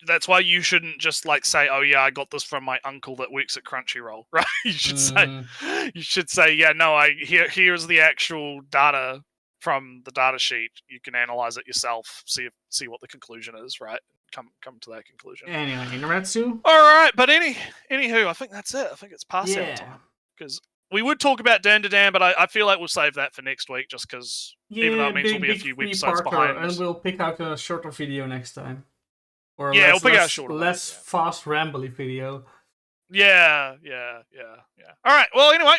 that's why you shouldn't just, like, say, oh yeah, I got this from my uncle that works at Crunchyroll, right? You should say, yeah, no, here's the actual data from the data sheet. You can analyze it yourself, see what the conclusion is, right? Come to that conclusion. Anyway, Naretsu. All right, but anywho, I think that's it. I think it's past our time, because we would talk about Dan to Dan, but I feel like we'll save that for next week, just because even though it means we'll be a few episodes behind, and we'll pick out a shorter video next time, or we'll pick out a shorter, less fast rambly video. Yeah. All right. Well, anyway,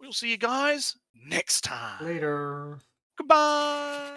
we'll see you guys next time. Later. Goodbye.